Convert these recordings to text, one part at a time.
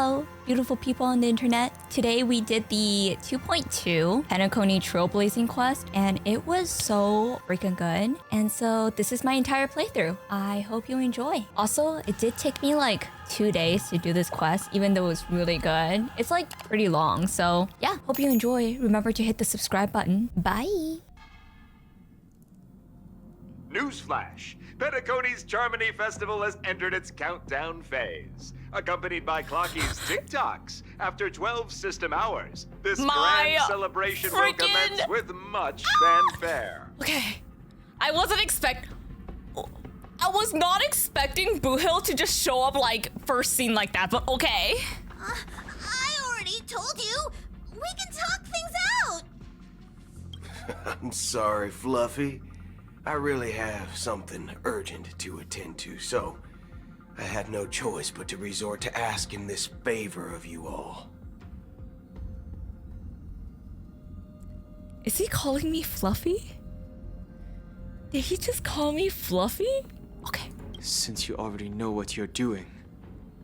Hello, beautiful people on the internet. Today we did the 2.2 Penacony Trailblazing quest, and it was so freaking good. And so this is my entire playthrough. I hope you enjoy. Also, it did take me like 2 days to do this quest, even though it was really good. It's like pretty long, so yeah, hope you enjoy. Remember to hit the subscribe button. Bye! Newsflash! Penacony's Charmony Festival has entered its countdown phase. Accompanied by Clocky's TikToks, after 12 system hours, this grand celebration will commence with much fanfare. Okay, I was not expecting Boohill to just show up like first scene like that, but okay. I already told you. We can talk things out. I'm sorry, Fluffy. I really have something urgent to attend to, so I had no choice but to resort to asking this favor of you all. Is he calling me Fluffy? Did he just call me Fluffy? Okay. Since you already know what you're doing,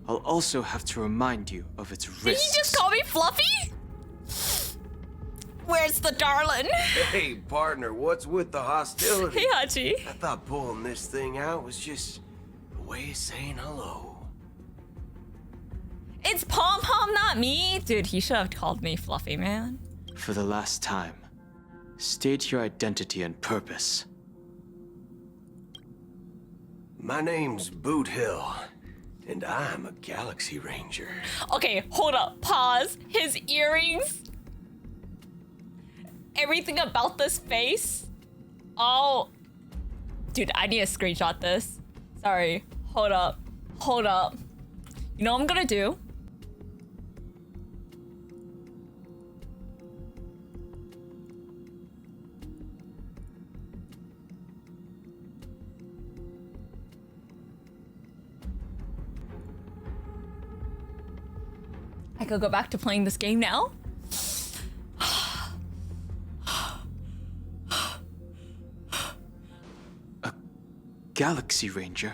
I'll also have to remind you of its risks. Did he just call me Fluffy? Where's the darling? Hey, partner, what's with the hostility? Hey, Hachi. I thought pulling this thing out was just a way of saying hello. It's Pom Pom, not me. Dude, he should have called me Fluffy, man. For the last time, state your identity and purpose. My name's Boot Hill, and I'm a Galaxy Ranger. Okay, hold up. Pause. His earrings. Everything about this face. Oh. Dude, I need to screenshot this. Sorry. Hold up. Hold up. You know what I'm gonna do? I could go back to playing this game now. Galaxy Ranger?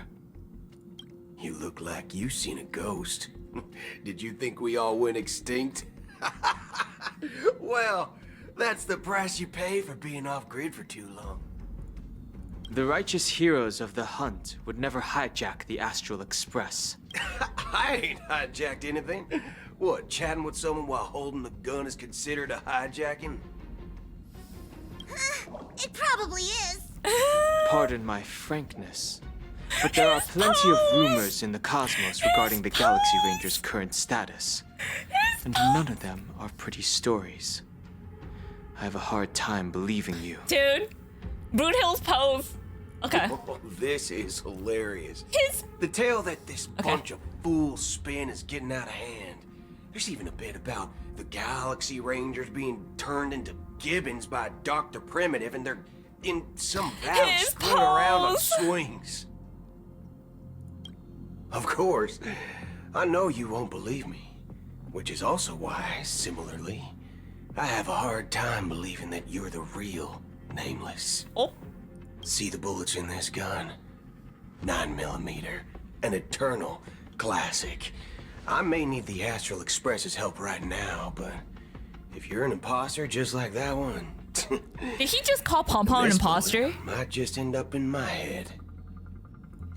You look like you seen a ghost. Did you think we all went extinct? Well, that's the price you pay for being off-grid for too long. The righteous heroes of the hunt would never hijack the Astral Express. I ain't hijacked anything. What, chatting with someone while holding the gun is considered a hijacking? It probably is. Pardon my frankness, but there are plenty of rumors in the cosmos regarding the Galaxy Ranger's current status, and none of them are pretty stories. I have a hard time believing you. Dude, Boot Hill's pose. Okay. Oh, this is hilarious. His... The tale that this bunch of fools spin is getting out of hand. There's even a bit about the Galaxy Rangers being turned into gibbons by Dr. Primitive, and they're in some valley spinning around on swings. Of course, I know you won't believe me, which is also why, similarly, I have a hard time believing that you're the real Nameless. Oh. See the bullets in this gun? 9mm, an eternal classic. I may need the Astral Express's help right now, but if you're an imposter just like that one, Did he just call Pom Pom an imposter? might just end up in my head.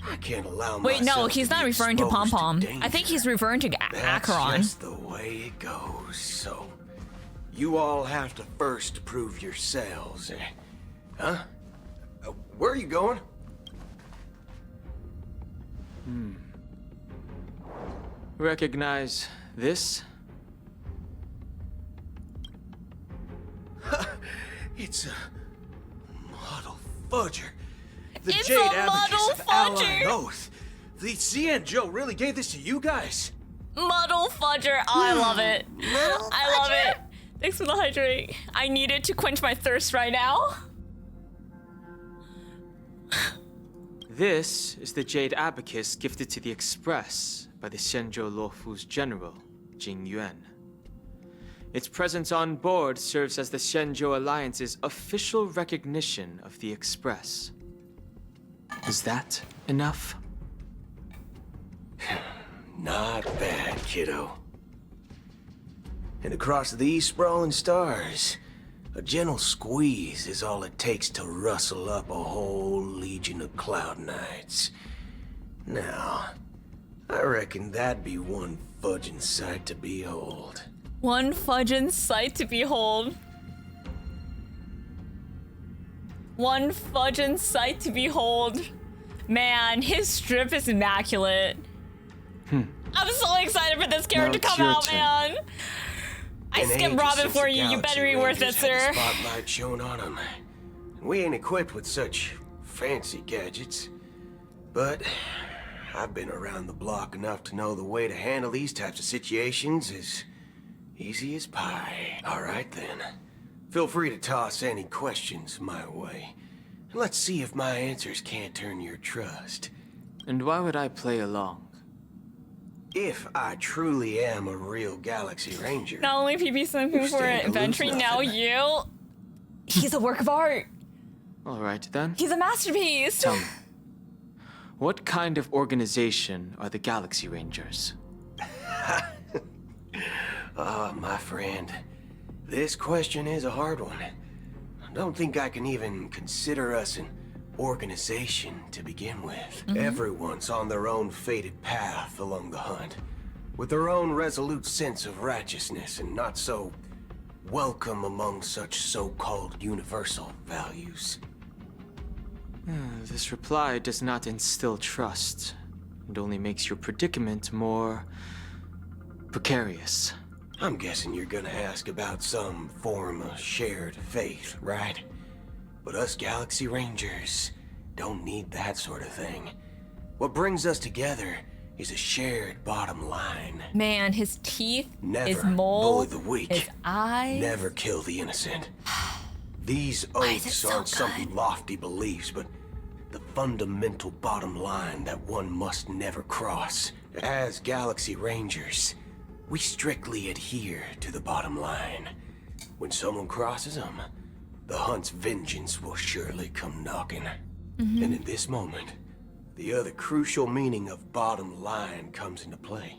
I can't allow Wait, no, myself he's to not be referring to Pom exposed Pom. danger. I think he's referring to That's Acheron. just the way it goes. So, you all have to first prove yourselves. Huh? Where are you going? Recognize this? It's a model fudger. The It's Jade a Abacus model of Allied fudger. Oath. The CN Joe really gave this to you guys. Muddle Fudger. Oh, I love it. I love it. Thanks for the hydrate. I needed to quench my thirst right now. This is the Jade Abacus gifted to the Express by the Shenzhou Luofu's general, Jing Yuan. Its presence on board serves as the Shenzhou Alliance's official recognition of the Express. Is that enough? Not bad, kiddo. And across these sprawling stars, a gentle squeeze is all it takes to rustle up a whole legion of cloud knights. Now, I reckon that'd be one fudging sight to behold. One fudging sight to behold. One fudging sight to behold. Man, his strip is immaculate. I'm so excited for this character to come out, man. I skipped Robin for you. You better be worth it, sir. Spotlight shone on him. We ain't equipped with such fancy gadgets, but I've been around the block enough to know the way to handle these types of situations is easy as pie. All right then. Feel free to toss any questions my way. Let's see if my answers can't turn your trust. And why would I play along? If I truly am a real Galaxy Ranger. Not only PB simping for adventuring, now you. He's a work of art. All right then. He's a masterpiece. Tell me, what kind of organization are the Galaxy Rangers? Oh, my friend. This question is a hard one. I don't think I can even consider us an organization to begin with. Everyone's on their own fated path along the hunt, with their own resolute sense of righteousness and not so welcome among such so-called universal values. This reply does not instill trust, and only makes your predicament more precarious. I'm guessing you're gonna ask about some form of shared faith, right? But us Galaxy Rangers don't need that sort of thing. What brings us together is a shared bottom line. Man, his teeth, Never his mold, bully the weak. his eyes. Never kill the innocent. These Why is it oaths so aren't some good? lofty beliefs, but the fundamental bottom line that one must never cross. As Galaxy Rangers, we strictly adhere to the bottom line. When someone crosses them, the hunt's vengeance will surely come knocking. And in this moment, the other crucial meaning of bottom line comes into play.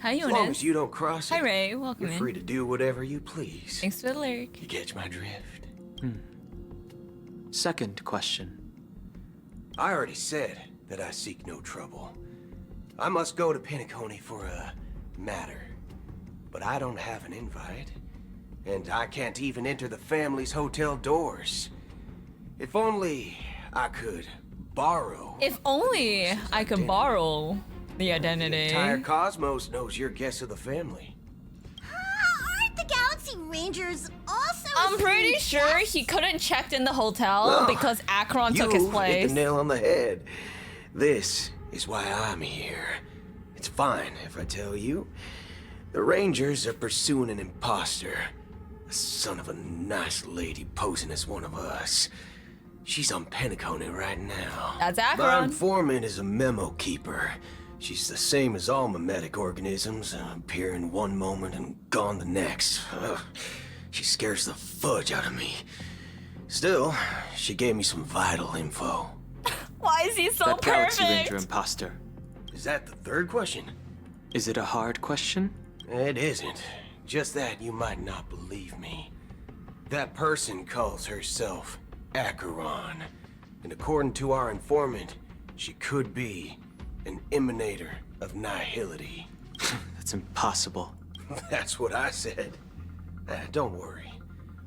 Hi, As long Jonas. as you don't cross it, Hi, Ray. Welcome you're in. free to do whatever you please. Thanks for the lyric. You catch my drift? Second question. I already said that I seek no trouble. I must go to Penacony for a matter. But I don't have an invite. And I can't even enter the family's hotel doors. If only I could borrow. If only I could borrow the The identity. entire cosmos knows you're guest of the family. Aren't the Galaxy Rangers also? I'm pretty esteemed sure guests? he couldn't check in the hotel Well, because Akron took his You hit place. the nail on the head. This is why I'm here. It's fine if I tell you. The Rangers are pursuing an imposter. A son of a nice lady posing as one of us. She's on Penacony right now. That's My Akron. informant is a memo keeper. She's the same as all mimetic organisms, appearing one moment and gone the next. Ugh, she scares the fudge out of me. Still, she gave me some vital info. Why is he so That Galaxy Ranger perfect? imposter. Is that the third question? Is it a hard question? It isn't. Just that you might not believe me. That person calls herself Acheron. And according to our informant, she could be an emanator of nihility. That's impossible. That's what I said. Don't worry.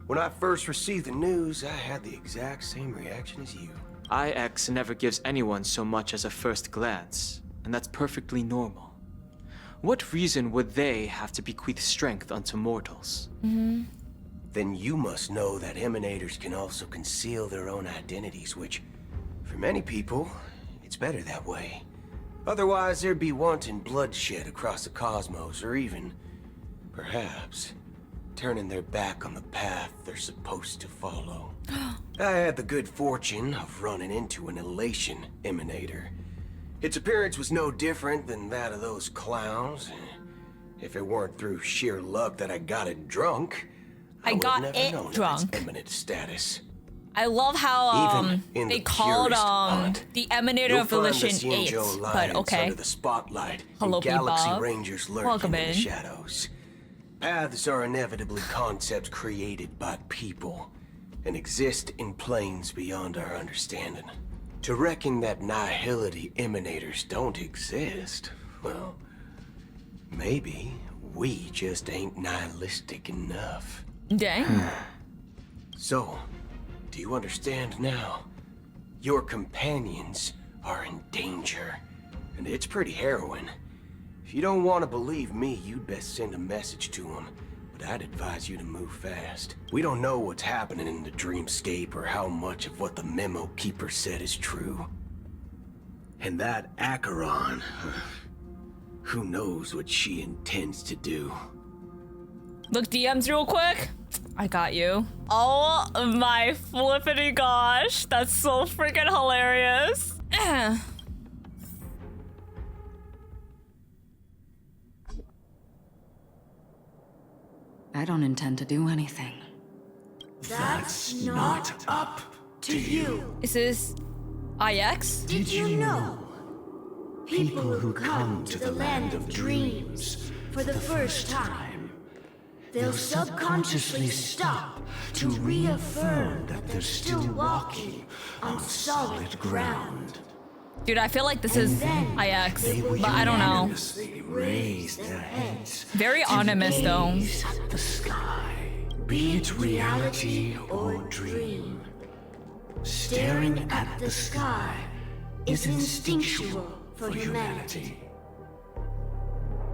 When I first received the news, I had the exact same reaction as you. IX never gives anyone so much as a first glance, and that's perfectly normal. What reason would they have to bequeath strength unto mortals? Then you must know that emanators can also conceal their own identities, which, for many people, it's better that way. Otherwise, there'd be wanton bloodshed across the cosmos, or even, perhaps, turning their back on the path they're supposed to follow. I had the good fortune of running into an elation emanator. Its appearance was no different than that of those clowns. If it weren't through sheer luck that I got it drunk, I would got have it never known drunk. its eminent status. I love how Even in they the called purest hunt, the Emanator You'll of find the Volition 8, Xianzhou but Lions okay. under the spotlight, Hello, and Galaxy Bebop. Rangers lurking Welcome in the in. shadows. Paths are inevitably concepts created by people and exist in planes beyond our understanding. To reckon that nihility emanators don't exist, well, maybe we just ain't nihilistic enough. Dang. So, do you understand now? Your companions are in danger, and it's pretty harrowing. If you don't want to believe me, you'd best send a message to them, but I'd advise you to move fast. We don't know what's happening in the dreamscape or how much of what the memo keeper said is true. And that Acheron, who knows what she intends to do. Look, DMs real quick. I got you. Oh my flippity gosh. That's so freaking hilarious. I don't intend to do anything. That's not up to you. Is this IX? Did you know? People who come to the land of dreams for the first time, they'll subconsciously stop to reaffirm that they're still walking on solid ground. Dude, I feel like this is IX, but I don't know. Raise their heads. Very ominous though. At the sky, be it reality or dream. Staring at the sky is instinctual for humanity.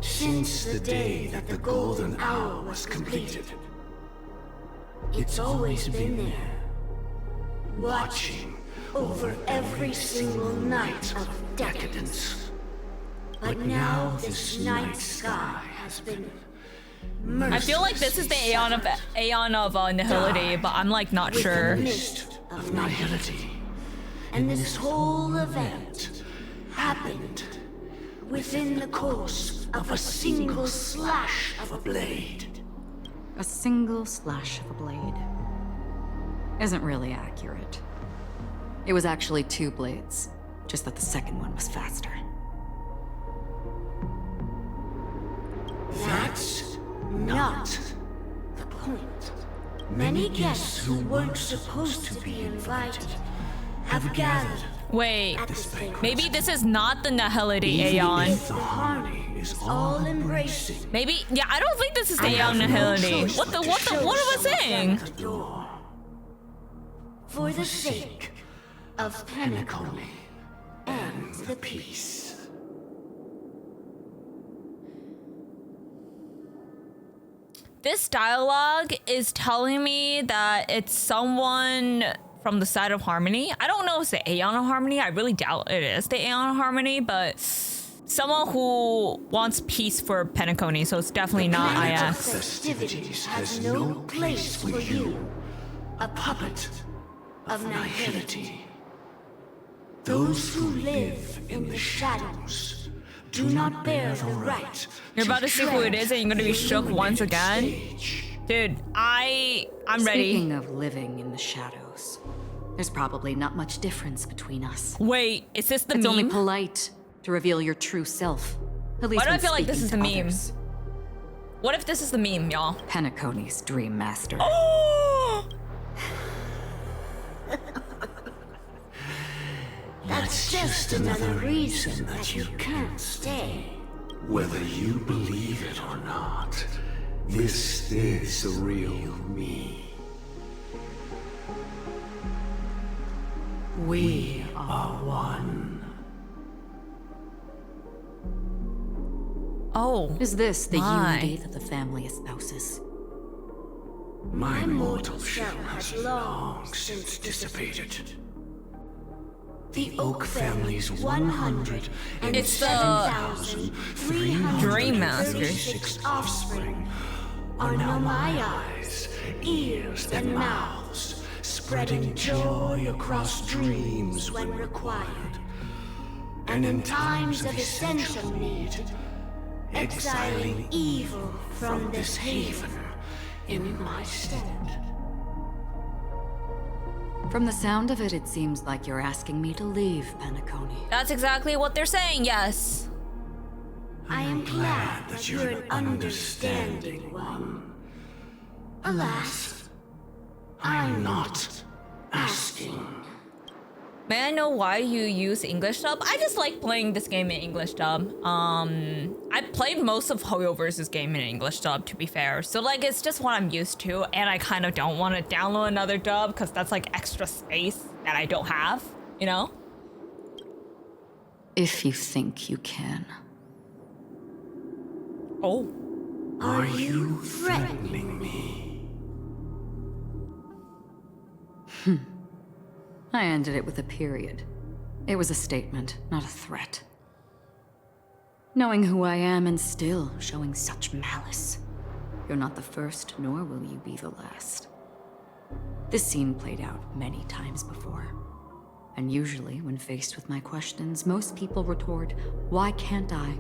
Since the day that the golden hour was completed, it's always been there, watching over every single night of decadence. But now this night sky has been I feel like this is the Aeon of Nihility, but I'm like not sure. mist of nihility. And this whole event happened within the course of a single slash of a blade. A single slash of a blade isn't really accurate. It was actually 2 blades, just that the second one was faster. That's not the point. Many guests who weren't supposed to be invited have gathered. Wait, at this banquet. maybe this is not the Nihility Even Aeon. if the harmony is all embracing. Maybe, yeah, I don't think this is the Aeon Nihility. What am I saying? The door. For the sake of Penacony and the peace. This dialogue is telling me that it's someone from the side of Harmony. I don't know if it's the Aeon of Harmony. I really doubt it is the Aeon of Harmony, but someone who wants peace for Penacony, so it's definitely not Planet of IX. festivities has no place for you, a puppet of nihility. Those who live in the shadows do not bear the right. You're about to see who it is and you're gonna be shook once again? Dude, I'm ready. Speaking of living in the shadows, there's probably not much difference between us. Wait, is this the It's only meme? polite to reveal your true self. At least Why do I when feel like this is the speaking to meme? others. What if this is the meme, y'all? Penacony's dream master. Oh! That's just another reason that you can't stay. Whether you believe it or not, this is the real me. We are one. Oh. Is this the My. unity that the family espouses? My mortal shell has long since dissipated. The Oak family's 107,336 offspring are now my eyes, ears, and mouths, spreading joy across dreams when required, and in times of essential need, exiling evil from this haven in my stead. From the sound of it, it seems like you're asking me to leave Penacony. That's exactly what they're saying, yes. I am glad that you're an understanding one. Alas, I'm not asking. May I know why you use English dub? I just like playing this game in English dub. I played most of Hoyoverse's game in English dub, to be fair. So like, it's just what I'm used to, and I kind of don't want to download another dub because that's like extra space that I don't have, you know? If you think you can. Oh. Are you threatening me? I ended it with a period. It was a statement, not a threat. Knowing who I am and still showing such malice. You're not the first, nor will you be the last. This scene played out many times before. And usually, when faced with my questions, most people retort, "Why can't I?"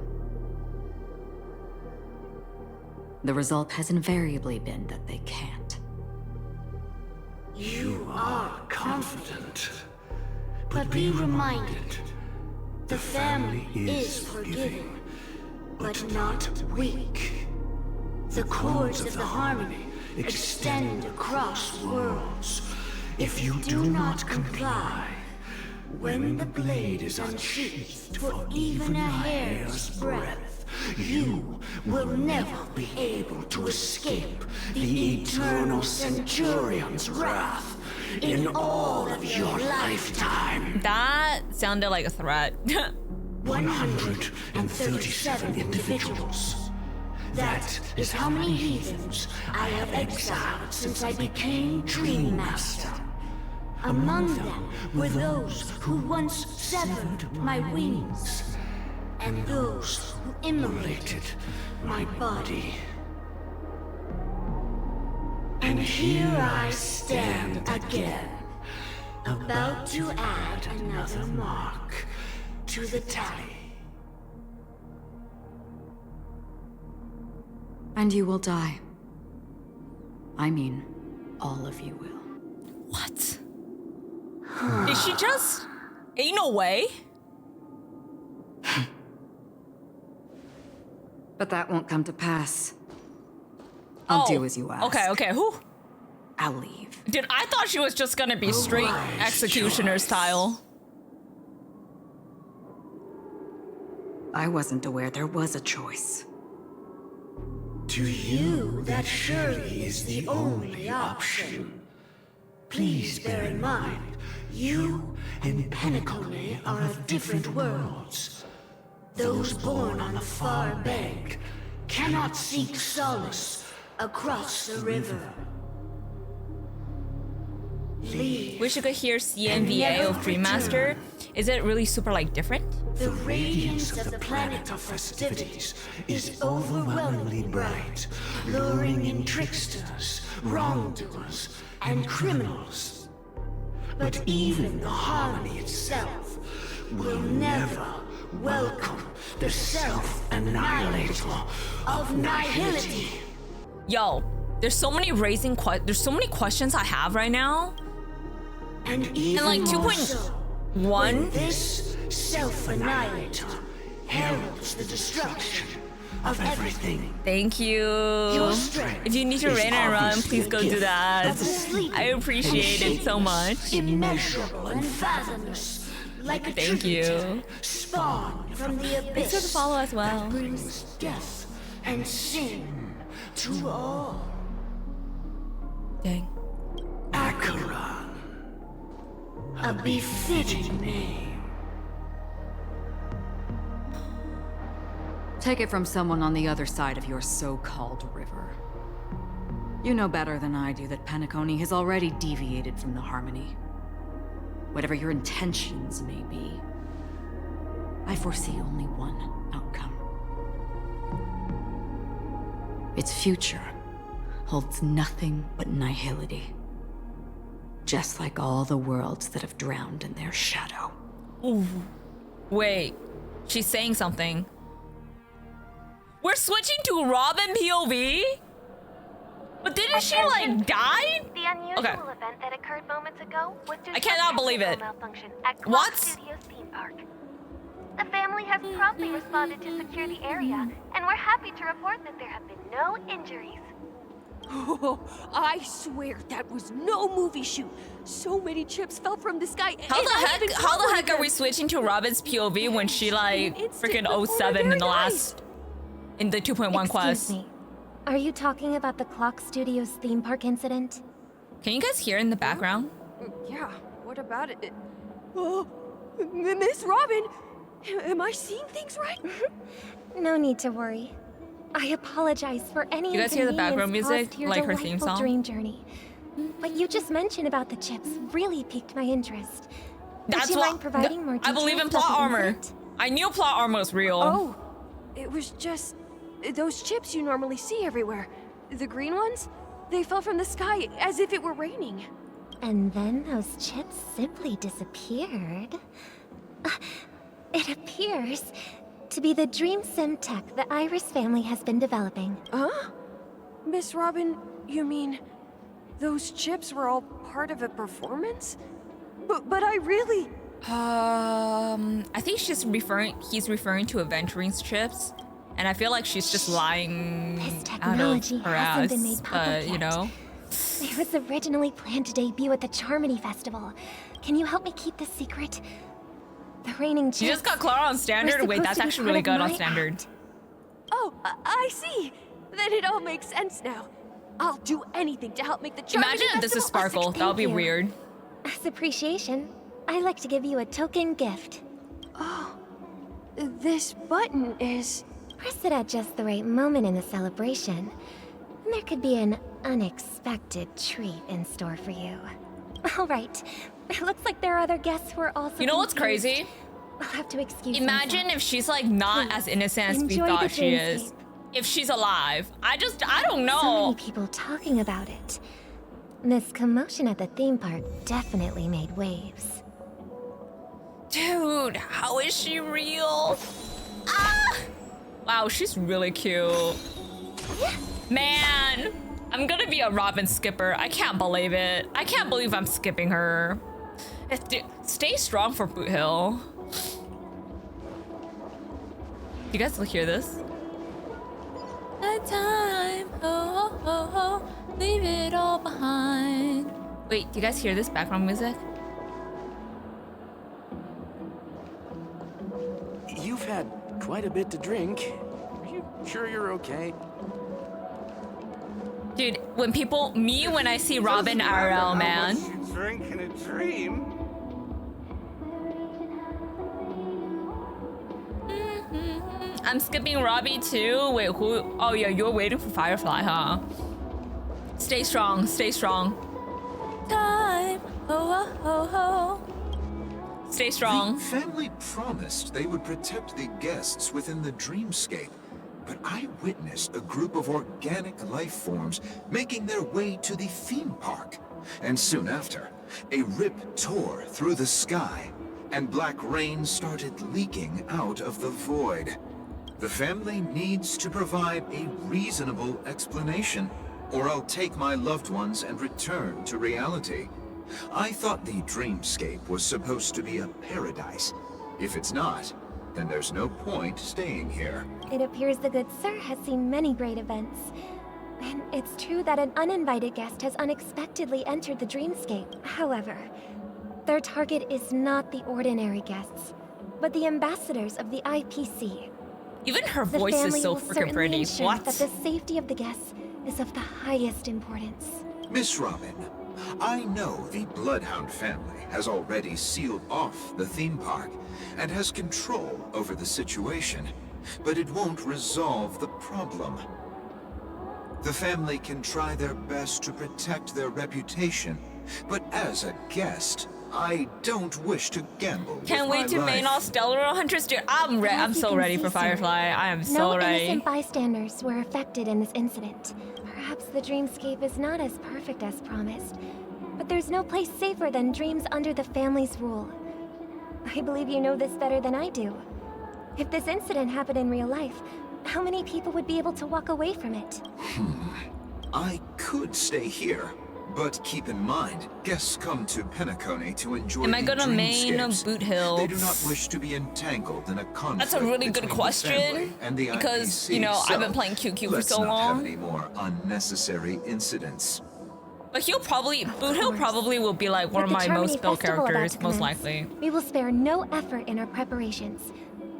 The result has invariably been that they can't. You are confident. But be reminded, the family is forgiving, but not weak. The cords of the harmony extend across worlds. If you do not comply, when the blade is unsheathed for even a hair's breadth, you will never be able to escape the eternal Centurion's wrath in all of your lifetime. That sounded like a threat. 137 individuals. That is how many heathens I have exiled since I became Dream Master. Among them were those who once severed my wings, and those who immolated my body. And here I stand again, about to add another mark to the tally. And you will die. I mean, all of you will. What? Did she just... Ain't no way. But that won't come to pass. I'll do as you ask. Okay. Whew. I'll leave. Dude, I thought she was just gonna be straight executioner style. I wasn't aware there was a choice. To you, that surely is the only option. Please bear in mind, you and Penacony are of different worlds. Those born on the far bank cannot seek solace across the river. Leave. Wish you could hear CNVA of Dream Master. Is it really super like different? The radiance of the planet of festivities is overwhelmingly bright, luring in tricksters, wrongdoers, and criminals. But even the harmony itself will never welcome the self-annihilator of nihility. Yo, there's so many questions I have right now. And even like more so, when 2.1. this self-annihilator heralds the destruction of everything. Thank you. Your strength If you need to is rain and run, obviously please a go do gift that. of the sleeping I appreciate and it so much. shapeless, immeasurable and fathomless, like a Thank you. tributary spawned from the abyss. Thanks for the follow as well. That brings death and sin to all. Dang. Acheron. A befitting name. Take it from someone on the other side of your so-called river. You know better than I do that Penacony has already deviated from the harmony. Whatever your intentions may be, I foresee only one outcome. Its future holds nothing but nihility. Just like all the worlds that have drowned in their shadow. Ooh. Wait, she's saying something. We're switching to Robin POV? But didn't she like die? The unusual Okay. event that occurred moments ago was due I to cannot a believe technical it. malfunction at Clock What? Studios theme park. The family has promptly responded to secure the area, and we're happy to report that there have been no injuries. Oh, I swear that was no movie shoot. So many chips fell from the sky. How the heck are we switching to Robin's POV when she like freaking 07 in the last in the 2.1 quest? Excuse me. Are you talking about the Clock Studios theme park incident? Can you guys hear in the background? Yeah, what about it? Oh, Miss Robin, am I seeing things right? No need to worry. I apologize for any You guys hear the background music, to your like her theme delightful song? dream journey. What you just mentioned about the chips really piqued my interest. That's Would you what mind providing more I believe in details plot about the armor. incident? I knew plot armor was real. Oh, it was just those chips you normally see everywhere. The green ones, they fell from the sky as if it were raining. And then those chips simply disappeared. It appears to be the dream sim tech the Iris family has been developing. Huh? Miss Robin, you mean those chips were all part of a performance? But I really... I think he's referring to Aventurine's chips. And I feel like she's just lying This out of technology her hasn't ass. been made public You yet. know? It was originally planned to debut at the Charmony Festival. Can you help me keep this secret? The raining chips. You just got Clara on standard? were Wait, that's supposed to be actually really part good of on my standard. act. Oh, I see. Then it all makes sense now. I'll do anything to help make the Charmony Imagine if this is Festival a Sparkle. That would be Thank you. weird. As appreciation, I'd like to give you a token gift. This button is... Press it at just the right moment in the celebration, and there could be an unexpected treat in store for you. All right. It looks like there are other guests who are also You know what's confused. crazy? I'll have to excuse Imagine myself. if she's like not as innocent as we Enjoy thought the she is. dreamscape. If she's alive. I don't So many know. people talking about it. This commotion at the theme park definitely made waves. Dude, how is she real? Ah! Wow, she's really cute. Man, I'm gonna be a Robin skipper. I can't believe it. I can't believe I'm skipping her. Stay strong for Boot Hill. You guys hear this? That time, oh, oh, oh, leave it all behind. Wait, do you guys hear this background music? You've had quite a bit to drink. Are you sure you're okay? Dude, when I see Robin IRL, man. You drink in a dream. I'm skipping Robbie too. Wait, who? Oh yeah, you're waiting for Firefly, huh? Stay strong, stay strong. Time, oh, oh, oh, oh. Stay strong. The family promised they would protect the guests within the dreamscape, but I witnessed a group of organic life forms making their way to the theme park. And soon after, a rip tore through the sky, and black rain started leaking out of the void. The family needs to provide a reasonable explanation, or I'll take my loved ones and return to reality. I thought the dreamscape was supposed to be a paradise. If it's not, then there's no point staying here. It appears the good sir has seen many great events. And it's true that an uninvited guest has unexpectedly entered the dreamscape. However, their target is not the ordinary guests, but the ambassadors of the IPC. Even her The voice family is so will freaking certainly pretty. ensure What? that the safety of the guests is of the highest importance. Miss Robin, I know the Bloodhound family has already sealed off the theme park and has control over the situation, but it won't resolve the problem. The family can try their best to protect their reputation, but as a guest, I don't wish to gamble Can't with wait to my main life. all Stellar Huntress, dude. I'm As you so can ready see, for sir, Firefly. I am No so ready. innocent bystanders were affected in this incident. Perhaps the dreamscape is not as perfect as promised, but there's no place safer than dreams under the family's rule. I believe you know this better than I do. If this incident happened in real life, how many people would be able to walk away from it? I could stay here, But keep in mind, guests come to Penacony to enjoy Am I the gonna main dreamscapes. Boot Hill? They do not wish to be entangled in a conflict. That's a really good between the question, family and the because, IPC, you know, I've been so playing QQ for let's so not long. have any more unnecessary incidents. But Boot Hill probably will be like one of With the my Charmony most built Festival about characters, to most commence, likely. We will spare no effort in our preparations.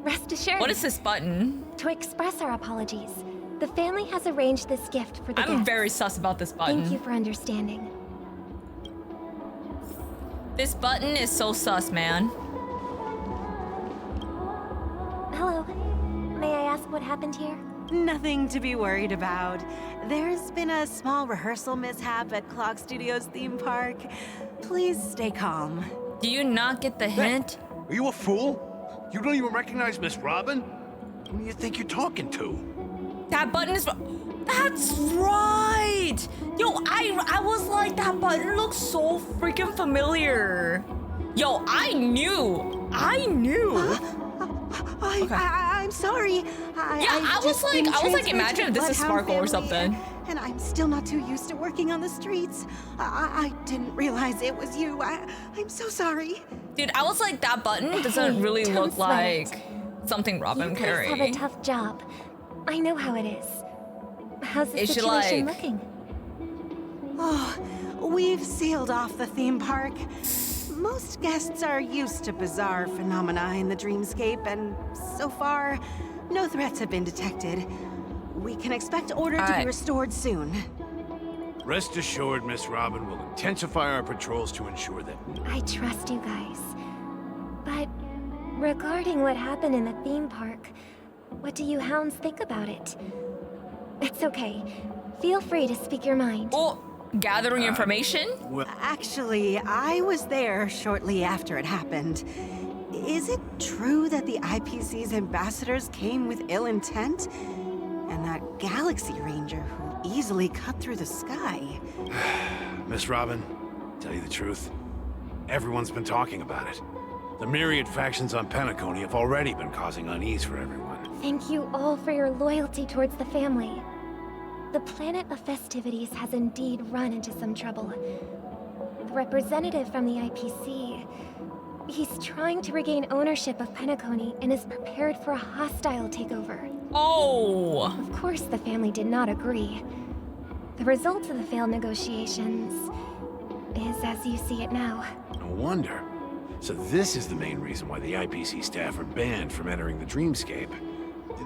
Rest assured. What is this button? To express our apologies, the family has arranged this gift for the I'm guests. very sus about this button. Thank you for understanding. This button is so sus, man. Hello. May I ask what happened here? Nothing to be worried about. There's been a small rehearsal mishap at Clock Studios theme park. Please stay calm. Do you not get the hint? Are you a fool? You don't even recognize Miss Robin? Who do you think you're talking to? That button is... That's right! Yo, I was like, that button looks so freaking familiar. Yo, I knew. I'm sorry. I was like, imagine if this is Sparkle or something. And I'm still not too used to working on the streets. I didn't realize it was you. I'm so sorry. Dude, I was like, that button doesn't really don't look sweat like it. something Robin You guys Carey. have a tough job. I know how it is. How's the Is she situation like- looking? Oh, we've sealed off the theme park. Most guests are used to bizarre phenomena in the dreamscape, and so far, no threats have been detected. We can expect order to be restored soon. Rest assured, Miss Robin will intensify our patrols to ensure that... I trust you guys. But regarding what happened in the theme park, what do you hounds think about it? It's okay. Feel free to speak your mind. Oh, gathering information? Actually, I was there shortly after it happened. Is it true that the IPC's ambassadors came with ill intent? And that Galaxy Ranger who easily cut through the sky? Miss Robin, tell you the truth, everyone's been talking about it. The myriad factions on Penacony have already been causing unease for everyone. Thank you all for your loyalty towards the family. The planet of festivities has indeed run into some trouble. The representative from the IPC, he's trying to regain ownership of Penacony and is prepared for a hostile takeover. Oh! Of course, the family did not agree. The result of the failed negotiations is as you see it now. No wonder. So this is the main reason why the IPC staff are banned from entering the dreamscape.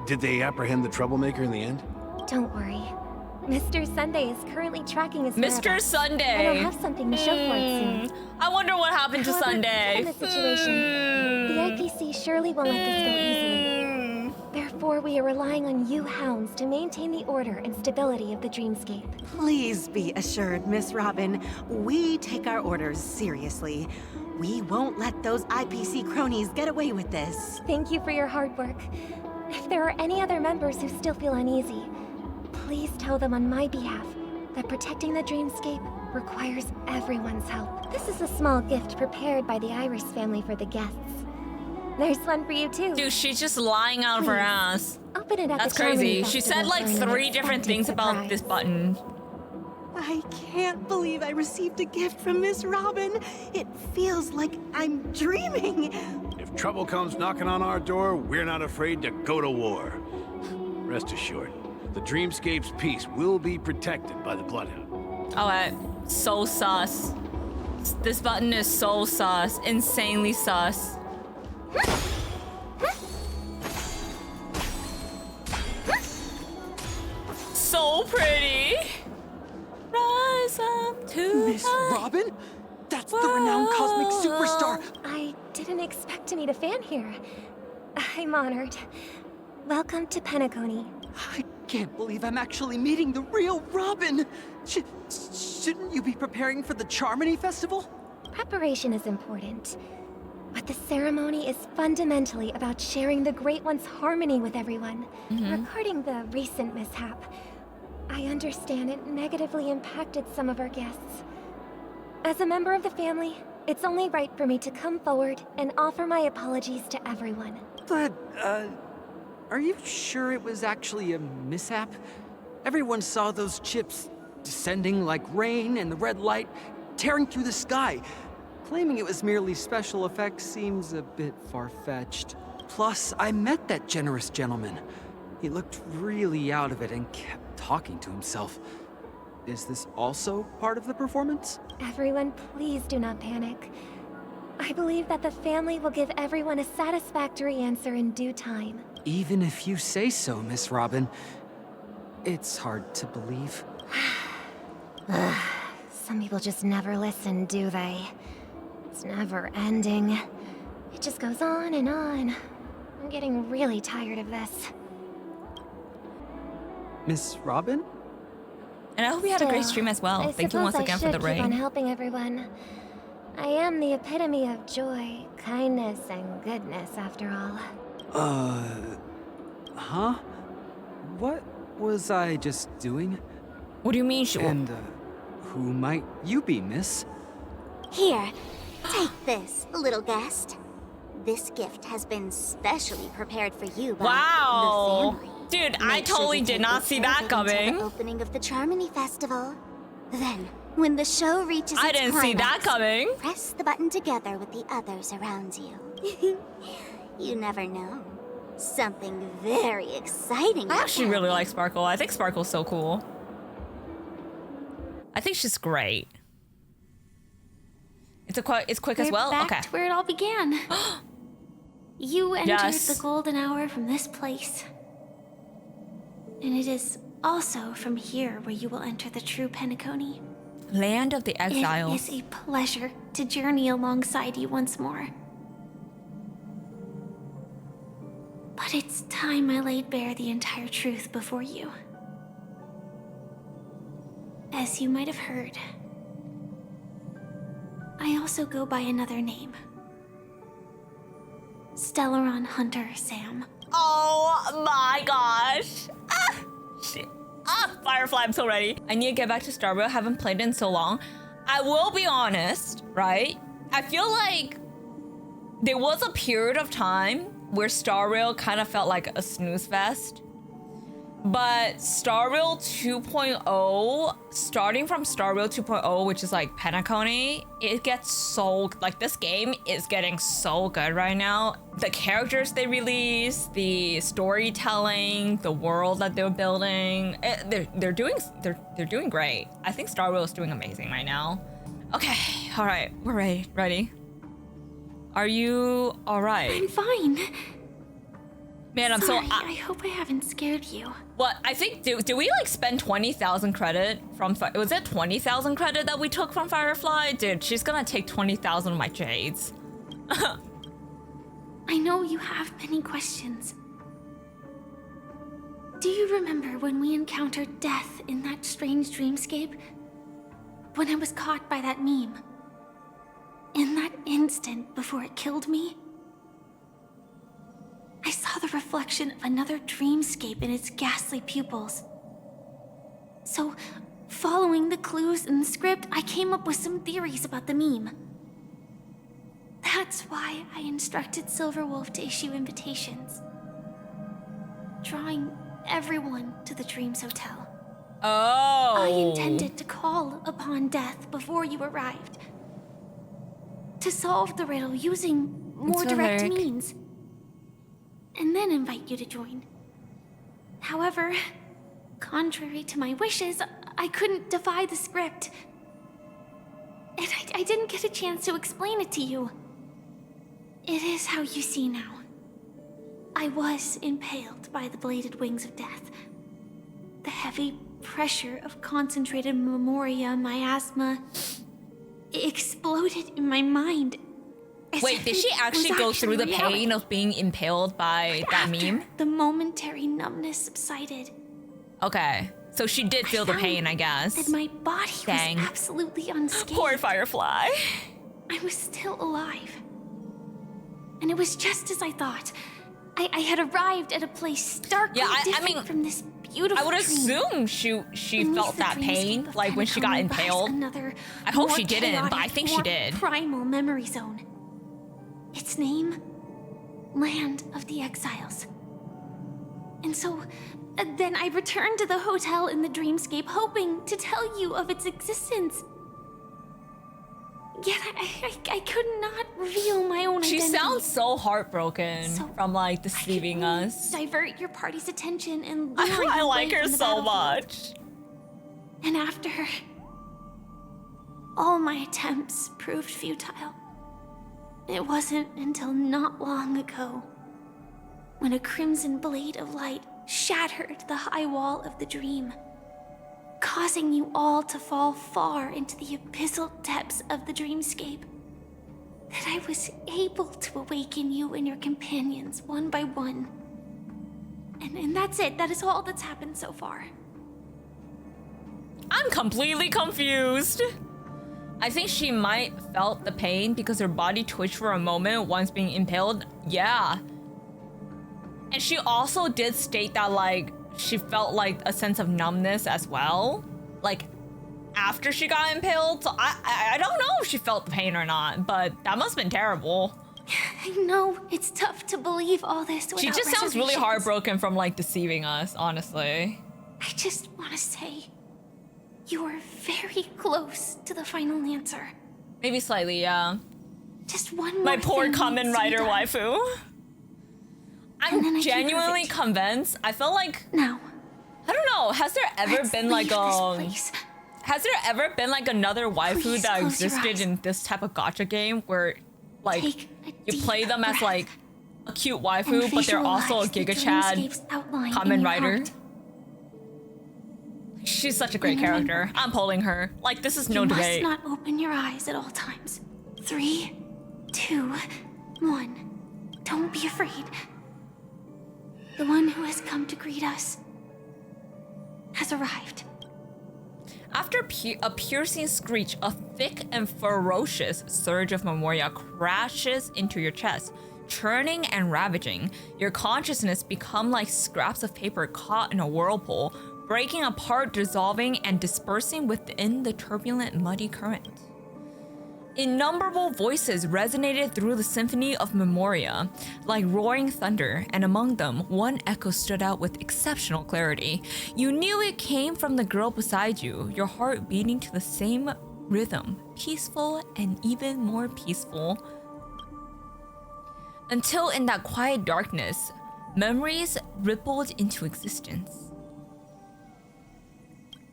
Did they apprehend the troublemaker in the end? Don't worry. Mr. Sunday is currently tracking his Mr. whereabouts. Sunday! And I'll have something to show for it soon. I wonder what happened to However, Sunday. given the situation, the IPC surely won't let this go easily. Therefore, we are relying on you hounds to maintain the order and stability of the dreamscape. Please be assured, Miss Robin, we take our orders seriously. We won't let those IPC cronies get away with this. Thank you for your hard work. If there are any other members who still feel uneasy, please tell them on my behalf that protecting the dreamscape requires everyone's help. This is a small gift prepared by the Iris family for the guests. There's one for you too. Dude, she's just lying out of her ass. Open it at That's the Charmony crazy. She said Festival like for an 3 different unexpected things about surprise. this button. I can't believe I received a gift from Miss Robin. It feels like I'm dreaming. If trouble comes knocking on our door, we're not afraid to go to war. Rest assured, the dreamscape's peace will be protected by the Bloodhound. Alright, so sus. This button is so sus. Insanely sus. So pretty. Rise up to Miss Robin? That's the renowned cosmic superstar. I didn't expect to meet a fan here. I'm honored. Welcome to Penacony. I can't believe I'm actually meeting the real Robin. Shouldn't you be preparing for the Charmony Festival? Preparation is important, but the ceremony is fundamentally about sharing the Great One's harmony with everyone. Regarding the recent mishap, I understand it negatively impacted some of our guests. As a member of the family, it's only right for me to come forward and offer my apologies to everyone. But, are you sure it was actually a mishap? Everyone saw those chips descending like rain in the red light, tearing through the sky. Claiming it was merely special effects seems a bit far-fetched. Plus, I met that generous gentleman. He looked really out of it and kept talking to himself. Is this also part of the performance? Everyone, please do not panic. I believe that the family will give everyone a satisfactory answer in due time. Even if you say so, Miss Robin. It's hard to believe. Some people just never listen, do they? It's never ending. It just goes on and on. I'm getting really tired of this. Miss Robin? And I hope you had a great stream as well. Thank you once again for the rain. I should keep on helping everyone. I am the epitome of joy, kindness, and goodness, after all. Huh? What was I just doing? What do you mean, And, who might you be, miss? Here, take this, little guest. This gift has been specially prepared for you by wow. the family. Dude, I totally did not see that coming. The opening of the Charmony Festival. Then, when the show reaches its I didn't see that coming. Press the button together with the others around you. You never know. Something very exciting. I actually really like Sparkle. I think Sparkle's so cool. I think she's great. It's quick as well. Back okay. to where it all began. You entered Yes. the golden hour from this place. And it is also from here where you will enter the true Penacony. Land of the Exiles. It is a pleasure to journey alongside you once more. But it's time I laid bare the entire truth before you. As you might have heard, I also go by another name. Stellaron Hunter Sam. Oh my gosh. Shit. Firefly, I'm so ready. I need to get back to Star Rail. I haven't played it in so long. I will be honest, right? I feel like there was a period of time where Star Rail kind of felt like a snooze fest. But Star Rail 2.0, starting from Star Rail 2.0, which is like Penacony, it gets so, like this game is getting so good right now. The characters they release, the storytelling, the world that they're building, they're doing great. I think Star Rail is doing amazing right now. Okay, all right, we're ready. Are you all right? I'm fine. Man, I'm Sorry, so... I hope I haven't scared you. What, I think, do we like spend 20,000 credit from, was it 20,000 credit that we took from Firefly? Dude, she's gonna take 20,000 of my jades. I know you have many questions. Do you remember when we encountered death in that strange dreamscape? When I was caught by that meme? In that instant before it killed me? I saw the reflection of another dreamscape in its ghastly pupils. So, following the clues in the script, I came up with some theories about the meme. That's why I instructed Silverwolf to issue invitations, drawing everyone to the Dreams Hotel. Oh. I intended to call upon death before you arrived, to solve the riddle using more direct means, and then invite you to join. However, contrary to my wishes, I couldn't defy the script. And I didn't get a chance to explain it to you. It is how you see now. I was impaled by the bladed wings of death. The heavy pressure of concentrated memoria miasma exploded in my mind. Wait, did she actually go through the pain of being impaled by that meme? The momentary numbness subsided. Okay, so she did feel the pain, I guess. That my body was absolutely unscathed. Poor Firefly. I was still alive. And it was just as I thought. I had arrived at a place starkly different from this beautiful I would dream. assume she felt that pain, like when she got impaled. I hope she didn't, but I think she did. Primal memory zone. Its name, Land of the Exiles. And so, Then I returned to the hotel in the dreamscape, hoping to tell you of its existence. Yet I could not reveal my own identity. She sounds so heartbroken from like deceiving us. Divert your party's attention and I like her so much. And after all my attempts proved futile, it wasn't until not long ago when a crimson blade of light shattered the high wall of the dream, causing you all to fall far into the abyssal depths of the dreamscape, that I was able to awaken you and your companions one by one. And that's it. That is all that's happened so far. I'm completely confused. I think she might felt the pain because her body twitched for a moment once being impaled. Yeah. And she also did state that like she felt like a sense of numbness as well, like after she got impaled. So I don't know if she felt the pain or not, but that must have been terrible. I know it's tough to believe all this without She just sounds really reservations. heartbroken from like deceiving us, honestly. I just want to say, you are very close to the final answer. Maybe slightly, yeah. Just one more My poor thing Kamen needs to be Rider done. waifu. I'm genuinely convinced. I feel like I don't know. Has there ever been like has there ever been like another waifu Please that close your existed eyes. in this type of gacha game where like Take a you play them as breath like a cute and waifu, but they're also a visualize the Giga Chad dreamscape's outline in Kamen your Rider? heart. She's such a great And remember, character. I'm pulling her. Like this is no you debate. must not open your eyes at all times. 3, 2, 1. Don't be afraid. The one who has come to greet us has arrived. After a piercing screech, a thick and ferocious surge of memoria crashes into your chest, churning and ravaging. Your consciousness become like scraps of paper caught in a whirlpool, breaking apart, dissolving, and dispersing within the turbulent, muddy current. Innumerable voices resonated through the symphony of memoria, like roaring thunder, and among them, one echo stood out with exceptional clarity. You knew it came from the girl beside you, your heart beating to the same rhythm, peaceful and even more peaceful. Until in that quiet darkness, memories rippled into existence.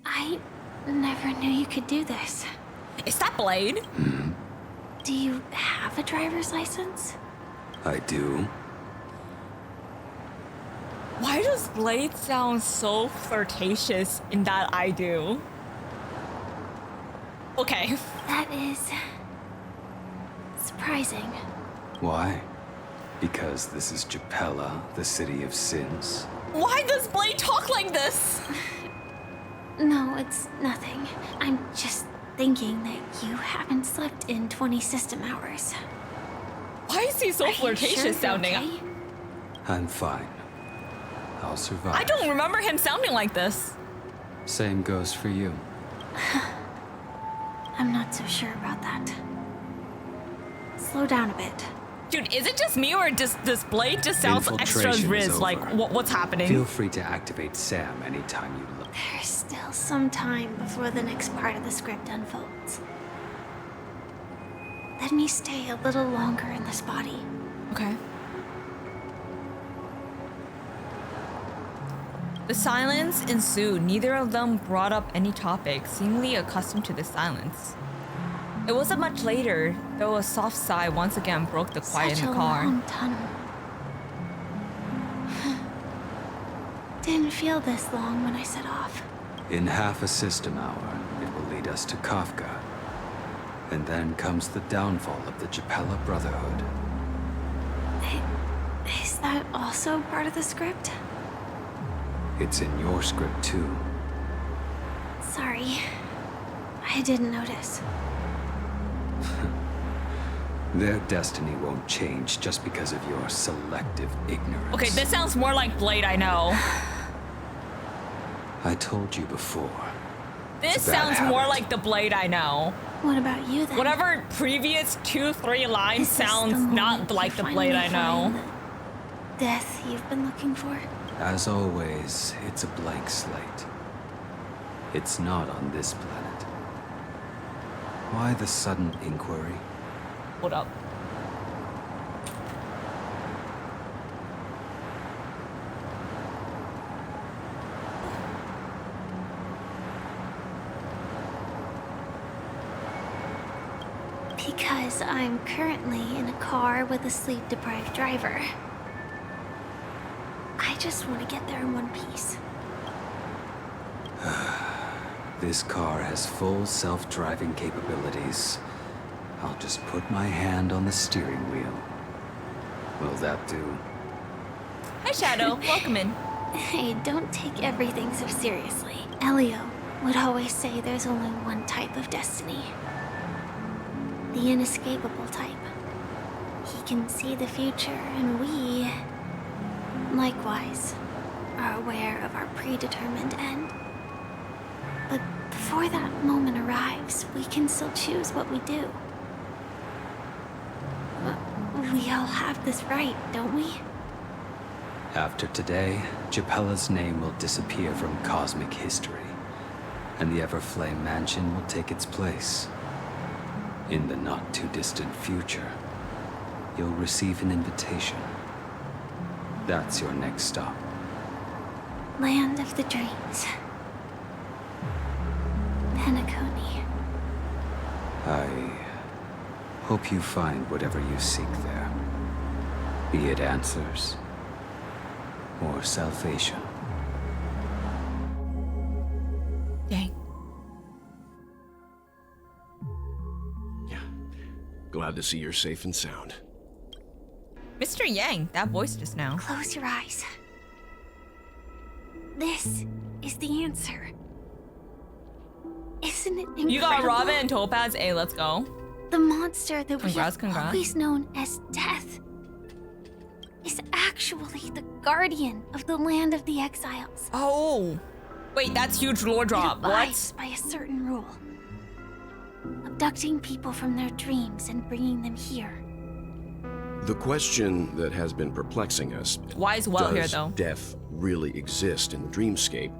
I never knew you could do this. Is that Blade? Do you have a driver's license? I do. Why does Blade sound so flirtatious in that I do? Okay. That is surprising. Why? Because this is Japella, the city of sins. Why does Blade talk like this? No, it's nothing. I'm just thinking that you haven't slept in 20 system hours. Why is he so Are you flirtatious sure you're sounding? okay? I'm fine. I'll survive. I don't remember him sounding like this. Same goes for you. I'm not so sure about that. Slow down a bit. Dude, is it just me or does Blade just sounds extra Infiltration is Riz? Like, over. what's happening? Feel free to activate Sam anytime you look. There's still some time before the next part of the script unfolds. Let me stay a little longer in this body. Okay. The silence ensued. Neither of them brought up any topic, seemingly accustomed to the silence. It wasn't much later, though a soft sigh once again broke the quiet Such in the a car. long tunnel. Didn't feel this long when I set off. In half a system hour, it will lead us to Kafka. And then comes the downfall of the Japella Brotherhood. Is that also part of the script? It's in your script too. Sorry. I didn't notice. Their destiny won't change just because of your selective ignorance. Okay, this sounds more like Blade I know. I told you before. This It's a bad sounds more habit. like the Blade I know. What about you then? Whatever previous 2-3 lines Is this sounds the not moment like you the Blade I finally know. find the death you've been looking for? As always, it's a blank slate. It's not on this planet. Why the sudden inquiry? Hold up. Because I'm currently in a car with a sleep-deprived driver. I just want to get there in one piece. This car has full self-driving capabilities. I'll just put my hand on the steering wheel. Will that do? Hi, Shadow. Welcome in. Hey, don't take everything so seriously. Elio would always say there's only one type of destiny. The inescapable type. He can see the future, and we, likewise, are aware of our predetermined end. But before that moment arrives, we can still choose what we do. We all have this right, don't we? After today, Japella's name will disappear from cosmic history, and the Everflame Mansion will take its place. In the not-too-distant future, you'll receive an invitation. That's your next stop. Land of the Dreams. Penacony. I hope you find whatever you seek there. Be it answers or salvation. Dang. Glad to see you're safe and sound. Mr. Yang, that voice just now. Close your eyes. This is the answer. Isn't it incredible? You got Robin and Topaz. Hey, let's go. The monster that we have Congrats. always known as Death is actually the guardian of the land of the exiles. Oh. Wait, that's huge lore drop. It abides by a certain rule. Abducting people from their dreams and bringing them here. The question that has been perplexing us, Why is Well here, does though? death really exist in the dreamscape,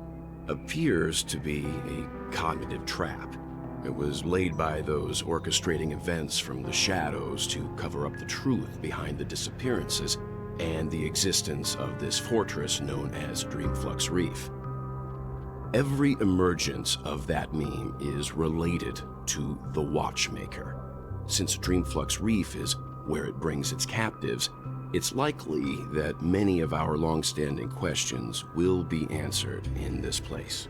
appears to be a cognitive trap. It was laid by those orchestrating events from the shadows to cover up the truth behind the disappearances and the existence of this fortress known as Dreamflux Reef. Every emergence of that meme is related to the Watchmaker. Since Dreamflux Reef is where it brings its captives, it's likely that many of our long-standing questions will be answered in this place.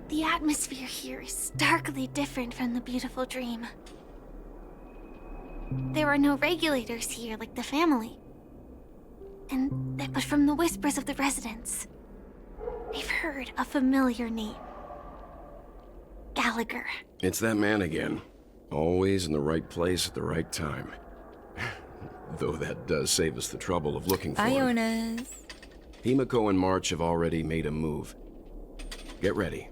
The atmosphere here is starkly different from the beautiful dream. There are no regulators here like the family. But from the whispers of the residents, I've heard a familiar name. Gallagher. It's that man again. Always in the right place at the right time. Though that does save us the trouble of looking for him. Ionas. Himiko and March have already made a move. Get ready.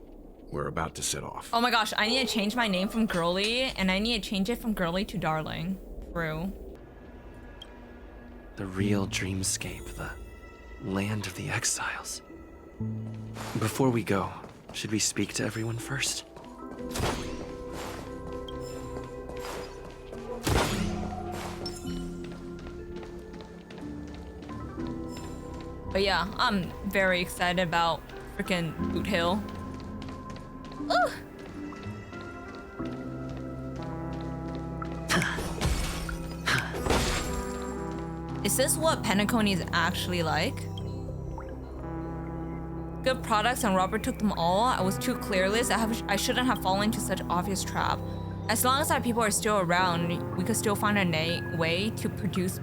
We're about to set off. Oh my gosh, I need to change my name from Girly, and I need to change it from Girly to Darling. True. The real dreamscape, the land of the exiles. Before we go, should we speak to everyone first? But yeah, I'm very excited about freaking Boot Hill. Ooh. Is this what Penacony is actually like? Good products and Robert took them all. I was too clueless. I shouldn't have fallen into such obvious trap. As long as our people are still around, we could still find a way to produce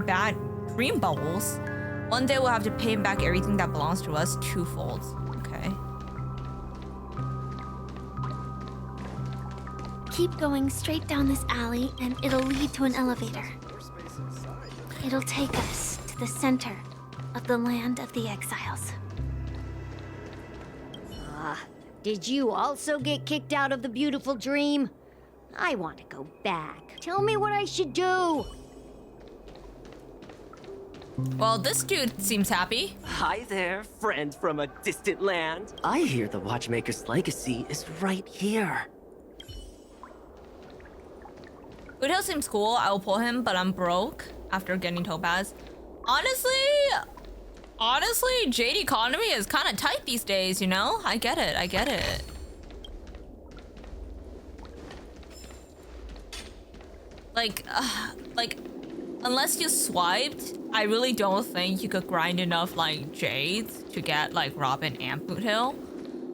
bad dream bubbles. One day we'll have to pay back everything that belongs to us twofold. Okay. Keep going straight down this alley and it'll lead to an elevator. It'll take us to the center of the land of the exiles. Did you also get kicked out of the beautiful dream? I want to go back. Tell me what I should do. Well, this dude seems happy. Hi there, friend from a distant land. I hear the Watchmaker's legacy is right here. Boothill seems cool. I will pull him, but I'm broke after getting Topaz. Honestly, Jade economy is kind of tight these days, you know? I get it. Like, unless you swiped, I really don't think you could grind enough, like, Jades to get, like, Robin and Boothill.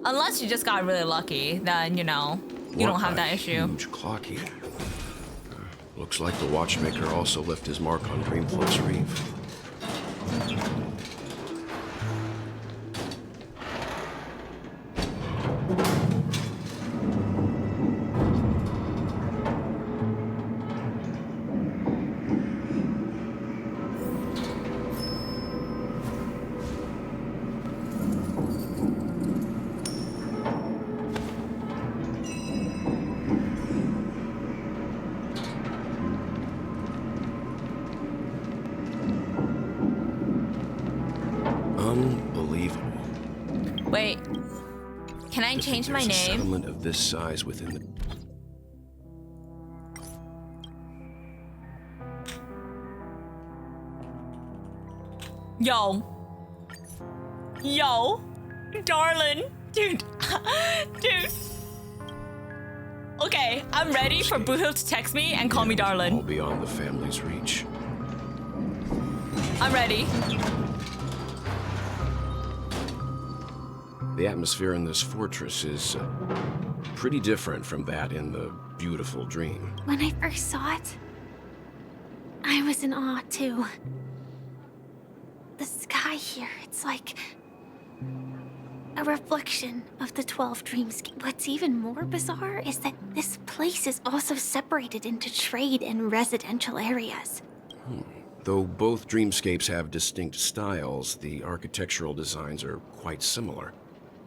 Unless you just got really lucky, then, you know, you don't have that issue. Huge clocky. Looks like the Watchmaker also left his mark on Dreamfloat's Reef. Wait, can I change my There's a name? settlement of this size within the... Yo, darling, dude. Okay, I'm ready for Boothill to text me and call me darling. All beyond the family's reach. I'm ready. The atmosphere in this fortress is pretty different from that in the beautiful dream. When I first saw it, I was in awe too. The sky here, it's like a reflection of the 12 Dreamscape. What's even more bizarre is that this place is also separated into trade and residential areas. Though both dreamscapes have distinct styles, the architectural designs are quite similar.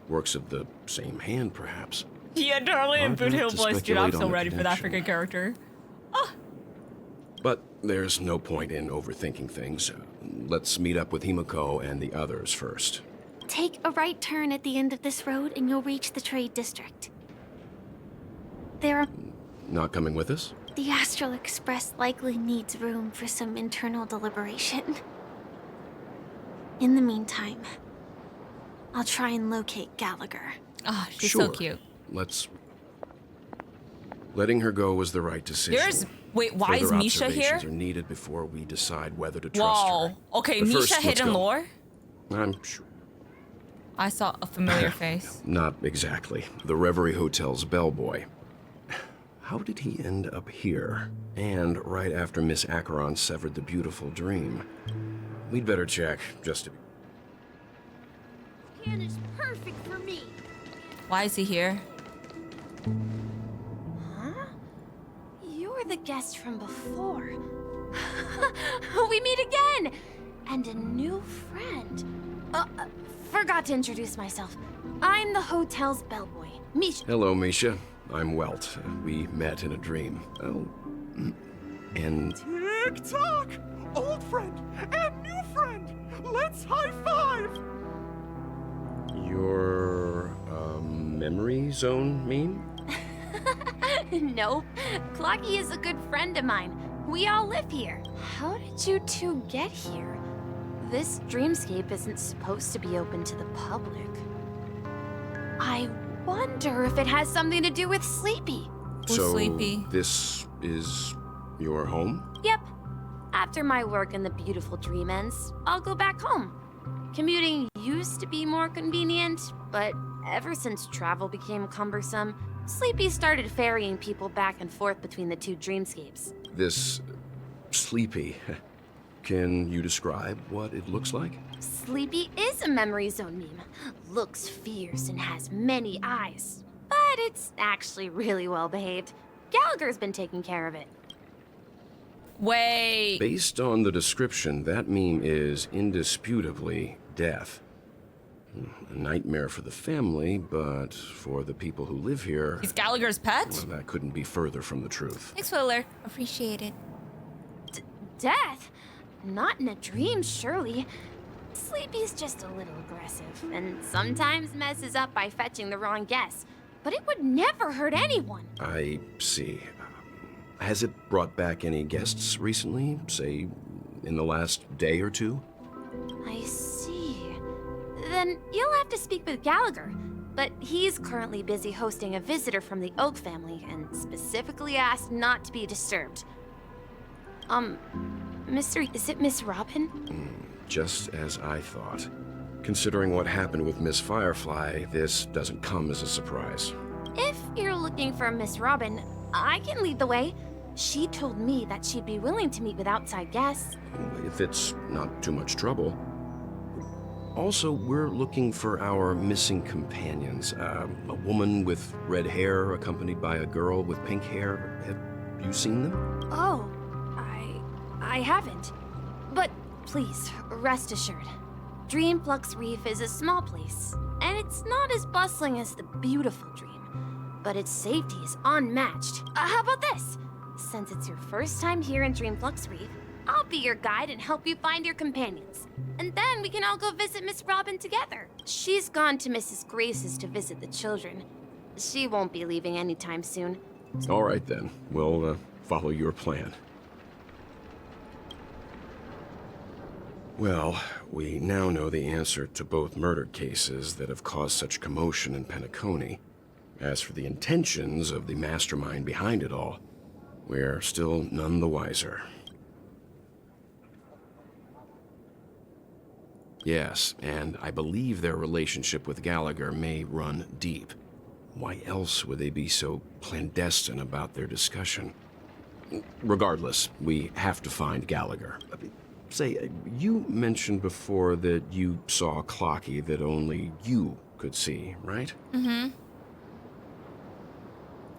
Works of the same hand, perhaps. Yeah, darling and Hard not Boothill to voice, dude. I'm speculate so on the ready for that connection. freaking character. But there's no point in overthinking things. Let's meet up with Himiko and the others first. Take a right turn at the end of this road and you'll reach the trade district. There are... Not coming with us? The Astral Express likely needs room for some internal deliberation. In the meantime, I'll try and locate Gallagher. Oh, she's Sure. so cute. Letting her go was the right decision. Wait, why is Further Misha here? observations are needed before we decide whether to trust her. Whoa. Okay, But Misha first, let's hidden go. lore? I'm sure. I saw a familiar face. Not exactly. The Reverie Hotel's bellboy. How did he end up here? And right after Miss Acheron severed the beautiful dream. We'd better check, just to be... Can is perfect for me. Why is he here? Huh? You're the guest from before. We meet again! And a new friend. Forgot to introduce myself. I'm the hotel's bellboy, Misha. Hello, Misha. I'm Welt. We met in a dream. Oh, and... Tick-tock! Old friend and new friend! Let's high-five! Your, memory zone mean? Nope. Clocky is a good friend of mine. We all live here. How did you two get here? This dreamscape isn't supposed to be open to the public. I wonder if it has something to do with Sleepy. So, this is your home? Yep. After my work in the beautiful dream ends, I'll go back home. Commuting used to be more convenient, but ever since travel became cumbersome, Sleepy started ferrying people back and forth between the two dreamscapes. This... Sleepy. Can you describe what it looks like? Sleepy is a memory zone meme. Looks fierce and has many eyes. But it's actually really well behaved. Gallagher's been taking care of it. Wait. Based on the description, that meme is indisputably death. A nightmare for the family, but for the people who live here... He's Gallagher's pet? Well, that couldn't be further from the truth. Thanks, Willer. Appreciate it. Death? Not in a dream, surely. Sleepy's just a little aggressive, and sometimes messes up by fetching the wrong guess. But it would never hurt anyone. I see. Has it brought back any guests recently? Say, in the last day or two? I see. Then you'll have to speak with Gallagher. But he's currently busy hosting a visitor from the Oak family and specifically asked not to be disturbed. Is it Miss Robin? Just as I thought. Considering what happened with Miss Firefly, this doesn't come as a surprise. If you're looking for Miss Robin, I can lead the way. She told me that she'd be willing to meet with outside guests. If it's not too much trouble. Also, we're looking for our missing companions. A woman with red hair accompanied by a girl with pink hair. Have you seen them? Oh, I haven't. But please, rest assured. Dreamflux Reef is a small place, and it's not as bustling as the beautiful Dream. But its safety is unmatched. How about this? Since it's your first time here in Dreamflux Reef, I'll be your guide and help you find your companions. And then we can all go visit Miss Robin together. She's gone to Mrs. Grace's to visit the children. She won't be leaving anytime soon. All right then. We'll follow your plan. Well, we now know the answer to both murder cases that have caused such commotion in Penacony. As for the intentions of the mastermind behind it all, we're still none the wiser. Yes, and I believe their relationship with Gallagher may run deep. Why else would they be so clandestine about their discussion? Regardless, we have to find Gallagher. Say, you mentioned before that you saw Clocky that only you could see, right? Mm-hmm.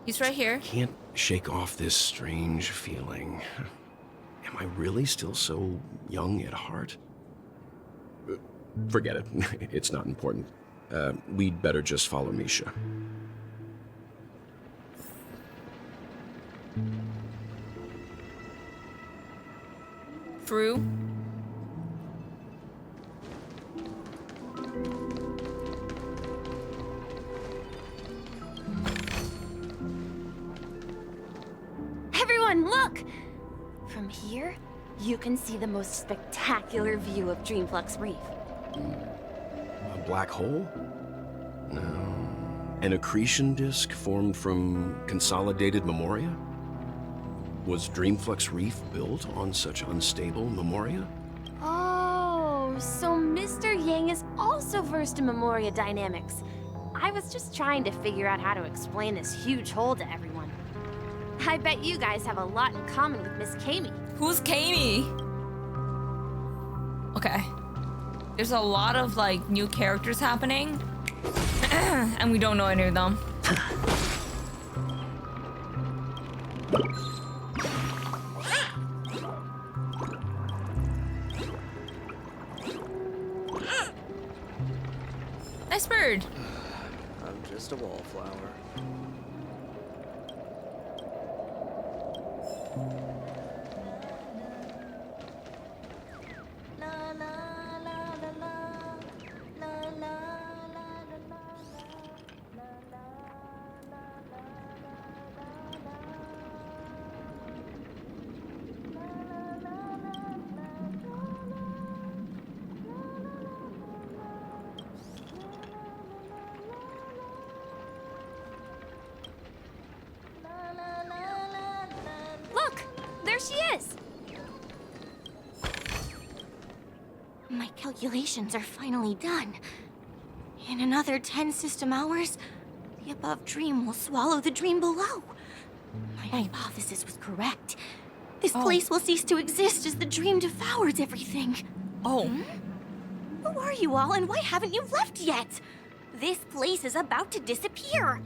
He's right here. Can't shake off this strange feeling. Am I really still so young at heart? Forget it. It's not important. We'd better just follow Misha. Through. Everyone, look! From here, you can see the most spectacular view of Dreamflux Reef. A black hole? No. An accretion disk formed from consolidated memoria? Was Dreamflux Reef built on such unstable memoria? Oh, so Mr. Yang is also versed in memoria dynamics. I was just trying to figure out how to explain this huge hole to everyone. I bet you guys have a lot in common with Miss Kami. Who's Kami? Okay. There's a lot of, like, new characters happening. And we don't know any of them. Nice bird. I'm just a wallflower. Look! There she is! My calculations are finally done. In another 10 system hours, the above dream will swallow the dream below. My hypothesis was correct. This place will cease to exist as the dream devours everything. Oh. Who are you all, and why haven't you left yet? This place is about to disappear.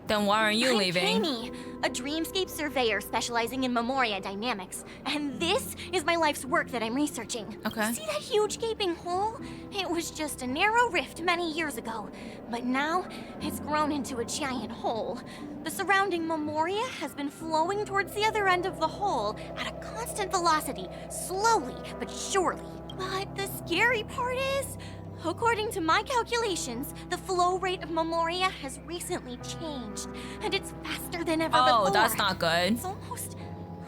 Then why aren't you leaving? I'm Amy, a dreamscape surveyor specializing in Memoria dynamics. And this is my life's work that I'm researching. Okay. See that huge gaping hole? It was just a narrow rift many years ago. But now, it's grown into a giant hole. The surrounding Memoria has been flowing towards the other end of the hole at a constant velocity, slowly but surely. But the scary part is, according to my calculations, the flow rate of Memoria has recently changed, and it's faster than ever before. Oh, that's not good. It's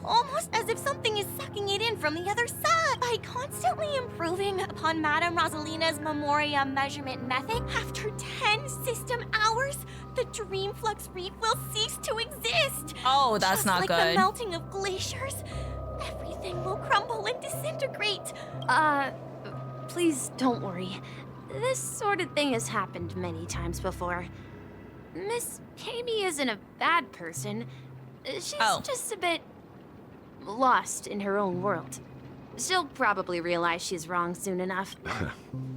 almost as if something is sucking it in from the other side. By constantly improving upon Madame Rosalina's Memoria measurement method, after 10 system hours, the Dreamflux Reef will cease to exist. Oh, that's Just not like good. the melting of glaciers, everything will crumble and disintegrate. Please don't worry. This sort of thing has happened many times before. Miss Kami isn't a bad person. She's just a bit lost in her own world. She'll probably realize she's wrong soon enough.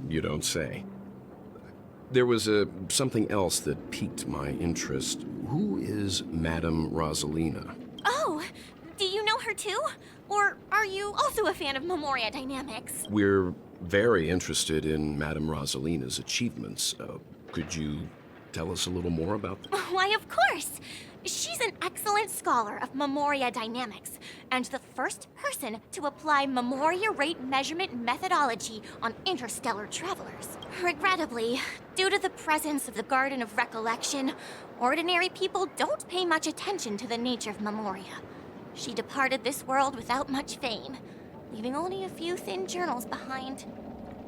You don't say. There was something else that piqued my interest. Who is Madame Rosalina? Oh, do you know her too? Or are you also a fan of Memoria dynamics? We're very interested in Madame Rosalina's achievements. Could you tell us a little more about them? Why, of course! She's an excellent scholar of Memoria dynamics, and the first person to apply Memoria rate measurement methodology on interstellar travelers. Regrettably, due to the presence of the Garden of Recollection, ordinary people don't pay much attention to the nature of Memoria. She departed this world without much fame, leaving only a few thin journals behind.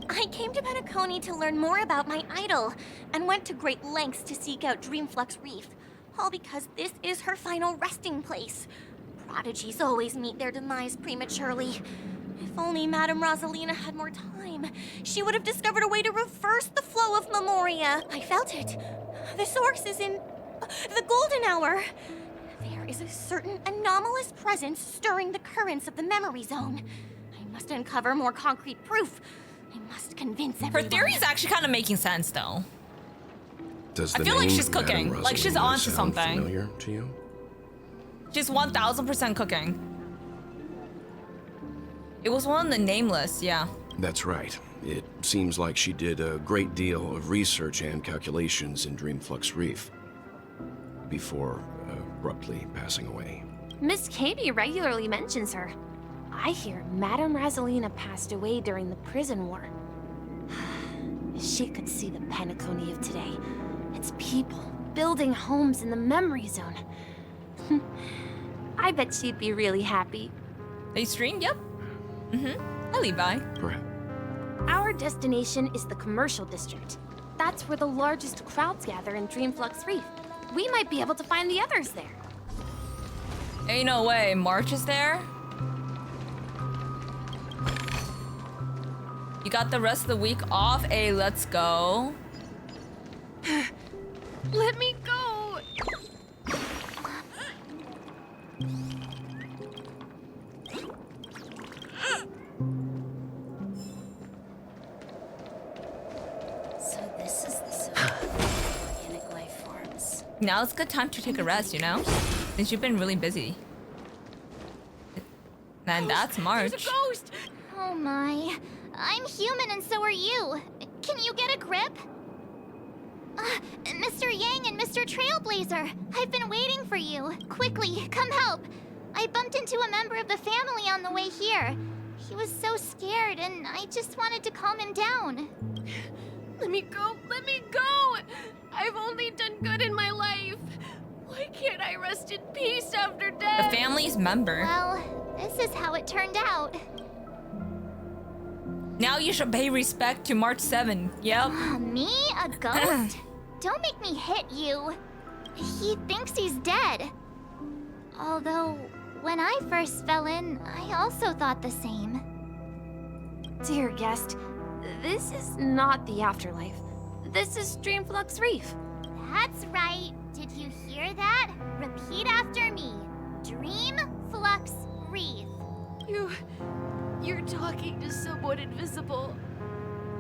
I came to Penacony to learn more about my idol, and went to great lengths to seek out Dreamflux Reef, all because this is her final resting place. Prodigies always meet their demise prematurely. If only Madame Rosalina had more time, she would have discovered a way to reverse the flow of Memoria. I felt it. The source is in the golden hour. There is a certain anomalous presence stirring the currents of the memory zone. I must uncover more concrete proof. I must convince everyone. Her theory is actually kind of making sense, though. Does the I feel like name she's cooking. Madame Like she's Rosalina onto sound something. Familiar to you? She's 1000% cooking. It was one of the nameless, yeah. That's right. It seems like she did a great deal of research and calculations in Dreamflux Reef before abruptly passing away. Miss Kami regularly mentions her. I hear Madame Rosalina passed away during the prison war. If she could see the Penacony of today, its people building homes in the memory zone, I bet she'd be really happy. They streamed? Yep. Hi, Levi. Perhaps. Our destination is the commercial district. That's where the largest crowds gather in Dreamflux Reef. We might be able to find the others there. Ain't no way. March is there? You got the rest of the week off? Hey, let's go. Let me go! So this is the soul of organic life forms. Now it's a good time to take a rest, you know? Since you've been really busy. And that's March. There's a ghost! Oh my. I'm human and so are you. Can you get a grip? Mr. Yang and Mr. Trailblazer, I've been waiting for you. Quickly, come help. I bumped into a member of the family on the way here. He was so scared and I just wanted to calm him down. Let me go! Let me go! I've only done good in my life. Why can't I rest in peace after death? The family's member. Well, this is how it turned out. Now you should pay respect to March 7th. Yep. Me? A ghost? Don't make me hit you. He thinks he's dead. Although, when I first fell in, I also thought the same. Dear guest, this is not the afterlife. This is Dreamflux Reef. That's right. Did you hear that? Repeat after me. Dreamflux Reef. You're talking to someone invisible.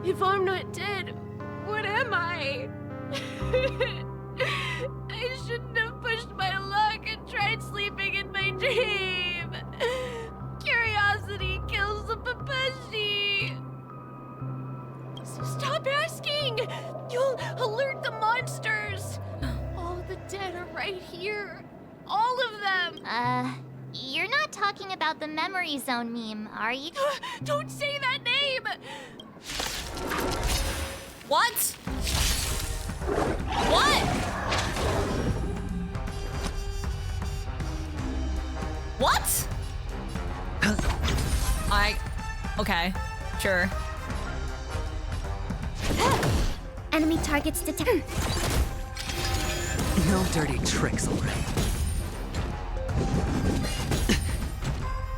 If I'm not dead, what am I? I shouldn't have right here. All of them. You're not talking about the memory zone meme, are you? Don't say that name! What? What? What? Okay, sure. Enemy targets detected. No dirty tricks, Lorraine.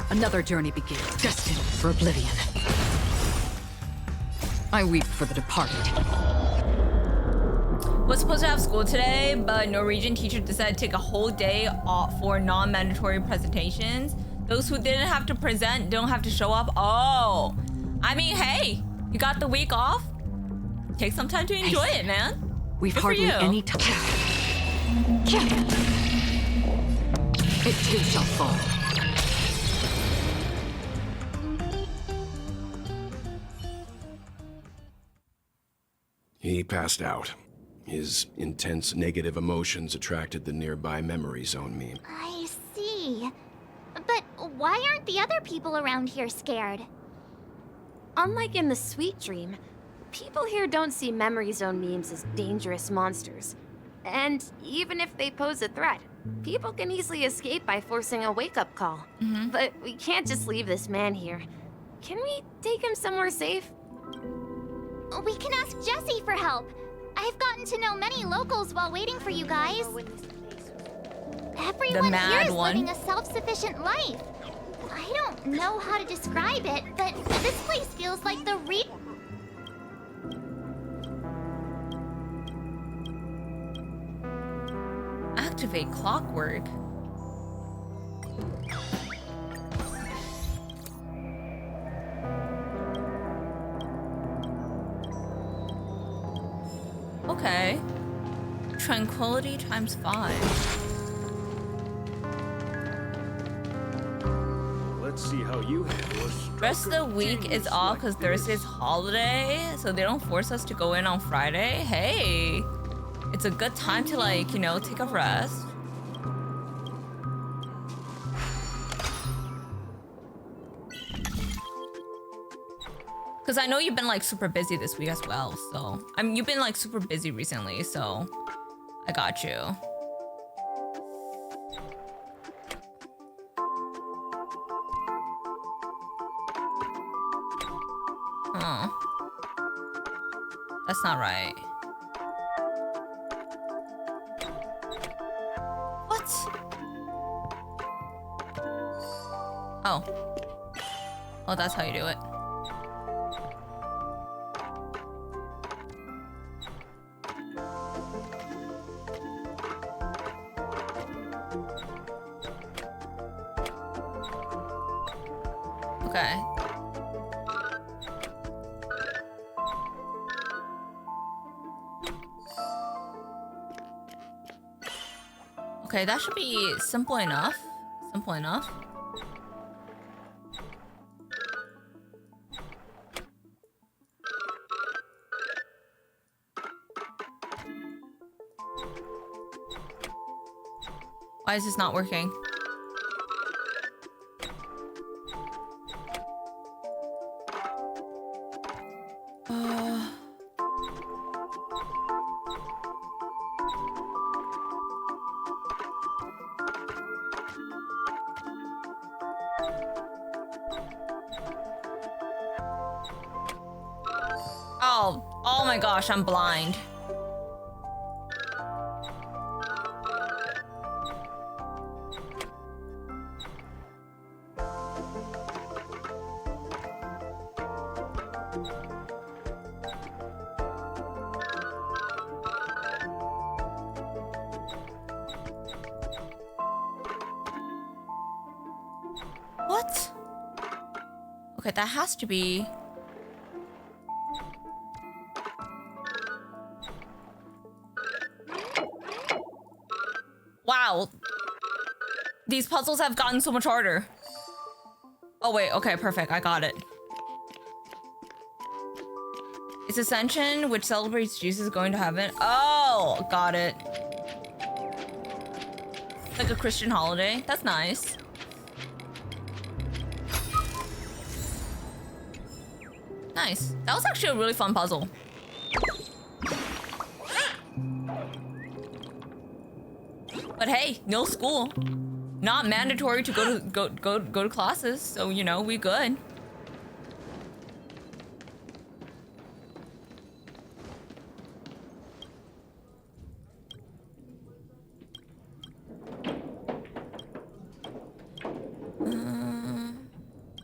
Another journey begins, destined for oblivion. I weep for the departed. Was supposed to have school today, but Norwegian teacher decided to take a whole day off for non-mandatory presentations. Those who didn't have to present don't have to show up. Oh, I mean, hey, you got the week off. Take some time to enjoy it, man. We've Good hardly for you. any time. It too shall fall. He passed out. His intense negative emotions attracted the nearby memory zone meme. I see. But why aren't the other people around here scared? Unlike in the Sweet Dream, people here don't see memory zone memes as dangerous monsters. And even if they pose a threat, people can easily escape by forcing a wake-up call. But we can't just leave this man here. Can we take him somewhere safe? We can ask Jessie for help. I've gotten to know many locals while waiting for you guys. Everyone here is living a self-sufficient life. I don't know how to describe it, but this place feels like the Activate clockwork. Okay. Tranquility times 5. Let's see how you handle it. Rest of the week is off because Thursday's holiday, so they don't force us to go in on Friday. Hey, it's a good time to, like, you know, take a rest. Because I know you've been, like, super busy this week as well, so... I mean, you've been, like, super busy recently, so... I got you. Oh. That's not right. What? Oh. Oh, that's how you do it. Okay. Okay, that should be simple enough. Simple enough. Why is this not working? Oh my gosh, I'm blind. What? Okay, that has to be... Wow. These puzzles have gotten so much harder. Oh wait, okay, perfect, I got it. It's Ascension, which celebrates Jesus going to heaven. Oh, got it. Like a Christian holiday. That's nice. Nice. That was actually a really fun puzzle. But hey, no school. Not mandatory to go to classes, so you know, we good.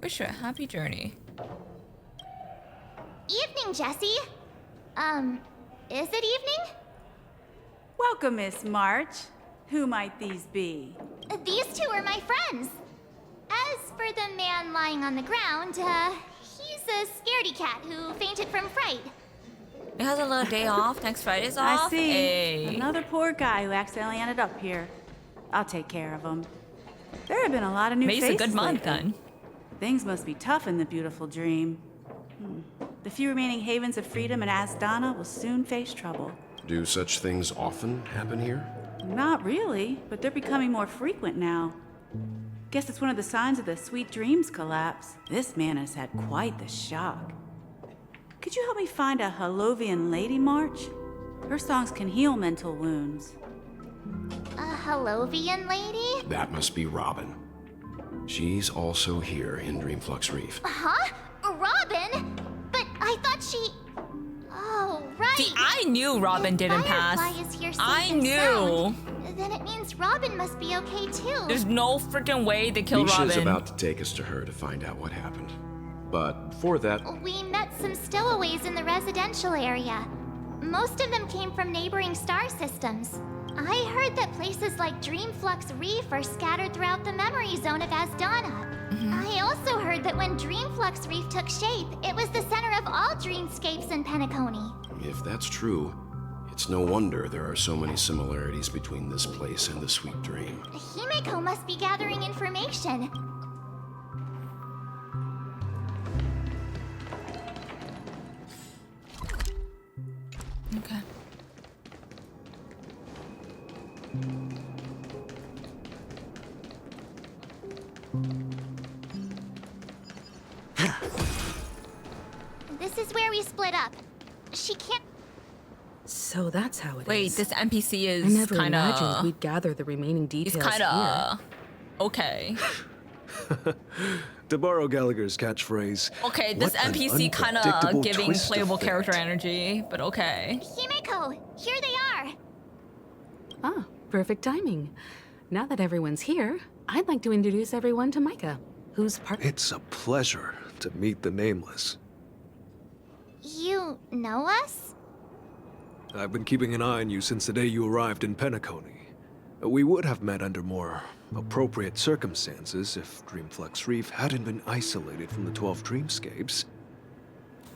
Wish you a happy journey. Evening, Jessie. Is it evening? Welcome, Miss March. Who might these be? These two are my friends. As for the man lying on the ground, he's a scaredy cat who fainted from fright. It has a little day off. Next Friday's off. I see. Hey. Another poor guy who accidentally ended up here. I'll take care of him. There have been a lot of new May's faces a good month lately. then. Things must be tough in the beautiful dream. The few remaining havens of freedom in Asdana will soon face trouble. Do such things often happen here? Not really, but they're becoming more frequent now. Guess it's one of the signs of the Sweet Dreams collapse. This man has had quite the shock. Could you help me find a Halovian lady, March? Her songs can heal mental wounds. A Halovian lady? That must be Robin. She's also here in Dreamflux Reef. Huh? Robin? But I thought she... Oh, right. See, I knew Robin didn't pass. Firefly is here safe I and knew. sound. Then it means Robin must be okay too. There's no freaking way they killed Misha's Robin. about to take us to her to find out what happened. But before that, We met some stowaways in the residential area. Most of them came from neighboring star systems. I heard that places like Dreamflux Reef are scattered throughout the memory zone of Asdana. I also heard that when Dreamflux Reef took shape, it was the center of all dreamscapes in Penacony. if that's true, it's no wonder there are so many similarities between this place and the Sweet Dream. Himeko must be gathering information. Okay. This is where we split up. She can't. So that's how it is. Wait, this NPC is I never kinda... imagined we'd gather the remaining details He's kinda... Okay. To borrow Gallagher's catchphrase. Okay, this what an NPC kinda unpredictable giving twist of playable fate. character energy, but okay. Himeko, here they are. Ah, perfect timing. Now that everyone's here, I'd like to introduce everyone to Micah, who's part. It's a pleasure to meet the Nameless. You know us? I've been keeping an eye on you since the day you arrived in Penacony. We would have met under more appropriate circumstances if Dreamflux Reef hadn't been isolated from the 12 dreamscapes.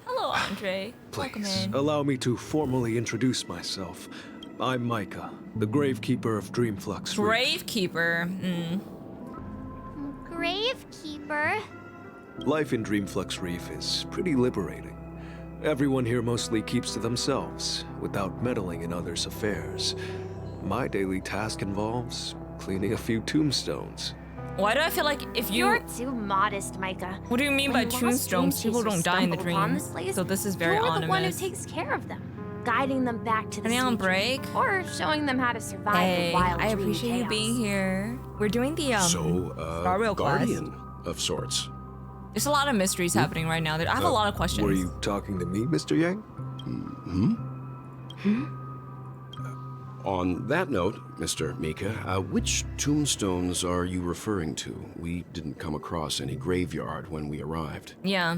Hello, Andre. Welcome Please, in. allow me to formally introduce myself. I'm Micah, the Gravekeeper of Dreamflux Reef. Gravekeeper. Gravekeeper? Life in Dreamflux Reef is pretty liberating. Everyone here mostly keeps to themselves, without meddling in others' affairs. My daily task involves cleaning a few tombstones. Why do I feel like if you... You're too modest, Micah. What do you mean by When lost tombstones? dream People don't chasers die in the stumble upon dream. this place, So this is very you're the one who ominous. takes care of them, guiding them back to the Are they on sweet break? dream, or showing them how to survive Hey, the wild I dream appreciate you chaos. being here. We're doing the So, Star Rail quest. guardian of sorts. There's a lot of mysteries happening right now. I have a lot of questions. Were you talking to me, Mr. Yang? On that note, Mr. Mika, which tombstones are you referring to? We didn't come across any graveyard when we arrived. Yeah.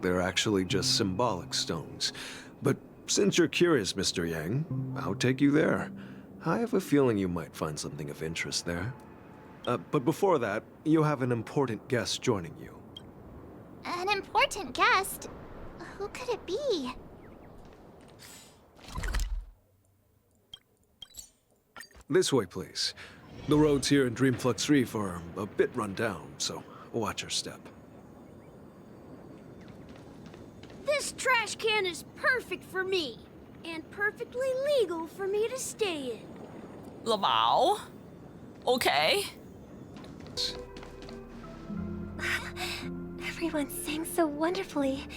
They're actually just symbolic stones. But since you're curious, Mr. Yang, I'll take you there. I have a feeling you might find something of interest there. But before that, you have an important guest joining you. An important guest? Who could it be? This way, please. The roads here in Dreamflux Reef are a bit run down, so watch your step. This trash can is perfect for me, and perfectly legal for me to stay in. Lamau. Okay. Everyone sang so wonderfully.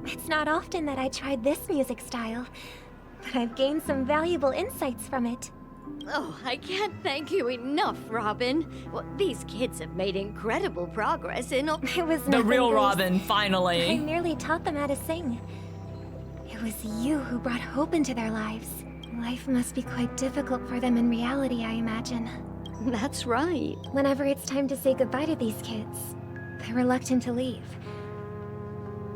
It's not often that I tried this music style, but I've gained some valuable insights from it. Oh, I can't thank you enough, Robin. Well, these kids have made incredible progress in... It was the real nothing, Robin, Grace. finally. I merely taught them how to sing. It was you who brought hope into their lives. Life must be quite difficult for them in reality, I imagine. That's right. Whenever it's time to say goodbye to these kids, they're reluctant to leave.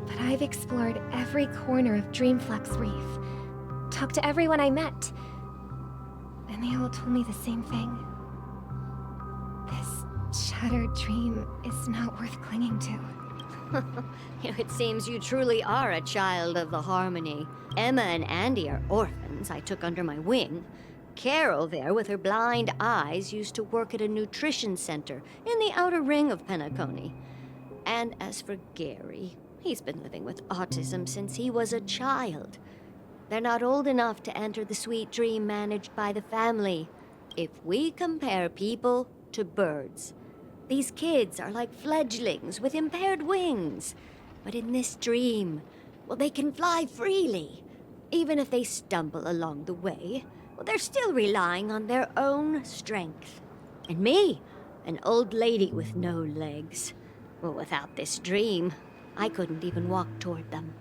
But I've explored every corner of Dreamflux Reef, talked to everyone I met, and they all told me the same thing. This shattered dream is not worth clinging to. It seems you truly are a child of the Harmony. Emma and Andy are orphans I took under my wing. Carol there, with her blind eyes, used to work at a nutrition center in the outer ring of Penacony. And as for Gary, he's been living with autism since he was a child. They're not old enough to enter the sweet dream managed by the family. If we compare people to birds, these kids are like fledglings with impaired wings. But in this dream, well, they can fly freely. Even if they stumble along the way, well, they're still relying on their own strength. And me, an old lady with no legs. Well, without this dream, I couldn't even walk toward them.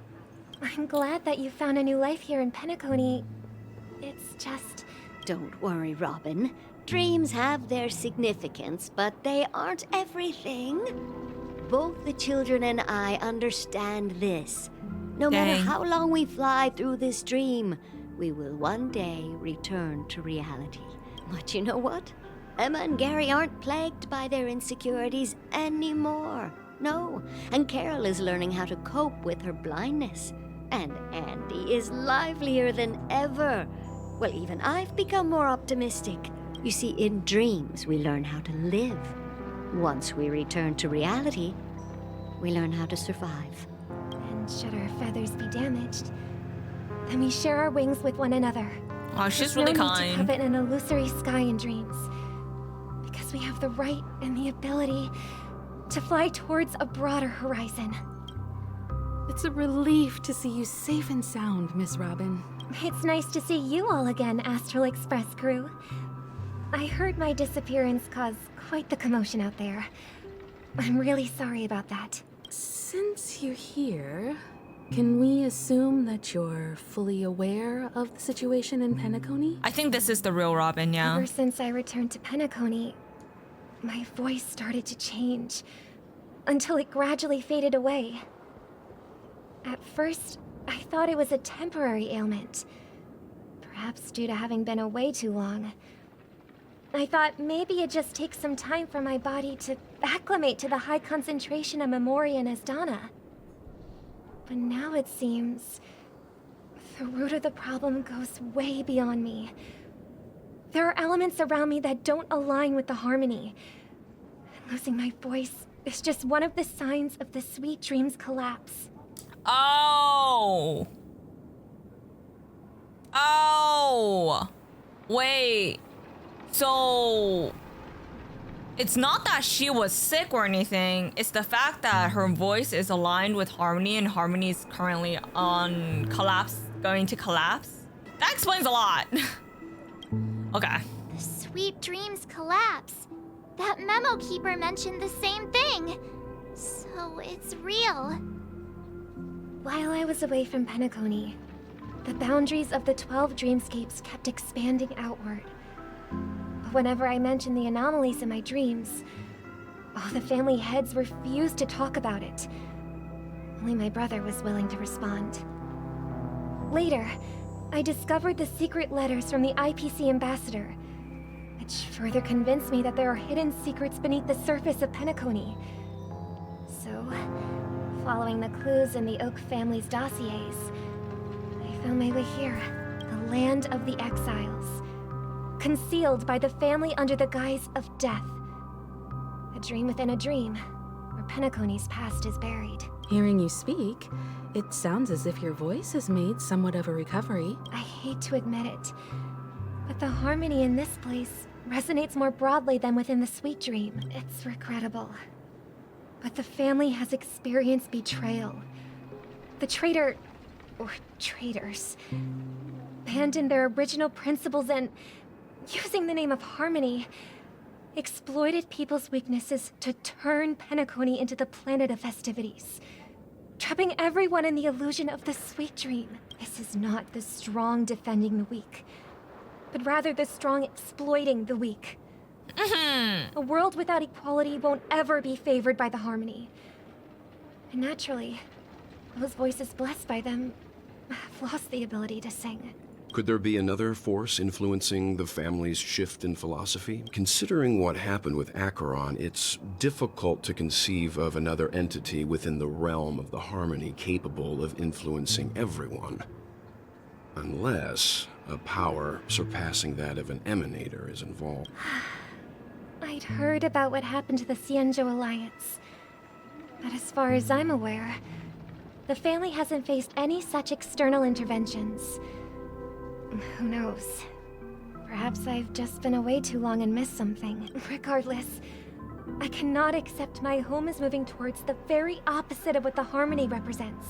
I'm glad that you found a new life here in Penacony. It's just... Don't worry, Robin. Dreams have their significance, but they aren't everything. Both the children and I understand this. No matter how long we fly through this dream, we will one day return to reality. But you know what? Emma and Gary aren't plagued by their insecurities anymore. No, and Carol is learning how to cope with her blindness. And Andy is livelier than ever. Well, even I've become more optimistic. You see, in dreams, we learn how to live. Once we return to reality, we learn how to survive. And should our feathers be damaged, then we share our wings with one another. Oh, she's There's really no need kind. to covet an illusory sky in dreams, because we have the right and the ability to fly towards a broader horizon. It's a relief to see you safe and sound, Miss Robin. It's nice to see you all again, Astral Express crew. I heard my disappearance caused quite the commotion out there. I'm really sorry about that. Since you're here, can we assume that you're fully aware of the situation in Penacony? I think this is the real Robin, yeah. Ever since I returned to Penacony, my voice started to change, until it gradually faded away. At first, I thought it was a temporary ailment, perhaps due to having been away too long. I thought maybe it just takes some time for my body to acclimate to the high concentration of Memoria and Asdana. But now it seems the root of the problem goes way beyond me. There are elements around me that don't align with the harmony. Losing my voice is just one of the signs of the sweet dream's collapse. Oh. Oh. Wait. So it's not that she was sick or anything. It's the fact that her voice is aligned with Harmony and Harmony is currently on collapse, going to collapse. That explains a lot. Okay. The sweet dreams collapse. That memo keeper mentioned the same thing. So it's real. While I was away from Penacony, the boundaries of the 12 dreamscapes kept expanding outward. But whenever I mentioned the anomalies in my dreams, all the family heads refused to talk about it. Only my brother was willing to respond. Later, I discovered the secret letters from the IPC ambassador, which further convinced me that there are hidden secrets beneath the surface of Penacony. So, following the clues in the Oak family's dossiers, I found my way here, the land of the exiles, concealed by the family under the guise of death. A dream within a dream, where Penacony's past is buried. Hearing you speak, it sounds as if your voice has made somewhat of a recovery. I hate to admit it, But the harmony in this place resonates more broadly than within the Sweet Dream. It's regrettable. But the family has experienced betrayal. The traitor, or traitors, abandoned their original principles and, using the name of harmony, exploited people's weaknesses to turn Penacony into the planet of festivities, trapping everyone in the illusion of the Sweet Dream. This is not the strong defending the weak, but rather the strong exploiting the weak. A world without equality won't ever be favored by the harmony. And naturally, those voices blessed by them have lost the ability to sing. Could there be another force influencing the family's shift in philosophy? Considering what happened with Acheron, it's difficult to conceive of another entity within the realm of the harmony capable of influencing everyone. Unless a power surpassing that of an emanator is involved. I'd heard about what happened to the Cienjo Alliance. But as far as I'm aware, the family hasn't faced any such external interventions. Who knows? Perhaps I've just been away too long and missed something. Regardless, I cannot accept my home is moving towards the very opposite of what the harmony represents,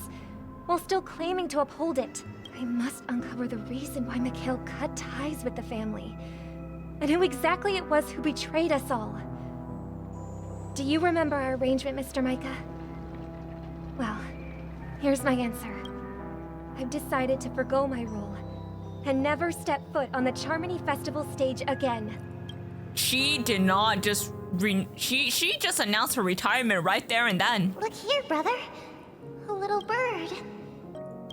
while still claiming to uphold it. I must uncover the reason why Mikhail cut ties with the family, and who exactly it was who betrayed us all. Do you remember our arrangement, Mr. Micah? Well, here's my answer. I've decided to forgo my role and never step foot on the Charmony Festival stage again. She did not just she just announced her retirement right there and then. Look here, brother. A little bird.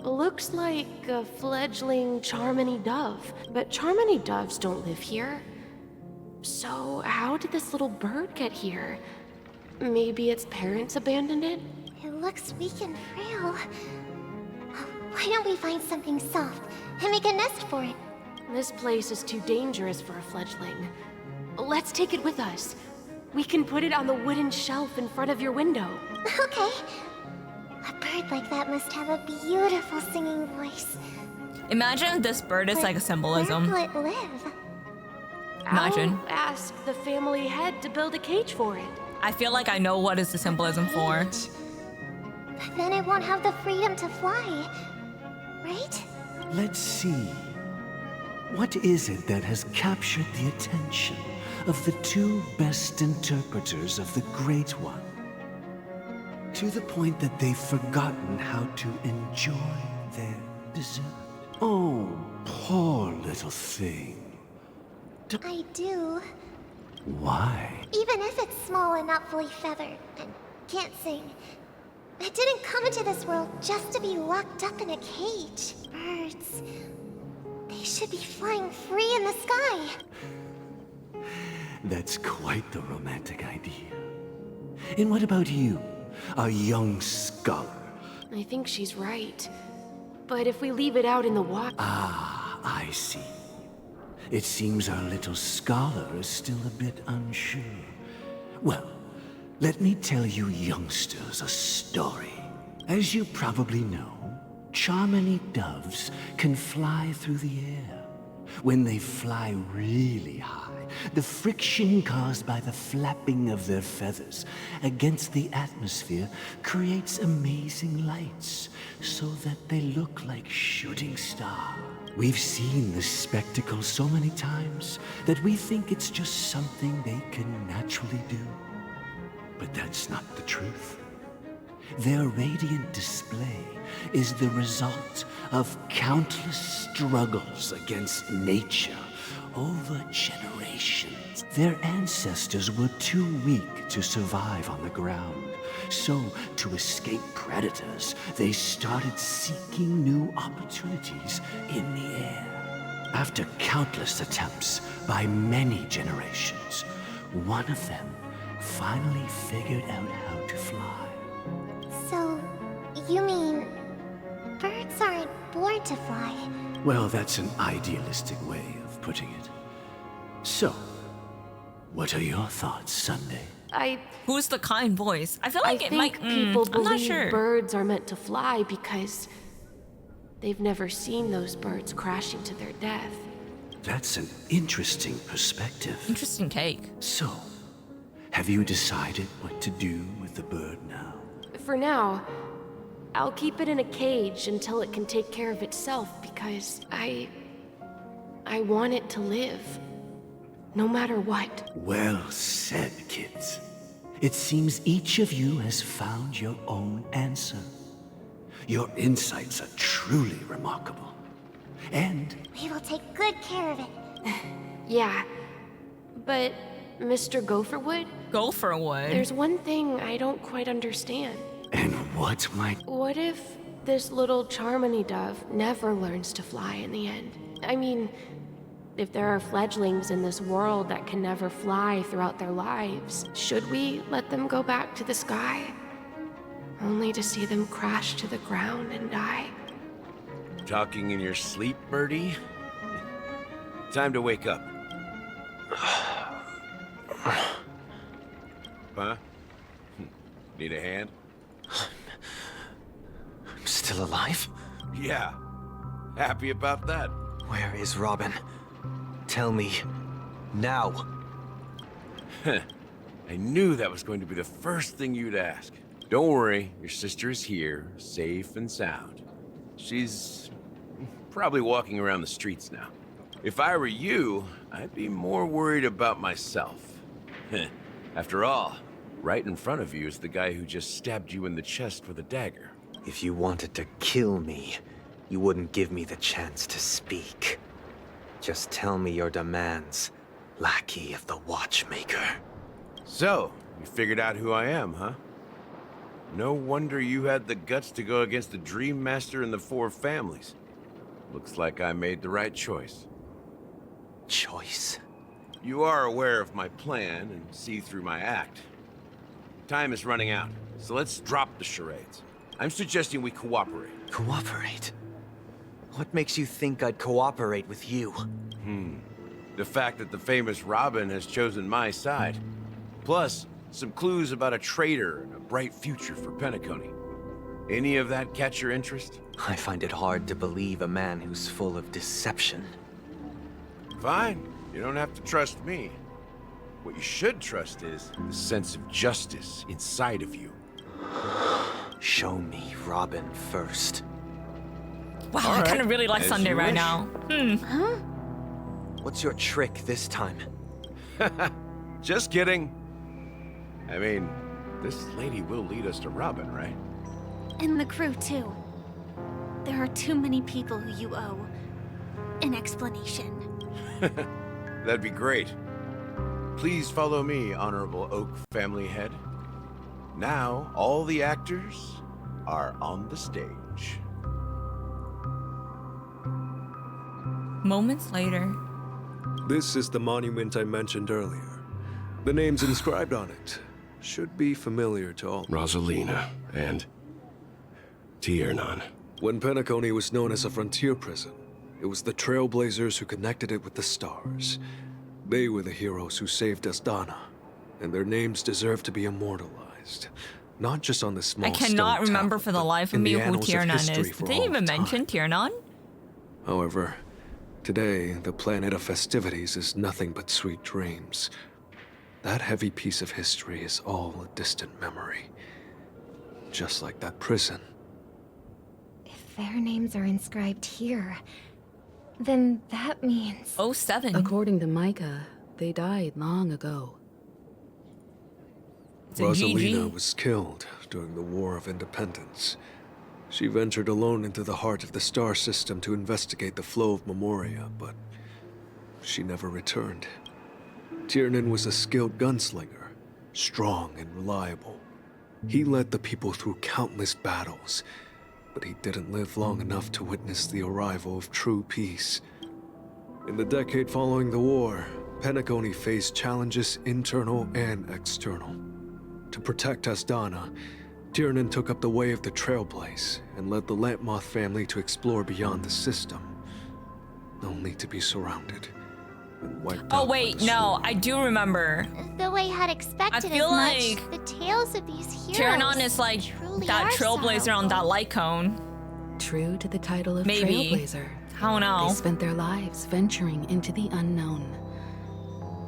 Looks like a fledgling Charmony dove, but Charmony doves don't live here. So how did this little bird get here? Maybe its parents abandoned it? It looks weak and frail. Why don't we find something soft and make a nest for it? This place is too dangerous for a fledgling. Let's take it with us. We can put it on the wooden shelf in front of your window. Okay. A bird like that must have a beautiful singing voice. Imagine this bird is like a symbolism. Where will it live? Imagine. I'll ask the family head to build a cage for it. I feel like I know what is the symbolism for. But then it won't have the freedom to fly, right? Let's see. What is it that has captured the attention of the two best interpreters of the Great One? To the point that they've forgotten how to enjoy their dessert. Oh, poor little thing. I do. Why? Even if it's small and not fully feathered and can't sing. It didn't come into this world just to be locked up in a cage. Birds. They should be flying free in the sky. That's quite the romantic idea. And what about you, a young scholar? I think she's right. But if we leave it out in the water... Ah, I see. It seems our little scholar is still a bit unsure. Well, let me tell you youngsters a story. As you probably know, Charmony doves can fly through the air. When they fly really high, the friction caused by the flapping of their feathers against the atmosphere creates amazing lights, so that they look like shooting stars. We've seen this spectacle so many times that we think it's just something they can naturally do. But that's not the truth. Their radiant display is the result of countless struggles against nature over generations. Their ancestors were too weak to survive on the ground. So, to escape predators, they started seeking new opportunities in the air. After countless attempts by many generations, one of them finally figured out how to fly. So, you mean birds aren't born to fly? Well, that's an idealistic way of putting it. So, what are your thoughts, Sunday? Who's the kind voice? I feel like I it think might. people I'm not believe sure. birds are meant to fly because they've never seen those birds crashing to their death. That's an interesting perspective. Interesting take. So, have you decided what to do with the bird now? For now, I'll keep it in a cage until it can take care of itself because I want it to live. No matter what. Well said, kids. It seems each of you has found your own answer. Your insights are truly remarkable. And We will take good care of it. Yeah, but Mr. Gopherwood? Gopherwood? There's one thing I don't quite understand. And what might... What if this little Charmony dove never learns to fly in the end? I mean, if there are fledglings in this world that can never fly throughout their lives, should we let them go back to the sky? Only to see them crash to the ground and die? Talking in your sleep, birdie? Time to wake up. Huh? Need a hand? I'm still alive? Yeah. Happy about that. Where is Robin? Tell me. Now. I knew that was going to be the first thing you'd ask. Don't worry, your sister is here, safe and sound. She's probably walking around the streets now. If I were you, I'd be more worried about myself. After all, right in front of you is the guy who just stabbed you in the chest with a dagger. If you wanted to kill me, you wouldn't give me the chance to speak. Just tell me your demands, lackey of the Watchmaker. So, you figured out who I am, huh? No wonder you had the guts to go against the Dream Master and the Four Families. Looks like I made the right choice. Choice? You are aware of my plan and see through my act. Time is running out, so let's drop the charades. I'm suggesting we cooperate. Cooperate? What makes you think I'd cooperate with you? The fact that the famous Robin has chosen my side. Plus, some clues about a traitor and a bright future for Penacony. Any of that catch your interest? I find it hard to believe a man who's full of deception. Fine. You don't have to trust me. What you should trust is the sense of justice inside of you. Show me Robin first. Wow, All I right. kind of really like As Sunday you right wish. now. Huh? What's your trick this time? Just kidding. I mean, this lady will lead us to Robin, right? And the crew, too. There are too many people who you owe an explanation. That'd be great. Please follow me, Honorable Oak family head. Now, all the actors are on the stage. Moments later. This is the monument I mentioned earlier. The names inscribed on it should be familiar to all. Rosalina and Tiernan. When Penacony was known as a frontier prison, it was the Trailblazers who connected it with the stars. They were the heroes who saved Asdana, and their names deserve to be immortalized. Not just on the small I cannot stone remember tablet, for the but life of in me the who annals of Tiernan history is. for Did they all even time. mention Tiernan? However, today, the planet of festivities is nothing but sweet dreams. That heavy piece of history is all a distant memory. Just like that prison. If their names are inscribed here, then that means... 07. According to Micah, they died long ago. Rosalina was killed during the War of Independence. She ventured alone into the heart of the star system to investigate the flow of Memoria, but she never returned. Tiernan was a skilled gunslinger, strong and reliable. He led the people through countless battles, but he didn't live long enough to witness the arrival of true peace. In the decade following the war, Penacony faced challenges internal and external. To protect Asdana, Tiernan took up the way of the Trailblaze and led the Lampmoth family to explore beyond the system, only to be surrounded and wiped out. Oh wait, no, I do remember. Though I had expected I feel as much, like the tales of these heroes Tiernan is like truly that are trailblazer on that sorrowful. light cone. True to the title of Maybe. Trailblazer. I don't know. They spent their lives venturing into the unknown.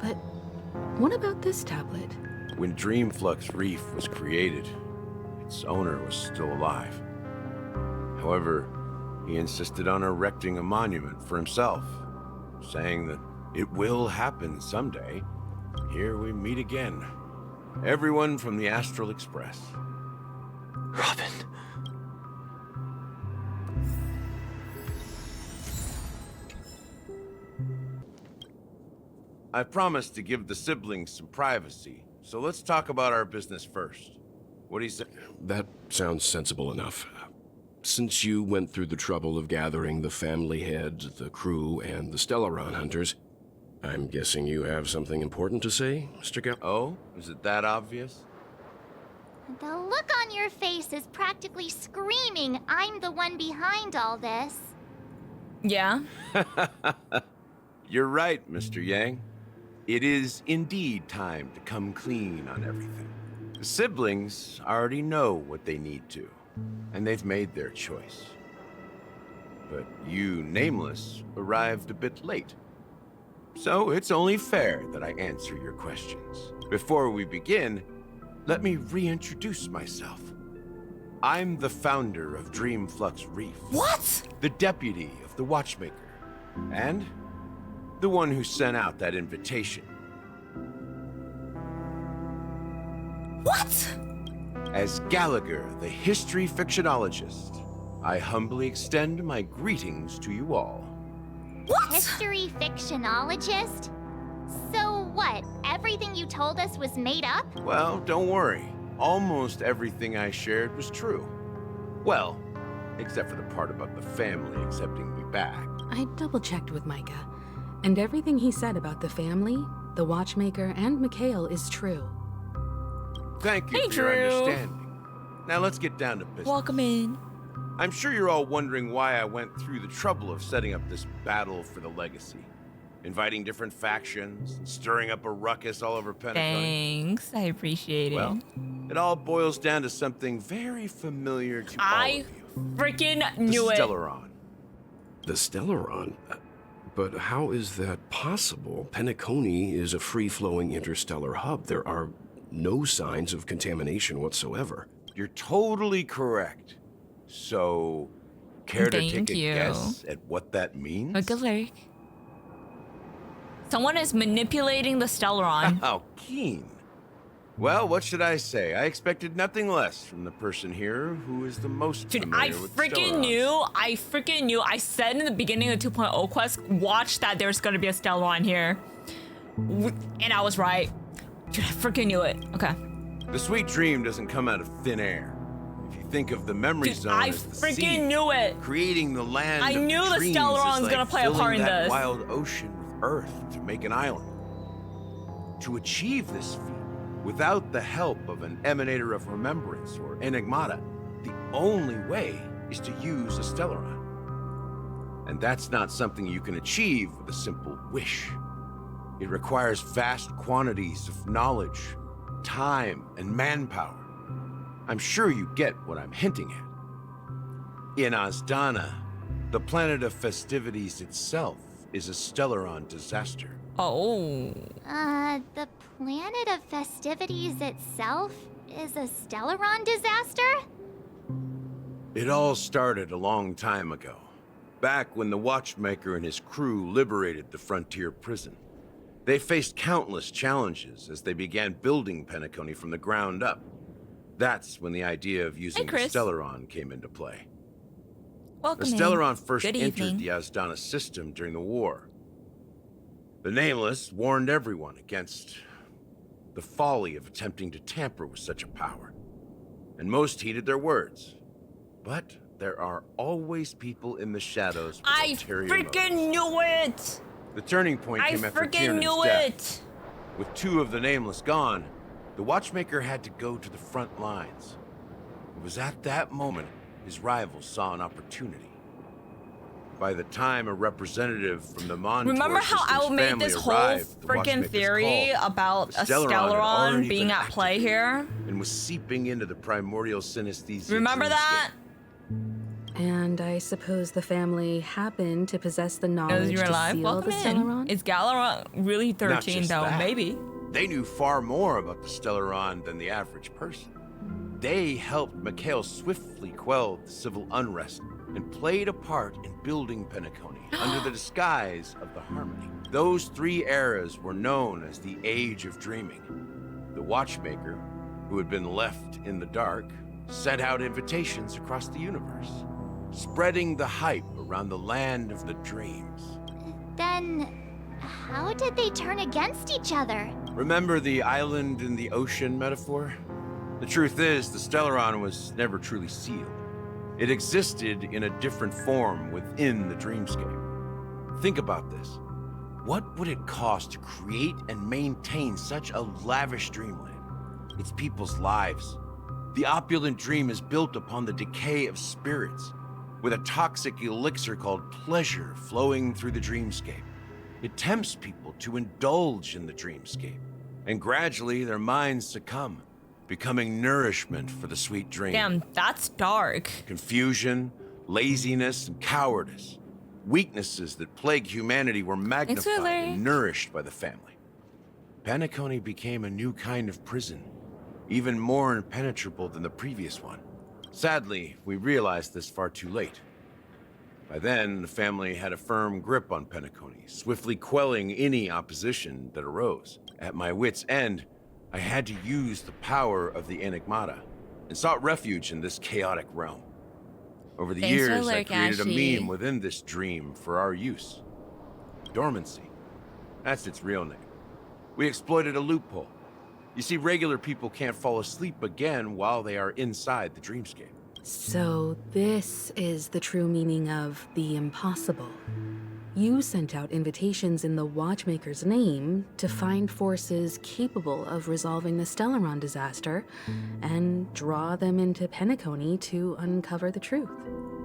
But what about this tablet? When Dreamflux Reef was created, its owner was still alive. However, he insisted on erecting a monument for himself, saying that it will happen someday. Here we meet again. Everyone from the Astral Express. Robin. I promised to give the siblings some privacy, so let's talk about our business first. What do you say? That sounds sensible enough. Since you went through the trouble of gathering the family head, the crew, and the Stellaron hunters, I'm guessing you have something important to say, Mr. Gal? Oh? Is it that obvious? The look on your face is practically screaming, I'm the one behind all this. Yeah? You're right, Mr. Yang. It is indeed time to come clean on everything. The siblings already know what they need to, and they've made their choice. But you, Nameless, arrived a bit late. So it's only fair that I answer your questions. Before we begin, let me reintroduce myself. I'm the founder of Dreamflux Reef. What? The deputy of the Watchmaker. And the one who sent out that invitation. What? As Gallagher, the history fictionologist, I humbly extend my greetings to you all. What? History fictionologist? So what, everything you told us was made up? Well, don't worry. Almost everything I shared was true. Well, except for the part about the family accepting me back. I double-checked with Micah, and everything he said about the family, the Watchmaker, and Mikhail is true. Thank you for your understanding. Now let's get down to business. Welcome in. I'm sure you're all wondering why I went through the trouble of setting up this battle for the legacy. Inviting different factions, and stirring up a ruckus all over Penacony. Thanks, I appreciate it. Well, it all boils down to something very familiar to all of you. Freaking knew the it. Stellaron. The Stellaron? But how is that possible? Penacony is a free-flowing interstellar hub. There are no signs of contamination whatsoever. You're totally correct. So, care to take a guess at what that means? Good luck. Someone is manipulating the Stellaron. How keen. Well, what should I say? I expected nothing less from the person here who is the most familiar with freaking knew. I said in the beginning of 2.0 quest, watch that there's gonna be a Stellaron here. And I was right. Dude, I freaking knew it. Okay. The sweet dream doesn't come out of thin air. If you think of the memory zone as the freaking seed, knew it. creating the land I of knew the dreams Stellaron's is like gonna play a filling part in that this. wild ocean with earth to make an island. To achieve this feat, without the help of an emanator of remembrance or enigmata, the only way is to use a Stellaron. And that's not something you can achieve with a simple wish. It requires vast quantities of knowledge, time, and manpower. I'm sure you get what I'm hinting at. In Azdana, the planet of festivities itself is a Stellaron disaster. Oh. The planet of festivities itself is a Stellaron disaster? It all started a long time ago, back when the Watchmaker and his crew liberated the frontier prison. They faced countless challenges as they began building Penacony from the ground up. That's when the idea of using the Stellaron came into play. Welcome the Stellaron in. first Good entered evening. the Azdana system during the war. The Nameless warned everyone against the folly of attempting to tamper with such a power, and most heeded their words. But there are always people in the shadows with I ulterior freaking knew it. The turning point I came after freaking Tiernan's knew death. it. With two of the Nameless gone, the Watchmaker had to go to the front lines. It was at that moment his rivals saw an opportunity. By the time a representative from the Montour Remember how I System's made family this whole arrived, the freaking Watchmaker's theory call, about the a had Stellaron already being been at play here? and was seeping into the primordial synesthesia Remember that? And I suppose the family happened to possess the knowledge you're to alive, seal welcome the in. Stellaron? Is Galaron really Not 13 just though? that. Maybe. They knew far more about the Stellaron than the average person. They helped Mikhail swiftly quell the civil unrest and played a part in building Penacony under the disguise of the Harmony. Those 3 eras were known as the Age of Dreaming. The Watchmaker, who had been left in the dark, sent out invitations across the universe, spreading the hype around the land of the dreams. Then, how did they turn against each other? Remember the island in the ocean metaphor? The truth is, the Stellaron was never truly sealed. It existed in a different form within the dreamscape. Think about this. What would it cost to create and maintain such a lavish dreamland? It's people's lives. The opulent dream is built upon the decay of spirits, with a toxic elixir called pleasure flowing through the dreamscape. It tempts people to indulge in the dreamscape, and gradually their minds succumb, becoming nourishment for the sweet dream. Damn, that's dark. Confusion, laziness, and cowardice. Weaknesses that plague humanity were magnified and nourished by the family. Penacony became a new kind of prison, even more impenetrable than the previous one. Sadly, we realized this far too late. By then, the family had a firm grip on Penacony, swiftly quelling any opposition that arose. At my wit's end, I had to use the power of the Enigmata, and sought refuge in this chaotic realm. Over the years, I created a meme within this dream for our use. Dormancy. That's its real name. We exploited a loophole. You see, regular people can't fall asleep again while they are inside the dreamscape. So this is the true meaning of the impossible. You sent out invitations in the Watchmaker's name to find forces capable of resolving the Stellaron disaster and draw them into Penacony to uncover the truth.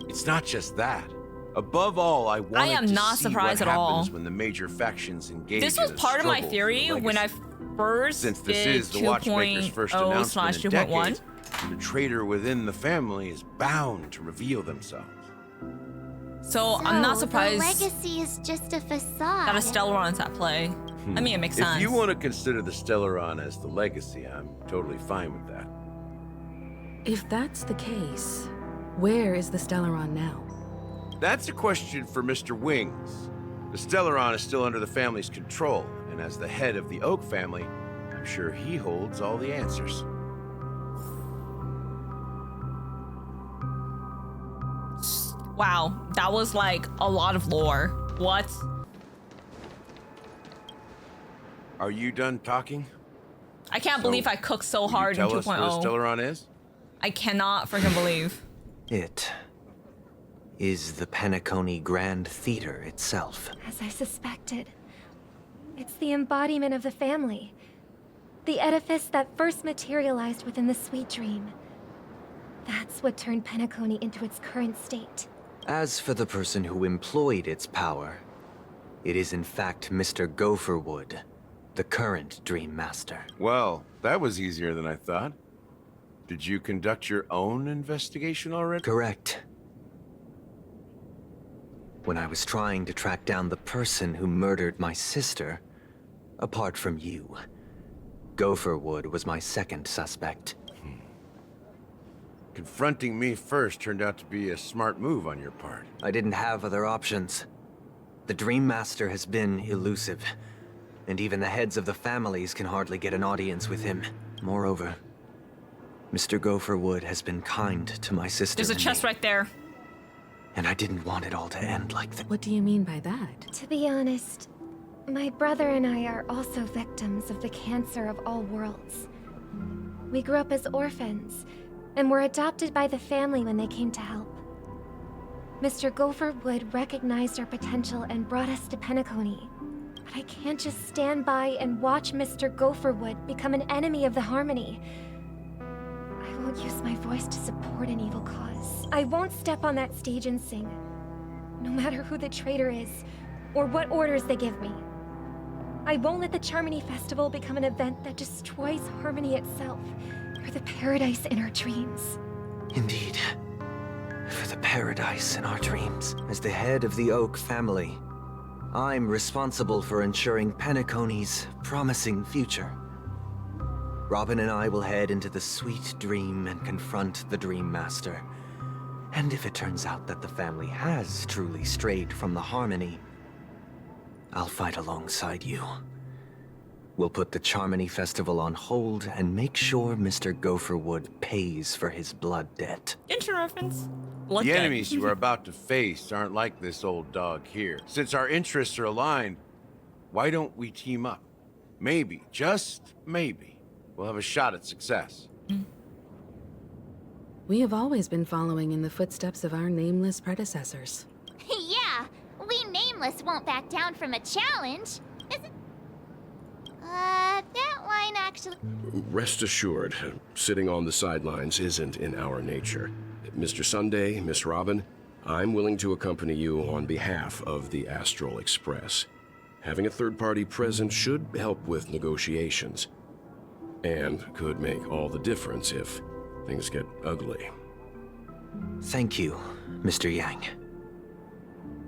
It's not just that. Above all, I wanted am to not see surprised what at all. happens when the major factions engage. This was in a part of my struggle theory for when I legacy. first Since this did is the Watchmaker's first announcement in 2.0/2.1. decades, the traitor within the family is bound to reveal themselves. So I'm not surprised The legacy is just a facade. that a Stellaron's at play. I mean, it makes sense. If you want to consider the Stellaron as the legacy, I'm totally fine with that. If that's the case, where is the Stellaron now? That's a question for Mr. Wings. The Stellaron is still under the family's control, and as the head of the Oak family, I'm sure he holds all the answers. Wow, that was like a lot of lore. What? Are you done talking? I can't believe I cooked so hard in Tell us what a 2.0. Stellaron is? I cannot freaking believe. It is the Penacony Grand Theater itself. As I suspected. It's the embodiment of the family. The edifice that first materialized within the sweet dream. That's what turned Penacony into its current state. As for the person who employed its power, it is in fact Mr. Gopherwood, the current Dream Master. Well, that was easier than I thought. Did you conduct your own investigation already? Correct. When I was trying to track down the person who murdered my sister, apart from you, Gopherwood was my second suspect. Confronting me first turned out to be a smart move on your part. I didn't have other options. The Dream Master has been elusive, and even the heads of the families can hardly get an audience with him. Moreover, Mr. Gopherwood has been kind to my sister. There's a chest right there. And I didn't want it all to end like that. What do you mean by that? To be honest, my brother and I are also victims of the cancer of all worlds. We grew up as orphans, and were adopted by the family when they came to help. Mr. Gopherwood recognized our potential and brought us to Penacony. But I can't just stand by and watch Mr. Gopherwood become an enemy of the Harmony. I won't use my voice to support an evil cause. I won't step on that stage and sing, no matter who the traitor is, or what orders they give me. I won't let the Charmony Festival become an event that destroys Harmony itself, or the paradise in our dreams. Indeed. for the paradise in our dreams. As the head of the Oak family, I'm responsible for ensuring Penacony's promising future. Robin and I will head into the sweet dream and confront the Dream Master. And if it turns out that the family has truly strayed from the Harmony, I'll fight alongside you. We'll put the Charmony Festival on hold and make sure Mr. Gopherwood pays for his blood debt. Intro reference. The enemies you are about to face aren't like this old dog here. Since our interests are aligned, why don't we team up? Maybe, just maybe, we'll have a shot at success. We have always been following in the footsteps of our nameless predecessors. Yeah, we Nameless won't back down from a challenge. Is it? That line actually... Rest assured, sitting on the sidelines isn't in our nature. Mr. Sunday, Miss Robin, I'm willing to accompany you on behalf of the Astral Express. Having a third party present should help with negotiations, and could make all the difference if things get ugly. Thank you, Mr. Yang.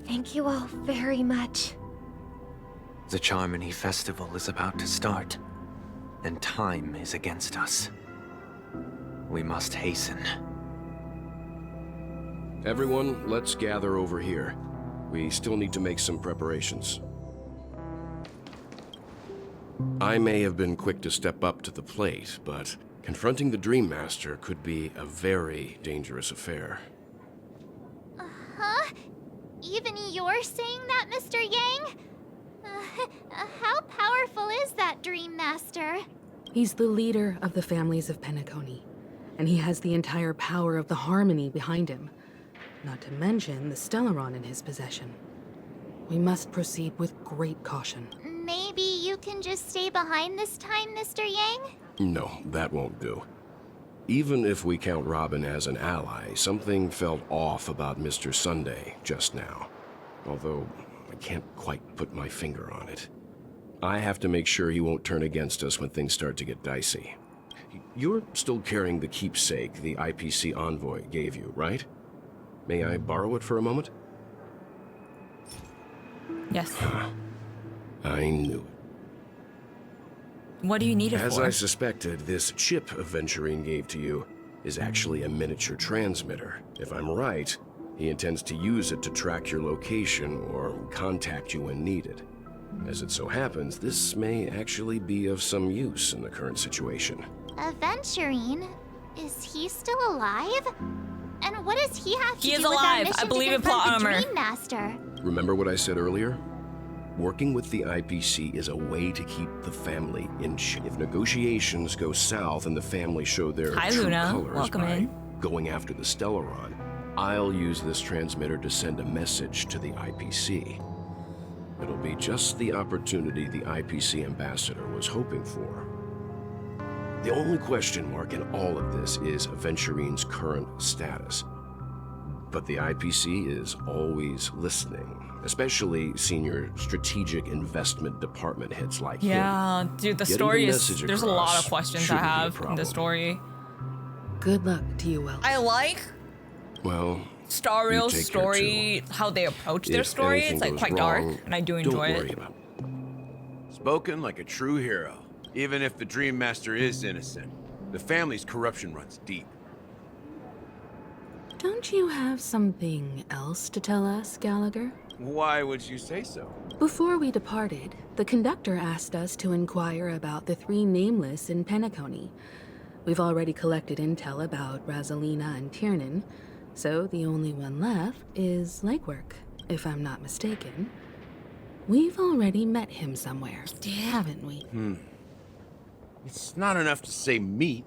Thank you all very much. The Charmony Festival is about to start, and time is against us. We must hasten. Everyone, let's gather over here. We still need to make some preparations. I may have been quick to step up to the plate, but confronting the Dream Master could be a very dangerous affair. Huh? Even you're saying that, Mr. Yang? How powerful is that Dream Master? He's the leader of the families of Penacony, and he has the entire power of the Harmony behind him. Not to mention the Stellaron in his possession. We must proceed with great caution. Maybe you can just stay behind this time, Mr. Yang? No, that won't do. Even if we count Robin as an ally, something felt off about Mr. Sunday just now. Although, I can't quite put my finger on it. I have to make sure he won't turn against us when things start to get dicey. You're still carrying the keepsake the IPC envoy gave you, right? May I borrow it for a moment? Yes. I knew it. What do you need it for? As I suspected, this chip Aventurine gave to you is actually a miniature transmitter. If I'm right, he intends to use it to track your location or contact you when needed. As it so happens, this may actually be of some use in the current situation. Aventurine? Is he still alive? And what does he have to He is do with our alive. mission I believe to in plot confront the armor. Dream Master? Remember what I said earlier? Working with the IPC is a way to keep the family in check. If negotiations go south and the family show their Hi, true Luna. colors Welcome by in. going after the Stellaron, I'll use this transmitter to send a message to the IPC. It'll be just the opportunity the IPC ambassador was hoping for. The only question mark in all of this is Aventurine's current status. But the IPC is always listening, especially senior strategic investment department heads like him. Yeah, dude, the Getting story the is... message There's a lot across of questions I shouldn't be a have in problem. the story. Good luck to you, Will. I like Well, Star you Real's take care, story, how they approach their If story. anything It's like goes quite wrong, dark, and I do don't enjoy worry it. about it. Spoken like a true hero. Even if the Dream Master is innocent, the family's corruption runs deep. Don't you have something else to tell us, Gallagher? Why would you say so? Before we departed, the conductor asked us to inquire about the three Nameless in Penacony. We've already collected intel about Rosalina and Tiernan, so the only one left is Lakework, if I'm not mistaken. We've already met him somewhere, haven't we? It's not enough to say meet,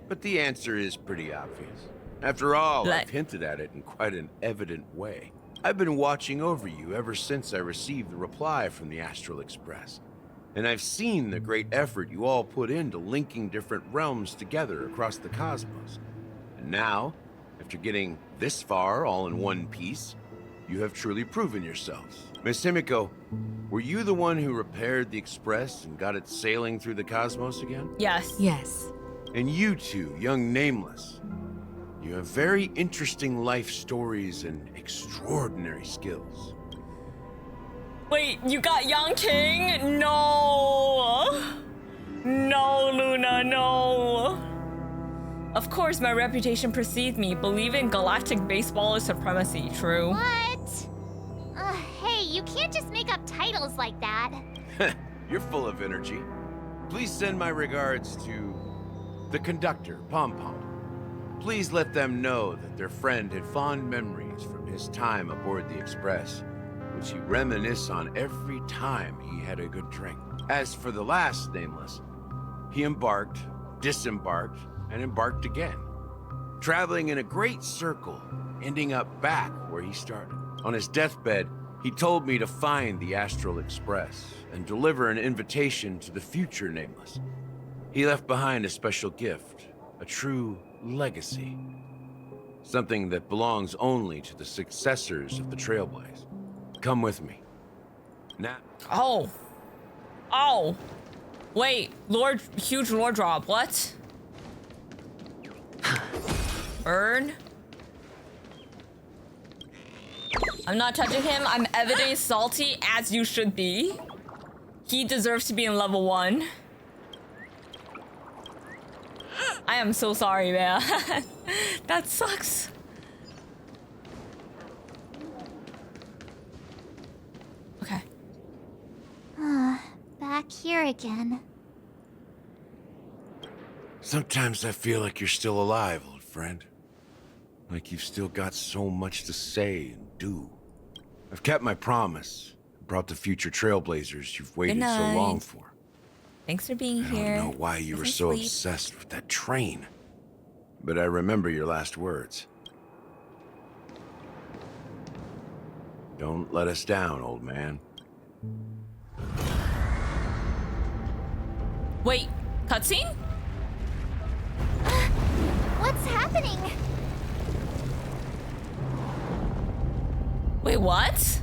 but the answer is pretty obvious. After all, I've hinted at it in quite an evident way. I've been watching over you ever since I received the reply from the Astral Express. And I've seen the great effort you all put into linking different realms together across the cosmos. And now, after getting this far all in one piece, you have truly proven yourselves. Miss Himiko, were you the one who repaired the Express and got it sailing through the cosmos again? Yes. Yes. And you two, young Nameless, You have very interesting life stories and extraordinary skills. Wait, you got Young King? No! No, Luna, no! Of course, my reputation precedes me. Believe in galactic baseballer supremacy, true? What? Hey, you can't just make up titles like that. You're full of energy. Please send my regards to the conductor, Pom Pom. Please let them know that their friend had fond memories from his time aboard the Express, which he reminisced on every time he had a good drink. As for the last nameless, he embarked, disembarked, and embarked again, traveling in a great circle, ending up back where he started. On his deathbed, he told me to find the Astral Express and deliver an invitation to the future nameless. He left behind a special gift, a true legacy. Something that belongs only to the successors of the Trailblaze. Come with me. Now. Oh. Oh. Wait, huge lore drop, what? Bird? I'm not touching him. I'm evidently salty, as you should be. He deserves to be in level 1. I am so sorry, man. That sucks. Okay. Back here again. Sometimes I feel like you're still alive, old friend. Like you've still got so much to say and do. I've kept my promise. Brought the future Trailblazers you've waited so long for. Thanks for being I here. don't know why you were so obsessed with that train. But I remember your last words. Don't let us down, old man. Wait, cutscene? What's happening? Wait, what?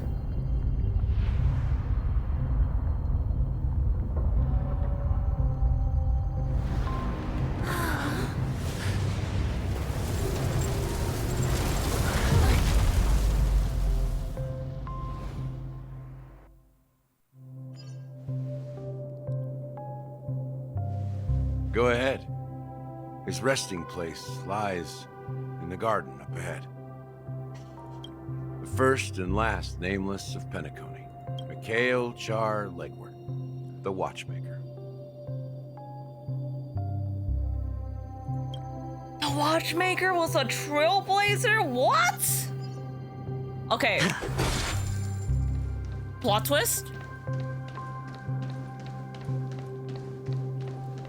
Go ahead. His resting place lies in the garden up ahead. The first and last nameless of Penacony, Mikhail Char Legward, the Watchmaker. The Watchmaker was a Trailblazer? What? Okay. Plot twist?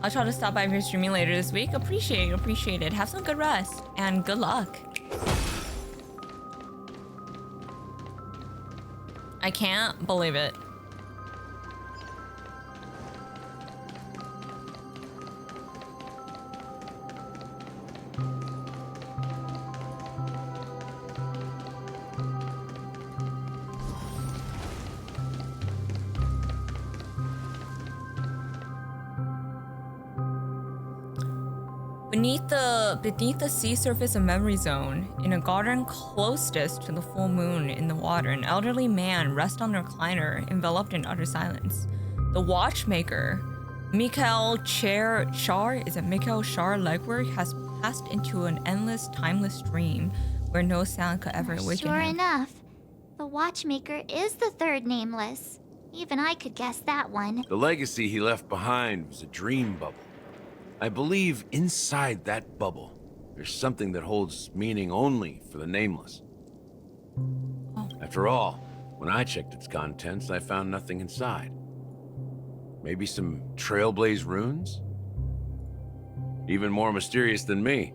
I'll try to stop by your streaming later this week. Appreciate it. Have some good rest and good luck. I can't believe it. Beneath the sea surface of Memory Zone, in a garden closest to the full moon in the water, an elderly man rests on a recliner, enveloped in utter silence. The Watchmaker, Mikhail Char Legward, has passed into an endless, timeless dream where no sound could ever awaken Sure him. enough, the Watchmaker is the third nameless. Even I could guess that one. The legacy he left behind was a dream bubble. I believe inside that bubble, there's something that holds meaning only for the nameless. After all, when I checked its contents, I found nothing inside. Maybe some Trailblaze runes? Even more mysterious than me.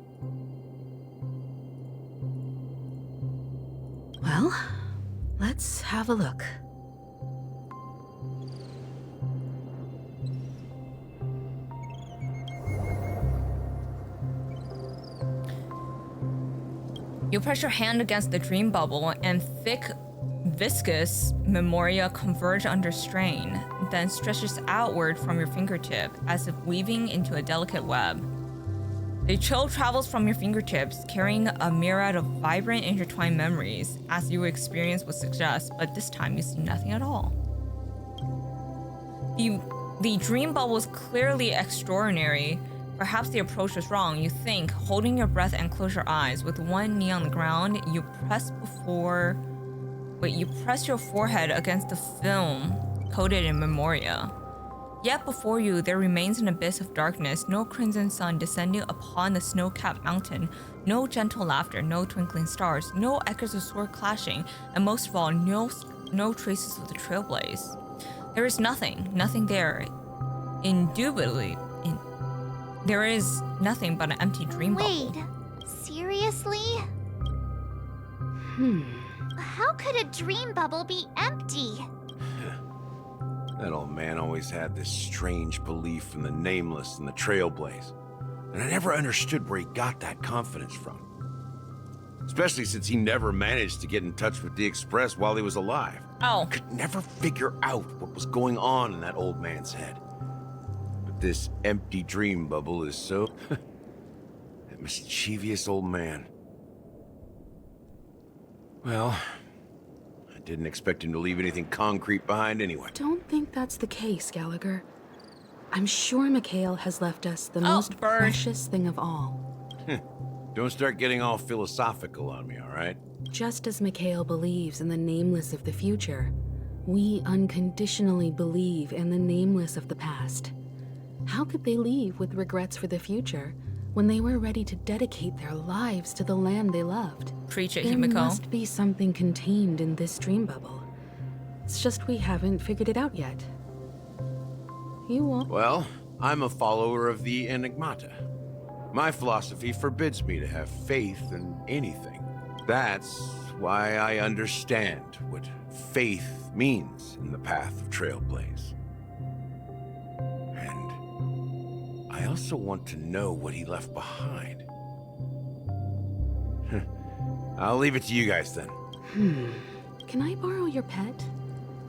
Well, let's have a look. You press your hand against the dream bubble, and thick, viscous memoria converge under strain, then stretches outward from your fingertip, as if weaving into a delicate web. The chill travels from your fingertips, carrying a myriad of vibrant, intertwined memories, as your experience would suggest, but this time you see nothing at all. The dream bubble is clearly extraordinary. Perhaps the approach was wrong. You think, holding your breath and close your eyes. With one knee on the ground, you press your forehead against the film coated in memoria. Yet before you, there remains an abyss of darkness, no crimson sun descending upon the snow-capped mountain, no gentle laughter, no twinkling stars, no echoes of sword clashing, and most of all, no traces of the trailblaze. There is nothing there. Indubitably, there is nothing but an empty dream bubble. Wait, seriously? How could a dream bubble be empty? That old man always had this strange belief in the nameless and the trailblaze. And I never understood where he got that confidence from. Especially since he never managed to get in touch with the Express while he was alive. Oh. I could never figure out what was going on in that old man's head. But this empty dream bubble is so... that mischievous old man. Well, I didn't expect him to leave anything concrete behind anyway. Don't think that's the case, Gallagher. I'm sure Mikhail has left us the most precious thing of all. Don't start getting all philosophical on me, all right? Just as Mikhail believes in the nameless of the future, we unconditionally believe in the nameless of the past. How could they leave with regrets for the future when they were ready to dedicate their lives to the land they loved? Preach it, There Himiko. must be something contained in this dream bubble. It's just we haven't figured it out yet. You won't. Well, I'm a follower of the Enigmata. My philosophy forbids me to have faith in anything. That's why I understand what faith means in the path of Trailblaze. And I also want to know what he left behind. I'll leave it to you guys then. Can I borrow your pet?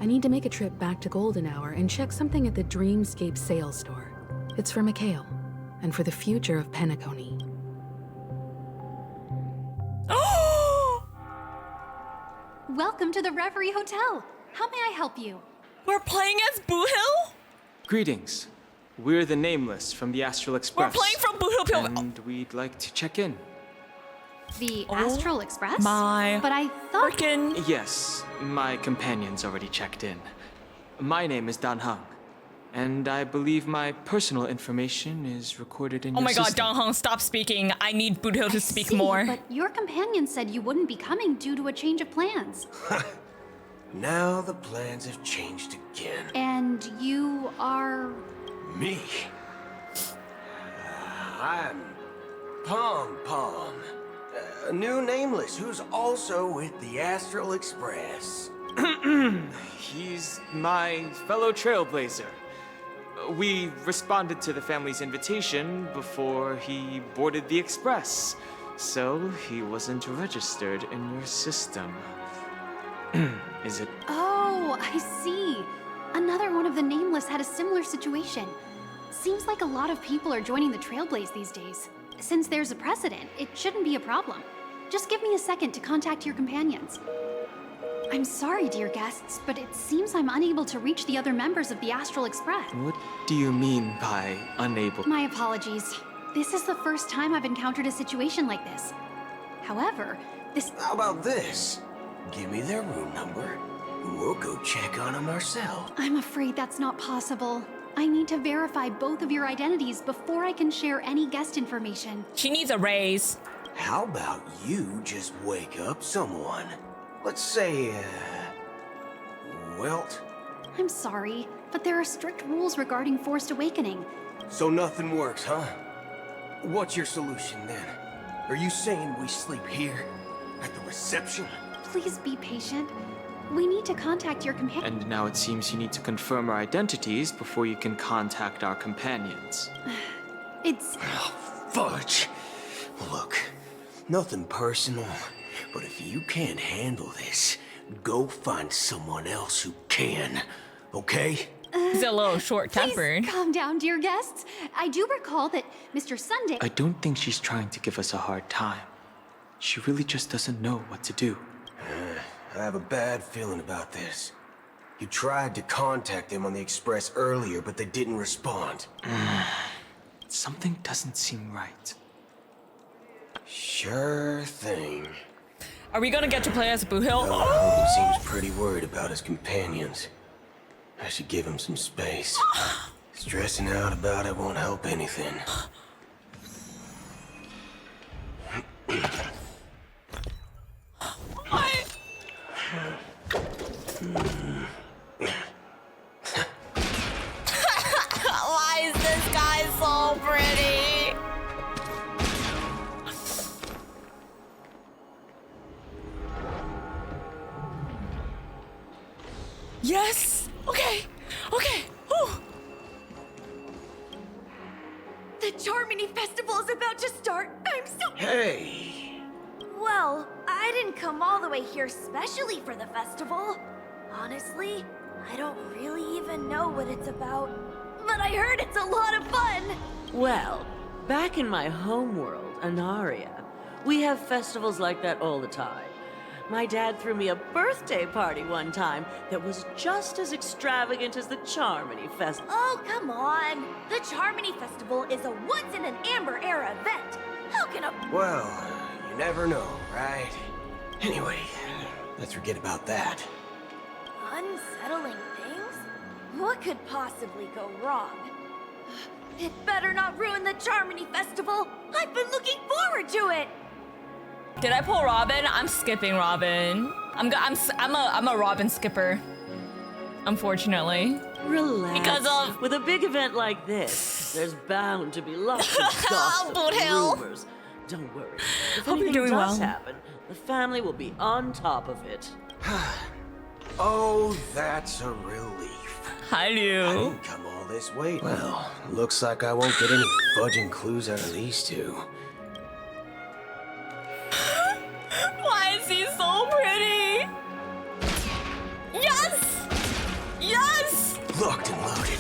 I need to make a trip back to Golden Hour and check something at the Dreamscape sales store. It's for Mikhail, and for the future of Penacony. Welcome to the Reverie Hotel. How may I help you? We're playing as Boo Hill? Greetings. We're the Nameless from the Astral Express. We're playing from Boo Hill. And we'd like to check in. The Astral Express? My But I thought... Yes, my companion's already checked in. My name is Dan Hang, and I believe my personal information is recorded in Oh your my god, system. Dong Hong, stop speaking. I need Boo Hill to speak See, more. But your companion said you wouldn't be coming due to a change of plans. Now the plans have changed again. And you are... Me? I'm Pom Pom, a new Nameless who's also with the Astral Express. He's my fellow trailblazer. We responded to the family's invitation before he boarded the Express, so he wasn't registered in your system. Is it? Oh, I see. Another one of the Nameless had a similar situation. Seems like a lot of people are joining the Trailblaze these days. Since there's a precedent, it shouldn't be a problem. Just give me a second to contact your companions. I'm sorry, dear guests, but it seems I'm unable to reach the other members of the Astral Express. What do you mean by unable? My apologies. This is the first time I've encountered a situation like this. However, this... How about this? Give me their room number, and we'll go check on them ourselves. I'm afraid that's not possible. I need to verify both of your identities before I can share any guest information. She needs a raise. How about you just wake up someone? Let's say, Welt? I'm sorry, but there are strict rules regarding forced awakening. So nothing works, huh? What's your solution then? Are you saying we sleep here? At the reception? Please be patient. We need to contact your companion. And now it seems you need to confirm our identities before you can contact our companions. It's... Fudge! Look, nothing personal, but if you can't handle this, go find someone else who can, okay? He's a little short-tempered. Please calm down, dear guests. I do recall that Mr. Sunday. I don't think she's trying to give us a hard time. She really just doesn't know what to do. I have a bad feeling about this. You tried to contact them on the express earlier, but they didn't respond. Something doesn't seem right. Sure thing. Are we gonna get to play as Boo Hill? He seems pretty worried about his companions. I should give him some space. Stressing out about it won't help anything. What? Why is this guy so pretty? Yes! Okay! Okay! Whew. The Charmony Festival is about to start. I'm so... Hey! Well, I didn't come all the way here specially for the festival. Honestly, I don't really even know what it's about. But I heard it's a lot of fun! Well, back in my homeworld, Anaria, we have festivals like that all the time. My dad threw me a birthday party one time that was just as extravagant as the Charmony Festival. Oh, come on! The Charmony Festival is a once-in-an-Amber-era event. How can a... Well, you never know, right? Anyway, let's forget about that. Unsettling things? What could possibly go wrong? It better not ruin the Charmony Festival! I've been looking forward to it! Did I pull Robin? I'm skipping Robin. I'm a Robin skipper. Unfortunately. Relax. Because of... With a big event like this, there's bound to be lots of gossip and rumors. Don't worry. If Hope you're anything doing does well. happen, the family will be on top of it. Oh, that's a relief. Hi, I Liu. didn't come all this way. Well, looks like I won't get any fudging clues out of these two. Why is he so pretty? Yes! Yes! Locked and loaded.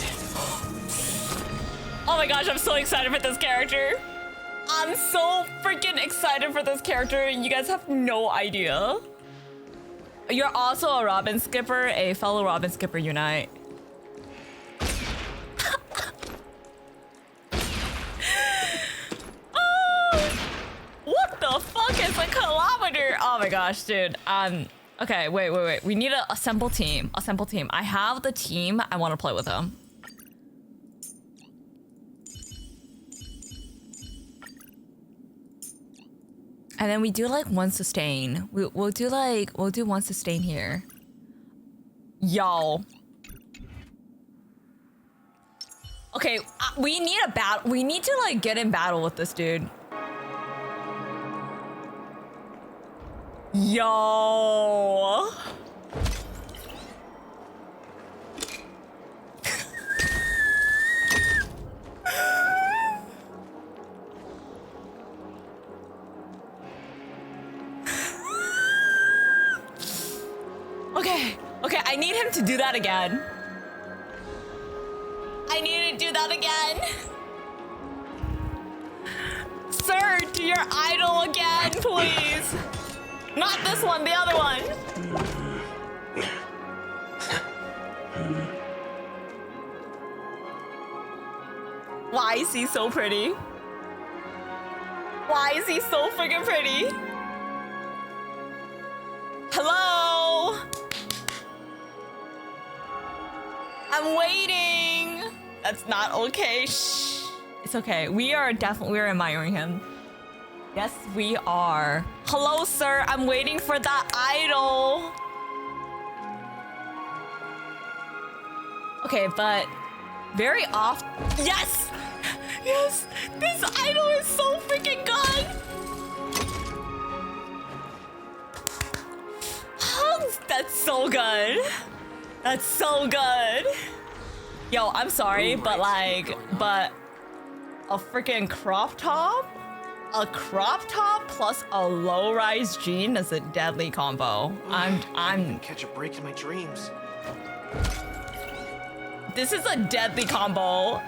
Oh my gosh, I'm so excited for this character. I'm so freaking excited for this character. You guys have no idea. You're also a Robin skipper. A fellow Robin skipper unite. What the fuck is a kilometer? Oh my gosh, dude. Okay, wait. We need a assemble team. Assemble team. I have the team. I want to play with them. And then we do like one sustain. We'll do one sustain here. Yo. Okay, we need a battle. We need to like get in battle with this dude. Yo. Okay, I need him to do that again. I need to do that again. Sir, do your idol again, please. Not this one, the other one. Why is he so pretty? Why is he so freaking pretty? Hello? I'm waiting. That's not okay. Shh. It's okay. We are admiring him. Yes, we are. Hello, sir. I'm waiting for that idol. Okay, but very off. Yes! Yes! This idol is so freaking good! That's so good. That's so good. Yo, I'm sorry, but a freaking crop top? A crop top plus a low-rise jean is a deadly combo. I'm catch a break in my dreams. This is a deadly combo.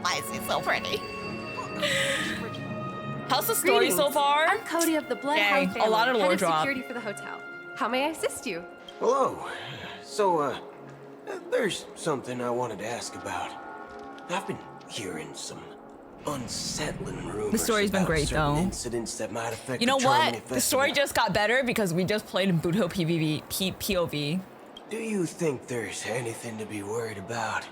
Why is he so pretty? How's the story so far? I'm Cody of the Bloodhound family, a lot of lore head of drop. security for the hotel. How may I assist you? Hello. So, there's something I wanted to ask about. I've been hearing some unsettling rumors. The story's been about great, certain though. incidents that might affect You know the Charmony what? The story Festival. just got better because we just played in Buto POV. Do you think there's anything to be worried about?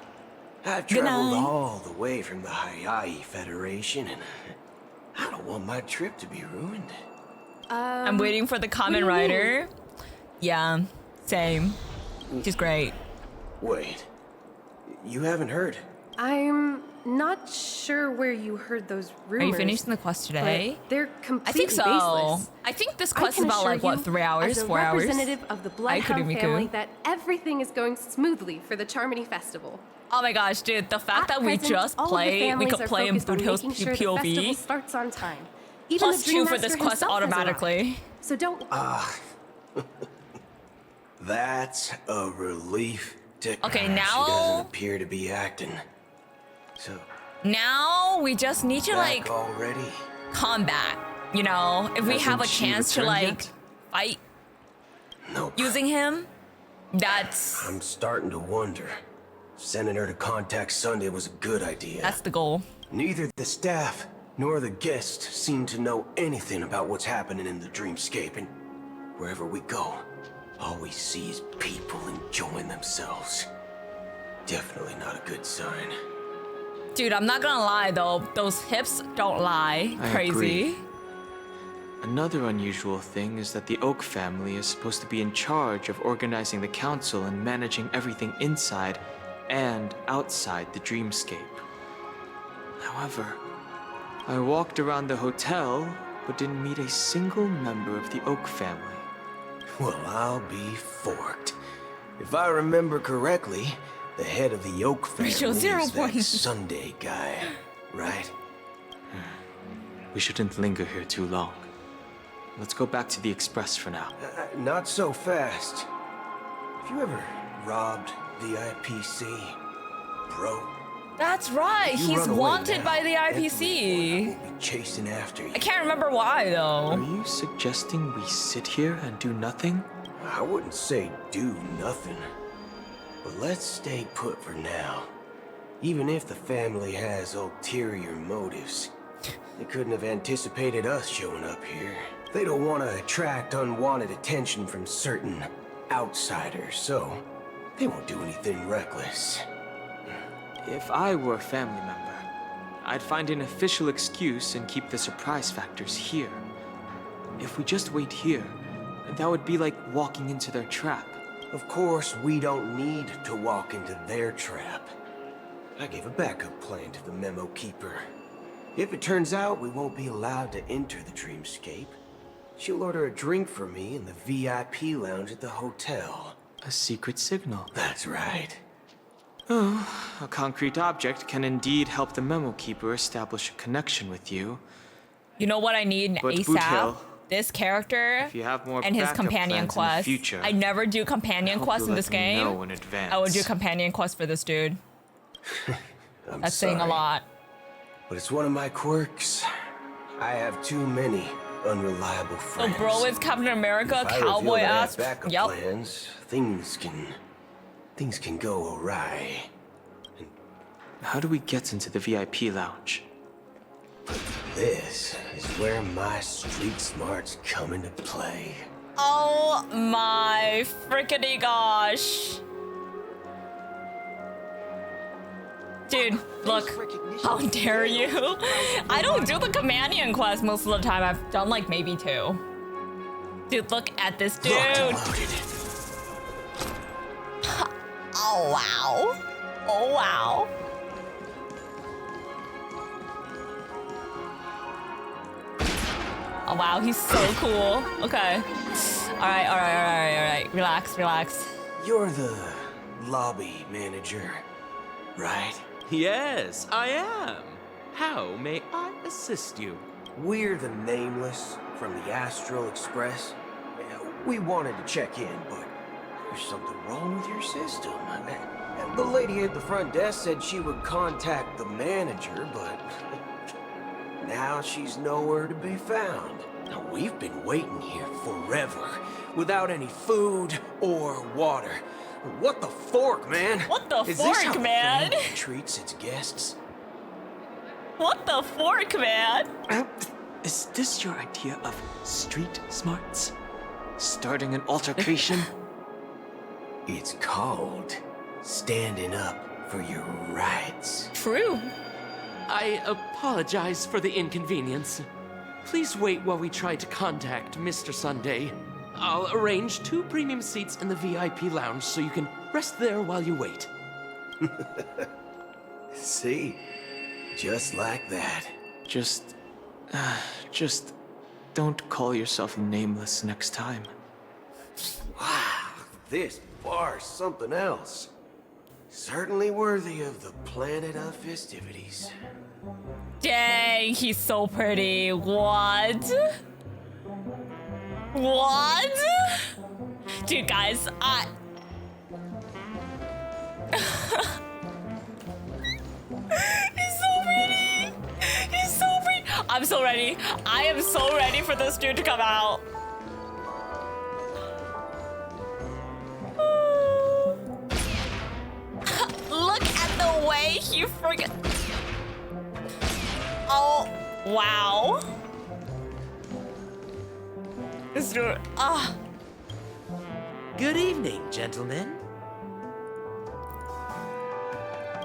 I've Good traveled night. all the way from the Hayaii Federation, and I don't want my trip to be ruined. I'm waiting for the comment writer. Yeah, same. She's great. Wait, you haven't heard? I'm not sure where you heard those rumors. Are you finishing the quest today? but They're completely I think so. baseless. I think this I quest is can about like assure what, you, 3 hours, as a 4 hours? representative of the Hi, Bloodhound Kurumiku. family, that everything is going smoothly for the Charmony Festival. Oh my gosh, dude, the fact that we Present, just all of the we families could are play in focused on Buto's making sure the festival POV. starts on time. Even Plus the 2 Dream for this Master quest himself has automatically. arrived. So don't. That's a relief to Okay, She now- doesn't appear to be acting. So, Now we just need to back like already? combat. You know, if we have a Hasn't she chance to returned like yet? fight Nope. using him, that's I'm starting to wonder. Sending her to contact Sunday was a good idea. that's the goal. Neither the staff nor the guests seem to know anything about what's happening in the dreamscape, and wherever we go, all we see is people enjoying themselves. Definitely not a good sign. Dude, I'm not gonna lie though, those hips don't lie. I Crazy. agree. Another unusual thing is that the Oak family is supposed to be in charge of organizing the council and managing everything inside and outside the dreamscape. However, I walked around the hotel but didn't meet a single member of the Oak family. Well, I'll be forked. If I remember correctly, the head of the Oak family Rachel, is 0 that points. Sunday guy, right? We shouldn't linger here too long. Let's go back to the Express for now. Not so fast. Have you ever robbed the IPC, bro? That's right, You he's run away wanted now, by the everyone IPC. will be chasing after you. I can't remember why Are though. you suggesting we sit here and do nothing? I wouldn't say do nothing, but let's stay put for now. Even if the family has ulterior motives, they couldn't have anticipated us showing up here. They don't want to attract unwanted attention from certain outsiders, so they won't do anything reckless. If I were a family member, I'd find an official excuse and keep the surprise factors here. If we just wait here, that would be like walking into their trap. Of course, we don't need to walk into their trap. I gave a backup plan to the memo keeper. If it turns out we won't be allowed to enter the dreamscape, she'll order a drink for me in the VIP lounge at the hotel. A secret signal. That's right. Oh, a concrete object can indeed help the memo keeper establish a connection with you. You know what I need But ASAP? Boothill, This character if you have more and his backup companion plans in the quest. future, I never do companion I hope quests you'll in let this me game. know in advance. I would do companion quest for this dude. I'm That's saying a sorry, lot. but it's one of my quirks. I have too many unreliable So friends. bro is Captain America, If I reveal cowboy that I have ass. backup Yep. plans, things can go awry. How do we get into the VIP lounge? This is where my street smarts come into play. Oh my frickety gosh. Dude, look. How dare you? I don't do the companion quest most of the time. I've done like maybe 2. Dude, look at this dude. Oh wow. Oh wow. Oh wow, he's so cool. Okay. Alright. Relax. You're the lobby manager, right? Yes, I am. How may I assist you? We're the Nameless from the Astral Express. We wanted to check in, but There's something wrong with your system. The lady at the front desk said she would contact the manager, but now she's nowhere to be found. Now, we've been waiting here forever, without any food or water. What the fork, man? What the Is fork, this how man? the family treats its guests? What the fork, man? Is this your idea of street smarts? Starting an altercation? It's called standing up for your rights. True. I apologize for the inconvenience. Please wait while we try to contact Mr. Sunday. I'll arrange 2 premium seats in the VIP lounge so you can rest there while you wait. See? Just like that. Just don't call yourself nameless next time. Wow, this bar's something else. Certainly worthy of the planet of festivities. Dang, he's so pretty. What? What? Dude, guys, He's so pretty. He's so pretty. I'm so ready. I am so ready for this dude to come out. Look at the way he freaking... Oh, wow. This dude, Good evening, gentlemen.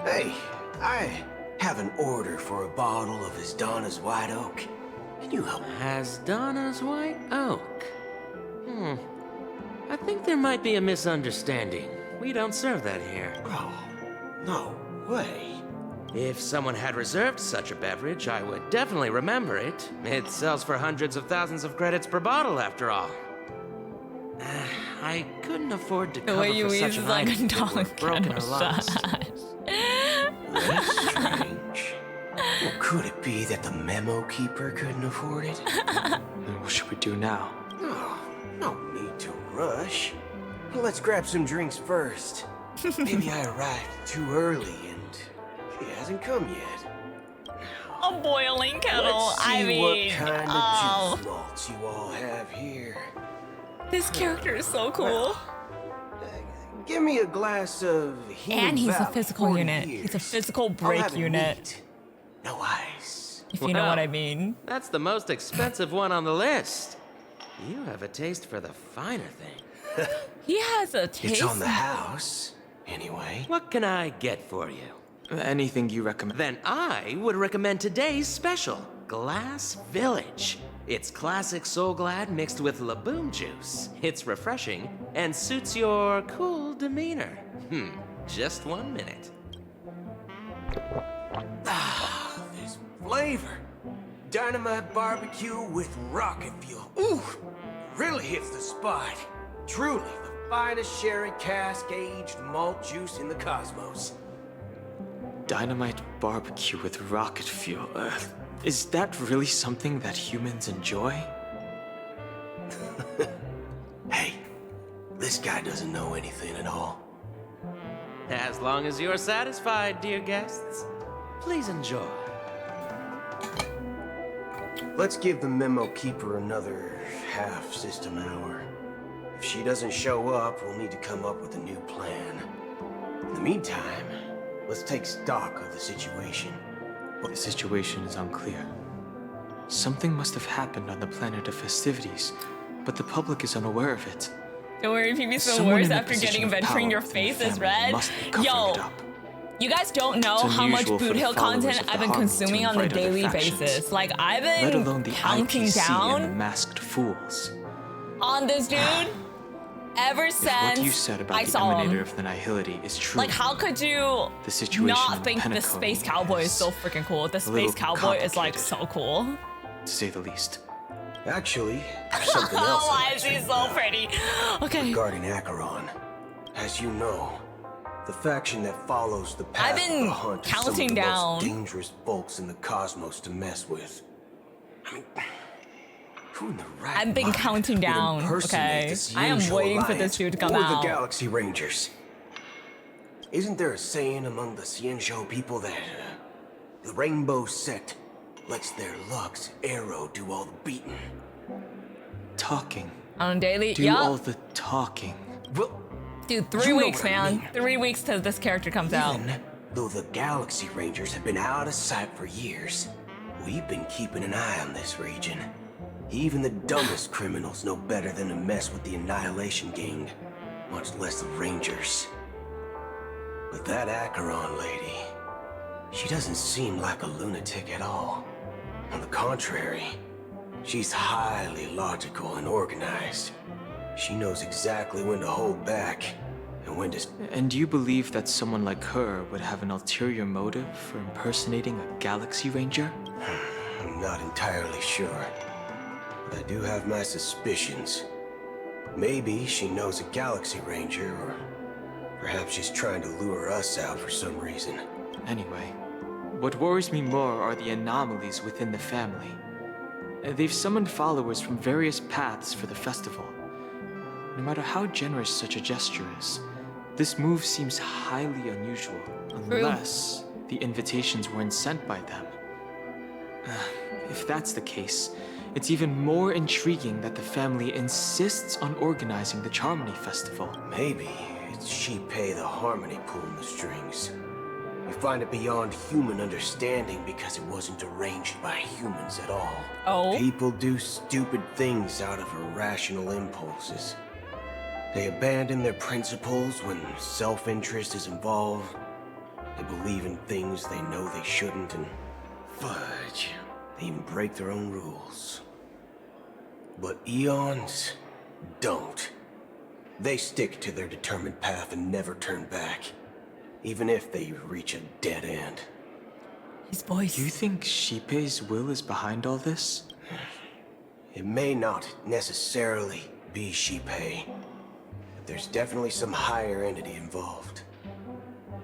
Hey, I have an order for a bottle of His Donna's White Oak. Can you help me? Donna's White Oak? I think there might be a misunderstanding. We don't serve that here. Oh, no way. If someone had reserved such a beverage, I would definitely remember it. It sells for hundreds of thousands of credits per bottle, after all. I couldn't afford to cover for such an item that were broken or lost. That's strange. Well, could it be that the memo keeper couldn't afford it? Then what should we do now? Oh, no need to rush. Well, let's grab some drinks first. Maybe I arrived too early and she hasn't come yet. a boiling kettle. Let's see I mean, what kind of juice malts you all have here. This character is so cool. Give me a glass of And he's a Valley, physical 40 unit. years. He's a physical I'll break have it unit. neat. No ice. If you know what I mean. That's the most expensive one on the list. You have a taste for the finer thing. He has a taste. It's on the house, anyway. What can I get for you? Anything you recommend. Then I would recommend today's special, Glass Village. It's classic Soul Glad mixed with Laboom juice. It's refreshing and suits your cool demeanor. Just 1 minute. Ah, this flavor. Dynamite barbecue with rocket fuel. Ooh, really hits the spot. Truly the finest sherry cask-aged malt juice in the cosmos. Dynamite barbecue with rocket fuel. Is that really something that humans enjoy? Hey, this guy doesn't know anything at all. As long as you're satisfied, dear guests, please enjoy. Let's give the memo keeper another half system hour. If she doesn't show up, we'll need to come up with a new plan. In the meantime, let's take stock of the situation. The situation is unclear. Something must have happened on the planet of festivities, but the public is unaware of it. Don't worry, PB's the Someone worst in a after position getting of venturing power your within face the is family red. must be covering Yo, it up. you guys don't know It's how much unusual for Boot the Hill followers content of the I've been Harmony consuming to on a invite other daily factions, basis. Like, I've let been alone the counting IPC down and masked fools. on this dude ever If what you since said about I the saw Emanator him. of the Nihility is true, Like, how could you the situation not in think the Penacony Space Cowboy is so freaking cool? The a little Space Cowboy is like so cool. to say the least. Actually, there's something else. Why is he so pretty? Okay. Regarding Acheron, as you know, the faction that follows the path I've been of the hunt is some of counting the down. most dangerous folks in the cosmos to mess with. I mean, Who in the right I've been mind counting would down. impersonate Okay, this I am usual waiting for alliance this dude to come or out. the Galaxy Rangers? Isn't there a saying among the Xianzhou people that the Rainbow Sect lets their Lux arrow do all the beating? Talking. On a daily, Do all the talking. Well, dude, you 3 know weeks, what I man. mean. 3 weeks till this character comes out. Even though the Galaxy Rangers have been out of sight for years, we've been keeping an eye on this region. Even the dumbest criminals know better than to mess with the Annihilation Gang, much less the Rangers. But that Acheron lady, she doesn't seem like a lunatic at all. On the contrary, she's highly logical and organized. She knows exactly when to hold back and when to... And you believe that someone like her would have an ulterior motive for impersonating a Galaxy Ranger? I'm not entirely sure, but I do have my suspicions. Maybe she knows a Galaxy Ranger, or perhaps she's trying to lure us out for some reason. Anyway, what worries me more are the anomalies within the family. They've summoned followers from various paths for the festival. No matter how generous such a gesture is, this move seems highly unusual, unless the invitations weren't sent by them. If that's the case, it's even more intriguing that the family insists on organizing the Charmony Festival. Maybe it's Shipei the Harmony pulling the strings. We find it beyond human understanding because it wasn't arranged by humans at all. Oh. People do stupid things out of irrational impulses. They abandon their principles when self-interest is involved. They believe in things they know they shouldn't, and fudge, they even break their own rules. But Eons don't. They stick to their determined path and never turn back, even if they reach a dead end. His voice. You think Shipei's will is behind all this? It may not necessarily be Shipei, but there's definitely some higher entity involved.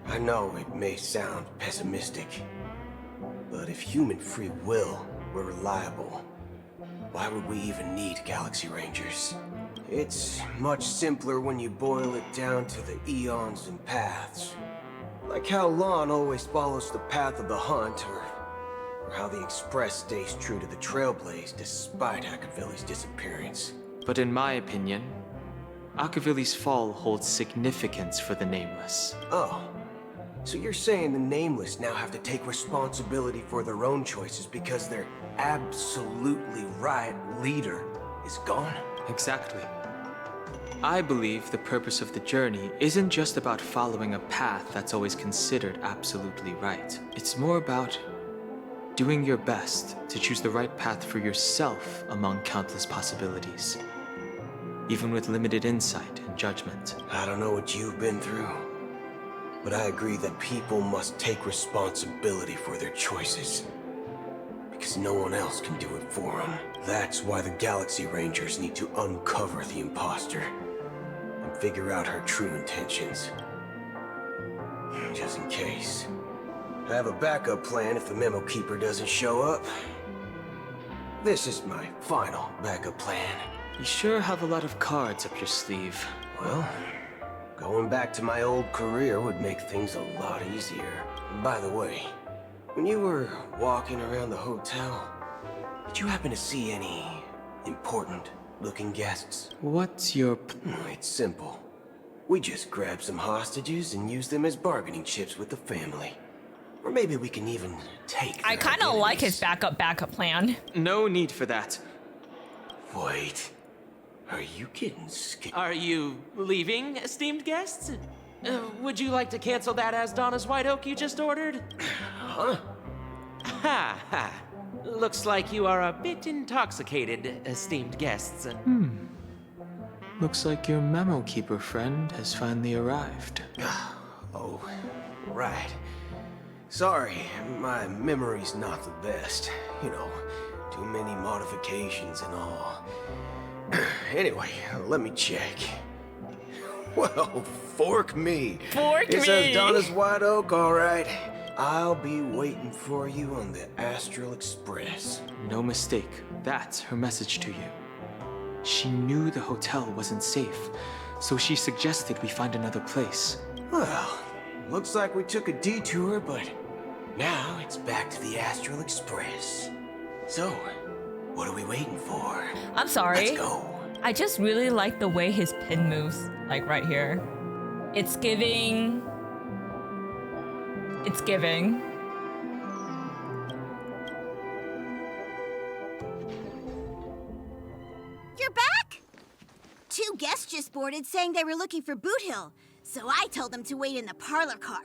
I know it may sound pessimistic, but if human free will were reliable, why would we even need Galaxy Rangers? It's much simpler when you boil it down to the eons and paths. Like how Lon always follows the path of the hunt, or how the Express stays true to the Trailblaze despite Akavilli's disappearance. But in my opinion, Akavilli's fall holds significance for the Nameless. Oh, so you're saying the Nameless now have to take responsibility for their own choices because their absolutely right leader is gone? Exactly. I believe the purpose of the journey isn't just about following a path that's always considered absolutely right. It's more about doing your best to choose the right path for yourself among countless possibilities, even with limited insight and judgment. I don't know what you've been through, but I agree that people must take responsibility for their choices, because no one else can do it for them. That's why the Galaxy Rangers need to uncover the imposter and figure out her true intentions. Just in case. I have a backup plan if the Memo Keeper doesn't show up. This is my final backup plan. You sure have a lot of cards up your sleeve. Well, going back to my old career would make things a lot easier. By the way, when you were walking around the hotel, did you happen to see any important-looking guests? What's your... It's simple. We just grab some hostages and use them as bargaining chips with the family. Or maybe we can even take I kind of like his backup plan. No need for that. Wait. Are you getting scared? Are you leaving, esteemed guests? Would you like to cancel that as Donna's White Oak you just ordered? Huh? Ha ha. Looks like you are a bit intoxicated, esteemed guests. Looks like your Memo Keeper friend has finally arrived. Oh, right. Sorry, my memory's not the best. You know, too many modifications and all. Anyway, let me check. Well, fork me. Fork it me. says Donna's White Oak, all right. I'll be waiting for you on the Astral Express. No mistake. That's her message to you. She knew the hotel wasn't safe, so she suggested we find another place. Well, looks like we took a detour, but now it's back to the Astral Express. So, what are we waiting for? I'm sorry. Let's go. I just really like the way his pin moves, like right here. It's giving. It's giving. You're back? 2 guests just boarded saying they were looking for Boot Hill, so I told them to wait in the parlor car.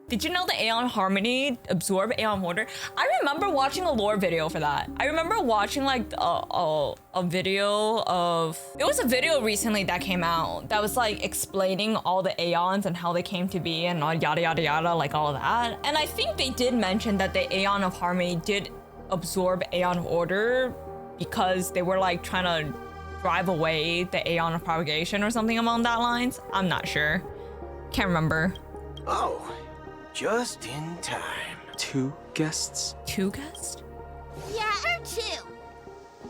Did you know the Aeon Harmony absorb Aeon Water? I remember watching a lore video for that. I remember watching like a video of... There was a video recently that came out that was like explaining all the Aeons and how they came to be and all yada yada yada, like all of that. And I think they did mention that the Aeon of Harmony did absorb Aeon of Order because they were like trying to drive away the Aeon of Propagation or something along that lines. I'm not sure. Can't remember. Oh. Just in time. 2 guests? 2 guests? Yeah, or 2.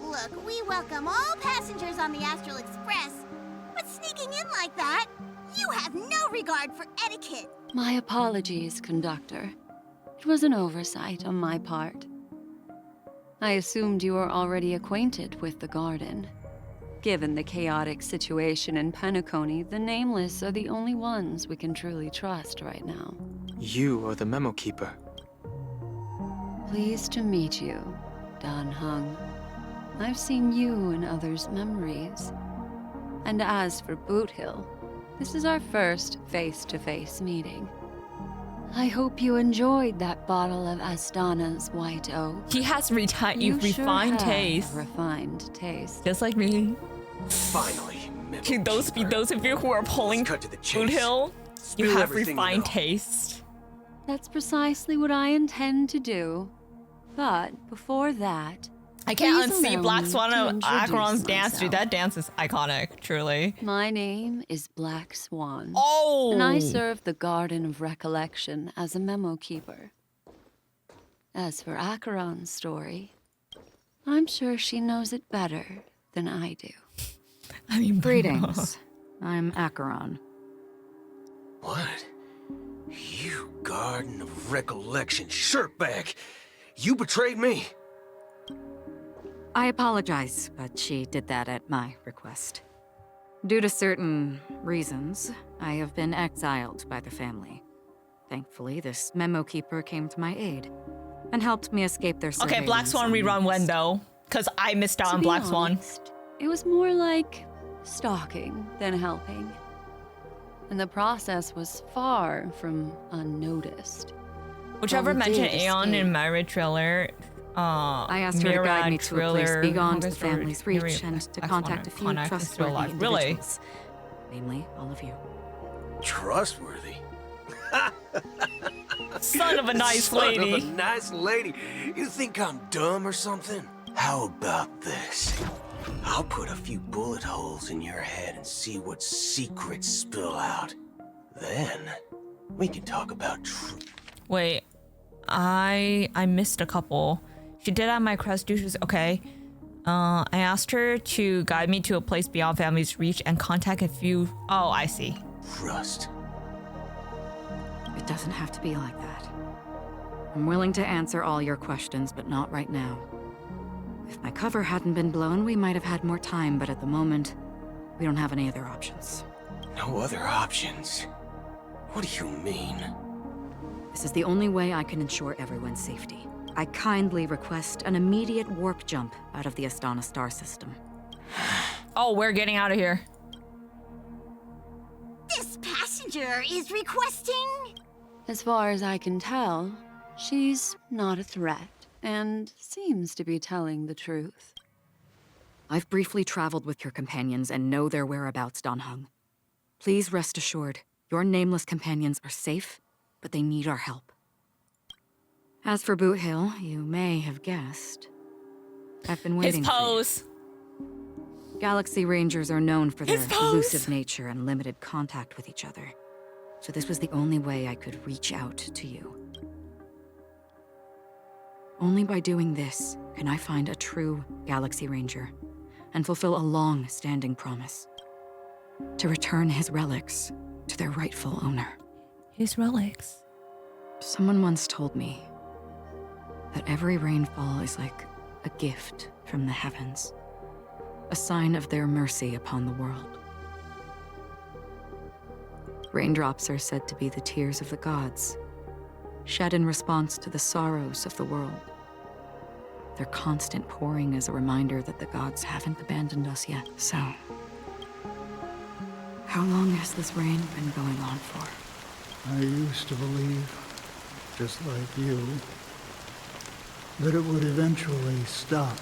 Look, we welcome all passengers on the Astral Express, but sneaking in like that, you have no regard for etiquette. My apologies, conductor. It was an oversight on my part. I assumed you were already acquainted with the garden. Given the chaotic situation in Penacony, the Nameless are the only ones we can truly trust right now. You are the memo keeper. Pleased to meet you, Dan Hung. I've seen you in others' memories. And as for Boot Hill, this is our first face-to-face meeting. I hope you enjoyed that bottle of Astana's White Oak. He has refined taste. Refined taste. Just like me. Finally, those of you who are pulling Boot Hill, you have refined taste. That's precisely what I intend to do. But before that, I can't please unsee allow Black me Swan to of introduce Acheron's dance, myself. dude. That dance is iconic, truly. My name is Black Swan. Oh! And I serve the Garden of Recollection as a memo keeper. As for Acheron's story, I'm sure she knows it better than I do. I mean, greetings. I'm Acheron. What? You Garden of Recollection shirtbag! You betrayed me! I apologize, but she did that at my request. Due to certain reasons, I have been exiled by the family. Thankfully, this memo keeper came to my aid and helped me escape their surveillance. Okay, Black Swan rerun when though? Because I missed out To on be Black Swan. honest, it was more like stalking than helping. And the process was far from unnoticed. Whichever While we mentioned did Aeon escape, in Myra Trailer, I asked her to guide me to a place beyond the family's reach and to contact a few trustworthy individuals. Namely, all of you. Trustworthy? Son of a nice Son lady. of a nice lady. You think I'm dumb or something? How about this? I'll put a few bullet holes in your head and see what secrets spill out. Then, we can talk about truth. Wait, I missed a couple. She did have my crest douches. Okay. I asked her to guide me to a place beyond family's reach and contact a few. Oh, I see. Trust. It doesn't have to be like that. I'm willing to answer all your questions, but not right now. If my cover hadn't been blown, we might have had more time, but at the moment, we don't have any other options. No other options? What do you mean? This is the only way I can ensure everyone's safety. I kindly request an immediate warp jump out of the Astana star system. Oh, we're getting out of here. This passenger is requesting... As far as I can tell, she's not a threat and seems to be telling the truth. I've briefly traveled with your companions and know their whereabouts, Dan Hung. Please rest assured, your nameless companions are safe, but they need our help. As for Boot Hill, you may have guessed. I've been waiting His pose. for you. Galaxy Rangers are known for their elusive nature and limited contact with each other. So this was the only way I could reach out to you. Only by doing this can I find a true Galaxy Ranger and fulfill a long-standing promise. To return his relics to their rightful owner. His relics? Someone once told me that every rainfall is like a gift from the heavens, a sign of their mercy upon the world. Raindrops are said to be the tears of the gods, shed in response to the sorrows of the world. Their constant pouring is a reminder that the gods haven't abandoned us yet. So, how long has this rain been going on for? I used to believe, just like you, that it would eventually stop.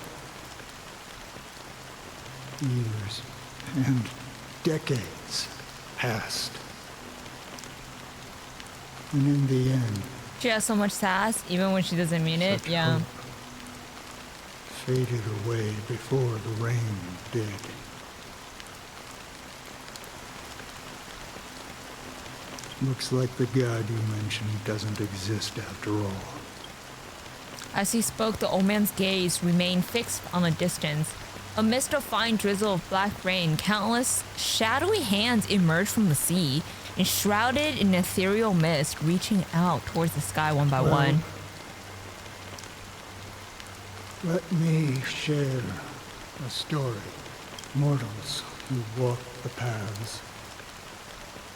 Years and decades passed. And in the end, she has so much sass, even when she doesn't mean it. Yeah. Hope faded away before the rain did. Looks like the god you mentioned doesn't exist after all. As he spoke, the old man's gaze remained fixed on a distance. Amidst a fine drizzle of black rain, countless shadowy hands emerged from the sea, enshrouded in ethereal mist, reaching out towards the sky one by one. Let me share a story. Mortals who walk the paths.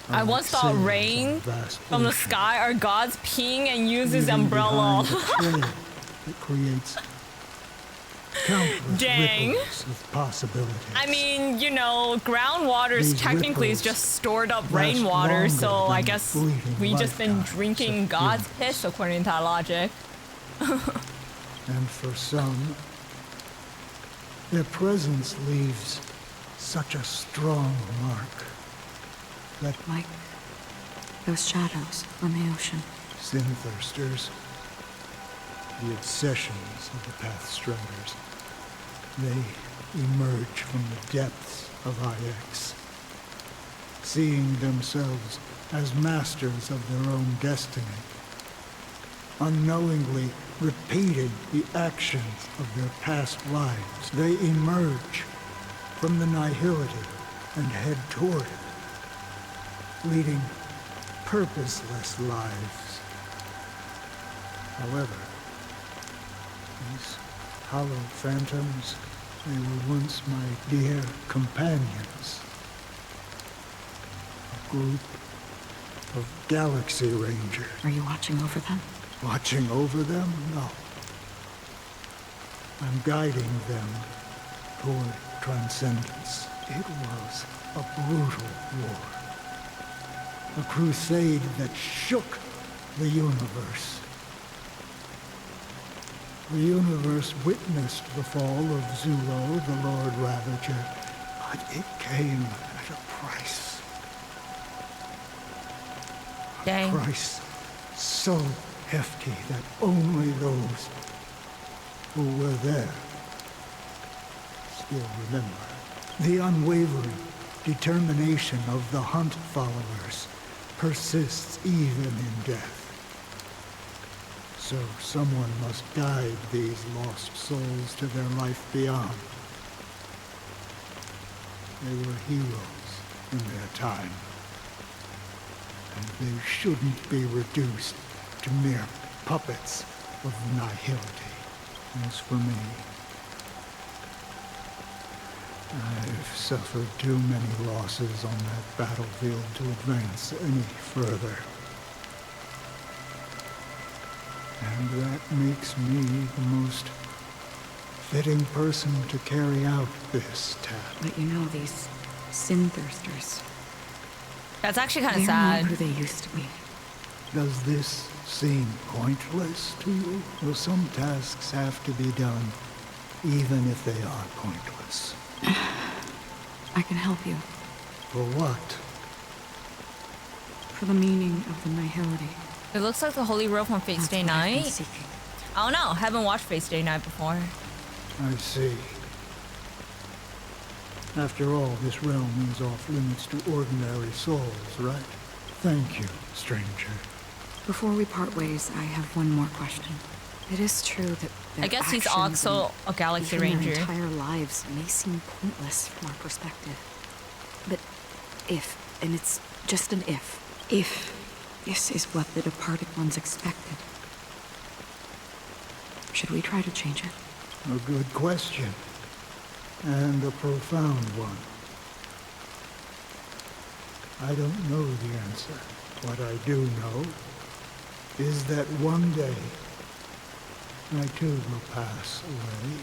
I once thought rain from the sky are gods peeing and use his umbrella. It creates countless Dang. ripples of possibilities. I mean, you know, groundwater is technically is just stored up rainwater, so I guess we just been drinking God's piss according to that logic. And for some, their presence leaves such a strong mark that, like those shadows on the ocean. Sin-thirsters, the obsessions of the Pathstriders, they emerge from the depths of IX, seeing themselves as masters of their own destiny, unknowingly repeating the actions of their past lives. They emerge from the nihility and head toward it, leading purposeless lives. However, these hollow phantoms, they were once my dear companions. A group of Galaxy Rangers. Are you watching over them? Watching over them? No. I'm guiding them toward transcendence. It was a brutal war. A crusade that shook the universe. The universe witnessed the fall of Zulo, the Lord Ravager, but it came at a price. Dang. A price so hefty that only those who were there still remember. The unwavering determination of the Hunt followers persists even in death. So someone must guide these lost souls to their life beyond. They were heroes in their time, and they shouldn't be reduced to mere puppets of nihility. As for me, I've suffered too many losses on that battlefield to advance any further. And that makes me the most fitting person to carry out this task. But you know, these sin-thirsters. That's actually kind of They're sad. not who they used to be. Does this seem pointless to you? Well, some tasks have to be done, even if they are pointless. I can help you. For what? For the meaning of the nihility. It looks like the Holy Road from Fate Stay Night. I don't know. Haven't watched Fate Stay Night before. I see. After all, this realm is off limits to ordinary souls, right? Thank you, stranger. Before we part ways, I have one more question. It is true that their I guess he's actions also a and Galaxy even Ranger. Their entire lives may seem pointless from our perspective. But if, and it's just an if this is what the departed ones expected, should we try to change it? A good question. And a profound one. I don't know the answer. What I do know is that one day, I too will pass away.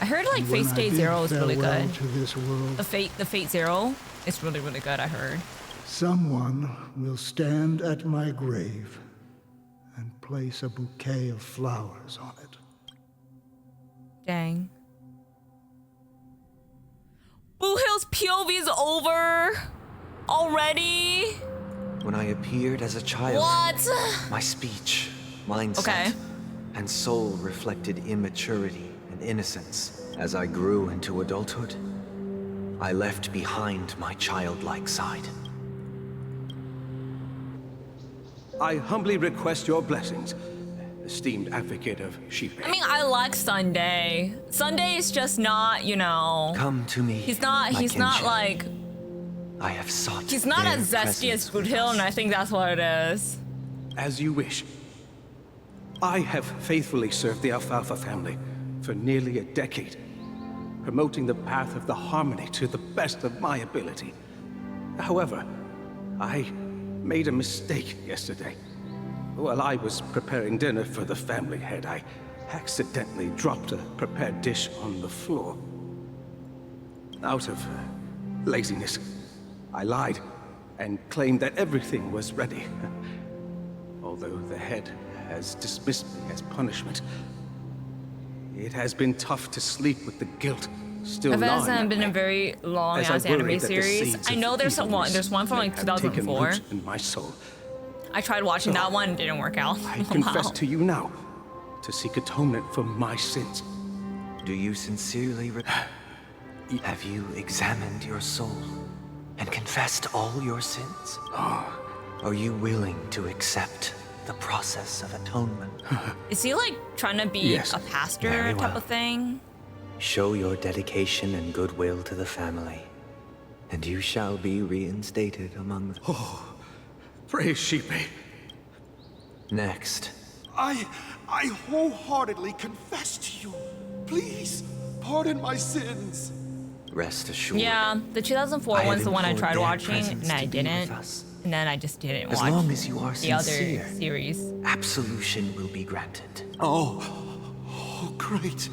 I heard like And when Fate I Day bid Zero is really farewell good. to this world, The Fate Zero is really, really good, I heard. someone will stand at my grave and place a bouquet of flowers on it. Dang. Boo Hill's POV is over already? When I appeared as a child, What? my speech, mindset, and soul reflected immaturity and innocence. As I grew into adulthood, I left behind my childlike side. I humbly request your blessings, esteemed advocate of sheep. I mean, I like Sunday. Sunday is just not, you know. Come to me. He's not like. I have sought. He's not their as zesty as presence Boot Hill, and I think that's what it is. As you wish. I have faithfully served the Alfalfa family for nearly a decade, promoting the path of the harmony to the best of my ability. However, I made a mistake yesterday. While I was preparing dinner for the family head, I accidentally dropped a prepared dish on the floor. Out of laziness, I lied and claimed that everything was ready. Although the head has dismissed me as punishment, it has been tough to sleep with the guilt still It gnawing hasn't at been me, a very long as I ass worry anime that the series. seeds I of know there's evilness one from may like have taken 2004. root in my soul. I tried watching that one, it didn't work out. I confess to you now to seek atonement for my sins. Do you sincerely have you examined your soul and confessed all your sins? Are you willing to accept the process of atonement? Is he like trying to be Yes. a pastor Very type well. of thing? Show your dedication and goodwill to the family, and you shall be reinstated among the... Praise Sheepy. Next. I wholeheartedly confess to you. Please, pardon my sins. Rest assured. Yeah, the 2004 I one's have the one I implored tried their watching, presence and I to be with didn't. us. And then I just didn't As watch long as you are the other sincere, series. absolution will be granted. Oh, great.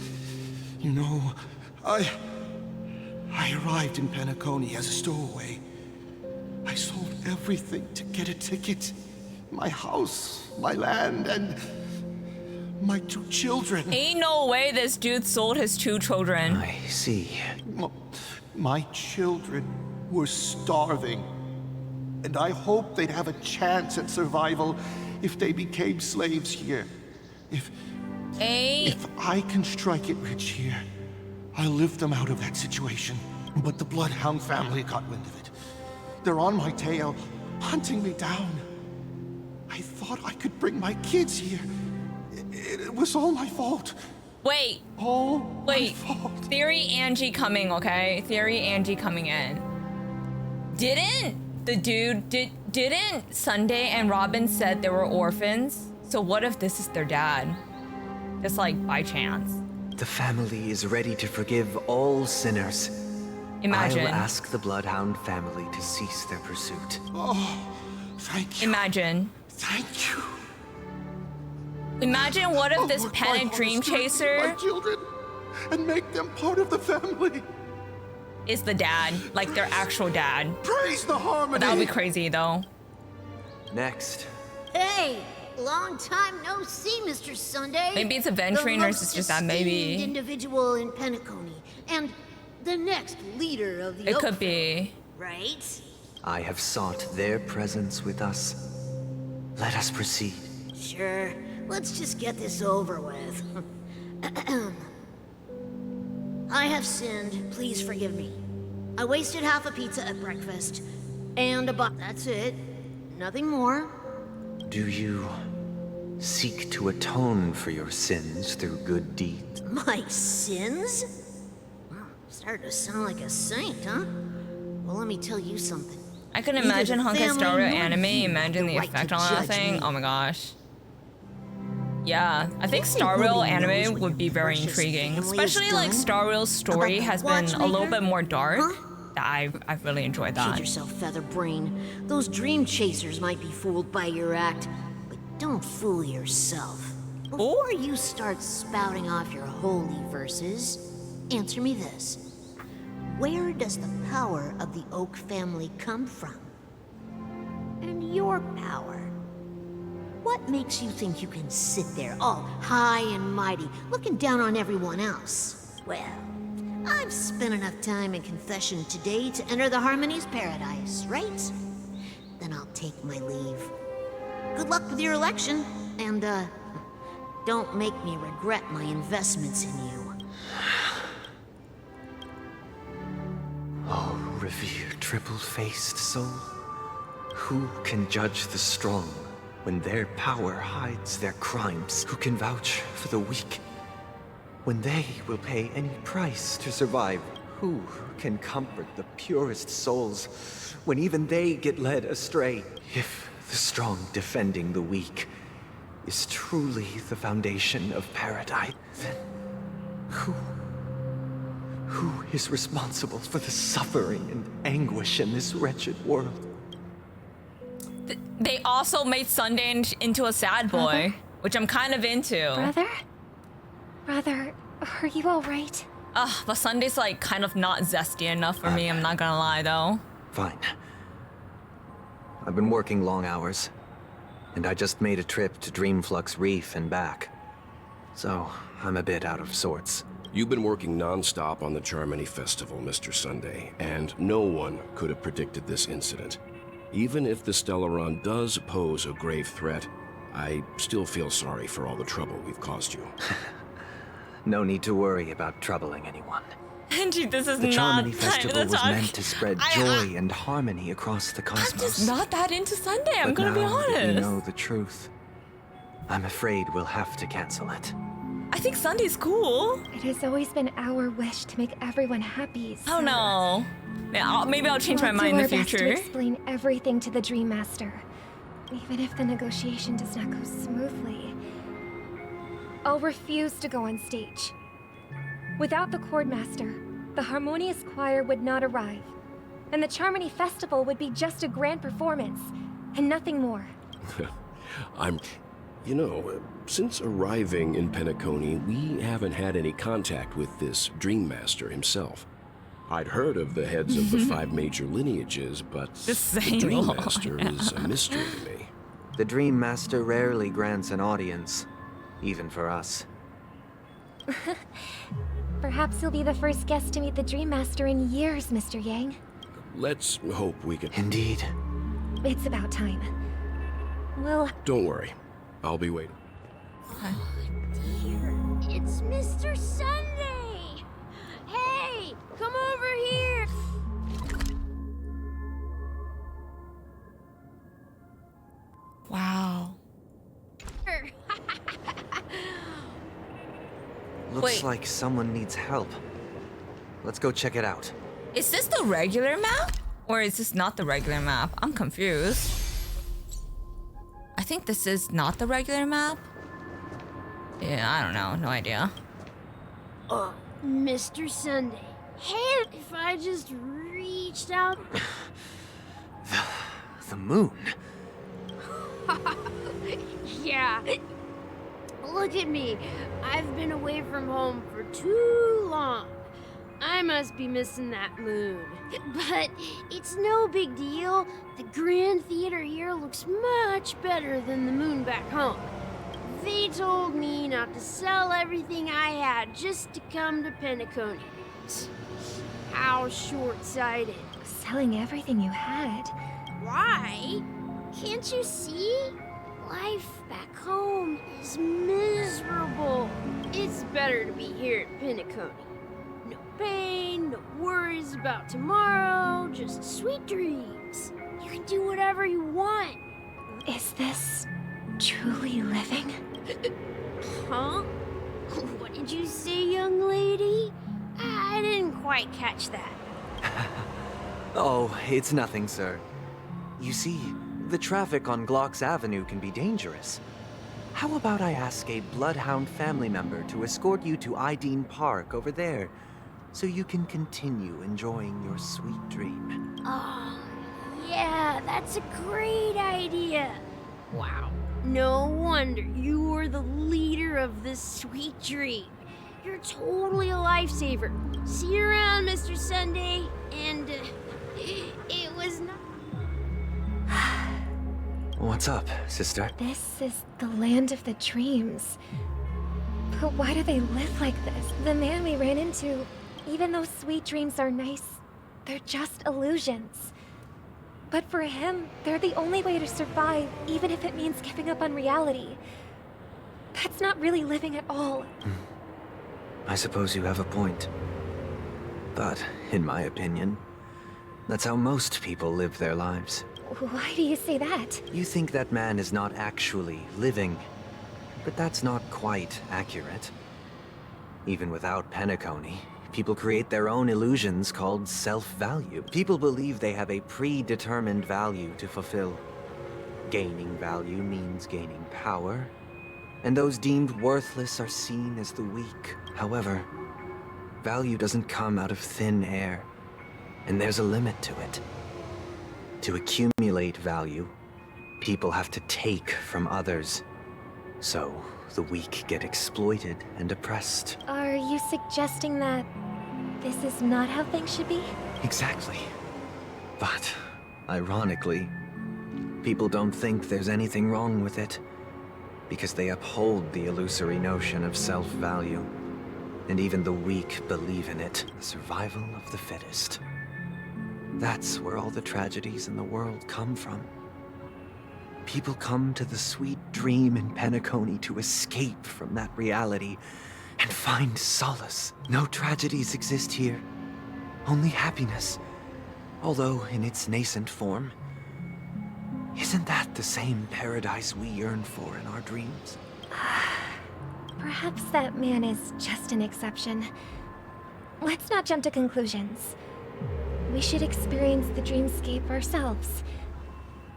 You know, I arrived in Penacony as a stowaway. I sold everything to get a ticket. My house, my land, and my 2 children. Ain't no way this dude sold his 2 children. I see. My children were starving, and I hoped they'd have a chance at survival if they became slaves here. If I can strike it rich here, I'll lift them out of that situation. But the Bloodhound family got wind of it. They're on my tail, hunting me down. I thought I could bring my kids here. It was all my fault. Wait. Wait. Theory Angie coming, okay? Theory Angie coming in. Didn't Sunday and Robin said they were orphans? So what if this is their dad? Just like by chance. The family is ready to forgive all sinners. Imagine. I'll ask the Bloodhound family to cease their pursuit. Oh, thank you. Imagine. Thank you. Imagine what if this pennant dream chaser My children, and make them part of the family. is the dad, like their actual dad. Praise the harmony. That would be crazy though. Next. Hey, long time no see, Mr. Sunday. Maybe it's adventuring or it's just that maybe. The individual in Penacony, and the next leader of the It could be. Right? I have sought their presence with us. Let us proceed. Sure. Let's just get this over with. I have sinned. Please forgive me. I wasted half a pizza at breakfast. And that's it. Nothing more. Do you Seek to atone for your sins through good deeds. My sins? Well, started to sound like a saint, huh? Well, let me tell you something. I can imagine Honkai Star Rail anime. Imagine the effect on that thing. Oh my gosh. Yeah, I think Star Rail anime would be very intriguing, especially like Star Rail's story has been a little bit more dark. I've really enjoyed that. Kid yourself, Featherbrain. Those dream chasers might be fooled by your act, but don't fool yourself. Before you start spouting off your holy verses, answer me this. Where does the power of the Oak family come from? And your power? What makes you think you can sit there all high and mighty, looking down on everyone else? Well, I've spent enough time in confession today to enter the Harmony's paradise, right? Then I'll take my leave. Good luck with your election, and, don't make me regret my investments in you. Oh, revered triple-faced soul. Who can judge the strong when their power hides their crimes? Who can vouch for the weak when they will pay any price to survive? Who can comfort the purest souls when even they get led astray? If the strong defending the weak is truly the foundation of paradise, then who is responsible for the suffering and anguish in this wretched world? They also made Sunday into a sad boy, which I'm kind of into. Brother, are you all right? But Sunday's like kind of not zesty enough for me, I'm not gonna lie though. Fine. I've been working long hours, and I just made a trip to Dreamflux Reef and back. So, I'm a bit out of sorts. You've been working non-stop on the Charmony Festival, Mr. Sunday, and no one could have predicted this incident. Even if the Stellaron does pose a grave threat, I still feel sorry for all the trouble we've caused you. No need to worry about troubling anyone. Angie, this is The not Charmony Festival was meant to spread joy and harmony across the cosmos. I'm just not that into Sunday, I'm gonna be Now that we honest. know the truth, I'm afraid we'll have to cancel it. I think Sunday's cool. It has always been our wish to make everyone happy. So Oh no. Yeah, maybe I'll change my mind in the We'll do our best future. to explain everything to the Dream Master, even if the negotiation does not go smoothly. I'll refuse to go on stage. Without the Chord Master, the Harmonious Choir would not arrive, and the Charmony Festival would be just a grand performance, and nothing more. You know, since arriving in Penacony, we haven't had any contact with this Dream Master himself. I'd heard of the heads of the 5 major lineages, but the Dream Master is a mystery to me. The Dream Master rarely grants an audience, even for us. Perhaps you'll be the first guest to meet the Dream Master in years, Mr. Yang. Let's hope we can... Indeed. It's about time. Well, Don't worry. I'll be waiting. It's Mr. Sunday! Hey, come over here! Wow. Looks Wait. like someone needs help. Let's go check it out. Is this the regular map? Or is this not the regular map? I'm confused. I think this is not the regular map. Yeah, I don't know. No idea. Mr. Sunday. Hey, if I just reached out. The moon. Yeah. Look at me. I've been away from home for too long. I must be missing that moon. But it's no big deal. The Grand Theater here looks much better than the moon back home. They told me not to sell everything I had just to come to Penacony. How short-sighted. selling everything you had. Why? Can't you see? Life back home is miserable. It's better to be here at Penacony. No pain, no worries about tomorrow, just sweet dreams. You can do whatever you want. Is this truly living? did you say, young lady? I didn't quite catch that. Oh, it's nothing, sir. You see, the traffic on Glock's Avenue can be dangerous. How about I ask a Bloodhound family member to escort you to Ideen Park over there, so you can continue enjoying your sweet dream? Oh, yeah, that's a great idea. Wow. No wonder you were the leader of this sweet dream. You're totally a lifesaver. See you around, Mr. Sunday. And it was not... What's up, sister? This is the land of the dreams. But why do they live like this? The man we ran into, even though sweet dreams are nice, they're just illusions. But for him, they're the only way to survive, even if it means giving up on reality. That's not really living at all. I suppose you have a point. But, in my opinion, that's how most people live their lives. Why do you say that? You think that man is not actually living, but that's not quite accurate. Even without Penacony, people create their own illusions called self-value. People believe they have a predetermined value to fulfill. Gaining value means gaining power, and those deemed worthless are seen as the weak. However, value doesn't come out of thin air, and there's a limit to it. To accumulate value, people have to take from others. So, the weak get exploited and oppressed. Are you suggesting that this is not how things should be? Exactly. But, ironically, people don't think there's anything wrong with it, because they uphold the illusory notion of self-value. And even the weak believe in it, the survival of the fittest. That's where all the tragedies in the world come from. People come to the sweet dream in Penacony to escape from that reality and find solace. No tragedies exist here, only happiness. Although in its nascent form, isn't that the same paradise we yearn for in our dreams? Perhaps that man is just an exception. Let's not jump to conclusions. We should experience the dreamscape ourselves.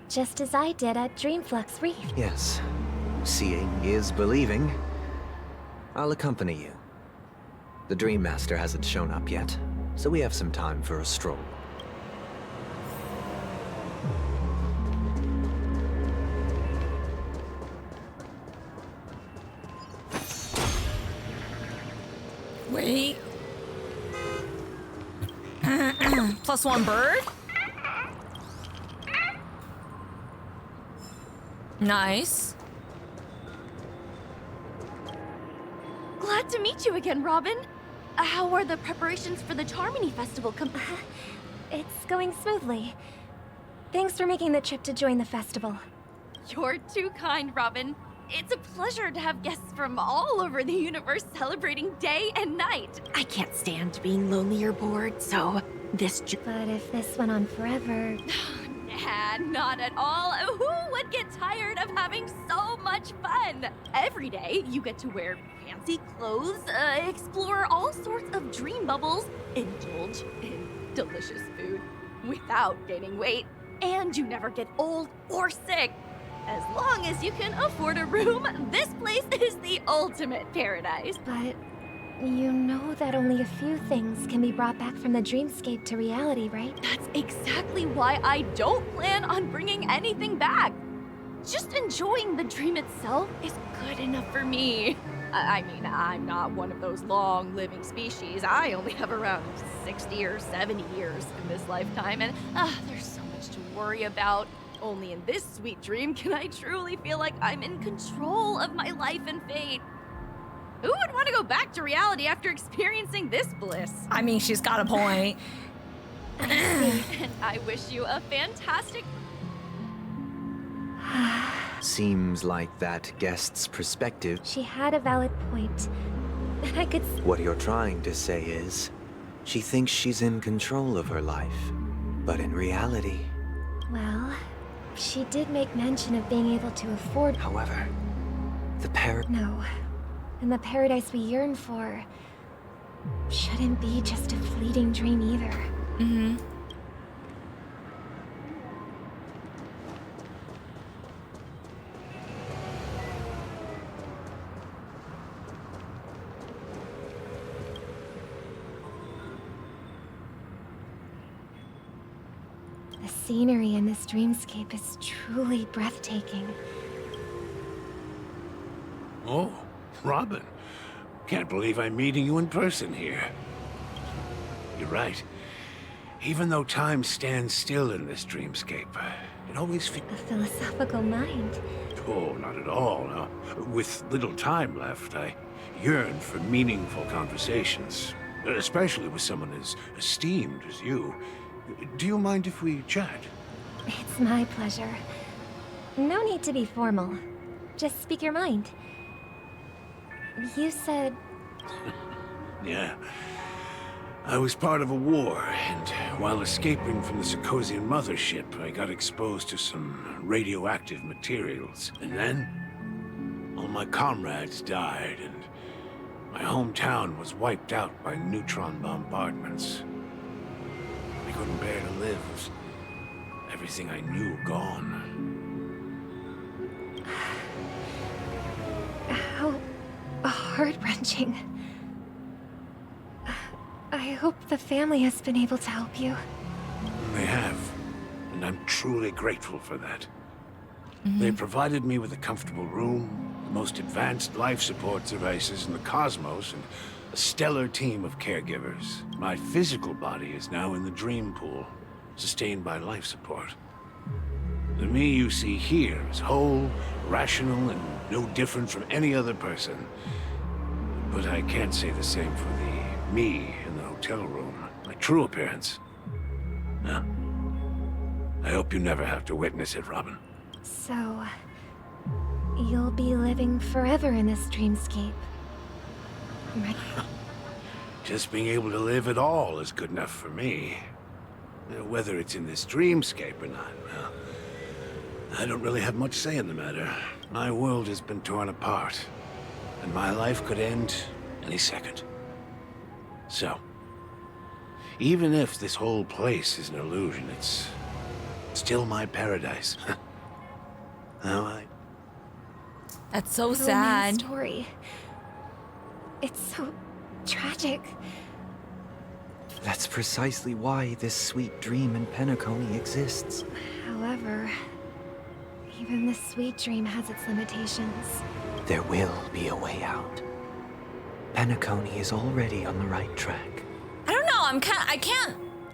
Just as I did at Dreamflux Reef. Yes. Seeing is believing. I'll accompany you. The Dream Master hasn't shown up yet, so we have some time for a stroll. Wait. +1 bird? Nice. Glad to meet you again, Robin. How are the preparations for the Charmony Festival It's going smoothly. Thanks for making the trip to join the festival. You're too kind, Robin. It's a pleasure to have guests from all over the universe celebrating day and night. I can't stand being lonely or bored, so this But if this went on forever... Nah, not at all. Who would get tired of having so much fun? Every day, you get to wear fancy clothes, explore all sorts of dream bubbles, indulge in delicious food without gaining weight, and you never get old or sick. As long as you can afford a room, this place is the ultimate paradise. But you know that only a few things can be brought back from the dreamscape to reality, right? That's exactly why I don't plan on bringing anything back. Just enjoying the dream itself is good enough for me. I mean, I'm not one of those long-living species. I only have around 60 or 70 years in this lifetime, and there's so much to worry about. Only in this sweet dream can I truly feel like I'm in control of my life and fate. Who would want to go back to reality after experiencing this bliss? I mean, she's got a point. And I wish you a fantastic... Seems like that guest's perspective. She had a valid point. And I could... What you're trying to say is, she thinks she's in control of her life. But in reality... Well, she did make mention of being able to afford... However, the No. And the paradise we yearn for shouldn't be just a fleeting dream either. Mm-hmm. The scenery in this dreamscape is truly breathtaking. Oh, Robin. Can't believe I'm meeting you in person here. You're right. Even though time stands still in this dreamscape, it always feels... A philosophical mind. Oh, not at all. No. With little time left, I yearn for meaningful conversations, especially with someone as esteemed as you. Do you mind if we chat? It's my pleasure. No need to be formal. Just speak your mind. You said... Yeah. I was part of a war, and while escaping from the Sarkosian mothership, I got exposed to some radioactive materials. And then, all my comrades died, and my hometown was wiped out by neutron bombardments. I couldn't bear to live with everything I knew gone. How heart-wrenching. I hope the family has been able to help you. They have, and I'm truly grateful for that. They provided me with a comfortable room, the most advanced life support devices in the cosmos, and a stellar team of caregivers. My physical body is now in the dream pool, sustained by life support. The me you see here is whole, rational, and no different from any other person. But I can't say the same for the me in the hotel room. My true appearance. Huh. I hope you never have to witness it, Robin. So... you'll be living forever in this dreamscape. Right? Just being able to live at all is good enough for me. Whether it's in this dreamscape or not, well, I don't really have much say in the matter. My world has been torn apart, and my life could end any second. So, even if this whole place is an illusion, it's still my paradise. Now That's so Romance sad. Story. It's so tragic. That's precisely why this sweet dream in Penacony exists. However, even this sweet dream has its limitations. There will be a way out. Penacony is already on the right track. I don't know.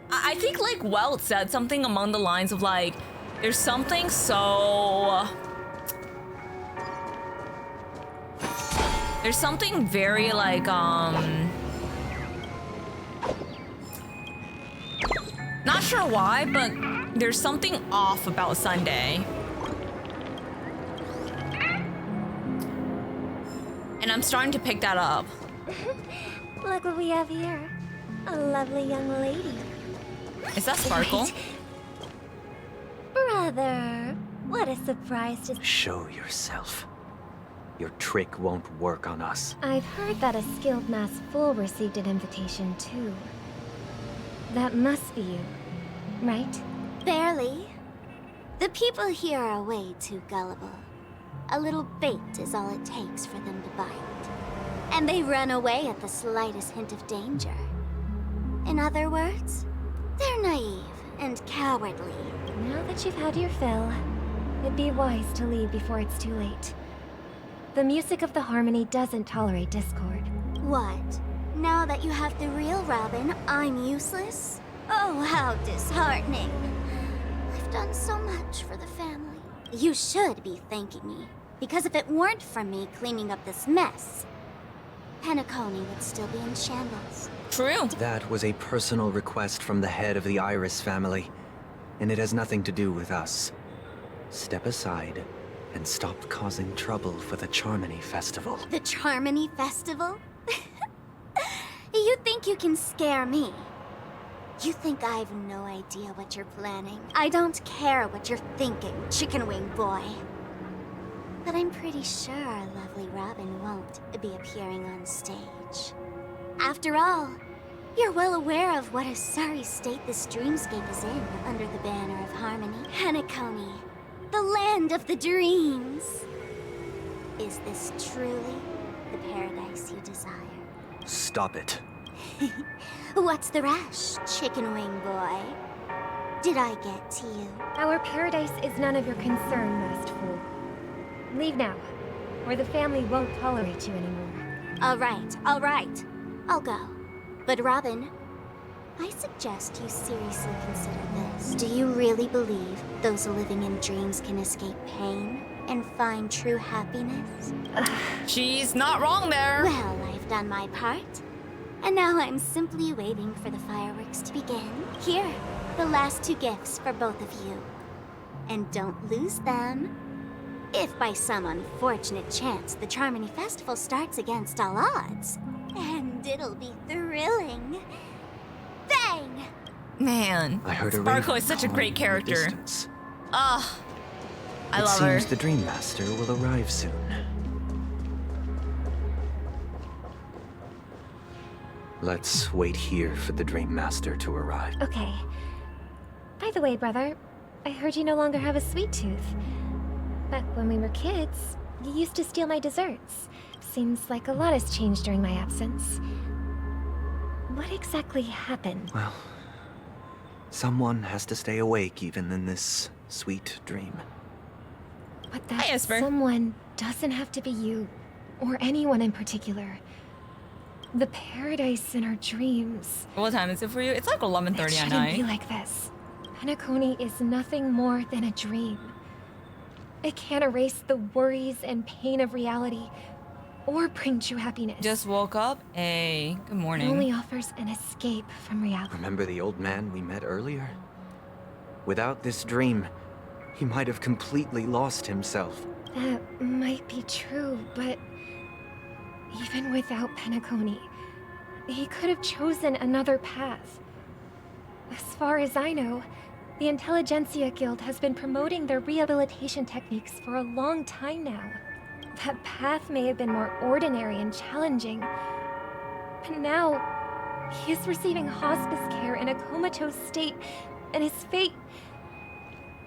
I think like Welt said something along the lines of like, there's something so. There's something very like not sure why, but there's something off about Sunday. And I'm starting to pick that up. Look what we have here. A lovely young lady. Is that Sparkle? Wait. Brother, what a surprise to... Show yourself. Your trick won't work on us. I've heard that a skilled mass fool received an invitation too. That must be you, right? Barely. The people here are way too gullible. A little bait is all it takes for them to bite. And they run away at the slightest hint of danger. In other words, they're naive and cowardly. Now that you've had your fill, it'd be wise to leave before it's too late. The music of the harmony doesn't tolerate discord. What? Now that you have the real Robin, I'm useless? Oh, how disheartening. I've done so much for the family. You should be thanking me, because if it weren't for me cleaning up this mess, Penacony would still be in shambles. True. That was a personal request from the head of the Iris family, and it has nothing to do with us. Step aside and stop causing trouble for the Charmony Festival. The Charmony Festival? You think you can scare me? You think I have no idea what you're planning? I don't care what you're thinking, chicken wing boy. But I'm pretty sure our lovely Robin won't be appearing on stage. After all, you're well aware of what a sorry state this dreamscape is in under the banner of harmony. Penacony, the land of the dreams. Is this truly the paradise you desire? Stop it. What's the rush, chicken wing boy? Did I get to you? Our paradise is none of your concern, masked fool. Leave now, or the family won't tolerate you anymore. All right. I'll go. But Robin, I suggest you seriously consider this. Do you really believe those living in dreams can escape pain and find true happiness? She's not wrong there. Well, I've done my part. And now I'm simply waiting for the fireworks to begin. Here, the last 2 gifts for both of you. And don't lose them. If by some unfortunate chance the Charmony Festival starts against all odds, and it'll be thrilling. Bang! Man, I heard a Sparkle raven is such a calling great in the character. distance. Ah, I love It her. seems the Dream Master will arrive soon. Let's wait here for the Dream Master to arrive. Okay. By the way, brother, I heard you no longer have a sweet tooth. Back when we were kids, you used to steal my desserts. Seems like a lot has changed during my absence. What exactly happened? Well, someone has to stay awake even in this sweet dream. But that someone doesn't have to be you, or anyone in particular. The paradise in our dreams. What time is it for you? It's like 11:30 It at shouldn't night. be like this. Penacony is nothing more than a dream. It can't erase the worries and pain of reality, or bring true happiness. Just woke up. Hey, good It morning. only offers an escape from reality. Remember the old man we met earlier? Without this dream, he might have completely lost himself. That might be true, but even without Penacony, he could have chosen another path. As far as I know, the Intelligentsia Guild has been promoting their rehabilitation techniques for a long time now. That path may have been more ordinary and challenging, but now he is receiving hospice care in a comatose state, and his fate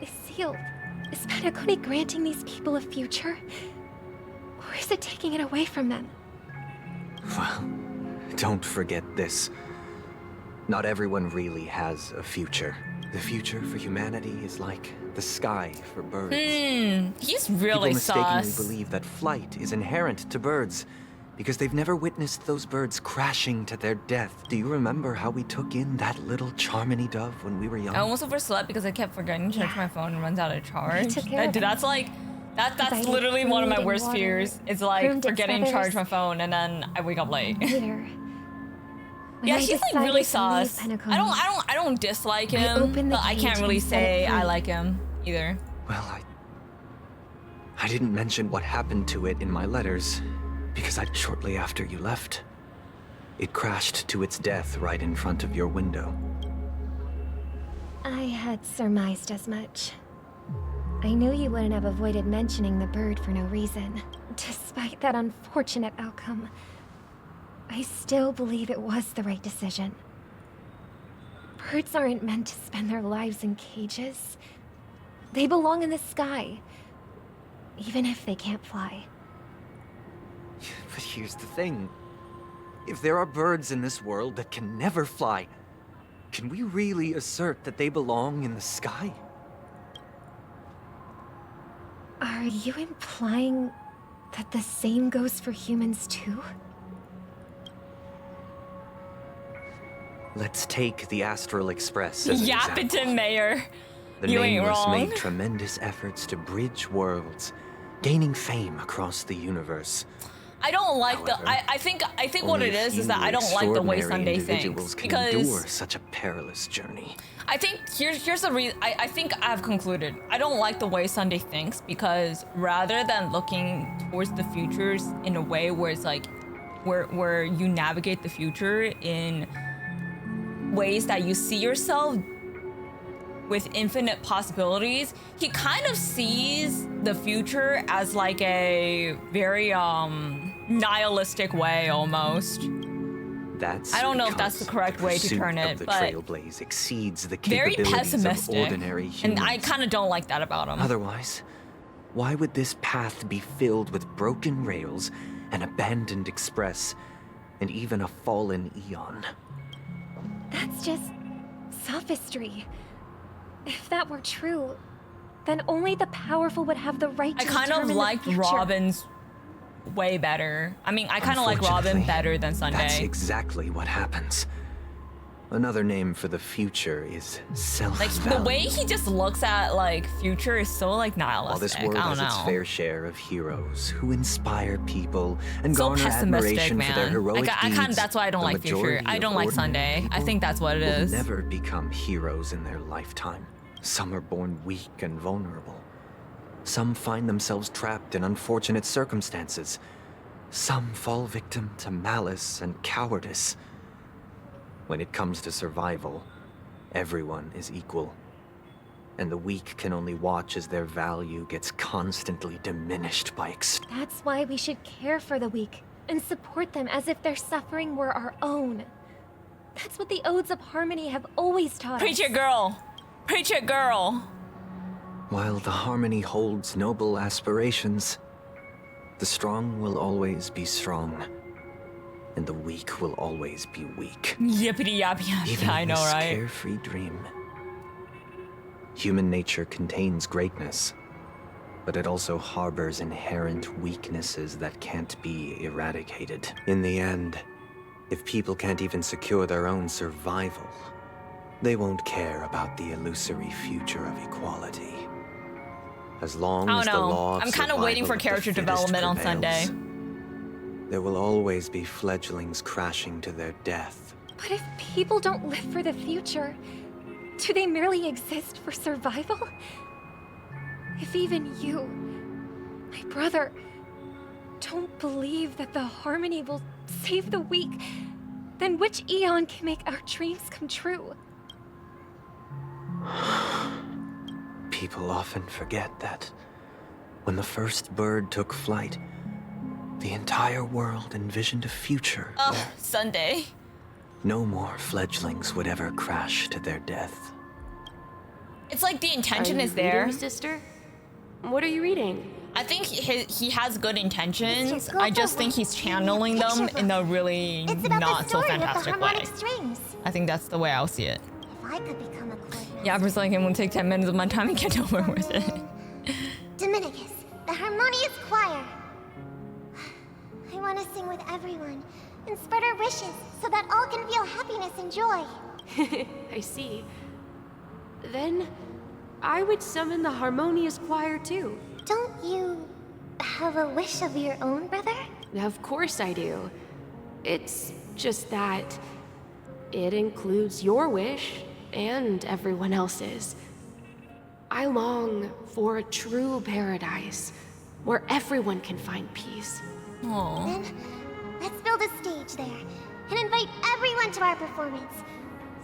is sealed. Is Penacony granting these people a future? Or is it taking it away from them? Well, don't forget this. Not everyone really has a future. The future for humanity is like the sky for birds. He's really People mistakenly sus. believe that flight is inherent to birds because they've never witnessed those birds crashing to their death. Do you remember how we took in that little Charmony dove when we were young? I almost overslept because I kept forgetting to charge my phone and runs out of charge. took care of it. That's like, that's Provided literally one of my food and worst water, fears. It's like groomed its forgetting to charge feathers. my phone and then I wake up late. Later. When Yeah, I he's like decided really to leave sus. Penacony, I don't dislike I him, opened the but I can't cage really and set it say I free. like him either. Well, I didn't mention what happened to it in my letters because shortly after you left, it crashed to its death right in front of your window. I had surmised as much. I knew you wouldn't have avoided mentioning the bird for no reason. Despite that unfortunate outcome, I still believe it was the right decision. Birds aren't meant to spend their lives in cages. They belong in the sky, even if they can't fly. But here's the thing. If there are birds in this world that can never fly, can we really assert that they belong in the sky? Are you implying that the same goes for humans too? Let's take the Astral Express as an example. Yappeton Mayor. The You ain't Nameless wrong. made tremendous efforts to bridge worlds, gaining fame across the universe. I don't like However, I think what Only it a is few that I don't like the way extraordinary Sunday individuals thinks can endure because such a perilous journey. I think here's the reason. I think I've concluded. I don't like the way Sunday thinks because rather than looking towards the futures in a way where it's like where you navigate the future in ways that you see yourself with infinite possibilities, he kind of sees the future as like a very nihilistic way almost. I don't know if that's the correct way to turn it, the but Trailblaze exceeds the very capabilities of pessimistic. ordinary humans. And I kind of don't like that about him. Otherwise, why would this path be filled with broken rails, an abandoned express, and even a fallen Eon? That's just sophistry. If that were true, then only the powerful would have the right to I kind of liked Robin's way better. I mean, I kind of like Robin better than Sunday. That's exactly what happens. Another name for the future is self-value. Like, the way he just looks at, like, future is so, like, nihilistic. While this world I don't has its know. fair share of heroes who inspire people and So garner pessimistic, admiration man. for their heroic I deeds, kind of, that's why I don't the like future. majority I don't of like ordinary Sunday. I people think that's what it will is. never become heroes in their lifetime. Some are born weak and vulnerable. Some find themselves trapped in unfortunate circumstances. Some fall victim to malice and cowardice. When it comes to survival, everyone is equal. And the weak can only watch as their value gets constantly diminished by That's why we should care for the weak and support them as if their suffering were our own. That's what the Odes of Harmony have always taught Preach us. it, girl. Preach it, girl. While the Harmony holds noble aspirations, the strong will always be strong, and the weak will always be weak. Yippity yap yap. Even I in know, this right? carefree dream. Human nature contains greatness, but it also harbors inherent weaknesses that can't be eradicated. In the end, if people can't even secure their own survival, they won't care about the illusory future of equality. As long I as don't the know. law of I'm kind of waiting for survival of the character fittest development on prevails, Sunday. there will always be fledglings crashing to their death. But if people don't live for the future, do they merely exist for survival? If even you, my brother, don't believe that the Harmony will save the weak, then which Eon can make our dreams come true? People often forget that when the first bird took flight, the entire world envisioned a future Oh, where Sunday. no more fledglings would ever crash to their death. It's like the intention Are you is there. reading, sister? What are you reading? I think he has good intentions. Mr. I just think he's channeling them in a really It's about not the so story of the fantastic way. harmonic strings. I think that's the way I'll see it. If I could become a coordinator. Yeah, for like it will take 10 minutes of my time and get over with it. Dominicus, the harmonious choir. I want to sing with everyone and spread our wishes so that all can feel happiness and joy. I see. Then I would summon the harmonious choir too. Don't you have a wish of your own, brother? Of course I do. It's just that it includes your wish and everyone else's. I long for a true paradise where everyone can find peace. Aww. Then let's build a stage there and invite everyone to our performance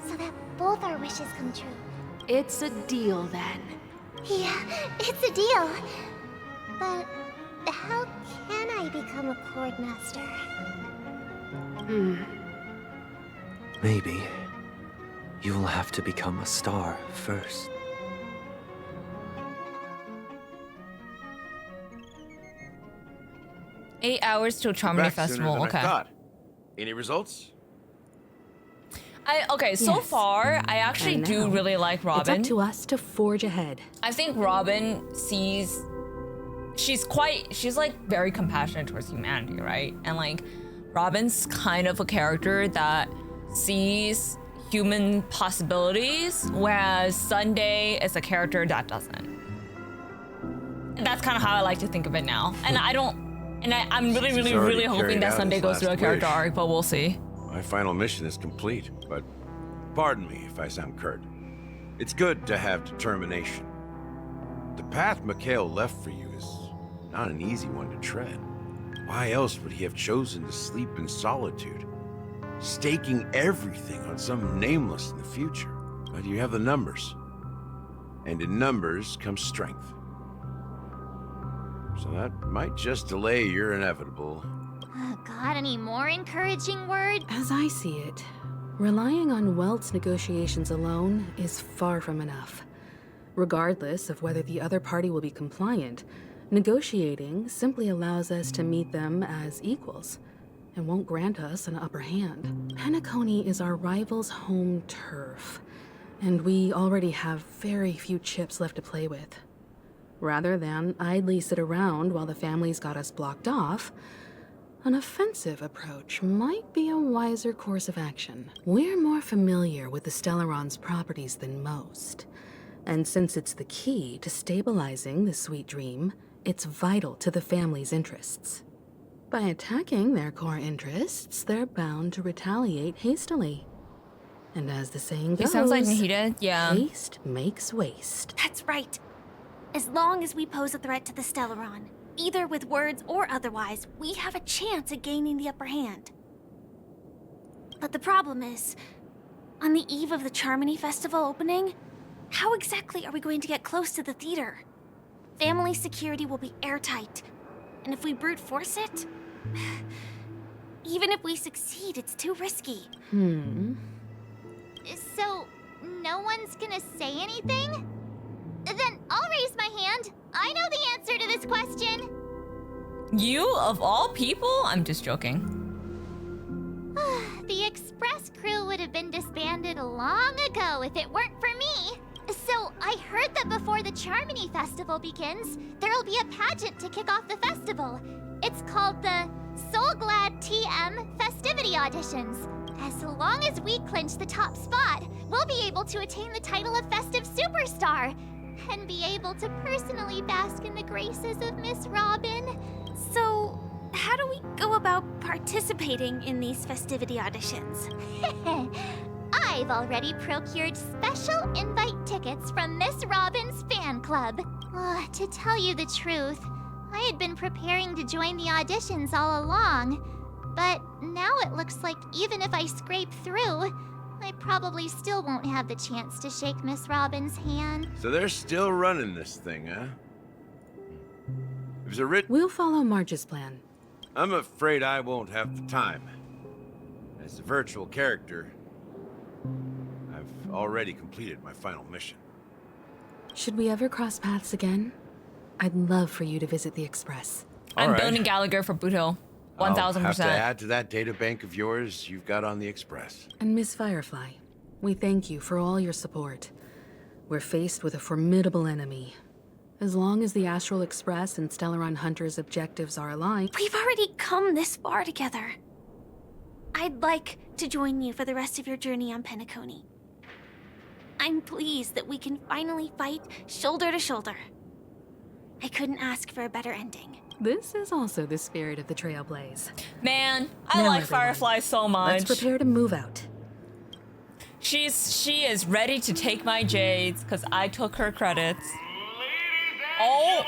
so that both our wishes come true. It's a deal then. Yeah, it's a deal. But how can I become a chord master? Maybe you will have to become a star first. Eight hours till Charmony Back sooner Festival. than I Okay. thought. Any results? So Yes. far, I actually And do now, really like Robin. It's up to us to forge ahead. I think Robin sees, she's like very compassionate towards humanity, right? And like, Robin's kind of a character that sees human possibilities, whereas Sunday is a character that doesn't. And that's kind of how I like to think of it now. And I'm really, She's really, already really hoping carried that out Sunday his goes through a last character wish. arc, but we'll see. My final mission is complete, but pardon me if I sound curt. It's good to have determination. The path Mikhail left for you is not an easy one to tread. Why else would he have chosen to sleep in solitude, staking everything on some nameless in the future? But you have the numbers. And in numbers comes strength. So that might just delay your inevitable. Got any more encouraging words? As I see it, relying on Welt's negotiations alone is far from enough. Regardless of whether the other party will be compliant, negotiating simply allows us to meet them as equals and won't grant us an upper hand. Penacony is our rival's home turf, and we already have very few chips left to play with. Rather than idly sit around while the family's got us blocked off, an offensive approach might be a wiser course of action. We're more familiar with the Stellaron's properties than most, and since it's the key to stabilizing the sweet dream, it's vital to the family's interests. By attacking their core interests, they're bound to retaliate hastily. And as the saying goes, it sounds like Nahida, yeah. Haste makes waste. That's right. As long as we pose a threat to the Stellaron, either with words or otherwise, we have a chance at gaining the upper hand. But the problem is, on the eve of the Charmony Festival opening, how exactly are we going to get close to the theater? Family security will be airtight, and if we brute force it, even if we succeed, it's too risky. So, no one's gonna say anything? Then I'll raise my hand. I know the answer to this question. You, of all people? I'm just joking. The Express crew would have been disbanded long ago if it weren't for me. So, I heard that before the Charmony Festival begins, there'll be a pageant to kick off the festival. It's called the Soul Glad TM Festivity Auditions. As long as we clinch the top spot, we'll be able to attain the title of Festive Superstar and be able to personally bask in the graces of Miss Robin. So, how do we go about participating in these festivity auditions? I've already procured special invite tickets from Miss Robin's fan club. To tell you the truth, I had been preparing to join the auditions all along, but now it looks like even if I scrape through, I probably still won't have the chance to shake Miss Robin's hand. So they're still running this thing, huh? There's a We'll follow Marge's plan. I'm afraid I won't have the time. As a virtual character, I've already completed my final mission. Should we ever cross paths again? I'd love for you to visit the Express. I'm building Gallagher for Boot Hill. 1000%. I'll have to add to that databank of yours you've got on the Express. And Miss Firefly, we thank you for all your support. We're faced with a formidable enemy. As long as the Astral Express and Stellaron Hunter's objectives are aligned... We've already come this far together. I'd like to join you for the rest of your journey on Penacony. I'm pleased that we can finally fight shoulder to shoulder. I couldn't ask for a better ending. This is also the spirit of the Trailblaze. Man, I like Firefly so much. Let's prepare to move out. She is ready to take my jades because I took her credits. Oh!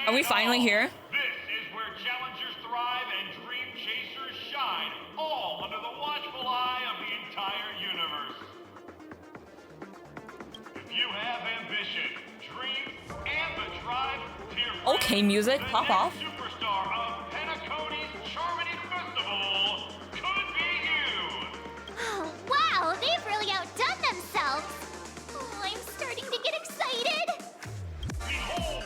Are we finally here? This is where challengers thrive and dream chasers shine, all under the watchful eye of the entire universe. If you have ambition, dreams, and the drive, dear friends, Okay, music, the pop next off. superstar of Penacony's Charmony Festival could be you. Oh, wow, they've really outdone themselves. Oh, I'm starting to get excited. Behold,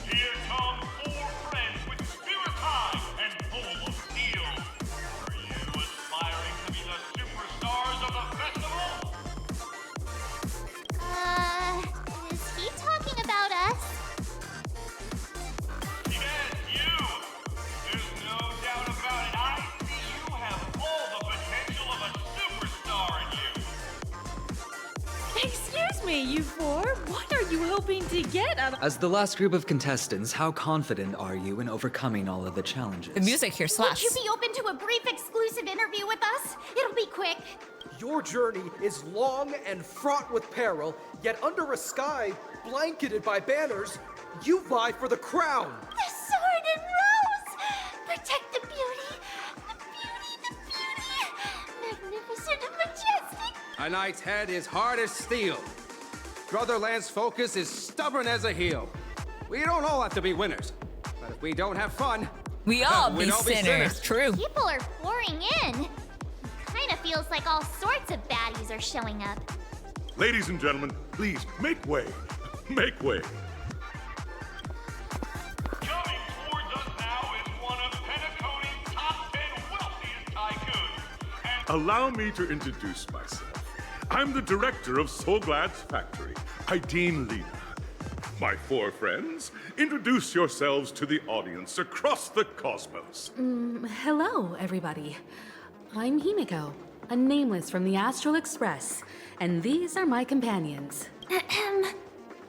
here come 4 friends with spirit high and full of steel. Are you aspiring to be the superstars of the festival? Is he talking about us? Yes, you! There's no doubt about it. I see you have all the potential of a superstar in you. Excuse me, you 4. What are you hoping to get out of— As the last group of contestants, how confident are you in overcoming all of the challenges? The music here slaps. Would you be open to a brief exclusive interview with us? It'll be quick. Your journey is long and fraught with peril, yet under a sky blanketed by banners, you vie for the crown. The sword and rose! Protect the beauty! The beauty! Magnificent and majestic! A knight's head is hard as steel. Brotherland's focus is stubborn as a heel. We don't all have to be winners, but if we don't have fun, we all be sinners. True. People are pouring in. Kind of feels like all sorts of baddies are showing up. Ladies and gentlemen, please make way. Make way. Coming towards us now is one of Penacony's top 10 wealthiest tycoons. Allow me to introduce myself. I'm the director of Solglad's factory, Angienuggie. My four friends, introduce yourselves to the audience across the cosmos. Hello, everybody. I'm Himiko, a nameless from the Astral Express, and these are my companions.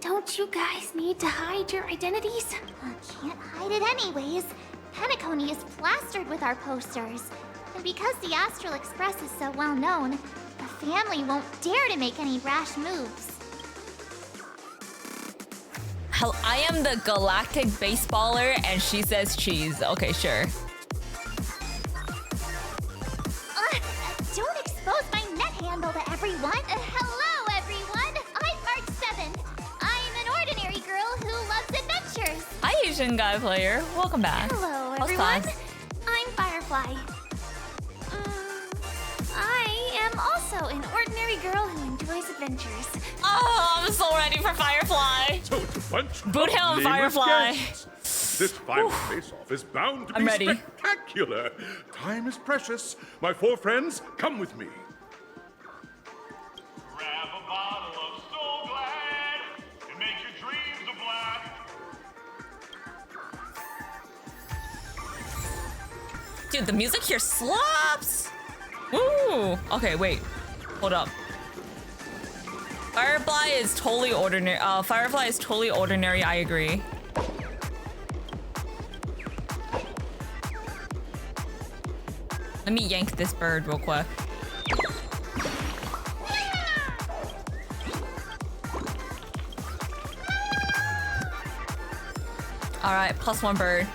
Don't you guys need to hide your identities? Can't hide it anyways. Penacony is plastered with our posters. And because the Astral Express is so well known, the family won't dare to make any rash moves. Hell, I am the galactic baseballer, and she says cheese. Okay, sure. Don't expose my net handle to everyone. Hello, everyone. I'm March 7th. I'm an ordinary girl who loves adventures. Hi, Asian guy player. Welcome back. Hello, How's everyone. class? I'm Firefly. I am also an ordinary girl who enjoys adventures. Oh, I'm so ready for Firefly. So to punch Boot him, Firefly. This final face-off is bound to be spectacular. Time is precious. My four friends, come with me. Grab a bottle of Solglad and make your dreams a blast. Dude, the music here slaps. Ooh. Okay, wait. Hold up. Firefly is totally ordinary. Firefly is totally ordinary. I agree. Let me yank this bird real quick. All right, +1 bird.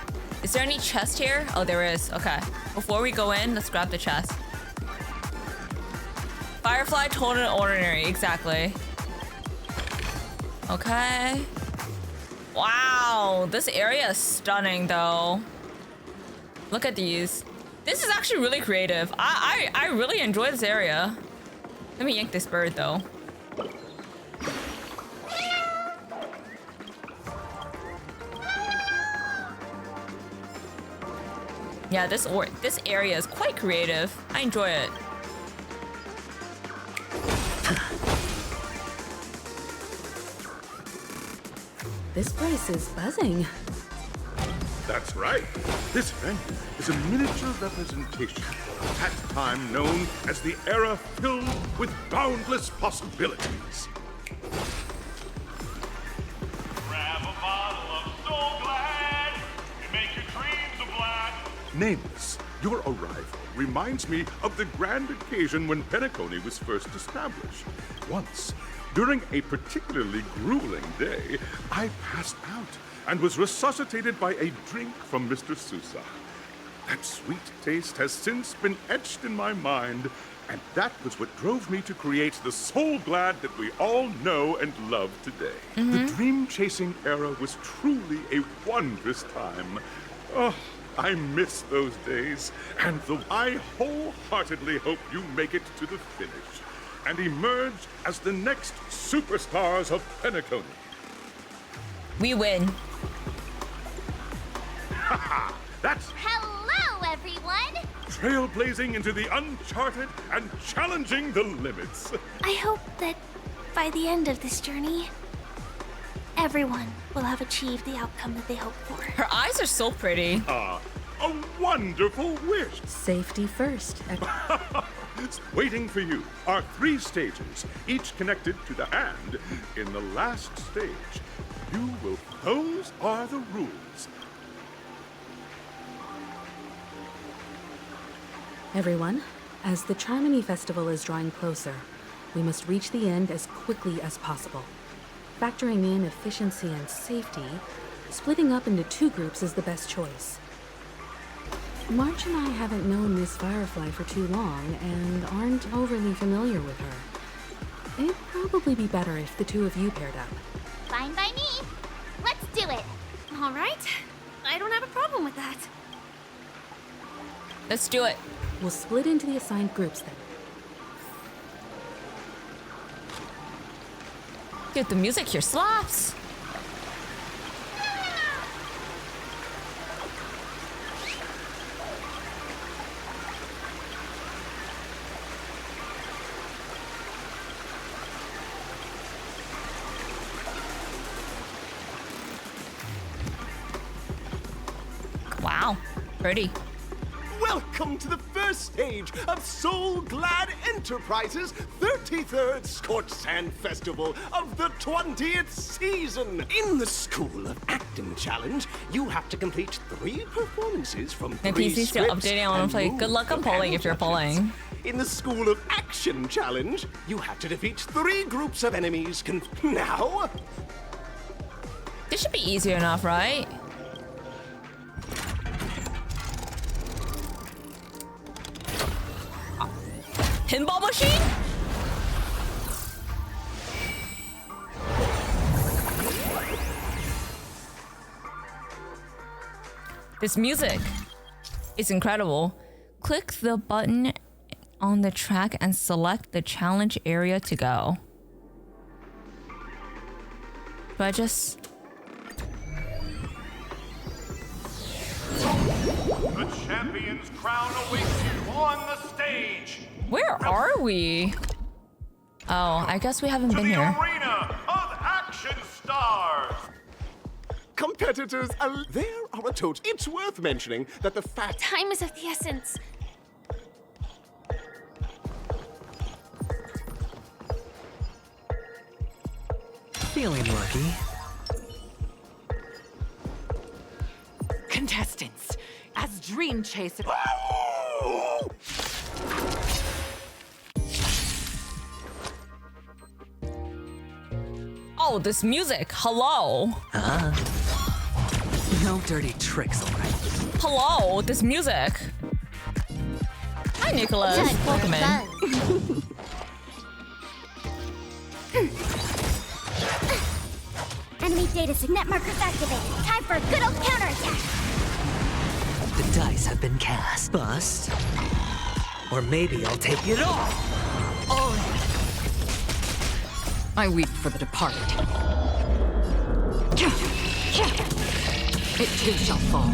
Is there any chest here? Oh, there is. Okay. Before we go in, let's grab the chest. Firefly, total ordinary. Exactly. Okay. Wow, this area is stunning, though. Look at these. This is actually really creative. I really enjoy this area. Let me yank this bird, though. Yeah, this area is quite creative. I enjoy it. This place is buzzing. That's right. This venue is a miniature representation of that time known as the era filled with boundless possibilities. Grab a bottle of Solglad and make your dreams a blast. Nameless, your arrival reminds me of the grand occasion when Penacony was first established. Once, during a particularly grueling day, I passed out and was resuscitated by a drink from Mr. Sousa. That sweet taste has since been etched in my mind, and that was what drove me to create the Solglad that we all know and love today. The dream-chasing era was truly a wondrous time. Oh, I miss those days, and I wholeheartedly hope you make it to the finish and emerge as the next superstars of Penacony. We win. Haha, that's Hello, everyone. trailblazing into the uncharted and challenging the limits. I hope that by the end of this journey, everyone will have achieved the outcome that they hoped for. Her eyes are so pretty. A wonderful wish. Safety first. Waiting for you are 3 stages, each connected to the hand. In the last stage, those are the rules. Everyone, as the Charmony Festival is drawing closer, we must reach the end as quickly as possible. Factoring in efficiency and safety, splitting up into 2 groups is the best choice. March and I haven't known Miss Firefly for too long and aren't overly familiar with her. It'd probably be better if the two of you paired up. Fine by me. Let's do it. All right. I don't have a problem with that. Let's do it. We'll split into the assigned groups then. Dude, the music here slaps. Wow, pretty. Welcome to the first stage of Soul Glad Enterprises' 33rd Scorched Sand Festival of the 20th season. In the School of Acting Challenge, you have to complete 3 performances from 3 My PC's still scripts updating. I want and to play. move Good luck on the polling if you're judges. polling. In the School of Action Challenge, you have to defeat 3 groups of enemies. Now, This should be easy enough, right? Pinball machine? This music is incredible. Click the button on the track and select the challenge area to go. Do I just... The champion's crown awaits you on the stage. Where are we? Oh, I guess we haven't been here. Arena of Action Stars. competitors, there are a total. It's worth mentioning that the fact. Time is of the essence. Feeling lucky. Contestants, as Dream Chaser. Oh, this music. Hello. No dirty tricks, alright. Hello, this music. Hi, Nicholas. Welcome in. Enemy data signet markers activated. Time for a good old counterattack. The dice have been cast. Bust. Or maybe I'll take it all. I weep for the departed. It too shall fall.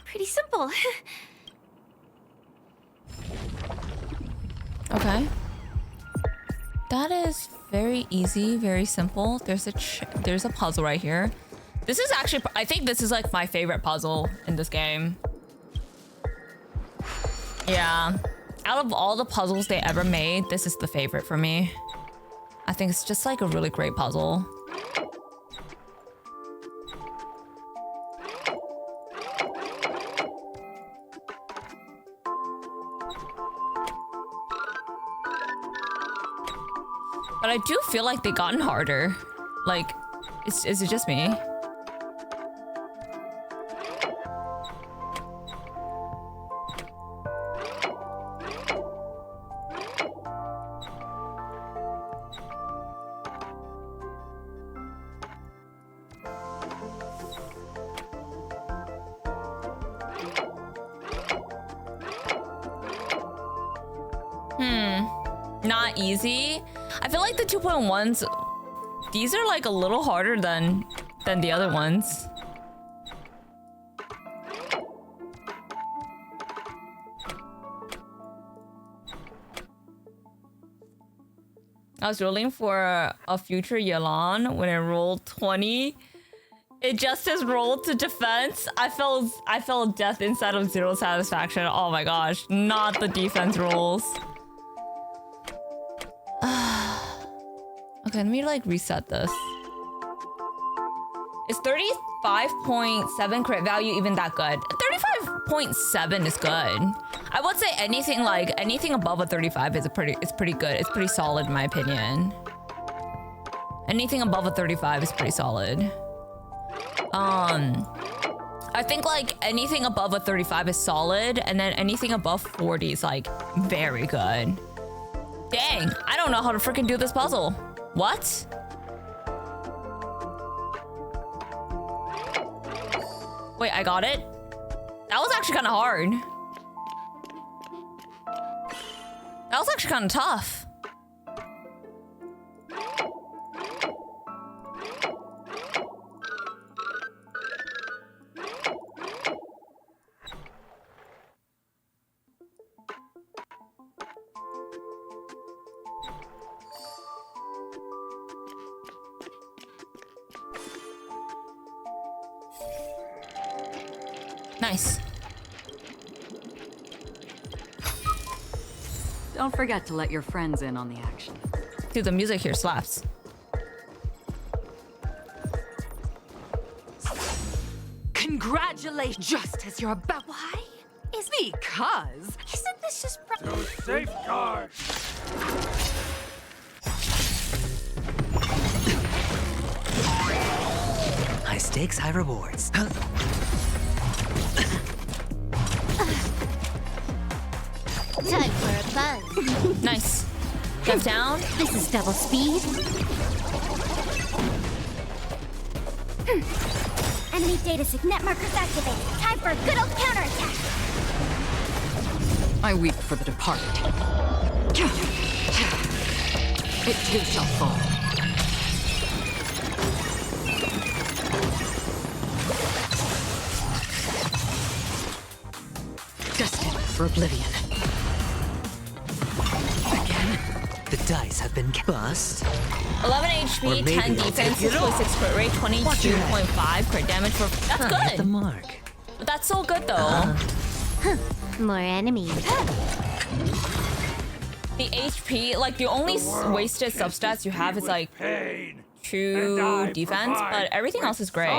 Pretty simple. Okay. That is very easy, very simple. There's a puzzle right here. This is actually, I think this is like my favorite puzzle in this game. Yeah. Out of all the puzzles they ever made, this is the favorite for me. I think it's just like a really great puzzle. But I do feel like they've gotten harder. Like, is it just me? Not easy. I feel like the 2.1s, these are like a little harder than the other ones. I was rolling for a future Yelan when I rolled 20. It just as rolled to defense. I felt death inside of zero satisfaction. Oh my gosh, not the defense rolls. Okay, let me like reset this. Is 35.7 crit value even that good? 35.7 is good. I would say anything above a 35 is pretty good. It's pretty solid in my opinion. Anything above a 35 is pretty solid. I think like anything above a 35 is solid, and then anything above 40 is like very good. Dang, I don't know how to freaking do this puzzle. What? Wait, I got it? That was actually kind of hard. That was actually kind of tough. Nice. Don't forget to let your friends in on the action. Dude, the music here slaps. Congratulations! Just as you're about. Why? Is because. Isn't this just. Safeguard! High stakes, high rewards. Huh? Time for a buzz. Nice. Jump down. This is double speed. Enemy data signet markers activated. Time for a good old counterattack. I weep for the departed. It too shall fall. Destined for oblivion. The dice have been bust. 11 Or HP, maybe 10 I'll defense, take it all. 6.6 crit rate, 22.5 crit damage for. That's Hit good. the mark. But that's so good though. More enemies. The HP, like the only wasted substats you have is like 2 defense, but everything else is great.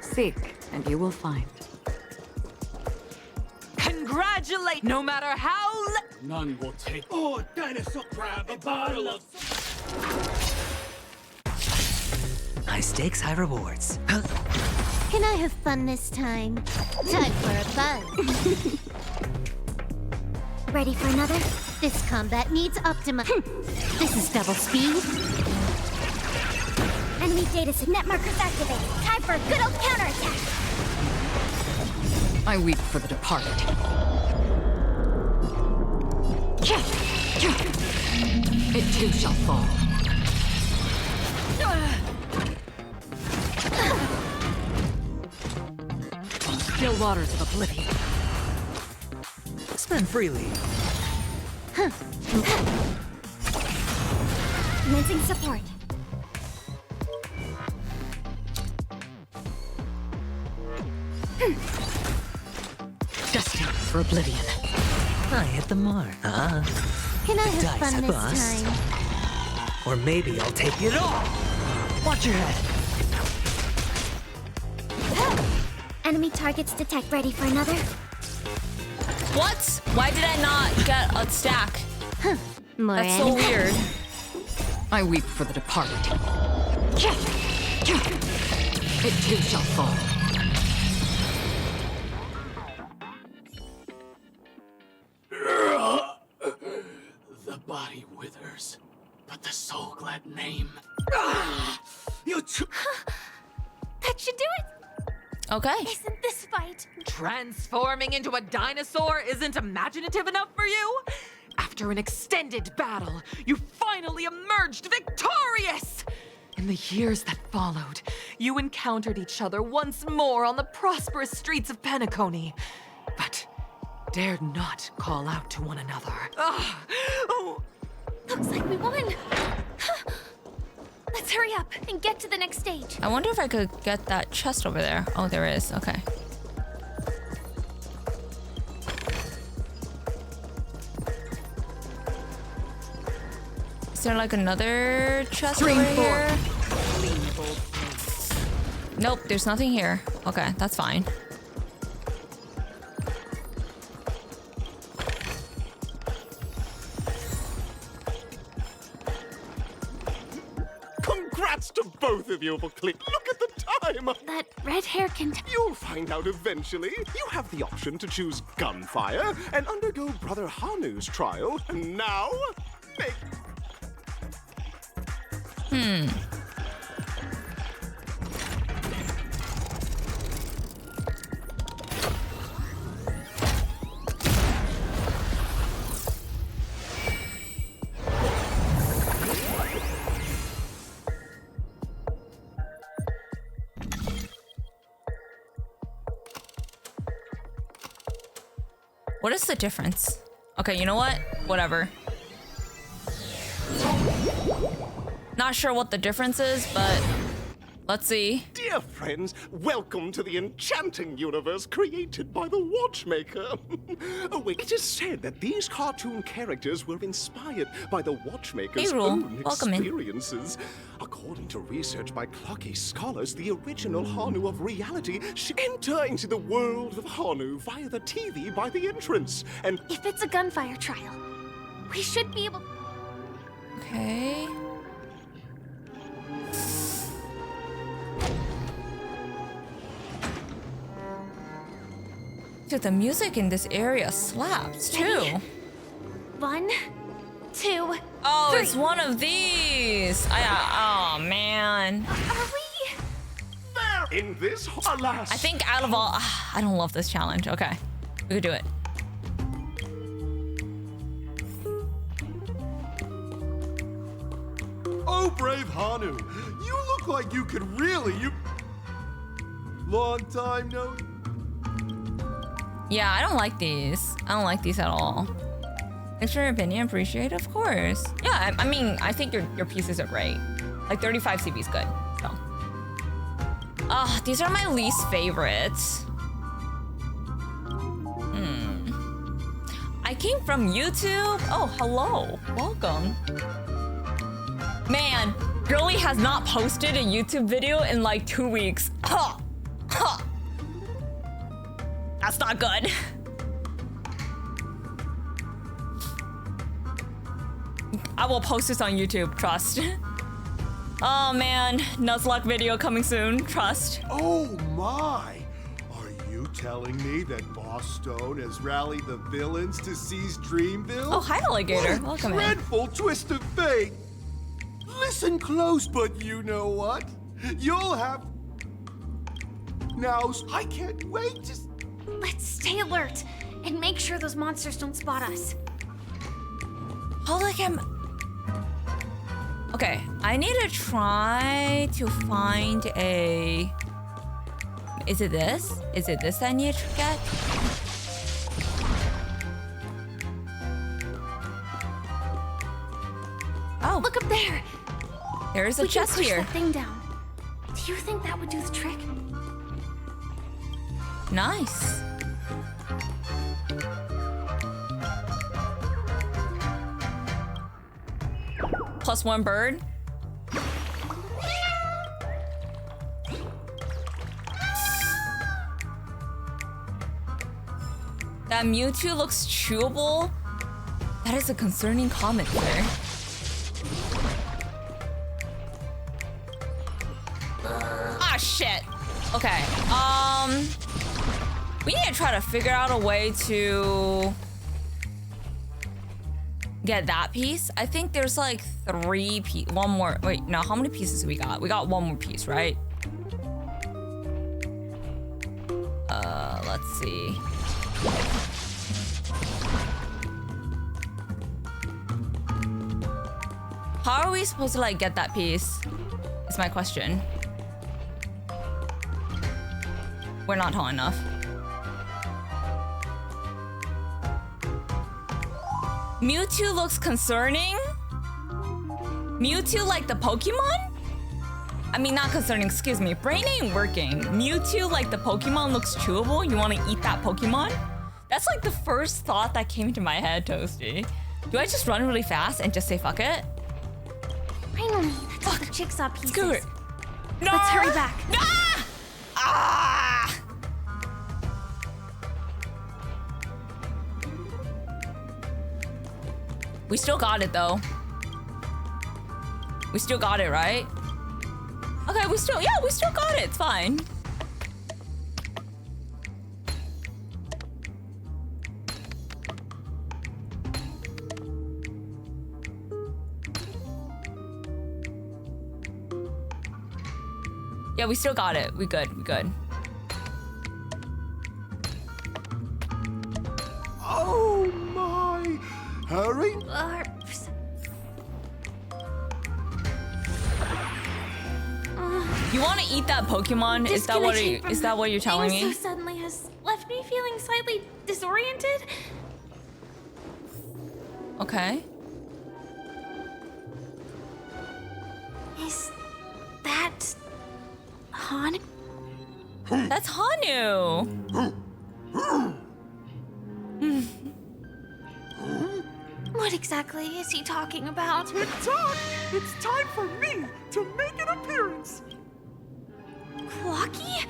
Seek, and you will find. Congratulate! No matter how. None will take. Oh, dinosaur! Grab a bottle of. High stakes, high rewards. Huh? Can I have fun this time? Time for a buzz. Ready for another? This combat needs optima. This is double speed. Enemy data signet markers activated. Time for a good old counterattack. I weep for the departed. It too shall fall. Still waters of oblivion. Spend freely. Commencing support. Destined for oblivion. I hit the mark. Can I The have dice fun have this bust. time? Or maybe I'll take it all. Watch your head. Enemy targets detect. Ready for another? What? Why did I not get a stack? More That's so enemies. weird. I weep for the departed. It too shall fall. The body withers, but the soul glad name. You That should do it! Okay. Isn't this fight? Transforming into a dinosaur isn't imaginative enough for you? After an extended battle, you finally emerged victorious! In the years that followed, you encountered each other once more on the prosperous streets of Penacony, but dared not call out to one another. Oh. Looks like we won! Let's hurry up and get to the next stage. I wonder if I could get that chest over there. Oh, there is. Okay. Is there like another chest over here? Nope, there's nothing here. Okay, that's fine. Congrats to both of you for Look at the time! That red hair can... You'll find out eventually. You have the option to choose gunfire and undergo Brother Hanu's trial. And now, make... What is the difference? Okay, you know what? Whatever. Not sure what the difference is, but let's see. Dear friends, welcome to the enchanting universe created by the Watchmaker. Oh wait, it is said that these cartoon characters were inspired by the Watchmaker's own experiences. According to research by clocky scholars, the original Hanu of reality should enter into the world of Hanu via the TV by the entrance. And if it's a gunfire trial, we should be able... Okay. Dude, the music in this area slaps too. Ready? 1, 2, Oh, 3. it's one of these. Oh man. Are we? There in this, alas. I think out of all, I don't love this challenge. Okay, we could do it. Oh, brave Hanu, you look like you could really. Long time no. Yeah, I don't like these. I don't like these at all. Thanks for your opinion, appreciate it, of course. Yeah, I mean, I think your pieces are great. Like 35 CB is good, so. These are my least favorites. I came from YouTube. Oh, hello, welcome. Man, Girly has not posted a YouTube video in like 2 weeks. Huh, huh. That's not good. I will post this on YouTube, trust. Oh man, Nuzlocke video coming soon, trust. Oh my! Are you telling me that Boss Stone has rallied the villains to seize Dreamville? Oh, hi, Alligator. Welcome in. Dreadful twist of fate! Listen close, but you know what? You'll have... Now, I can't wait to... Let's stay alert and make sure those monsters don't spot us. Hold like I'm... Okay, I need to try to find a... Is it this? Is it this I need to get? Oh. Look up there. There's a chest we can here. push that thing down. Do you think that would do the trick? Nice. +1 bird. That Mewtwo looks chewable. That is a concerning comment there. Ah, shit. Okay. We need to try to figure out a way to get that piece. I think there's like 3 pieces. One more. Wait, no, how many pieces do we got? We got 1 more piece, right? Let's see. How are we supposed to like get that piece? Is my question. We're not tall enough. Mewtwo looks concerning? Mewtwo like the Pokemon? I mean, not concerning, excuse me. Brain ain't working. Mewtwo like the Pokemon looks chewable? You want to eat that Pokemon? That's like the first thought that came into my head, Toasty. Do I just run really fast and just say fuck it? Finally, that's all the jigsaw pieces. Screw it. No! Let's hurry back. Ah! Ah! We still got it though. We still got it, right? Okay, we still got it. It's fine. Yeah, we still got it. We good. Oh my! Hurry! You want to eat that Pokemon? Is that what you're telling me? So suddenly has left me feeling slightly disoriented. Okay. Is that Han? That's Hanu. What exactly is he talking about? Tick-tock! It's time for me to make an appearance! Clocky?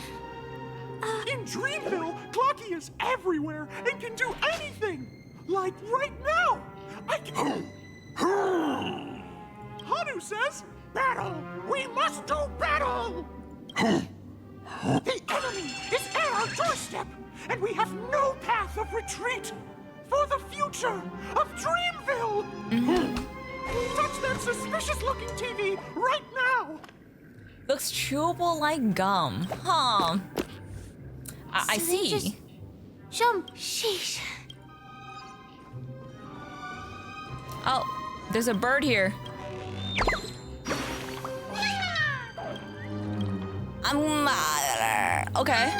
In Dreamville, Clocky is everywhere and can do anything! Like right now! I can... Hanu says, battle! We must do battle! The enemy is at our doorstep, and we have no path of retreat for the future of Dreamville! Touch that suspicious-looking TV right now! Looks chewable like gum. Huh. I see. Sheesh. Oh, there's a bird here. Okay.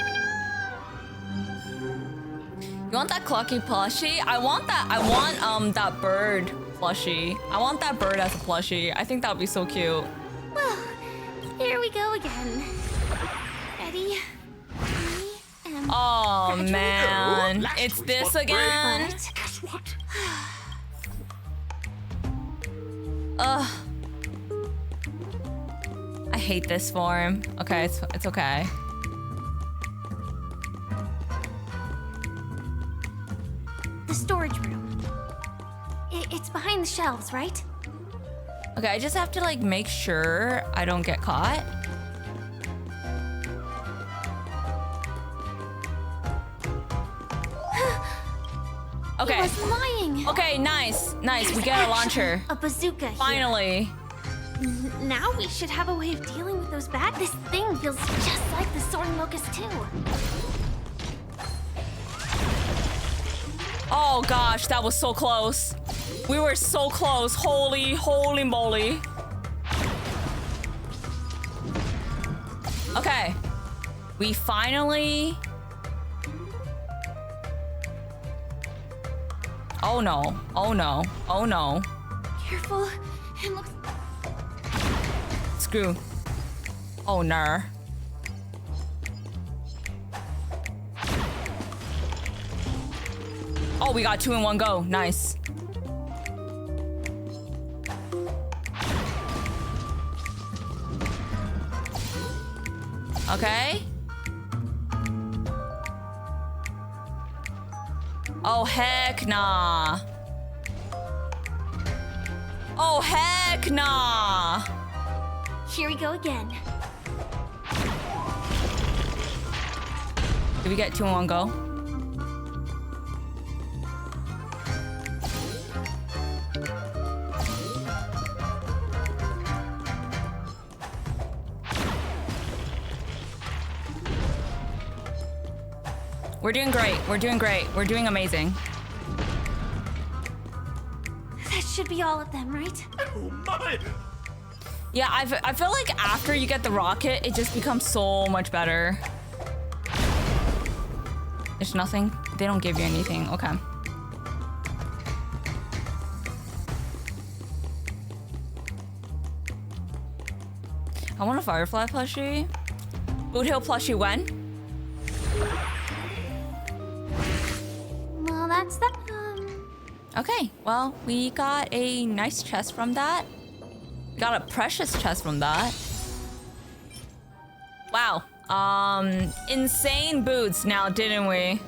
You want that Clocky plushie? I want that bird plushie. I want that bird as a plushie. I think that would be so cute. Well, here we go again. Ready? Oh man, it's this again. Guess what? Ugh. I hate this form. Okay, it's okay. The storage room. It's behind the shelves, right? Okay, I just have to like make sure I don't get caught. Okay. He was lying. Okay, nice. We get a launcher. A bazooka. Finally. Now we should have a way of dealing with those bad. This thing feels just like the soaring locust too. Oh gosh, that was so close. We were so close. Holy moly. Okay. We finally... Oh no. Careful. It looks... Screw. Oh no. Oh, we got 2 in 1 go. Nice. Okay. Oh, heck nah. Oh, heck nah. Here we go again. Did we get 2 in 1 go? We're doing great. We're doing amazing. That should be all of them, right? And Oh my! Yeah, I feel like after you get the rocket, it just becomes so much better. There's nothing? They don't give you anything. Okay. I want a Firefly plushie. Boot Hill plushie when? Well, that's that. Okay, well, we got a nice chest from that. We got a precious chest from that. Wow. Insane boots now, didn't we?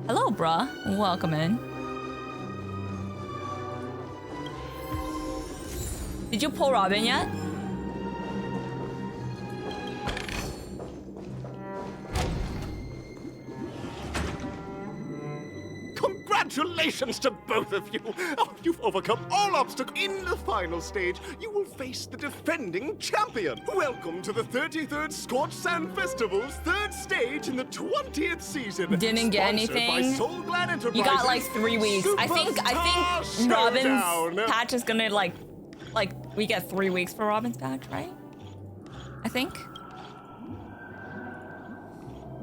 Hello, bruh. Welcome in. Did you pull Robin yet? Congratulations to both of you! Oh, you've overcome all obstacles. In the final stage, you will face the defending champion. Welcome to the 33rd Scorched Sand Festival's third stage in the 20th season. Didn't get anything. You got like 3 weeks. I think Robin's patch is gonna like we get 3 weeks for Robin's patch, right? I think.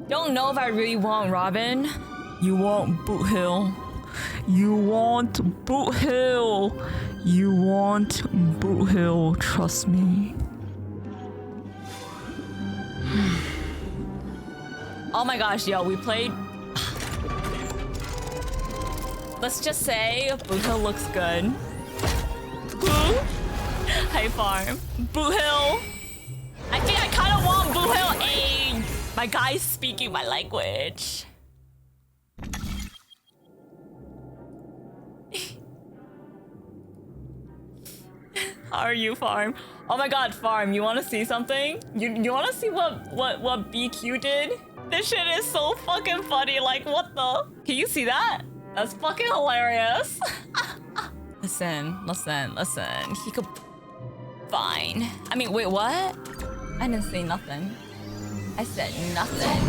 Don't know if I really want Robin. You want Boot Hill. You want Boot Hill. You want Boot Hill, trust me. Oh my gosh, yo, we played. Let's just say Boot Hill looks good. Hey farm. Boot Hill. I think I kind of want Boot Hill. Hey, my guy's speaking my language. How are you, Farm? Oh my god, Farm, you wanna see something? You wanna see what BQ did? This shit is so fucking funny, like what the? Can you see that? That's fucking hilarious. Listen. He could... Fine. I mean, wait, what? I didn't say nothing. I said nothing.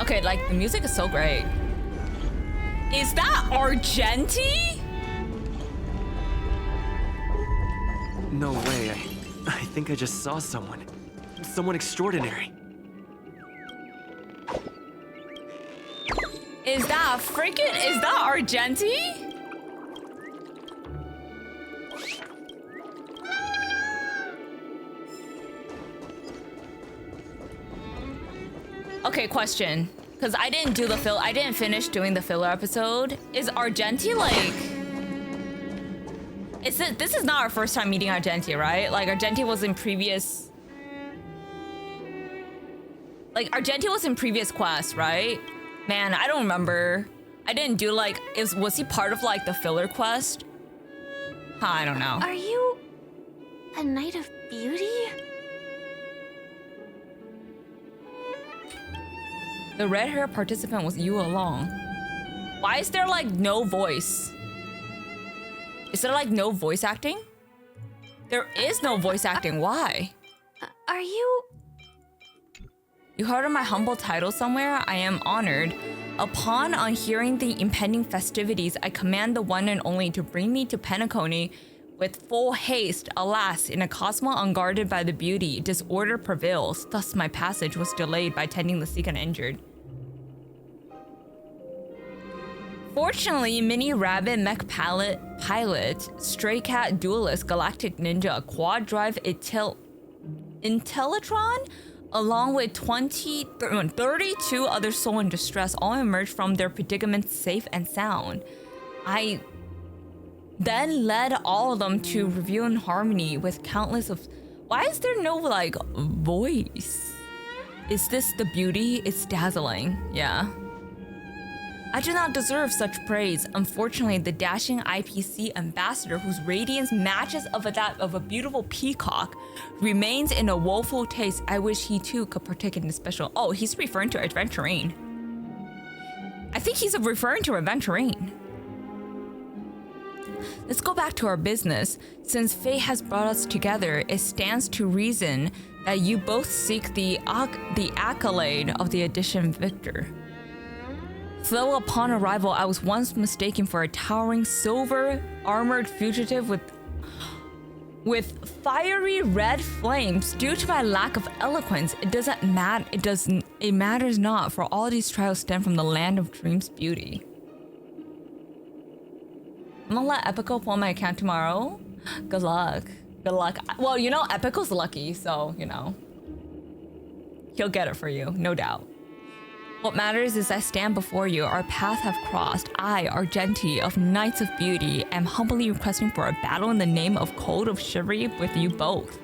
Okay, like, the music is so great. Is that Argenti? No way, I think I just saw someone. Someone extraordinary. Is that Argenti? Okay, question. Because I didn't finish doing the filler episode. Is Argenti like... This is not our first time meeting Argenti, right? Like, Argenti was in previous... Like, Argenti was in previous quests, right? Man, I don't remember. I didn't do, like... Was he part of, like, the filler quest? Huh, I don't know. Are you... a Knight of Beauty? The red hair participant was you along. Why is there like no voice? Is there like no voice acting? There is no voice acting, why? Are you... You heard of my humble title somewhere? I am honored. Upon hearing the impending festivities, I command the one and only to bring me to Penacony with full haste. Alas, in a cosmo unguarded by the beauty, disorder prevails. Thus my passage was delayed by tending the sick and injured. Fortunately, Mini Rabbit Mech Pilot, Stray Cat Duelist, Galactic Ninja, Quad Drive Intellitron, along with 32 other souls in distress, all emerged from their predicament safe and sound. I then led all of them to review in harmony with countless of... Why is there no, like, voice? Is this the beauty? It's dazzling, yeah. I do not deserve such praise. Unfortunately, the dashing IPC ambassador, whose radiance matches of that of a beautiful peacock, remains in a woeful taste. I wish he too could partake in the special... Oh, he's referring to Aventurine. I think he's referring to Aventurine. Let's go back to our business. Since fate has brought us together, it stands to reason that you both seek the accolade of the edition victor. Though upon arrival, I was once mistaken for a towering silver-armored fugitive with fiery red flames. Due to my lack of eloquence, it matters not, for all these trials stem from the land of dreams beauty. I'm gonna let Epico pull my account tomorrow. Good luck. Good luck. Well, you know, Epico's lucky, so, you know. He'll get it for you, no doubt. What matters is I stand before you. Our paths have crossed. I, Argenti of Knights of Beauty, am humbly requesting for a battle in the name of Code of Chivalry with you both.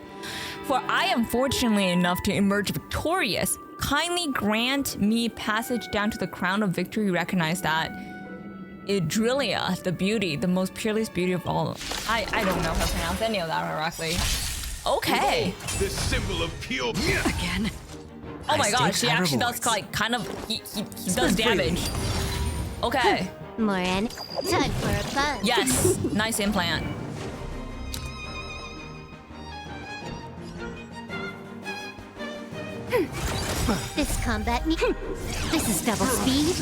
For I am fortunately enough to emerge victorious. Kindly grant me passage down to the crown of victory. Recognize that Idrilia, the beauty, the most peerless beauty of all. I don't know how to pronounce any of that correctly. Okay. This symbol of pure again. Oh my gosh, she actually does like kind of he does damage. Okay. Moran, time for a buzz. Yes, nice implant. This combat this is double speed.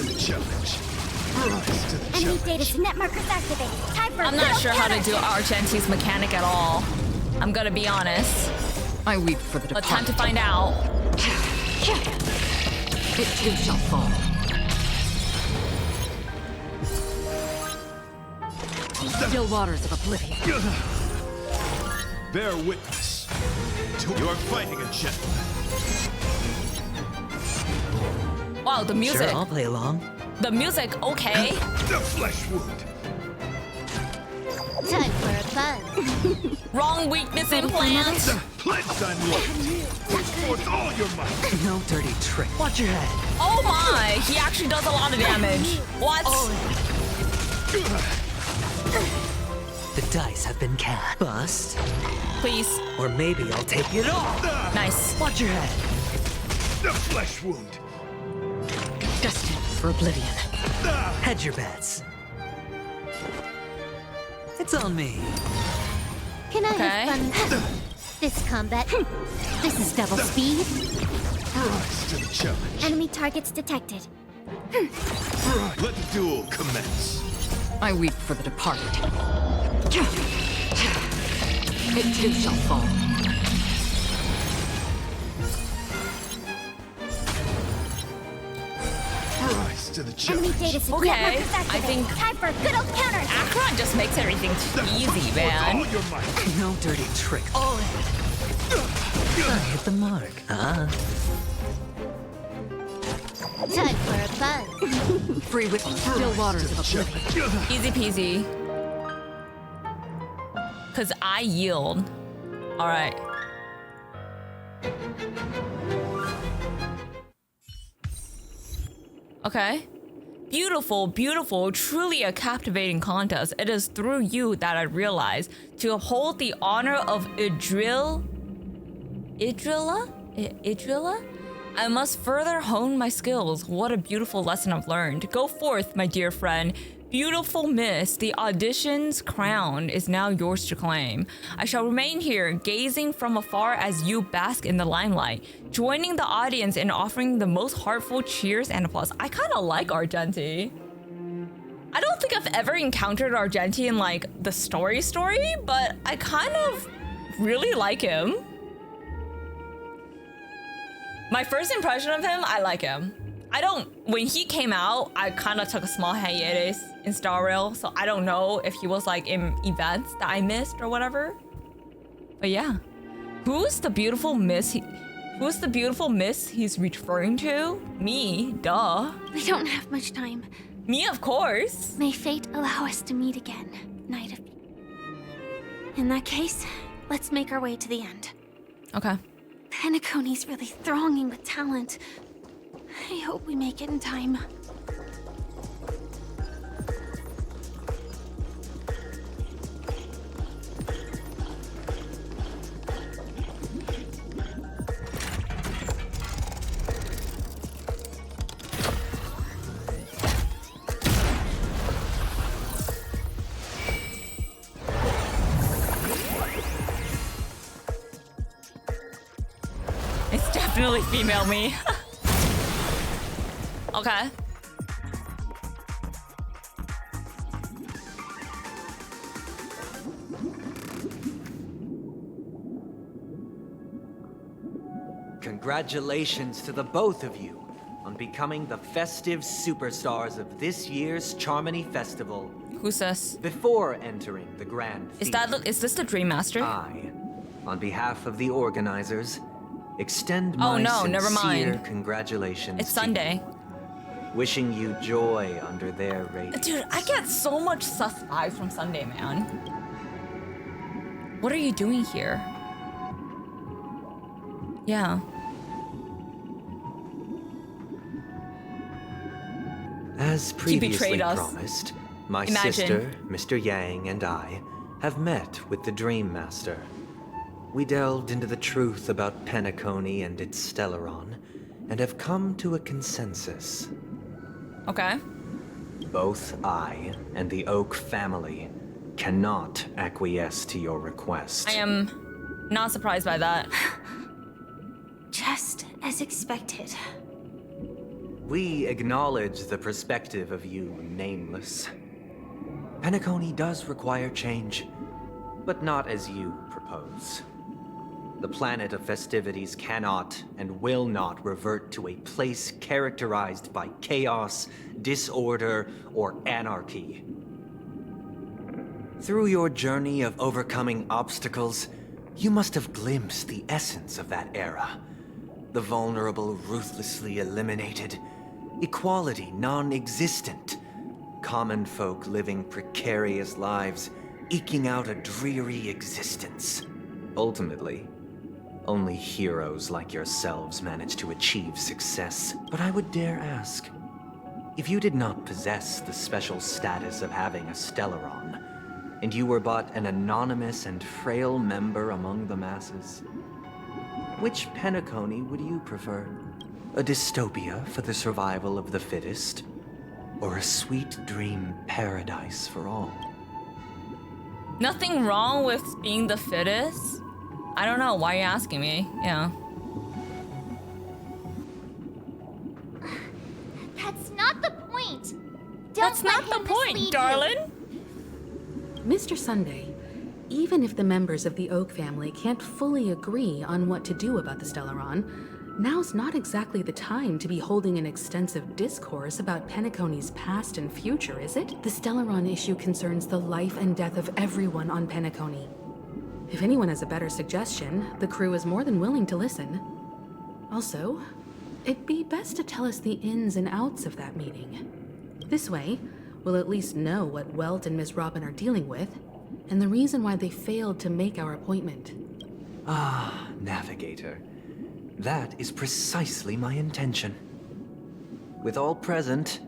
Enemy data net markers activated. Time for I'm not sure how to do Argenti's mechanic at all. I'm gonna be honest. I weep for the But time to find out. It too shall fall. Still waters of oblivion. Bear witness. You are fighting a gentleman. Wow, the music. Sure, I'll play along. The music, okay. The flesh wound. Time for a buzz. Wrong weakness implant. Pledged unlocked. Put forth all your might. No dirty trick. Watch your head. Oh my, he actually does a lot of damage. What? The dice have been cast. Bust. Please. Or maybe I'll take it off. Nice. Watch your head. The flesh wound. Destined for oblivion. Hedge your bets. It's on me. Can I have fun? This combat. This is double speed. Rise to the challenge. Enemy targets detected. Let the duel commence. I weep for the departed. It too shall fall. Rise to the challenge. Enemy data Okay, net markers activated. I think Time for good old counter. Akron just makes everything too easy, man. No dirty trick. I hit the mark. Time for a buzz. Free with still waters of oblivion. Easy peasy. Cause I yield. All right. Okay. Beautiful, beautiful, truly a captivating contest. It is through you that I realize to uphold the honor of Idrila? I must further hone my skills. What a beautiful lesson I've learned. Go forth, my dear friend. Beautiful miss, the audition's crown is now yours to claim. I shall remain here, gazing from afar as you bask in the limelight, joining the audience in offering the most heartful cheers and applause. I kind of like Argenti. I don't think I've ever encountered Argenti in like the story, but I kind of really like him. My first impression of him, I like him. When he came out, I kind of took a small hiatus in Star Rail, so I don't know if he was like in events that I missed or whatever. But yeah. Who's the beautiful miss he's referring to? Me, duh. We don't have much time. Me, of course. May fate allow us to meet again, Knight of... In that case, let's make our way to the end. Okay. Penacony's really thronging with talent. I hope we make it in time. definitely female me. Okay. Congratulations to the both of you on becoming the festive superstars of this year's Charmony Festival. Who's this? Before entering the grand theater, Is this the Dream Master? I, on behalf of the organizers, extend my never sincere mind. congratulations. It's Sunday. Wishing you joy under their radiance. Dude, I get so much sus vibes from Sunday, man. What are you doing here? Yeah. As previously betrayed us. promised, my Imagine. sister, Mr. Yang, and I have met with the Dream Master. We delved into the truth about Penacony and its Stellaron, and have come to a consensus. Okay. Both I and the Oak family cannot acquiesce to your request. I am not surprised by that. Just as expected. We acknowledge the perspective of you, Nameless. Penacony does require change, but not as you propose. The planet of festivities cannot and will not revert to a place characterized by chaos, disorder, or anarchy. Through your journey of overcoming obstacles, you must have glimpsed the essence of that era. The vulnerable ruthlessly eliminated, equality non-existent, common folk living precarious lives, eking out a dreary existence. Ultimately, only heroes like yourselves manage to achieve success. But I would dare ask, if you did not possess the special status of having a Stellaron, and you were but an anonymous and frail member among the masses, which Penacony would you prefer? A dystopia for the survival of the fittest? Or a sweet dream paradise for all? Nothing wrong with being the fittest. I don't know. Why are you asking me? Yeah. That's not the point. That's not the point, darling. Mr. Sunday, even if the members of the Oak family can't fully agree on what to do about the Stellaron, now's not exactly the time to be holding an extensive discourse about Penacony's past and future, is it? The Stellaron issue concerns the life and death of everyone on Penacony. If anyone has a better suggestion, the crew is more than willing to listen. Also, it'd be best to tell us the ins and outs of that meeting. This way, we'll at least know what Welt and Ms. Robin are dealing with, and the reason why they failed to make our appointment. Ah, Navigator. That is precisely my intention. With all present,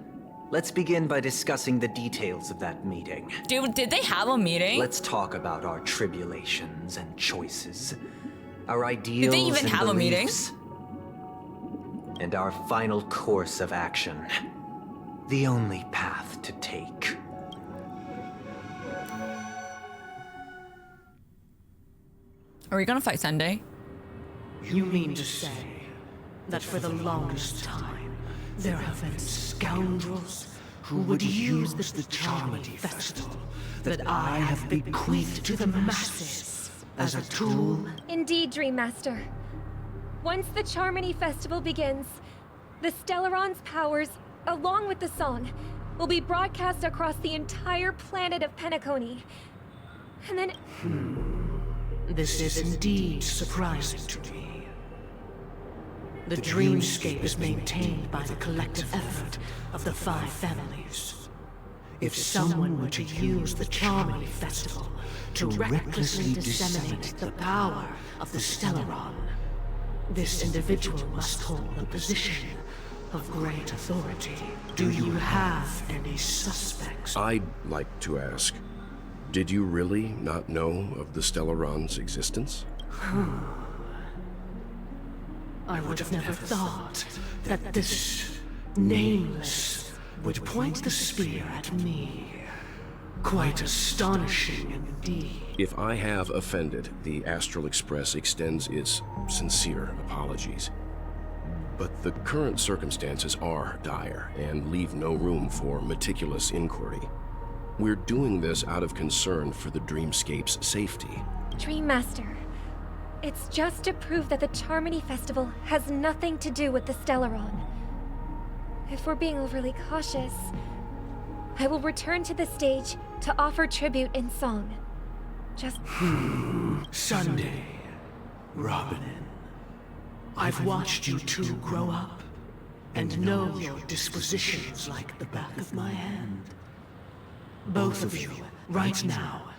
let's begin by discussing the details of that meeting. Dude, did they have a meeting? Let's talk about our tribulations and choices, our ideals Did they even and have beliefs, a meeting? and our final course of action. The only path to take. Are we gonna fight Sunday? You mean to say that for the longest time, there have been scoundrels who would use the Charmony Festival that I have bequeathed to the masses as a tool? Indeed, Dream Master. Once the Charmony Festival begins, the Stellaron's powers, along with the song, will be broadcast across the entire planet of Penacony. And then... This is indeed surprising to me. The dreamscape is maintained by the collective effort of the 5 families. If someone were to use the Charmony Festival to recklessly disseminate the power of the Stellaron, this individual must hold a position of great authority. Do you have any suspects? I'd like to ask, did you really not know of the Stellaron's existence? I would have never thought that this Nameless would point the spear at me. Quite astonishing indeed. If I have offended, the Astral Express extends its sincere apologies. but the current circumstances are dire and leave no room for meticulous inquiry. We're doing this out of concern for the Dreamscape's safety. Dream Master, it's just to prove that the Charmony Festival has nothing to do with the Stellaron. If we're being overly cautious, I will return to the stage to offer tribute in song. Just... Sunday, Robin. I've watched you two grow up, and know your dispositions like the back of my hand. Both of you, right now,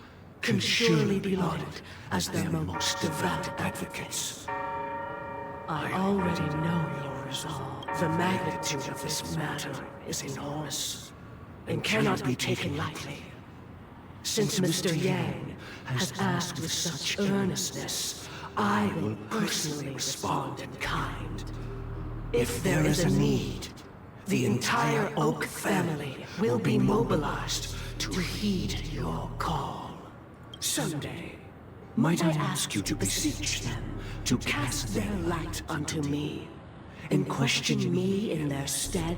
can surely be lauded as their most devout advocates. I already know your resolve. The magnitude of this matter is enormous, and cannot be taken lightly. Since Mr. Yang has asked with such earnestness, I will personally respond in kind. If there is a need, the entire Oak family will be mobilized to heed your call. Someday, might I ask you to beseech them to cast their light unto me, and question me in their stead,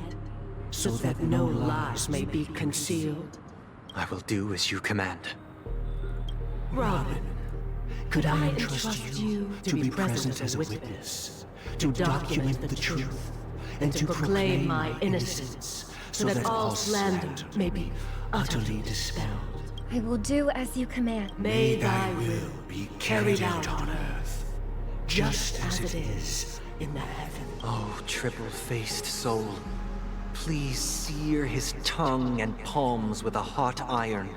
so that no lies may be concealed? I will do as you command. Robin, could I entrust you to be present as a witness, to document the truth, and to proclaim my innocence, so that all slander may be utterly dispelled? I will do as you command. May thy will be carried out on earth, just as it is in the heaven. Oh, triple-faced soul, please sear his tongue and palms with a hot iron,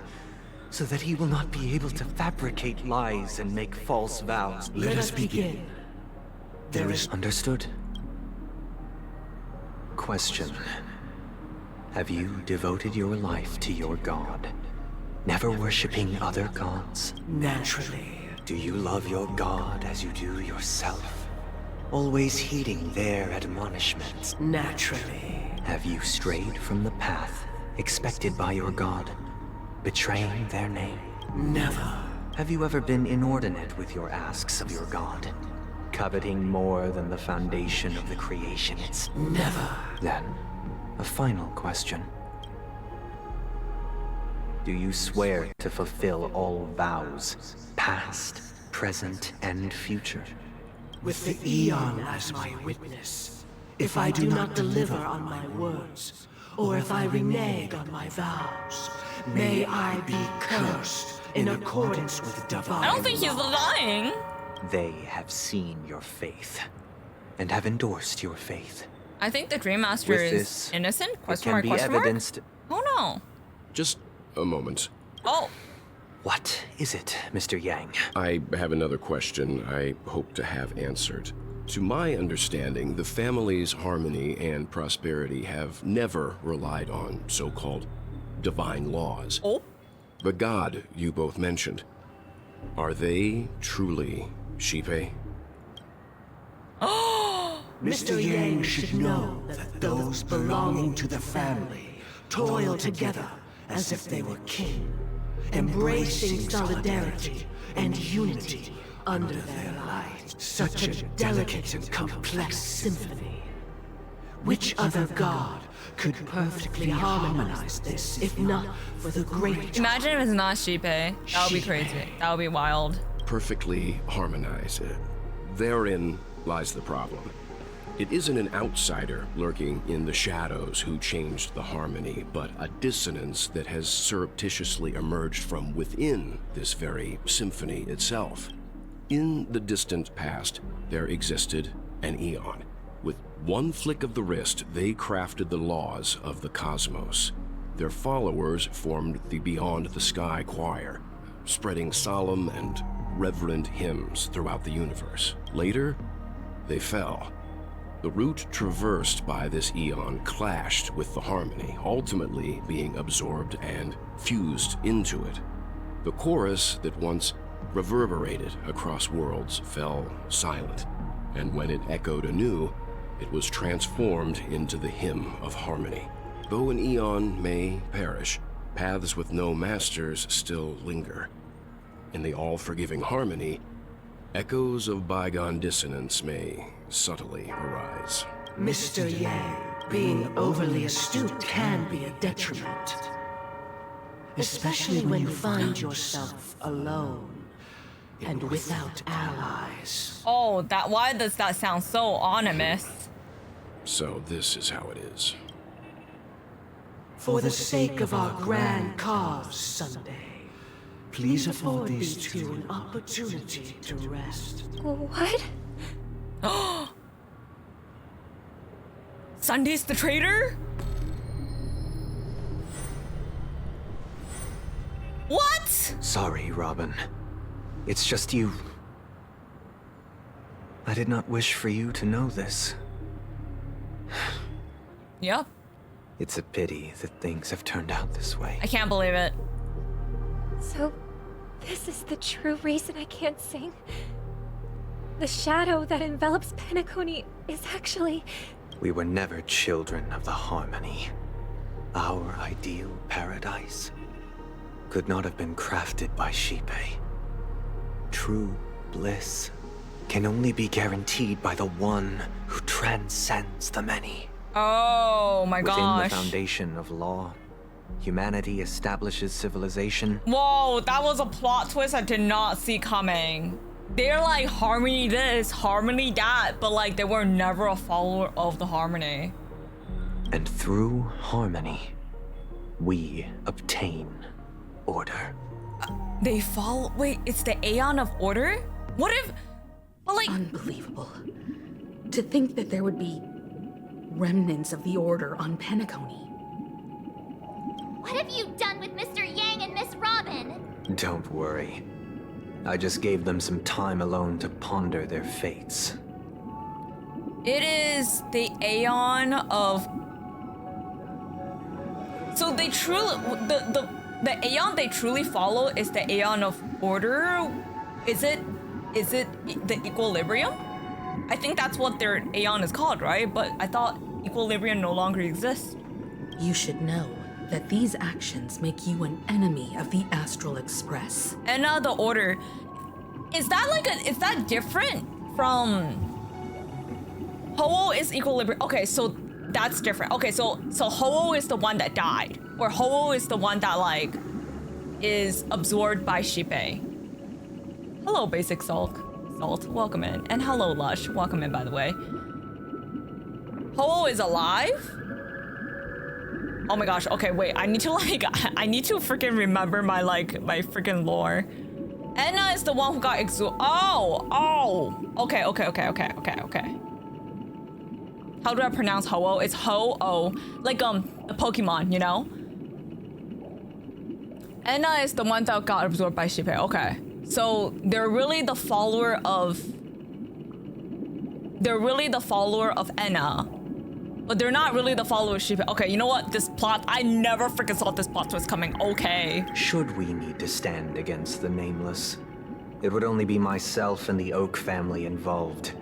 so that he will not be able to fabricate lies and make false vows. Let us begin. There is... Understood. Question. Have you devoted your life to your god, never worshipping other gods? Naturally. Do you love your god as you do yourself, always heeding their admonishments? Naturally. Have you strayed from the path expected by your god, betraying their name? Never. Have you ever been inordinate with your asks of your god, coveting more than the foundation of the creation itself? Never. Then, a final question. Do you swear to fulfill all vows, past, present, and future? With the Eon as my witness, if I do not deliver on my words, or if I renege on my vows, may I be cursed in accordance with divine I don't think he's lying. They have seen your faith, and have endorsed your faith. I think the Dream Master With is this, innocent? it Question can mark, be question mark? evidenced. Oh no. Just a moment. Oh. What is it, Mr. Yang? I have another question I hope to have answered. To my understanding, the family's harmony and prosperity have never relied on so-called divine laws. Oh? The god you both mentioned, are they truly Shipe? Mr. Yang should know that those belonging to the family toil together as if they were kin, embracing solidarity and unity under their light. Such a delicate and complex symphony. Which other god could perfectly harmonize this, if not for the great... Imagine if it's not Shipe. That would be crazy. That would be wild. Perfectly harmonize it. Therein lies the problem. It isn't an outsider lurking in the shadows who changed the harmony, but a dissonance that has surreptitiously emerged from within this very symphony itself. In the distant past, there existed an Eon. With one flick of the wrist, they crafted the laws of the cosmos. Their followers formed the Beyond the Sky Choir, spreading solemn and reverent hymns throughout the universe. Later, they fell. The route traversed by this Eon clashed with the harmony, ultimately being absorbed and fused into it. The chorus that once reverberated across worlds fell silent, and when it echoed anew, it was transformed into the hymn of harmony. Though an Eon may perish, paths with no masters still linger. In the all-forgiving harmony, echoes of bygone dissonance may subtly arise. Mr. Yang, being overly astute can be a detriment. Especially when you find yourself alone and without allies. Oh, why does that sound so ominous? So this is how it is. For the sake of our grand cause, Sunday, please afford these two an opportunity to rest. What? Sunday's the traitor? What? Sorry, Robin. It's just you. I did not wish for you to know this. Yep. It's a pity that things have turned out this way. I can't believe it. So, this is the true reason I can't sing? The shadow that envelops Penacony is actually... We were never children of the harmony. Our ideal paradise could not have been crafted by Shipe. True bliss can only be guaranteed by the one who transcends the many. Oh my Within gosh. the foundation of law, humanity establishes civilization. Whoa, that was a plot twist I did not see coming. They're like harmony this, harmony that, but like they were never a follower of the harmony. And through harmony, we obtain order. They follow. Wait, it's the Aeon of Order? What if. Well, like. Unbelievable. To think that there would be remnants of the Order on Penacony. What have you done with Mr. Yang and Miss Robin? Don't worry. I just gave them some time alone to ponder their fates. It is the Aeon of. So they truly. The Aeon they truly follow is the Aeon of Order. Is it the Equilibrium? I think that's what their Aeon is called, right? But I thought Equilibrium no longer exists. You should know that these actions make you an enemy of the Astral Express. And now the Order. Is that different from Ho-Oh is Equilibrium? Okay, so that's different. Okay, so Ho-Oh is the one that died. Or Ho-Oh is the one that like is absorbed by Shipe. Hello, Basic Salt, welcome in. And hello, Lush, welcome in by the way. Ho-Oh is alive? Oh my gosh, okay, wait, I need to freaking remember my freaking lore. Enna is the one who got okay. How do I pronounce Ho-Oh? It's Ho-Oh, like a Pokemon, you know? Enna is the one that got absorbed by Shipe. Okay, so they're really the follower of Enna, but they're not really the follower of Shipe. Okay, you know what? This plot, I never freaking saw this plot twist coming. Okay. Should we need to stand against the Nameless, it would only be myself and the Oak family involved.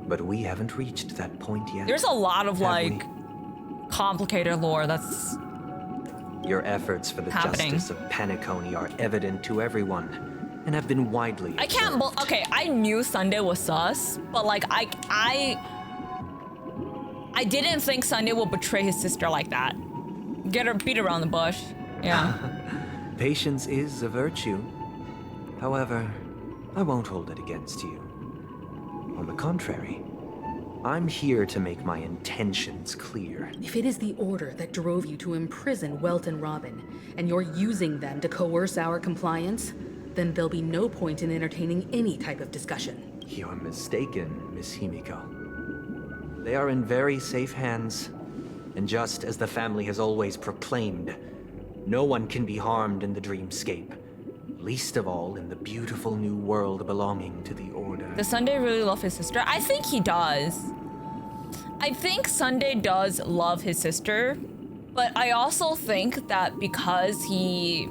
But we haven't reached that point yet. There's a lot of like complicated lore that's Your efforts for the justice of Penacony are evident to everyone and have been widely I can't okay, I knew Sunday was sus, but like I didn't think Sunday would betray his sister like that. Get her beat around the bush. Yeah. Patience is a virtue. However, I won't hold it against you. On the contrary, I'm here to make my intentions clear. If it is the Order that drove you to imprison Welt and Robin, and you're using them to coerce our compliance, then there'll be no point in entertaining any type of discussion. You're mistaken, Miss Himiko. They are in very safe hands, and just as the family has always proclaimed, no one can be harmed in the dreamscape, least of all in the beautiful new world belonging to the Order. Does Sunday really love his sister? I think he does. I think Sunday does love his sister, but I also think that because he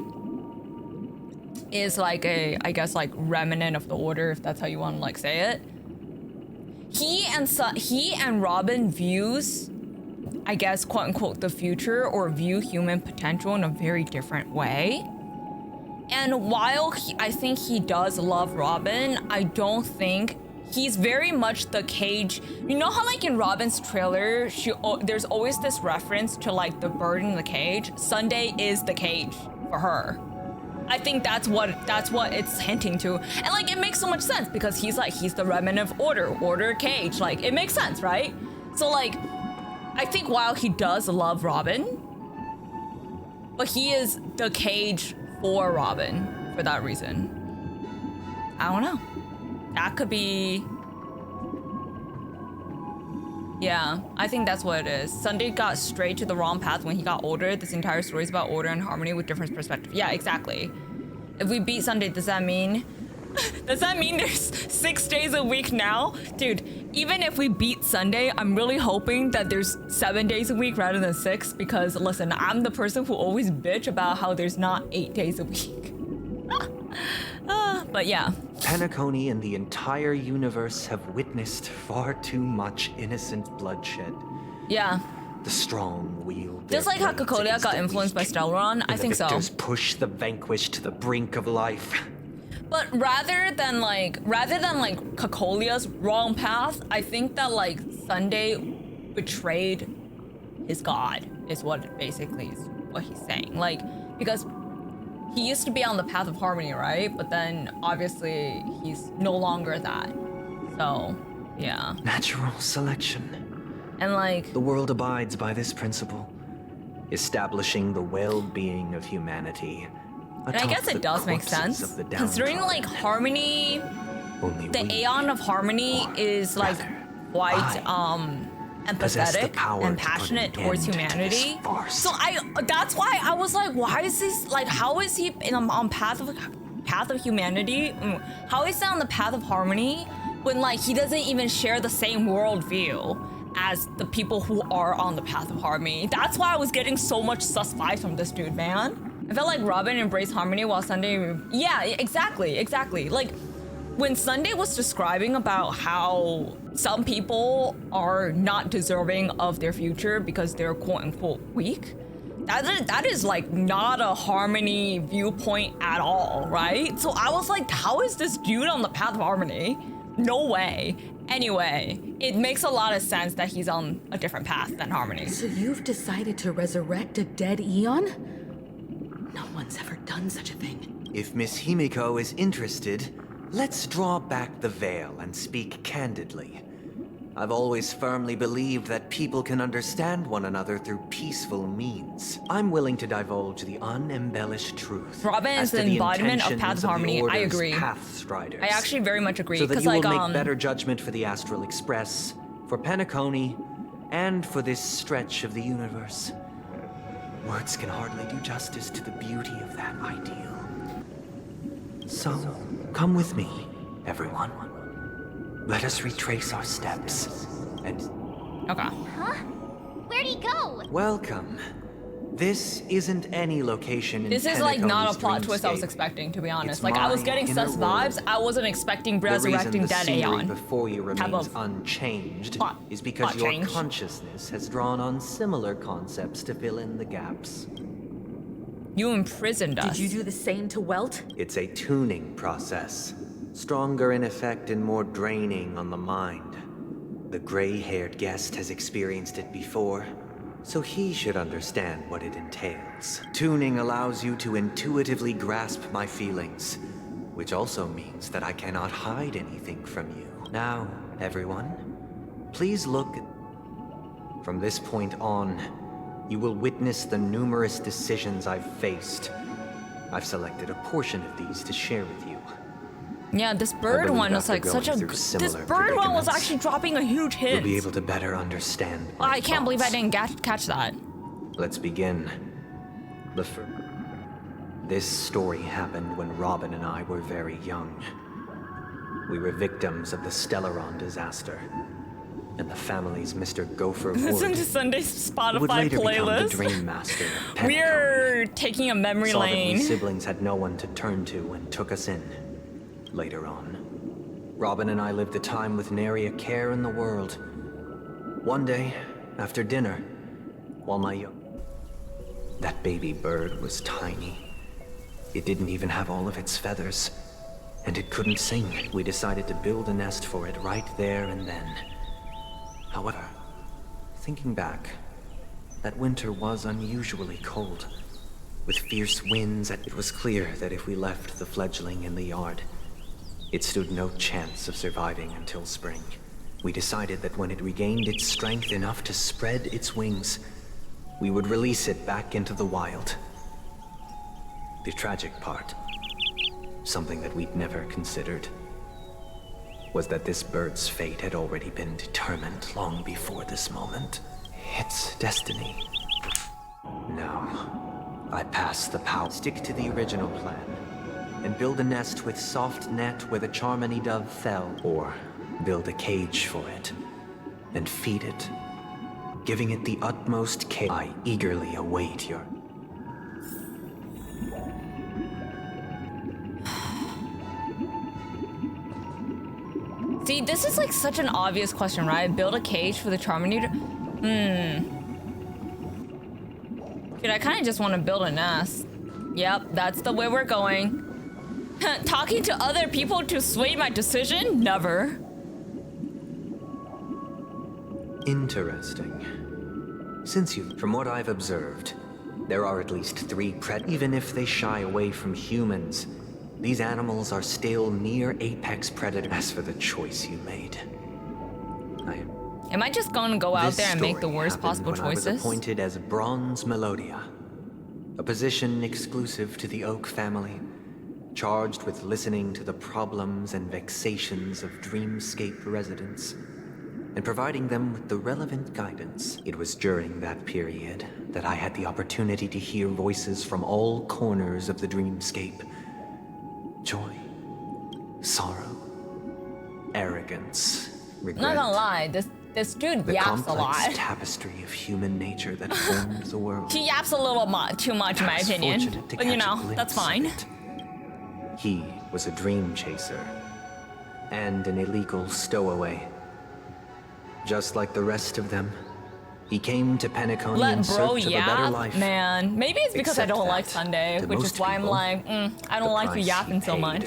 is like I guess like remnant of the Order, if that's how you want to like say it, he and Robin views, I guess, quote unquote, the future or view human potential in a very different way. And while I think he does love Robin, I don't think he's very much the cage. You know how like in Robin's trailer, there's always this reference to like the bird in the cage. Sunday is the cage for her. I think that's what it's hinting to. And like it makes so much sense because he's the remnant of order cage. Like it makes sense, right? So like I think while he does love Robin, but he is the cage for Robin for that reason. I don't know. That could be... Yeah, I think that's what it is. Sunday got straight to the wrong path when he got older. This entire story is about order and harmony with different perspectives. Yeah, exactly. If we beat Sunday, does that mean... Does that mean there's 6 days a week now? Dude, even if we beat Sunday, I'm really hoping that there's 7 days a week rather than 6 because, listen, I'm the person who always bitch about how there's not 8 days a week. But yeah. Penacony and the entire universe have witnessed far too much innocent bloodshed. Yeah. The strong wield. Just like how Cocolia got influenced by Stellaron, I think so. The victors push the vanquished to the brink of life. But rather than like Cocolia's wrong path, I think that like Sunday betrayed his god is what basically is what he's saying. Like because he used to be on the path of harmony, right? But then obviously he's no longer that. So yeah. Natural selection. And like the world abides by this principle, establishing the well-being of humanity. And I guess it does make sense, considering like harmony, the Aeon of Harmony is like quite empathetic and passionate towards humanity. So that's why I was like, why is this like, how is he on path of humanity? How is he on the path of harmony when like he doesn't even share the same worldview as the people who are on the path of harmony? That's why I was getting so much sus vibes from this dude, man. I felt like Robin embraced harmony while Sunday... Yeah, exactly. Like, when Sunday was describing about how some people are not deserving of their future because they're quote-unquote weak, that is like not a harmony viewpoint at all, right? So I was like, how is this dude on the path of harmony? No way. Anyway, it makes a lot of sense that he's on a different path than harmony. So you've decided to resurrect a dead Aeon? No one's ever done such a thing. If Miss Himiko is interested, let's draw back the veil and speak candidly. I've always firmly believed that people can understand one another through peaceful means. I'm willing to divulge the unembellished truth. Robin is the embodiment of path of harmony. I agree. Pathstriders. I actually very much agree. So that you will make better judgment for the Astral Express, for Penacony, and for this stretch of the universe. Words can hardly do justice to the beauty of that ideal. So, come with me, everyone. Let us retrace our steps, and... Okay. Huh? Where'd he go? Welcome. This isn't any location in This is like not a plot twist I was expecting, to be honest. Like I was getting sus vibes. I wasn't expecting resurrecting dead Aeon. Before you remains unchanged is because your consciousness has drawn on similar concepts to fill in the gaps. You imprisoned us. Did you do the same to Welt? It's a tuning process. Stronger in effect and more draining on the mind. The gray-haired guest has experienced it before, so he should understand what it entails. Tuning allows you to intuitively grasp my feelings, which also means that I cannot hide anything from you. Now, everyone, please look. From this point on, you will witness the numerous decisions I've faced. I've selected a portion of these to share with you. Yeah, this bird one was like such a... This bird one was actually dropping a huge hint. You'll be able to better understand. I can't believe I didn't catch that. Let's begin. This story happened when Robin and I were very young. We were victims of the Stellaron disaster, and the family's Mr. Gopher Listen to Sunday's Spotify playlist. The Dream Master of We're taking a memory lane. Saw that we siblings had no one to turn to and took us in. Later on, Robin and I lived a time with nary a care in the world. One day, after dinner, while that baby bird was tiny. It didn't even have all of its feathers, and it couldn't sing. We decided to build a nest for it right there and then. However, thinking back, that winter was unusually cold. With fierce winds, it was clear that if we left the fledgling in the yard, it stood no chance of surviving until spring. We decided that when it regained its strength enough to spread its wings, we would release it back into the wild. The tragic part, something that we'd never considered, was that this bird's fate had already been determined long before this moment. Its destiny. No. I pass the power. Stick to the original plan, and build a nest with soft net where the Charmony dove fell, or build a cage for it, and feed it, giving it the utmost care. I eagerly await your... See, this is like such an obvious question, right? Build a cage for the Charmony. Dude, I kind of just want to build a nest. Yep, that's the way we're going. Talking to other people to sway my decision? Never. Interesting. From what I've observed, there are at least 3 predators. Even if they shy away from humans, these animals are still near apex predators. As for the choice you made, Am I just gonna go out there and make the worst possible choices? I was appointed as Bronze Melodia, a position exclusive to the Oak family, charged with listening to the problems and vexations of Dreamscape residents, and providing them with the relevant guidance. It was during that period that I had the opportunity to hear voices from all corners of the Dreamscape. Joy, sorrow, arrogance, regret. Not gonna lie, this dude yaps a lot. The complex tapestry of human nature that formed the world. He yaps a little too much, in my opinion. But you know, that's fine. He was a dream chaser and an illegal stowaway. Just like the rest of them, he came to Penacony in search of a better life. Man. Maybe it's because I don't like Sunday, which is why I'm like, I don't like you yapping so much.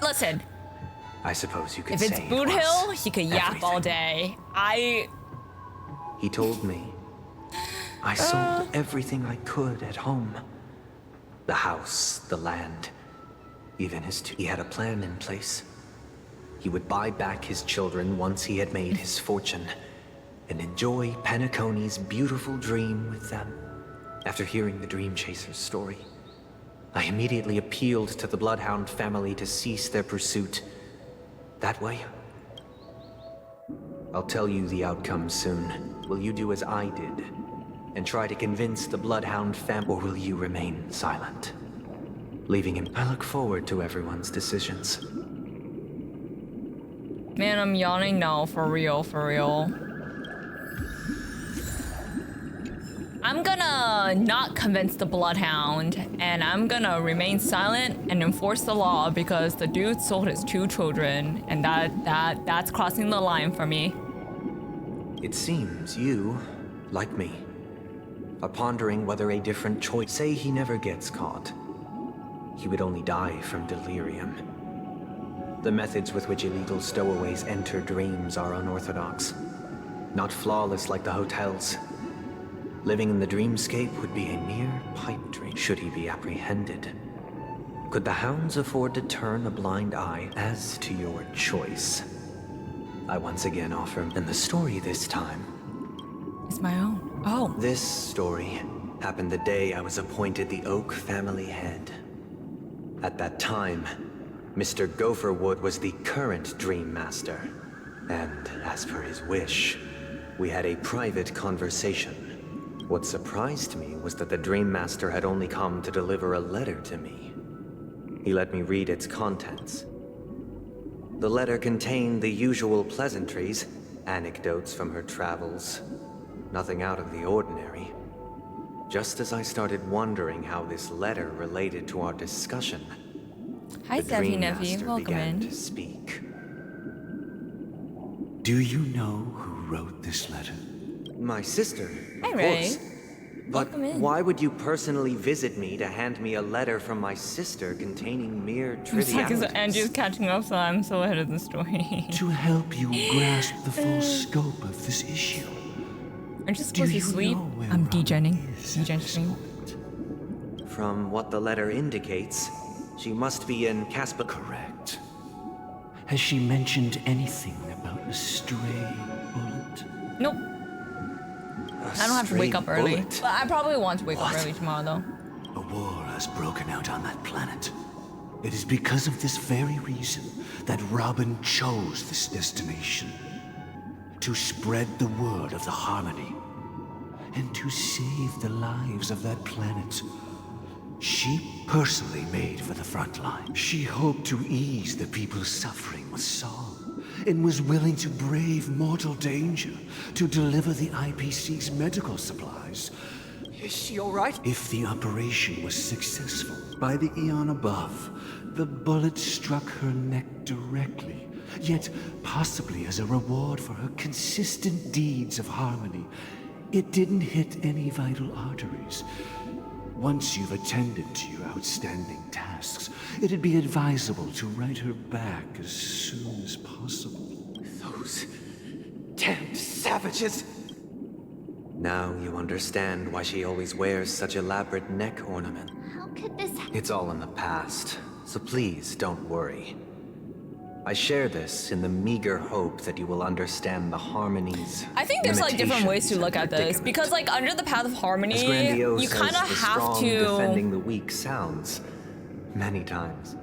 Listen. I suppose you could say if it's Boot Hill, he could yap all day. He told me I sold everything I could at home. The house, the land, even he had a plan in place. He would buy back his children once he had made his fortune, and enjoy Penacony's beautiful dream with them. After hearing the Dream Chaser's story, I immediately appealed to the Bloodhound family to cease their pursuit. That way, I'll tell you the outcome soon. Will you do as I did and try to convince the Bloodhound family, or will you remain silent, leaving him? I look forward to everyone's decisions. Man, I'm yawning now, for real, for real. I'm gonna not convince the Bloodhound, and I'm gonna remain silent and enforce the law because the dude sold his 2 children, and that's crossing the line for me. It seems you, like me, are pondering whether a different choice. Say he never gets caught. He would only die from delirium. The methods with which illegal stowaways enter dreams are unorthodox, not flawless like the hotels. Living in the dreamscape would be a mere pipe dream should he be apprehended. Could the hounds afford to turn a blind eye? As to your choice, I once again offer, and the story this time is my own. Oh. This story happened the day I was appointed the Oak family head. At that time, Mr. Gopherwood was the current Dream Master, and as per his wish, we had a private conversation. What surprised me was that the Dream Master had only come to deliver a letter to me. He let me read its contents. The letter contained the usual pleasantries, anecdotes from her travels, nothing out of the ordinary. Just as I started wondering how this letter related to our discussion, hi, the Dream Nephew. Master Welcome began in. to speak. Do you know who wrote this letter? My sister, Hi, of Ray. course. But Welcome in. why would you personally visit me to hand me a letter from my sister containing mere It's like trivialities? Angie's catching up, so I'm so ahead of the story. To help you grasp the full scope of this issue. I'm just supposed to sleep. I'm degenning. Degenning. From what the letter indicates, she must be in Casper. Correct. Has she mentioned anything about a stray bullet? Nope. I don't have to wake up early. bullet? But I probably want to wake up What? early tomorrow, though. A war has broken out on that planet. It is because of this very reason that Robin chose this destination. To spread the word of the Harmony. And to save the lives of that planet. She personally made for the front line. She hoped to ease the people's suffering with song, and was willing to brave mortal danger to deliver the IPC's medical supplies. Is she alright? If the operation was successful, by the eon above, the bullet struck her neck directly, yet possibly as a reward for her consistent deeds of harmony. It didn't hit any vital arteries. Once you've attended to your outstanding tasks, it'd be advisable to write her back as soon as possible. Those damned savages! Now you understand why she always wears such elaborate neck ornament. How could this It's all in the past, so please don't worry. I share this in the meager hope that you will understand the harmonies. I think there's like different ways to look at this because like under the path of As harmony, grandiose you kind of as the have strong to. defending the weak sounds, many times,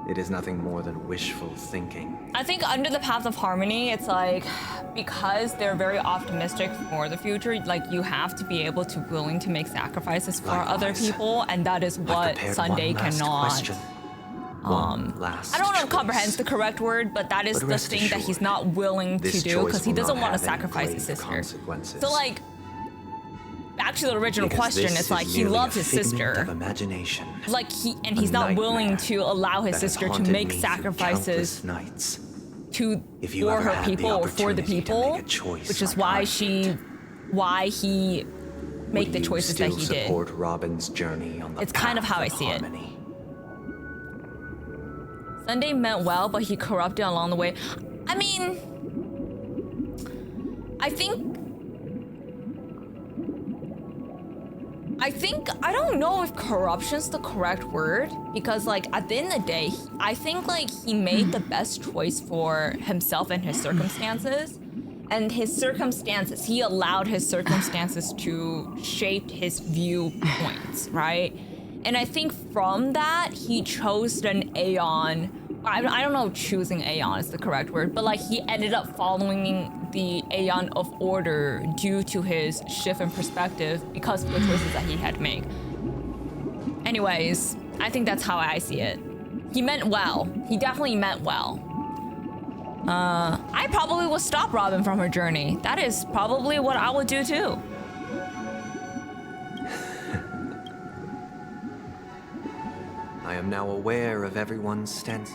it is nothing more than wishful thinking. I think under the path of harmony, it's like because they're very optimistic for the future. Like you have to be able to willing to make sacrifices for other people, and that is what prepared Sunday one last cannot. question. One last I don't know if comprehends the correct word, but that is But the rest thing that he's not willing to this do choice because he will doesn't not want to have any sacrifice his grave sister. consequences. So like, back to the original Because question, this it's like is he merely loves a his figment sister. of imagination. Like A he's not willing nightmare to allow his that has sister to haunted make me through sacrifices countless nights. to If you for ever her had the people or for the opportunity to people, make a choice which is like why he make the choices that he still did. support Robin's journey on the It's kind of path how I see harmony? it. Sunday meant well, but he corrupted along the way. I mean, I I don't know if corruption's the correct word because like at the end of the day, I think like he made the best choice for himself and his circumstances. And his circumstances, he allowed his circumstances to shape his viewpoints, right? And I think from that, he chose an Aeon. I don't know if choosing Aeon is the correct word, but like he ended up following the Aeon of Order due to his shift in perspective because of the choices that he had to make. Anyways, I think that's how I see it. He meant well. He definitely meant well. I probably will stop Robin from her journey. That is probably what I would do too. I am now aware of everyone's stance.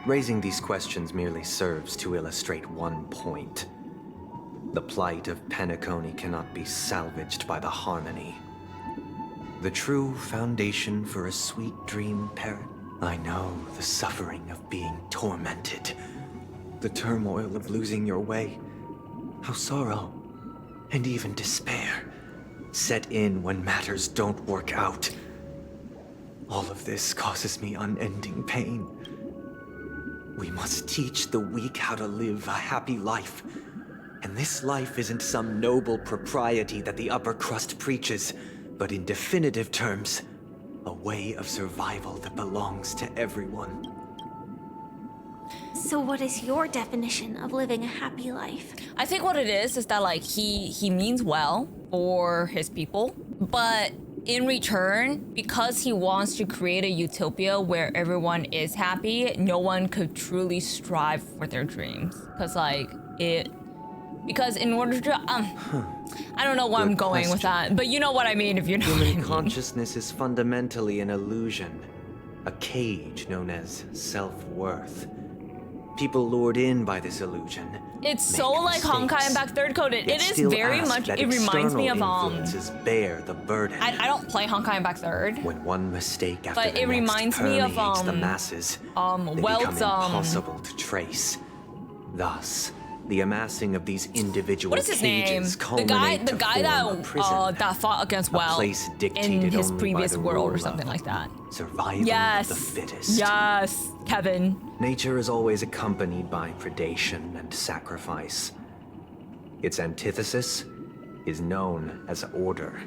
Raising these questions merely serves to illustrate one point. The plight of Penacony cannot be salvaged by the harmony. The true foundation for a sweet dream parrot. I know the suffering of being tormented. The turmoil of losing your way. How sorrow, and even despair, set in when matters don't work out. All of this causes me unending pain. We must teach the weak how to live a happy life. And this life isn't some noble propriety that the upper crust preaches, but in definitive terms, a way of survival that belongs to everyone. So what is your definition of living a happy life? I think what it is that like he means well for his people, but in return, because he wants to create a utopia where everyone is happy, no one could truly strive for their dreams. Because in order to, I don't know where I'm going with that, but you know what I mean if you know what I Human mean. consciousness is fundamentally an illusion, a cage known as self-worth. People lured in by this illusion It's so like Honkai Impact Third Coded. It is very much. It reminds me of bear the burden. I don't play Honkai Impact Third. When one mistake after but the it next reminds me of the masses, they become impossible to trace. Thus, the amassing of these individual what is his name? The guy that fought against Well in his previous world or something like that. Survival yes. of the fittest. Yes, Kevin. Nature is always accompanied by predation and sacrifice. Its antithesis is known as order.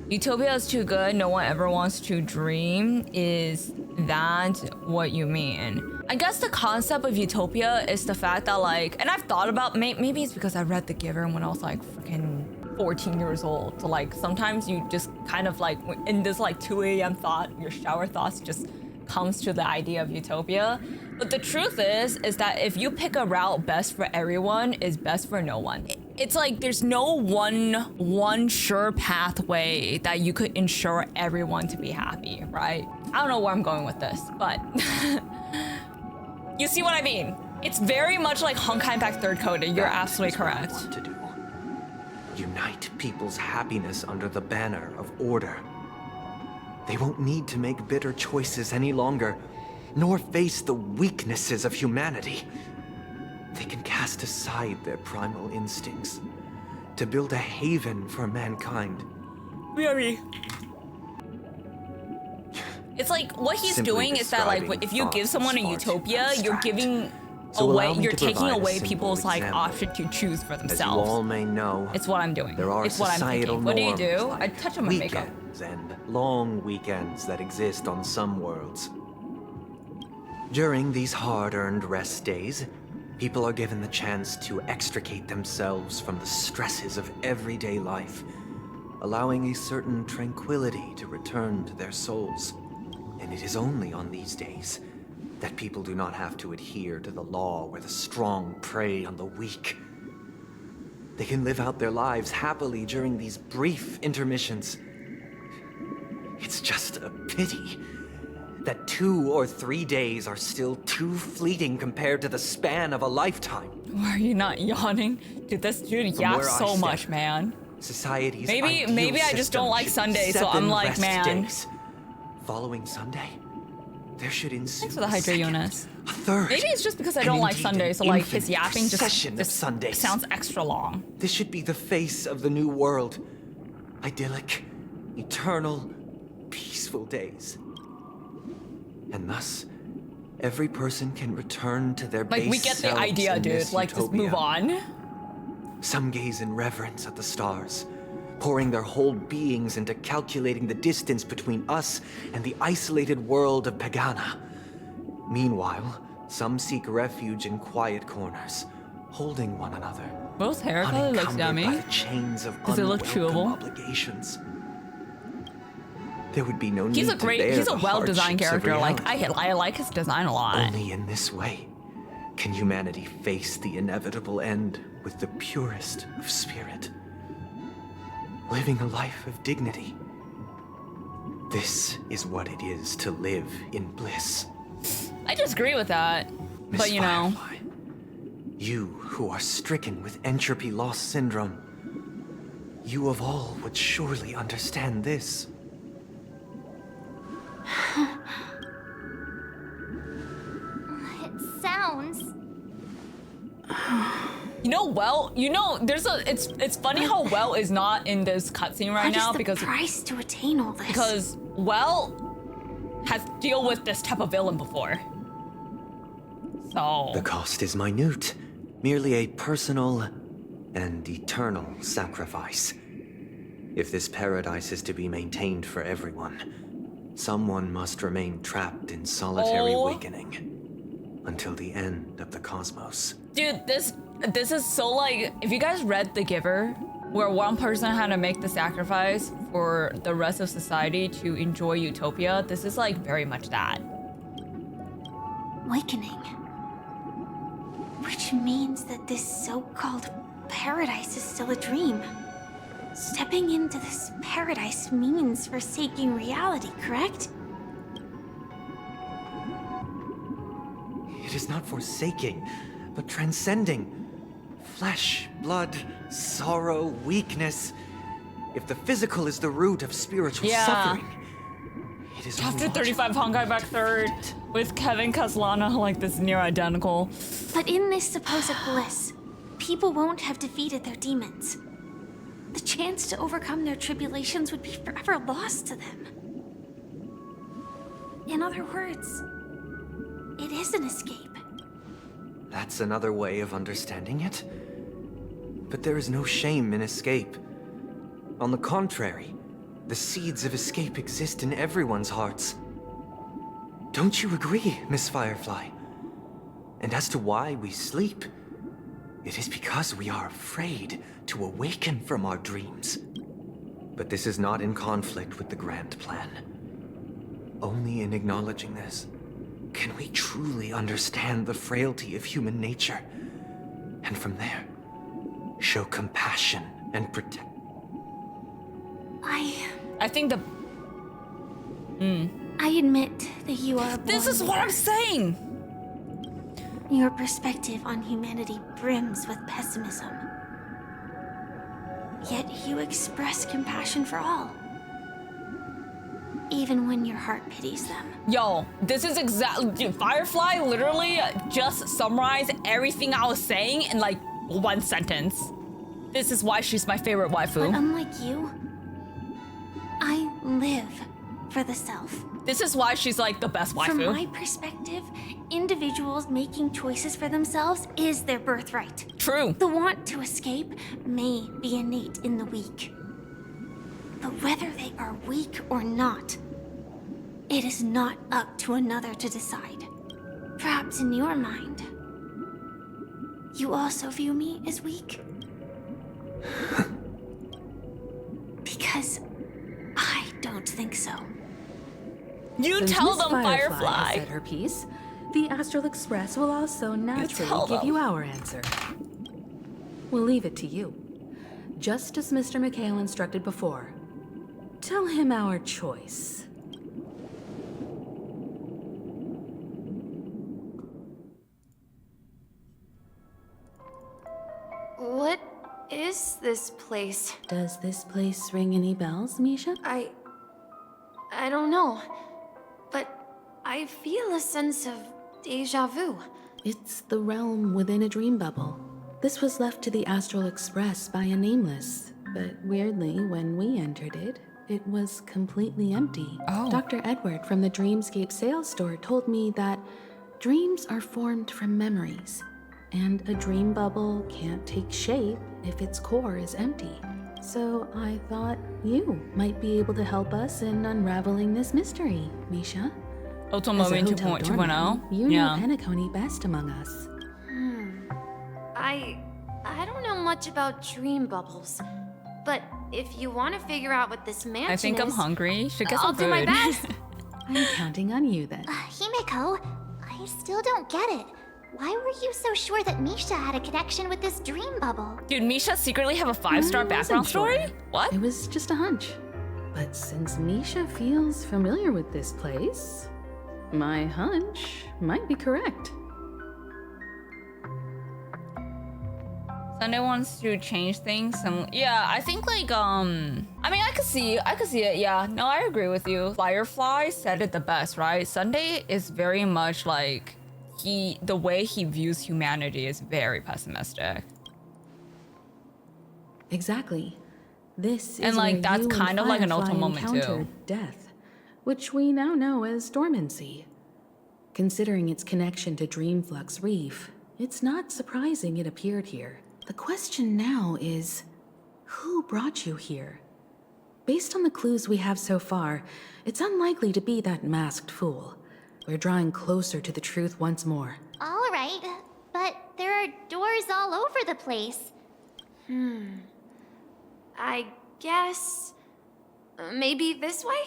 Utopia is too good, no one ever wants to dream. Is that what you mean? I guess the concept of utopia is the fact that like, and I've thought about, maybe it's because I read The Giver when I was like freaking 14 years old. So like sometimes you just kind of like, in this like 2 a.m. thought, your shower thoughts just comes to the idea of utopia. But the truth is that if you pick a route best for everyone is best for no one. It's like there's no one sure pathway that you could ensure everyone to be happy, right? I don't know where I'm going with this, but you see what I mean? It's very much like Honkai Impact Third Coded. You're absolutely correct. Unite people's happiness under the banner of order. They won't need to make bitter choices any longer, nor face the weaknesses of humanity. They can cast aside their primal instincts to build a haven for mankind. Very. It's like what he's doing is that like if you give someone a utopia, you're giving away, you're taking away people's like option to choose for themselves. As you all may know, it's what I'm doing. There are it's what I'm thinking. What do you do? I touch on my makeup. And long weekends that exist on some worlds. During these hard-earned rest days, people are given the chance to extricate themselves from the stresses of everyday life, allowing a certain tranquility to return to their souls. And it is only on these days that people do not have to adhere to the law where the strong prey on the weak. They can live out their lives happily during these brief intermissions. It's just a pity that 2 or 3 days are still too fleeting compared to the span of a lifetime. Why are you not yawning? Dude, this dude yaps so much, man. Society's maybe I just don't like Sunday, so I'm like, man. Days. Following Sunday, there should ensue. Thanks for the hydrate, Jonas. A third. Maybe it's just because I don't like Sunday, so like his yapping just Sundays. sounds extra long. This should be the face of the new world. Idyllic, eternal, peaceful days. And thus, every person can return to their base like we get the idea, dude. Like just move on. Some gaze in reverence at the stars, pouring their whole beings into calculating the distance between us and the isolated world of Pagana. Meanwhile, some seek refuge in quiet corners, holding one another. Will's haircut looks yummy. By the chains of Does it look chewable? Obligations. There would be no need he's a well-designed character. Like I like his design a lot. Only in this way can humanity face the inevitable end with the purest of spirit. Living a life of dignity. This is what it is to live in bliss. I disagree with that, but you know. Firefly, you who are stricken with entropy loss syndrome, you of all would surely understand this. It sounds... You know, it's funny how Well is not in this cutscene right now because the price to attain all this? Because Well has dealt with this type of villain before. So the cost is minute, merely a personal and eternal sacrifice. If this paradise is to be maintained for everyone, someone must remain trapped in solitary awakening until the end of the cosmos. Dude, this is so like, if you guys read The Giver, where one person had to make the sacrifice for the rest of society to enjoy utopia, this is like very much that. Awakening. Which means that this so-called paradise is still a dream. Stepping into this paradise means forsaking reality, correct? It is not forsaking, but transcending. Flesh, blood, sorrow, weakness. If the physical is the root of spiritual suffering, it is After 35 Honkai back third with Kevin Caslana, like this near identical. But in this supposed bliss, people won't have defeated their demons. The chance to overcome their tribulations would be forever lost to them. In other words, it is an escape. That's another way of understanding it. But there is no shame in escape. On the contrary, the seeds of escape exist in everyone's hearts. Don't you agree, Miss Firefly? And as to why we sleep, it is because we are afraid to awaken from our dreams. But this is not in conflict with the grand plan. Only in acknowledging this can we truly understand the frailty of human nature, and from there, show compassion and protect. I think the... I admit that you are This is what I'm saying! Your perspective on humanity brims with pessimism. Yet you express compassion for all. Even when your heart pities them. Yo, this is exactly... Firefly literally just summarized everything I was saying in like one sentence. This is why she's my favorite waifu. But unlike you, I live for the self. This is why she's like the best waifu. From my perspective, individuals making choices for themselves is their birthright. True. The want to escape may be innate in the weak. But whether they are weak or not, it is not up to another to decide. Perhaps in your mind, you also view me as weak? Because I don't think so. You Since tell Miss them, Firefly. has said her piece, the Astral Express will also naturally give you our answer. We'll leave it to you. Just as Mr. McHale instructed before. Tell him our choice. What is this place? Does this place ring any bells, Misha? I don't know, but I feel a sense of déjà vu. It's the realm within a dream bubble. This was left to the Astral Express by a nameless, but weirdly, when we entered it, it was completely empty. Oh. Dr. Edward from the Dreamscape sales store told me that dreams are formed from memories, and a dream bubble can't take shape if its core is empty. So I thought you might be able to help us in unraveling this mystery, Misha. Ultimate As a Moment hotel 2.0. doorman, you know Penacony best among us. I don't know much about dream bubbles, but if you want to figure out what this mansion I think I'm hungry. Should get I'll some do food. my best. I'm counting on you then. Himeko, I still don't get it. Why were you so sure that Misha had a connection with this dream bubble? Dude, Misha secretly have a 5-star background story? What? It was just a hunch. But since Misha feels familiar with this place, my hunch might be correct. Sunday wants to change things. Yeah, I think like I mean, I could see it. Yeah, no, I agree with you. Firefly said it the best, right? Sunday is very much like the way he views humanity is very pessimistic. Exactly. This And, is like, where that's you kind and of like an Firefly ultimate moment, too. encountered death, which we now know as dormancy. Considering its connection to Dreamflux Reef, it's not surprising it appeared here. The question now is, who brought you here? Based on the clues we have so far, it's unlikely to be that masked fool. We're drawing closer to the truth once more. All right, but there are doors all over the place. I guess... maybe this way?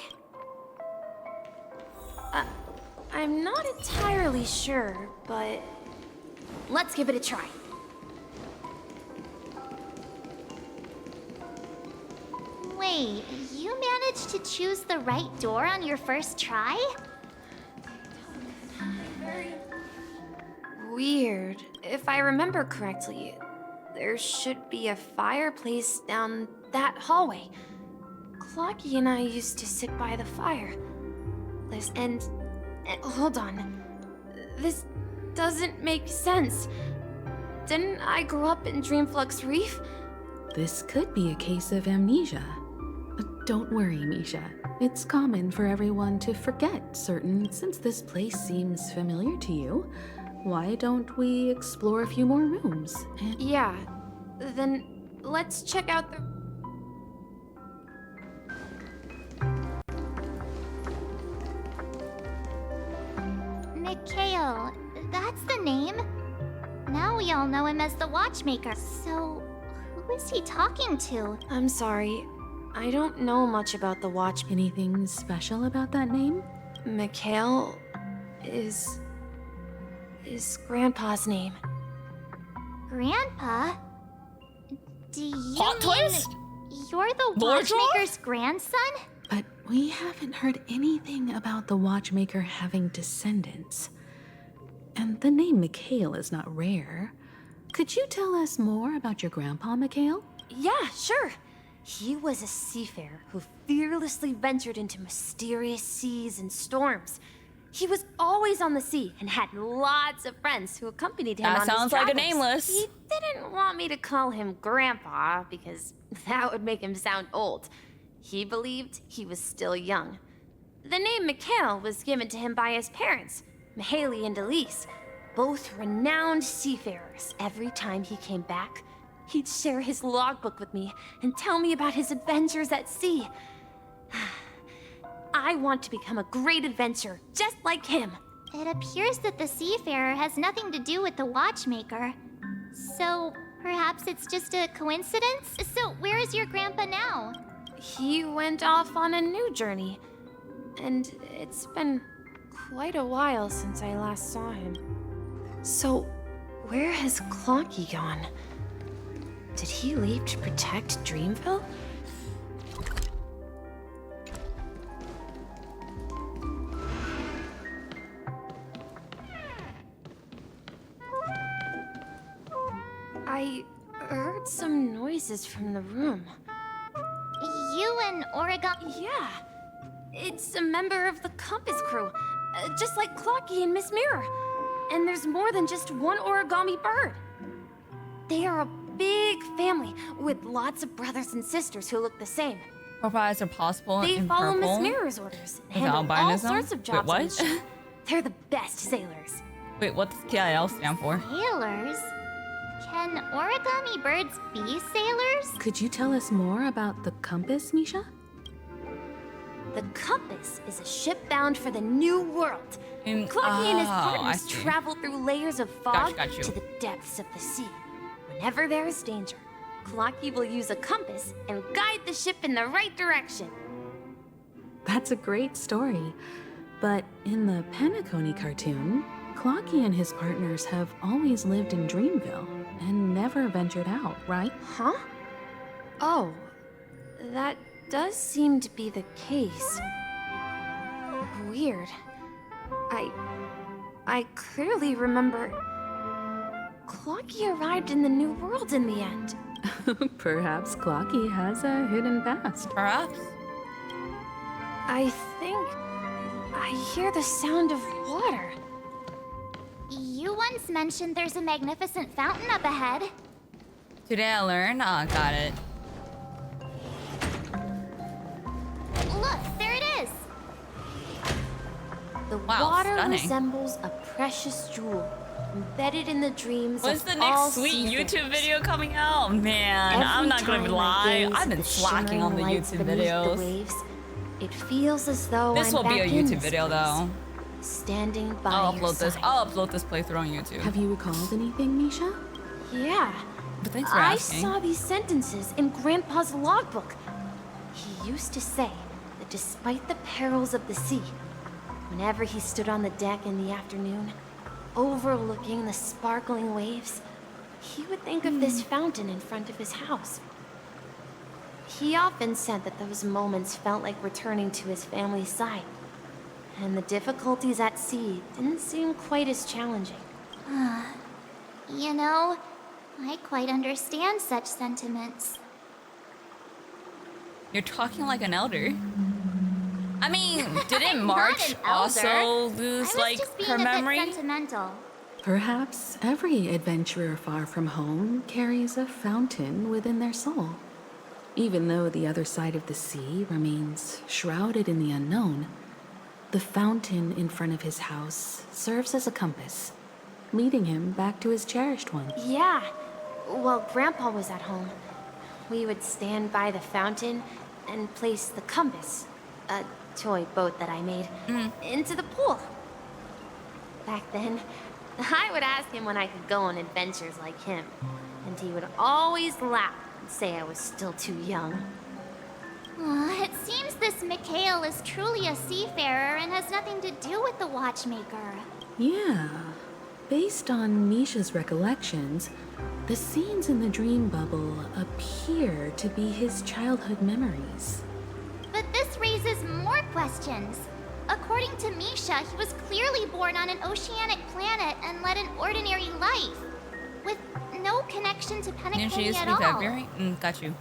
I'm not entirely sure, but... let's give it a try. Wait, you managed to choose the right door on your first try? Weird. if I remember correctly, there should be a fireplace down that hallway. Clocky and I used to sit by the fire. And hold on. This doesn't make sense. Didn't I grow up in Dreamflux Reef? This could be a case of amnesia. Don't worry, Misha. It's common for everyone to forget since this place seems familiar to you. Why don't we explore a few more rooms? Yeah. Then let's check out the... Mikhail, that's the name. Now we all know him as the Watchmaker. So, who is he talking to? I'm sorry. I don't know much about the watch. Anything special about that name? Mikhail is Grandpa's name. Grandpa? Do you Plot twist? You're the Lord Watchmaker's grandson? But we haven't heard anything about the Watchmaker having descendants. And the name Mikhail is not rare. Could you tell us more about your grandpa, Mikhail? Yeah, sure. He was a seafarer who fearlessly ventured into mysterious seas and storms. He was always on the sea and had lots of friends who accompanied him on his travels. That sounds like a nameless. He didn't want me to call him Grandpa because that would make him sound old. He believed he was still young. The name Mikhail was given to him by his parents, Mihaly and Elise, both renowned seafarers. Every time he came back, he'd share his logbook with me and tell me about his adventures at sea. I want to become a great adventurer, just like him. It appears that the seafarer has nothing to do with the Watchmaker. So, perhaps it's just a coincidence? So, where is your grandpa now? He went off on a new journey, and it's been quite a while since I last saw him. So, where has Clocky gone? Did he leave to protect Dreamville? I heard some noises from the room. You and Origami? Yeah. It's a member of the Compass crew, just like Clocky and Miss Mirror. And there's more than just one origami bird. They are a big family with lots of brothers and sisters who look the same. Profiles are possible They in follow purple. Miss Mirror's orders and With handle all albinism? sorts of jobs Wait, on what? the ship. They're the best sailors. Wait, what does KIL stand for? Sailors? Can origami birds be sailors? Could you tell us more about the compass, Misha? The Compass is a ship bound for the New World. Clocky and his partners travel through layers of fog Got you. to the depths of the sea. Whenever there is danger, Clocky will use a compass and guide the ship in the right direction. That's a great story. But in the Penacony cartoon, Clocky and his partners have always lived in Dreamville and never ventured out, right? Huh? Oh, that does seem to be the case. Weird. I clearly remember Clocky arrived in the New World in the end. Perhaps Clocky has a hidden past. Perhaps. I think I hear the sound of water. You once mentioned there's a magnificent fountain up ahead. Today I learned. Oh, got it. Look, there it is. The Wow, water stunning. resembles a precious jewel embedded in the dreams When's of the all next sweet seafarers. YouTube video coming out? Man, Every I'm not gonna time I lie. gaze I've at been the slacking on the shimmering lights YouTube beneath the videos. waves, it feels as though This I'm will be a back in YouTube this video place, though. standing by I'll your upload this. side. I'll upload this playthrough on YouTube. Have you recalled anything, Misha? Yeah. But thanks for I asking. saw these sentences in Grandpa's logbook. He used to say that despite the perils of the sea, whenever he stood on the deck in the afternoon, overlooking the sparkling waves, he would think of this fountain in front of his house. He often said that those moments felt like returning to his family's side, and the difficulties at sea didn't seem quite as challenging. You know, I quite understand such sentiments. You're talking like an elder. I mean, didn't I'm March not an elder. also lose, I was like, just being her a bit memory? sentimental. Perhaps every adventurer far from home carries a fountain within their soul. Even though the other side of the sea remains shrouded in the unknown, the fountain in front of his house serves as a compass, leading him back to his cherished one. Yeah. While Grandpa was at home, we would stand by the fountain and place the compass, a toy boat that I made, into the pool. Back then, I would ask him when I could go on adventures like him, and he would always laugh and say I was still too young. It seems this Mikhail is truly a seafarer and has nothing to do with the watchmaker. Yeah. Based on Misha's recollections, the scenes in the dream bubble appear to be his childhood memories. But this raises more questions. According to Misha, he was clearly born on an oceanic planet and led an ordinary life, with no connection to Didn't Penacony she used at to be all. February? Got you.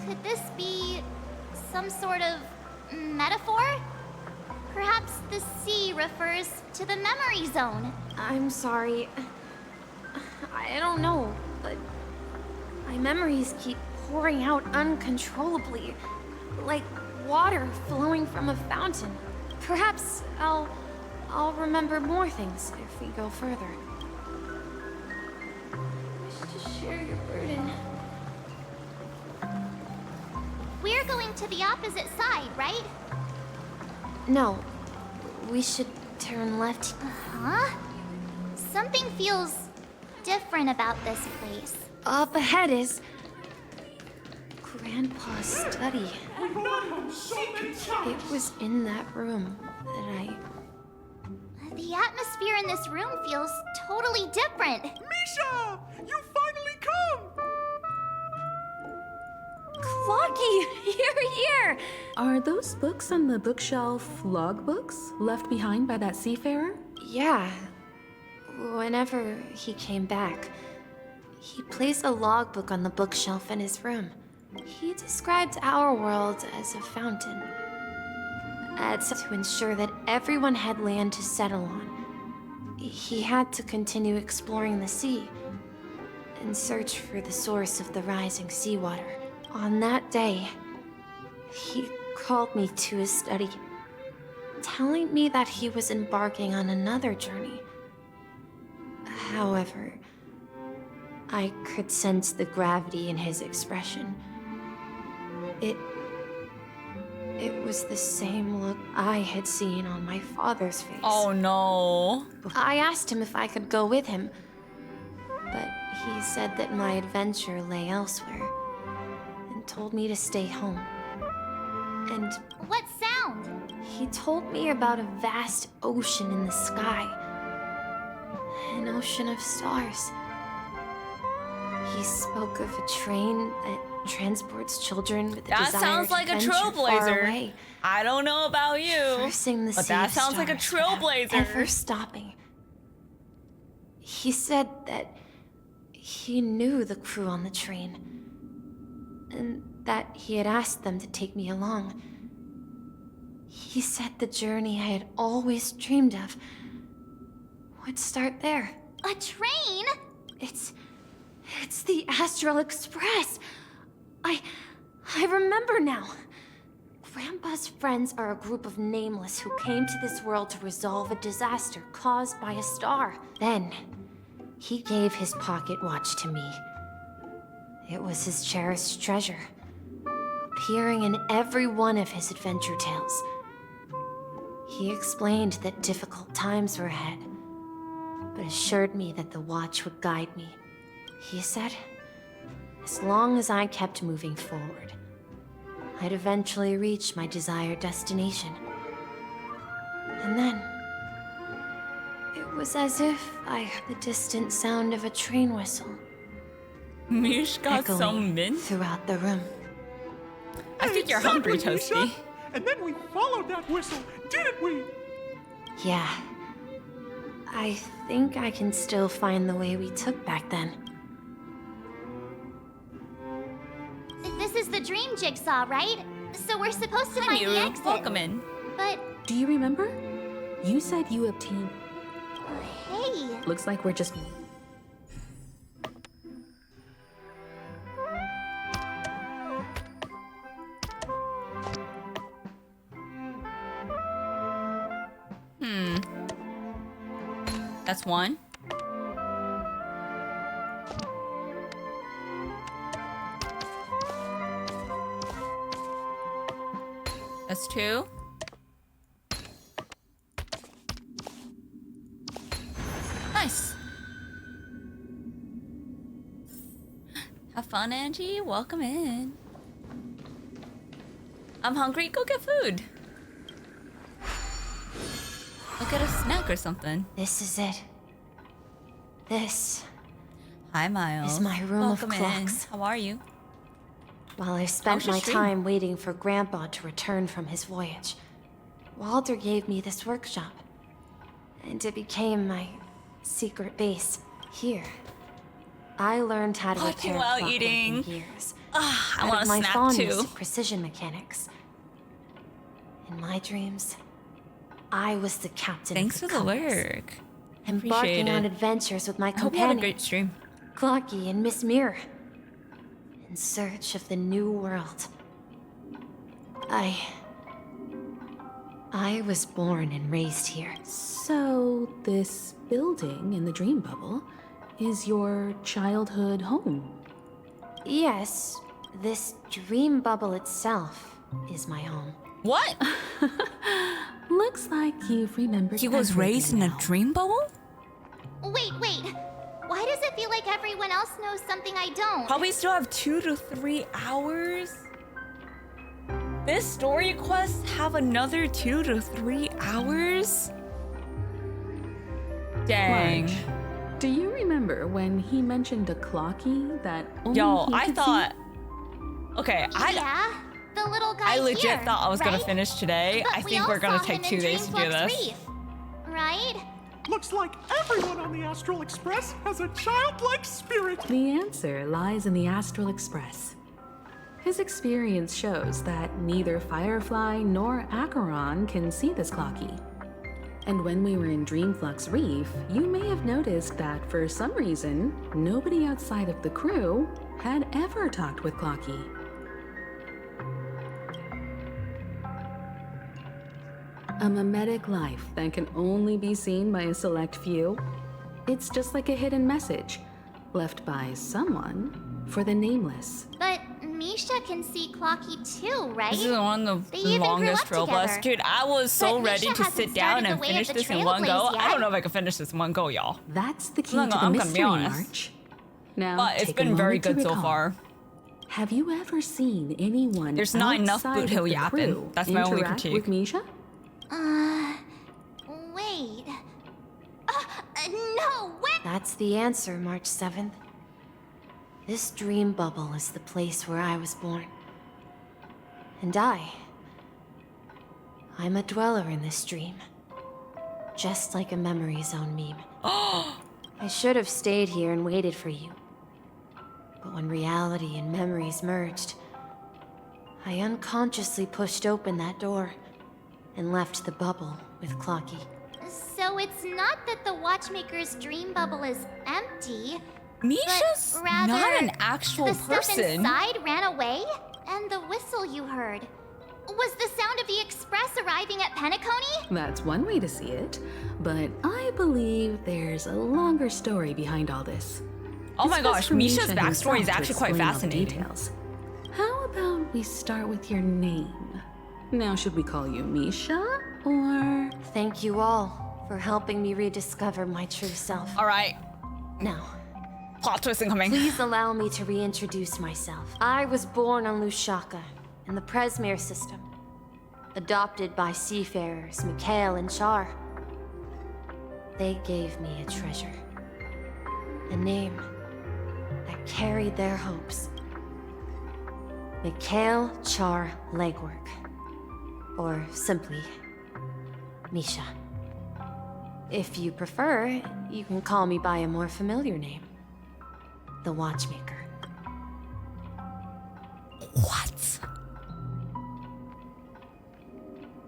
Could this be some sort of metaphor? Perhaps the sea refers to the memory zone. I'm sorry. I don't know, but my memories keep pouring out uncontrollably, like water flowing from a fountain. Perhaps I'll remember more things if we go further. Wish to share your burden. We're going to the opposite side, right? No, we should turn left. Huh? Something feels different about this place. Up ahead is Grandpa's study. It was in that room that The atmosphere in this room feels totally different. Misha! You finally come! Clocky, you're here! Are those books on the bookshelf logbooks left behind by that seafarer? Yeah. Whenever he came back, he placed a logbook on the bookshelf in his room. He described our world as a fountain. To ensure that everyone had land to settle on, he had to continue exploring the sea and search for the source of the rising seawater. On that day, he called me to his study, telling me that he was embarking on another journey. However, I could sense the gravity in his expression. It was the same look I had seen on my father's face. Oh no. I asked him if I could go with him, but he said that my adventure lay elsewhere and told me to stay home. And what sound? He told me about a vast ocean in the sky. An ocean of stars. He spoke of a train that transports children with a That desire sounds to like a venture far trailblazer. away, I don't know about you, traversing the but sea that of sounds like a stars without trailblazer. ever stopping. He said that he knew the crew on the train, and that he had asked them to take me along. He said the journey I had always dreamed of would start there. A train? It's the Astral Express. I remember now. Grandpa's friends are a group of nameless who came to this world to resolve a disaster caused by a star. Then, he gave his pocket watch to me. It was his cherished treasure, appearing in every one of his adventure tales. He explained that difficult times were ahead, but assured me that the watch would guide me. He said, as long as I kept moving forward, I'd eventually reach my desired destination. And then, it was as if I heard the distant sound of a train whistle. Mish got some echoing mint. throughout the room. I think you're hungry, Exactly, Toasty. Misha. And then we followed that whistle, didn't we? Yeah. I think I can still find the way we took back then. This is the dream jigsaw, right? So we're supposed to find the exit. Welcome in. But Do you remember? You said you obtained... hey, Looks like we're just... That's one. That's two. Nice. Have fun, Angie. Welcome in. I'm hungry. Go get food. Go get a snack or something. This is it. This Hi, Miles. is my room Welcome of clocks. in. How are you? While I spent How's your my stream? time waiting for Grandpa to return from his voyage, Walter gave me this workshop. And it became my secret base here. I learned how to Watching repair while clockwork eating. in years. I Out want of a my snack fondness too. of precision mechanics. In my dreams, I was the captain Thanks of for the compass, work. embarking on it. adventures with my I hope you had a companions, great stream. Clocky and Miss Mirror, in search of the new world. I was born and raised here. So, this building in the dream bubble is your childhood home? Yes, this dream bubble itself is my home. What? Looks like you've remembered. He was raised in a dream bubble? wait. Why does it feel like everyone else knows something I don't? Probably still have 2 to 3 hours. This story quest have another 2 to 3 hours? Dang. Marge, do you remember when he mentioned a clocky that only Yo, he I could thought. Okay, Yeah, the little guy I legit here, thought I was gonna right? finish today. But I we think all we're gonna saw take him 2 in days to do Dreamflux this. Reef, right? Looks like everyone on the Astral Express has a childlike spirit. The answer lies in the Astral Express. His experience shows that neither Firefly nor Acheron can see this clocky. And when we were in Dreamflux Reef, you may have noticed that for some reason, nobody outside of the crew had ever talked with Clocky. A mimetic life that can only be seen by a select few. It's just like a hidden message left by someone for the nameless. But Misha can see Clocky too, right? This is one of They the even grew longest up trail blasts. together. Dude, I was so But ready Misha to hasn't sit down started and the way of finish the this in trail one go. blaze I yet. don't know if I can finish this in one go, y'all. That's the key No, to the I'm gonna be mystery, honest. March. Now, But it's take a been very moment to good so recall. far. Have you ever seen anyone There's not enough outside boot of hill the yapping. crew That's my only interact critique. with Misha? Wait. No, when? That's the answer, March 7th. This dream bubble is the place where I was born. And I'm a dweller in this dream. Just like a memory zone meme. I should have stayed here and waited for you. But when reality and memories merged, I unconsciously pushed open that door and left the bubble with Clocky. So it's not that the Watchmaker's dream bubble is empty. Misha's but rather, not an actual the stuff person. inside ran away, and the whistle you heard was the sound of the express arriving at Penacony? That's one way to see it, but I believe there's a longer story behind all this. Oh my It's best gosh, for Misha's Misha backstory is himself to actually quite explain all the fascinating. details. How about we start with your name? Now, should we call you Misha, or... Thank you all for helping me rediscover my true self. All right. Now, plot twist incoming. Please allow me to reintroduce myself. I was born on Lushaka, in the Presmere system. Adopted by seafarers Mikhail and Char. They gave me a treasure. A name that carried their hopes. Mikhail Char Legwork. Or simply, Misha. If you prefer, you can call me by a more familiar name. The Watchmaker. What?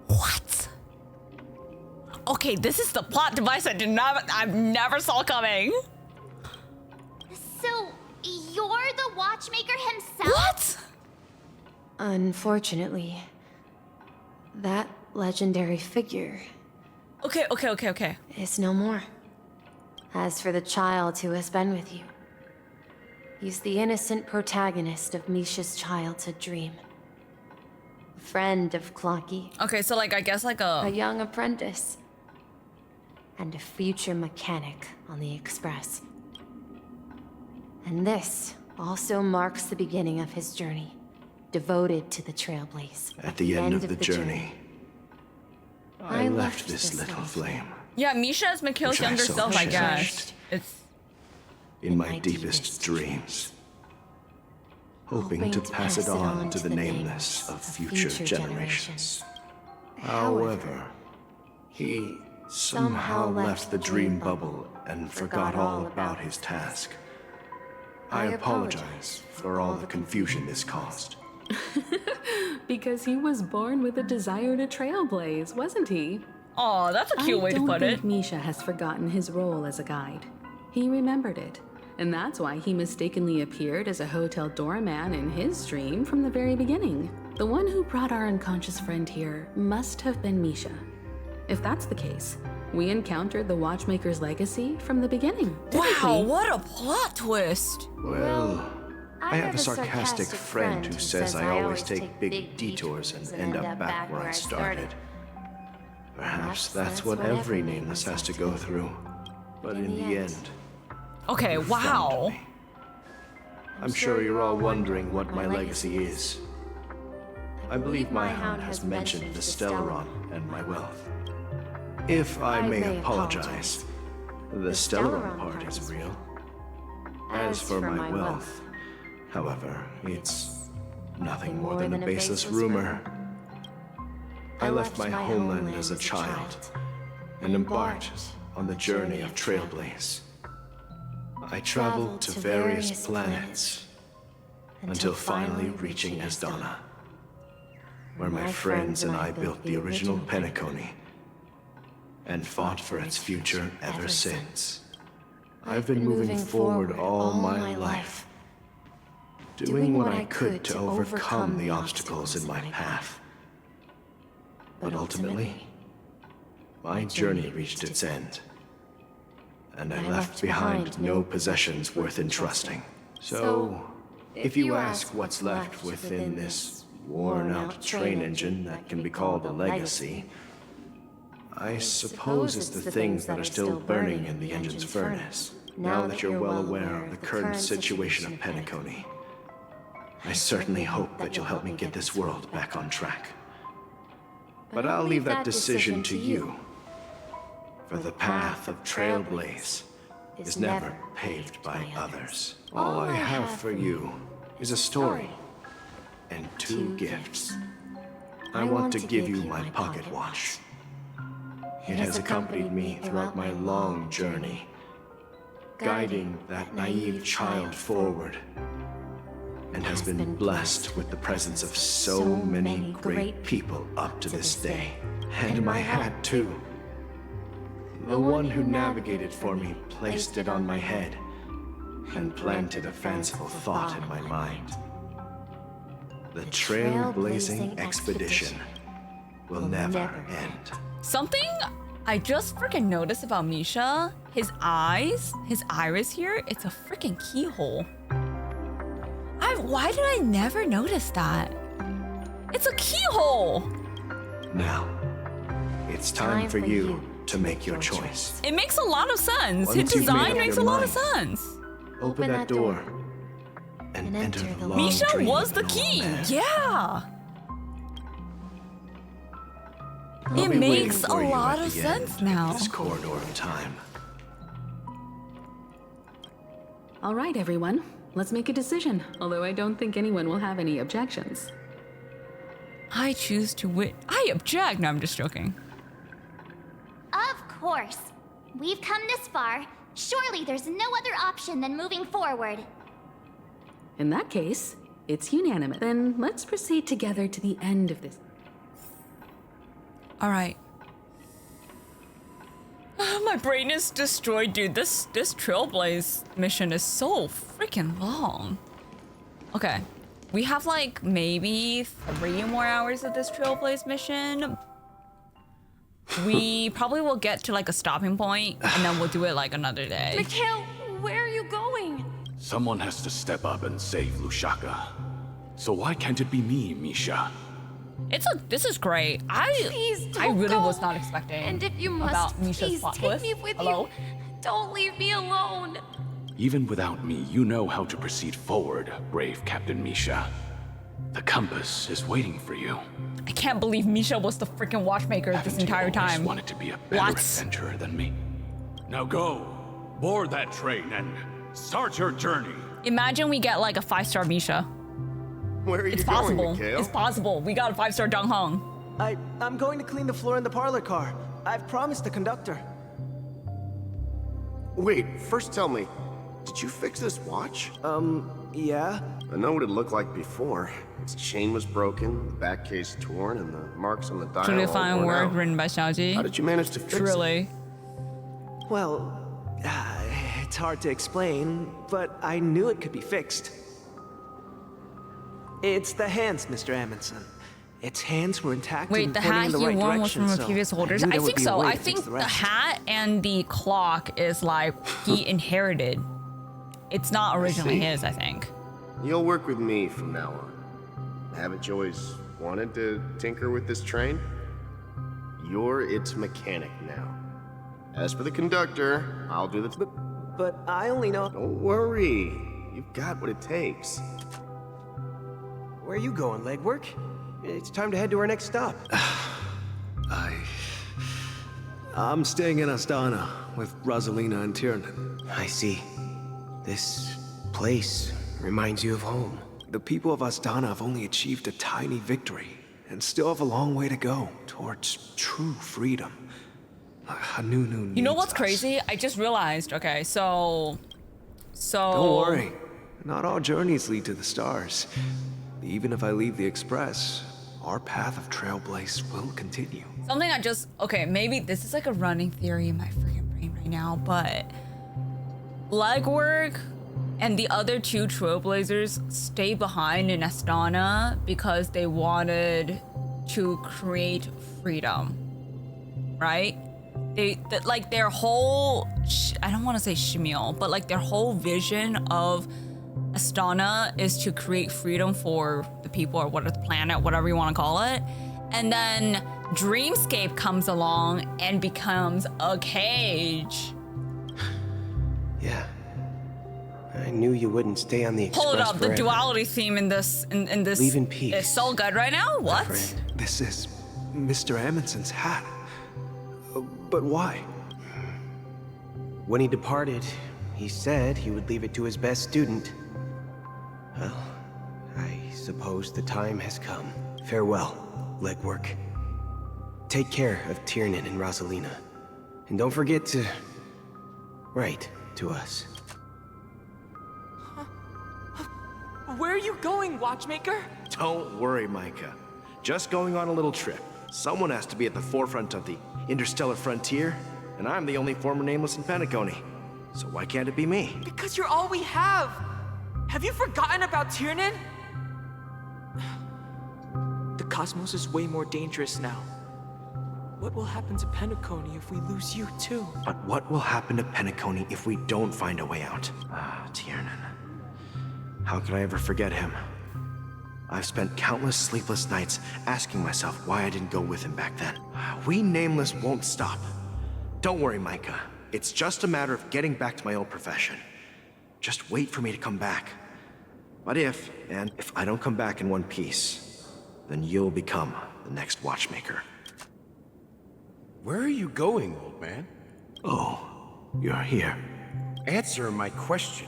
What? Okay, this is the plot device I never saw coming. So, you're the Watchmaker himself? What? Unfortunately, that legendary figure... Okay. ...is no more. As for the child who has been with you, he's the innocent protagonist of Misha's childhood dream. A friend of Clocky. Okay, so like, I guess like a young apprentice. And a future mechanic on the Express. And this also marks the beginning of his journey, devoted to the Trailblaze. At the end of the journey, I left this little flame. Yeah, Misha is Mikhail's younger self, I guess. In my deepest dreams, hoping to pass it on to the nameless of future generations. However, he somehow left the dream bubble and forgot all about his task. I apologize for all the confusion this caused. Because he was born with a desire to trailblaze, wasn't he? Oh, that's a cute way to put it. I don't think Misha has forgotten his role as a guide. He remembered it, and that's why he mistakenly appeared as a hotel doorman in his dream from the very beginning. The one who brought our unconscious friend here must have been Misha. If that's the case, we encountered the Watchmaker's legacy from the beginning. Wow, what a plot twist! Well, I have a sarcastic friend who says I always take big detours and end up back where I started. Perhaps that's what every nameless has to go through. But in the end... Okay, wow. I'm sure you're all wondering what my legacy is. I believe my hound has mentioned the Stellaron and my wealth. If I may apologize, the Stellaron part is real. As for my wealth, however, it's nothing more than a baseless rumor. I left my homeland as a child and embarked on the journey of Trailblaze. I traveled to various planets until finally reaching Asdana, where my friends and I built the original Penacony and fought for its future ever since. I've been moving forward all my life, doing what I could to overcome the obstacles in my path. But ultimately, my journey reached its end, and I left behind no possessions worth entrusting. So, if you ask what's left within this worn-out train engine that can be called a legacy, I suppose it's the things that are still burning in the engine's furnace. Now that you're well aware of the current situation of Penacony, I certainly hope that you'll help me get this world back on track. But I'll leave that decision to you, for the path of Trailblaze is never paved by others. All I have for you is a story and 2 gifts. I want to give you my pocket watch. It has accompanied me throughout my long journey, guiding that naive child forward, and has been blessed with the presence of so many great people up to this day. And my hat, too. The one who navigated for me placed it on my head and planted a fanciful thought in my mind. The trailblazing expedition will never end. Something I just freaking noticed about Misha, his eyes, his iris here, it's a freaking keyhole. Why did I never notice that? It's a keyhole! Now, it's time for you to make your choice. It makes a lot of sense. His Once you've design made up makes a your lot of mind, sense. Open that door and enter the long Misha dream was of the an key, old man. yeah. I'll It be waiting makes a for you lot at of the sense end now. of this corridor of time. All right, everyone. Let's make a decision, although I don't think anyone will have any objections. I choose to I object. No, I'm just joking. Of course. We've come this far. Surely there's no other option than moving forward. In that case, it's unanimous. Then let's proceed together to the end of this. All right. My brain is destroyed, dude. This Trailblaze mission is so freaking long. Okay. We have like maybe 3 more hours of this Trailblaze mission. We probably will get to like a stopping point and then we'll do it like another day. Mikhail, where are you going? Someone has to step up and save Lushaka. So why can't it be me, Misha? This is great. Please don't I really go. was not expecting And if you must, about Misha's please plot take twist. me with Hello? you. Don't leave me alone. Even without me, you know how to proceed forward, brave Captain Misha. The compass is waiting for you. I can't believe Misha was the freaking watchmaker this entire time. You wanted to be a better adventurer than me. Now go, board that train and start your journey. Imagine we get like a 5-star Misha. Where are you It's going, possible. Mikhail? It's possible. We got a 5-star Dong Hong. I'm going to clean the floor in the parlor car. I've promised the conductor. Wait, first tell me, did you fix this watch? Yeah. I know what it looked like before. Its chain was broken, the back case torn, and the marks on the dial Truly all fine worn work out. written by Xiaoji. How did you manage to fix it? Truly. Well, it's hard to explain, but I knew it could be fixed. It's the hands, Mr. Amundsen. Its hands were intact Wait, and the pointing hat in the he right wore was direction, from so a previous holders. knew I there would think be a so. way I to fix think the the rest. hat and the clock is like he inherited. It's not originally his, I think. You'll work with me from now on. Haven't you always wanted to tinker with this train? You're its mechanic now. As for the conductor, I'll do the... But I only know... Don't worry. You've got what it takes. Where are you going, legwork? It's time to head to our next stop. I'm staying in Astana with Rosalina and Tiernan. I see. This place reminds you of home. The people of Astana have only achieved a tiny victory and still have a long way to go towards true freedom. Hanunu You know needs what's us. crazy? I just realized. Okay, so. Don't worry. Not all journeys lead to the stars. Even if I leave the Express, our path of Trailblaze will continue. Something I just. Okay, maybe this is like a running theory in my freaking brain right now, but. Legwork and the other 2 Trailblazers stay behind in Astana because they wanted to create freedom, right? Like their whole, I don't want to say shmiel, but like their whole vision of Astana is to create freedom for the people or the planet, whatever you want to call it. And then Dreamscape comes along and becomes a cage. Yeah. I knew you wouldn't stay on the Express Hold up, the forever. duality theme in this Leave in peace, is so good right now. What? This is Mr. Amundsen's hat. But why? When he departed, he said he would leave it to his best student. Well, I suppose the time has come. Farewell, legwork. Take care of Tiernan and Rosalina. And don't forget to write to us. Where are you going, watchmaker? Don't worry, Micah. Just going on a little trip. Someone has to be at the forefront of the interstellar frontier, and I'm the only former Nameless in Penacony. So why can't it be me? Because you're all we have. Have you forgotten about Tiernan? The cosmos is way more dangerous now. What will happen to Penacony if we lose you too? But what will happen to Penacony if we don't find a way out? Ah, Tiernan. How could I ever forget him? I've spent countless sleepless nights asking myself why I didn't go with him back then. We Nameless won't stop. Don't worry, Micah. It's just a matter of getting back to my old profession. Just wait for me to come back. But if I don't come back in one piece, then you'll become the next watchmaker. Where are you going, old man? Oh, you're here. Answer my question.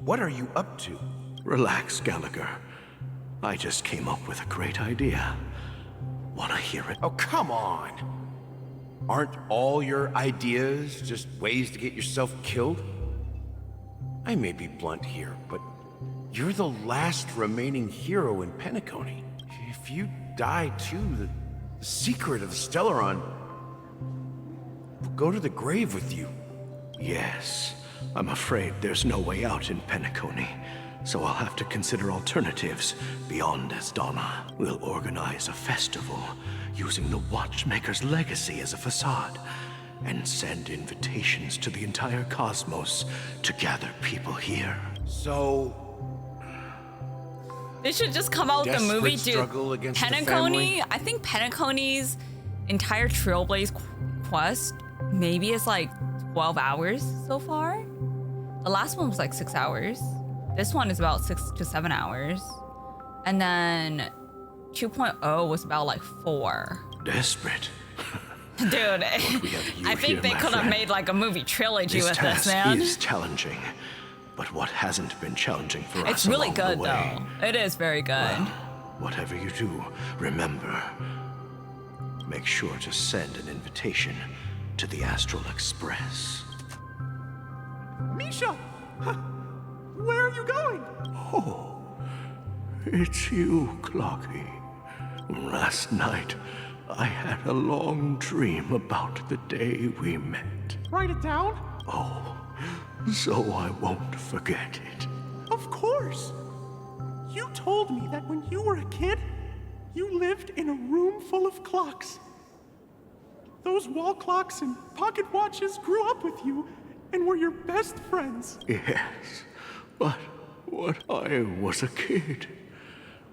What are you up to? Relax, Gallagher. I just came up with a great idea. Wanna hear it? Oh, come on. Aren't all your ideas just ways to get yourself killed? I may be blunt here, but you're the last remaining hero in Penacony. If you die too, the secret of the Stellaron will go to the grave with you. Yes, I'm afraid there's no way out in Penacony, so I'll have to consider alternatives beyond Asdana. We'll organize a festival using the Watchmaker's legacy as a facade, and send invitations to the entire cosmos to gather people here. So... They should just come out with a movie, struggle dude. against the Penacony, family? I think Penacony's entire Trailblaze quest maybe is like 12 hours so far. The last one was like 6 hours. This one is about 6 to 7 hours. And then 2.0 was about like 4. Desperate. Dude, I think they could have made like a movie trilogy with this, man. This task is challenging, but what hasn't been challenging for us It's really along good the way? though. It is very good. Well, whatever you do, remember, make sure to send an invitation to the Astral Express. Misha! Where are you going? Oh, it's you, Clocky. Last night, I had a long dream about the day we met. Write it down? Oh, so I won't forget it. Of course! You told me that when you were a kid, you lived in a room full of clocks. Those wall clocks and pocket watches grew up with you and were your best friends. Yes, but when I was a kid,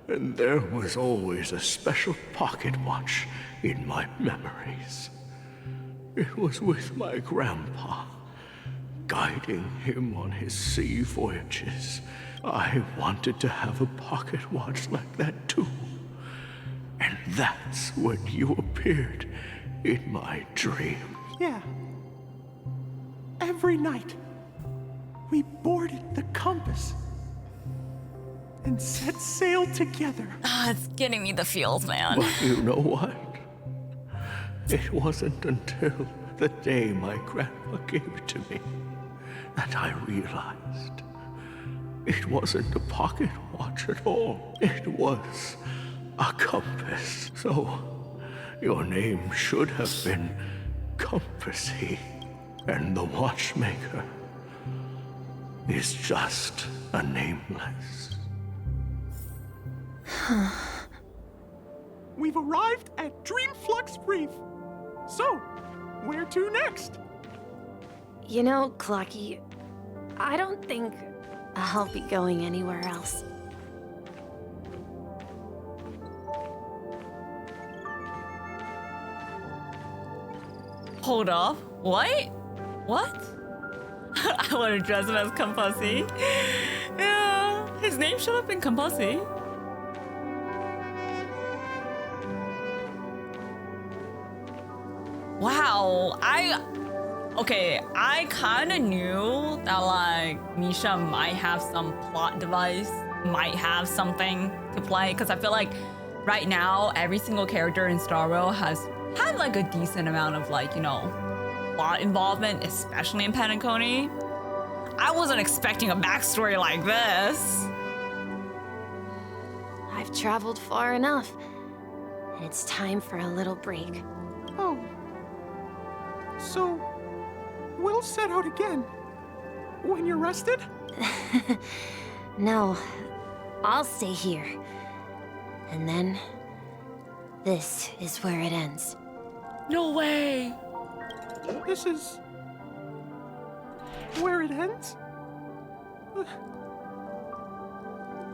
and there was always a special pocket watch in my memories. It was with my grandpa, guiding him on his sea voyages. I wanted to have a pocket watch like that too. And that's when you appeared in my dream. Yeah. Every night, we boarded the compass and set sail together. Ah, it's getting me the feels, man. But you know what? It wasn't until the day my grandpa gave it to me that I realized it wasn't a pocket watch at all. It was a compass. So your name should have been Compassy, and the Watchmaker is just a nameless. We've arrived at Dreamflux Reef. So, where to next? You know, Clocky, I don't think I'll be going anywhere else. Hold up. What? What? I want to dress him as Compassy. Yeah, his name should have been Compassy. Wow, I kind of knew that like Misha might have some plot device, might have something to play, because I feel like right now every single character in Star Rail has had like a decent amount of like, you know, plot involvement, especially in Penacony. I wasn't expecting a backstory like this. I've traveled far enough, and it's time for a little break. Oh. So, we'll set out again. When you're rested? No, I'll stay here. And then, this is where it ends. No way! This is... where it ends?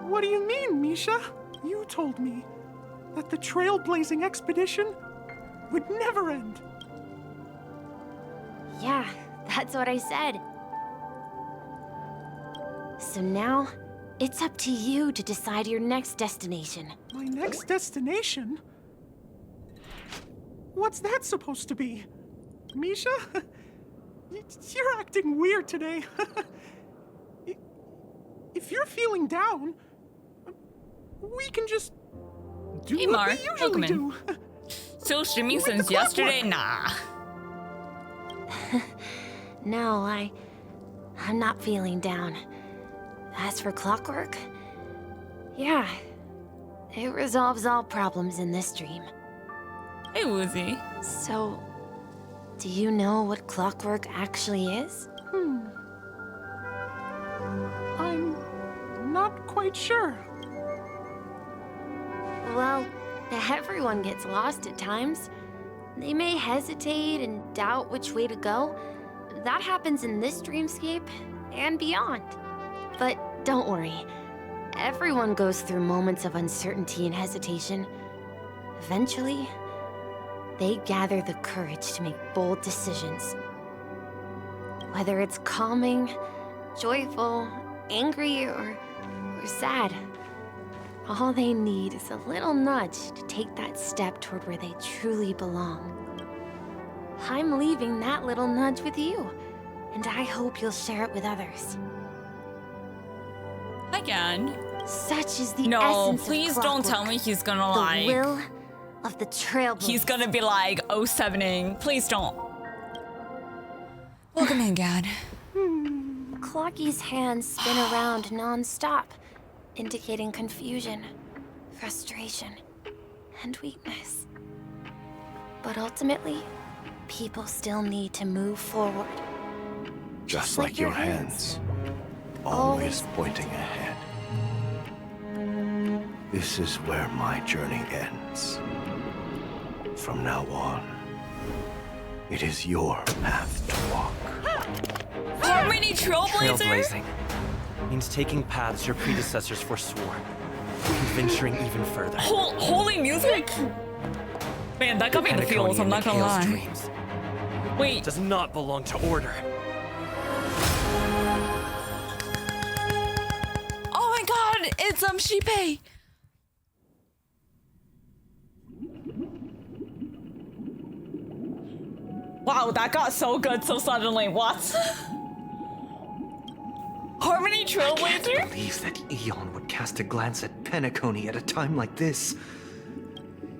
What do you mean, Misha? You told me that the trailblazing expedition would never end. Yeah, that's what I said. So now, it's up to you to decide your next destination. My next destination? What's that supposed to be? Misha? You're acting weird today. If you're feeling down, we can just do hey, what Mark, we usually do. Still streaming since yesterday? Nah. No, I'm not feeling down. As for clockwork, yeah, it resolves all problems in this dream. Hey, Woozy. So, do you know what clockwork actually is? I'm not quite sure. Well, everyone gets lost at times. They may hesitate and doubt which way to go. That happens in this dreamscape and beyond. But don't worry. Everyone goes through moments of uncertainty and hesitation. Eventually, they gather the courage to make bold decisions. Whether it's calming, joyful, angry, or sad, all they need is a little nudge to take that step toward where they truly belong. I'm leaving that little nudge with you, and I hope you'll share it with others. Again. Such is the No, essence please of don't clockwork, tell me he's gonna the like. will of the trailblazer. He's gonna be like 07ing. Please don't. Welcome in, Gad. Clocky's hands spin around non-stop, indicating confusion, frustration, and weakness. But ultimately, people still need to move forward. Just like your hands, always pointing ahead. This is where my journey ends. From now on, it is your path to walk. Harmony Trailblazer? Trailblazing means taking paths your predecessors forswore, and venturing even further. Holy music? Man, that got me in the feels, I'm not gonna lie. Dreams Wait. does not belong to order. Oh my god, it's Shipei. Wow, that got so good so suddenly. What? Harmony Trailblazer? I can't believe that Eon would cast a glance at Penacony at a time like this.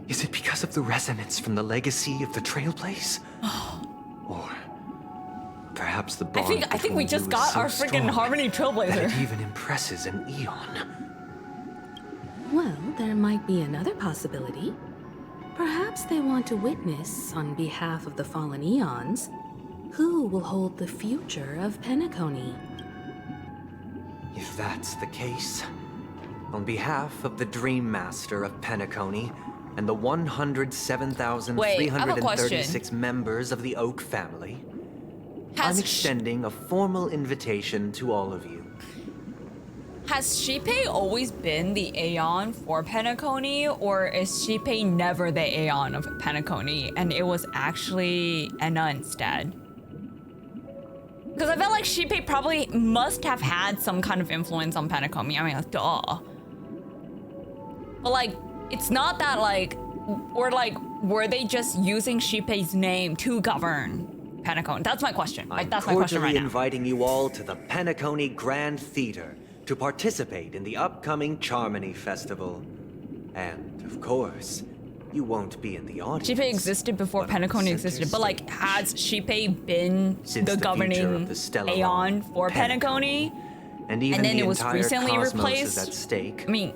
Is it because of the resonance from the legacy of the Trailblaze? Or perhaps the bond I think we just got our freaking Harmony Trailblazer. That it even impresses an Eon. Well, there might be another possibility. Perhaps they want to witness, on behalf of the fallen Eons, who will hold the future of Penacony. If that's the case, on behalf of the Dream Master of Penacony and the 107,336 members of the Oak family, I'm extending a formal invitation to all of you. Has Shipei always been the Aeon for Penacony, or is Shipei never the Aeon of Penacony and it was actually Enna instead? Because I felt like Shipei probably must have had some kind of influence on Penacony. I mean, like, duh. But like, it's not that like, or like, were they just using Shipei's name to govern Penacony? That's my question. Like, that's my question right now. I'm cordially inviting you all to the Penacony Grand Theater to participate in the upcoming Charmony Festival. And, of course, you won't be in the audience. Shipei existed before Penacony existed, but like, has Shipei been the governing Aeon for Penacony? And even then the it was entire recently cosmos replaced? is at stake. I mean,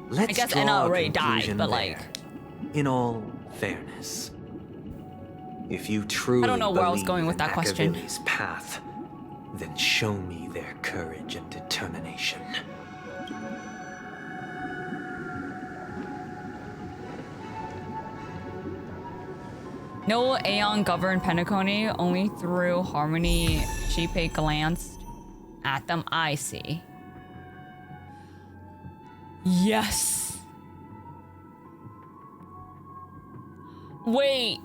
Let's I guess draw Enna a already died, conclusion but there. like, In all fairness, if you truly I don't know where I was believe going with in that question. Machiavelli's path, then show me their courage and determination. no Aeon governed Penacony, only through Harmony. Shipei glanced at them. I see. Yes. Wait.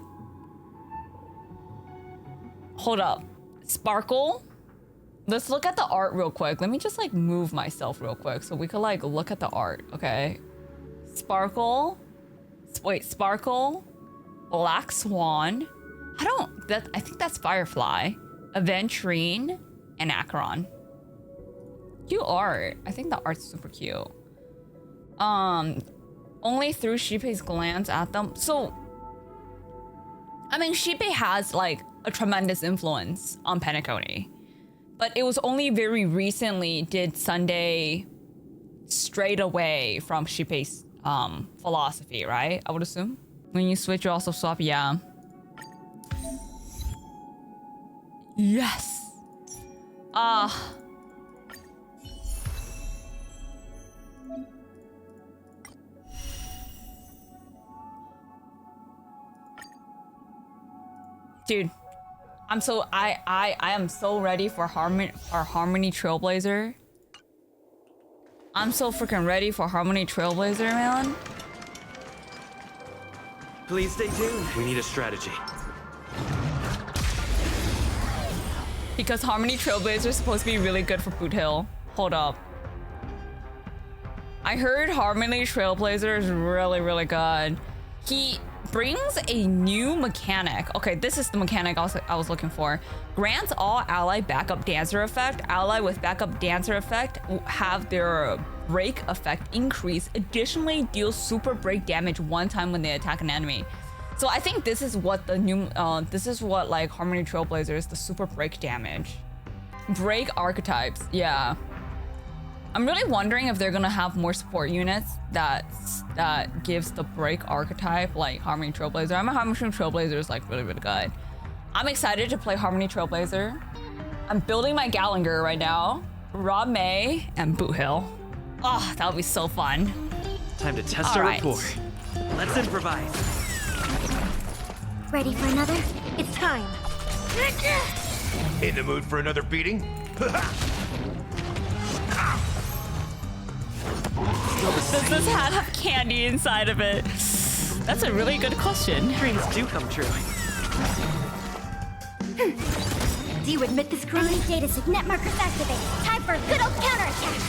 Hold up. Sparkle? Let's look at the art real quick. Let me just like move myself real quick so we could like look at the art, okay? Sparkle. Wait, Sparkle. Black Swan. I think that's Firefly. Aventurine and Acheron. Cute art. I think the art's super cute. Only through Shipei's glance at them. So, I mean, Shipei has like a tremendous influence on Penacony. But it was only very recently did Sunday strayed away from Shippei's philosophy, right? I would assume. When you switch, you also swap, yeah. Yes. Dude, I am so ready for Harmony Trailblazer. I'm so freaking ready for Harmony Trailblazer, man. Please stay tuned. We need a strategy. Because Harmony Trailblazer is supposed to be really good for Boot Hill. Hold up. I heard Harmony Trailblazer is really, really good. He brings a new mechanic. Okay, this is the mechanic I was looking for. Grants all ally backup dancer effect. Ally with backup dancer effect have their break effect increase. Additionally, deals super break damage one time when they attack an enemy. So I think this is what the new, this is what like Harmony Trailblazer is, the super break damage. Break archetypes, yeah. I'm really wondering if they're gonna have more support units that gives the break archetype like Harmony Trailblazer. I'm a Harmony Trailblazer is like really, really good. I'm excited to play Harmony Trailblazer. I'm building my Gallagher right now. Rob May and Boot Hill. Oh, that would be so fun. Time to test our rapport. Let's improvise. Ready for another? It's time. In the mood for another beating? Does this hat have candy inside of it? That's a really good question. Dreams do come true. Do you admit this crime? Data signet markers activated. Time for a good old counterattack.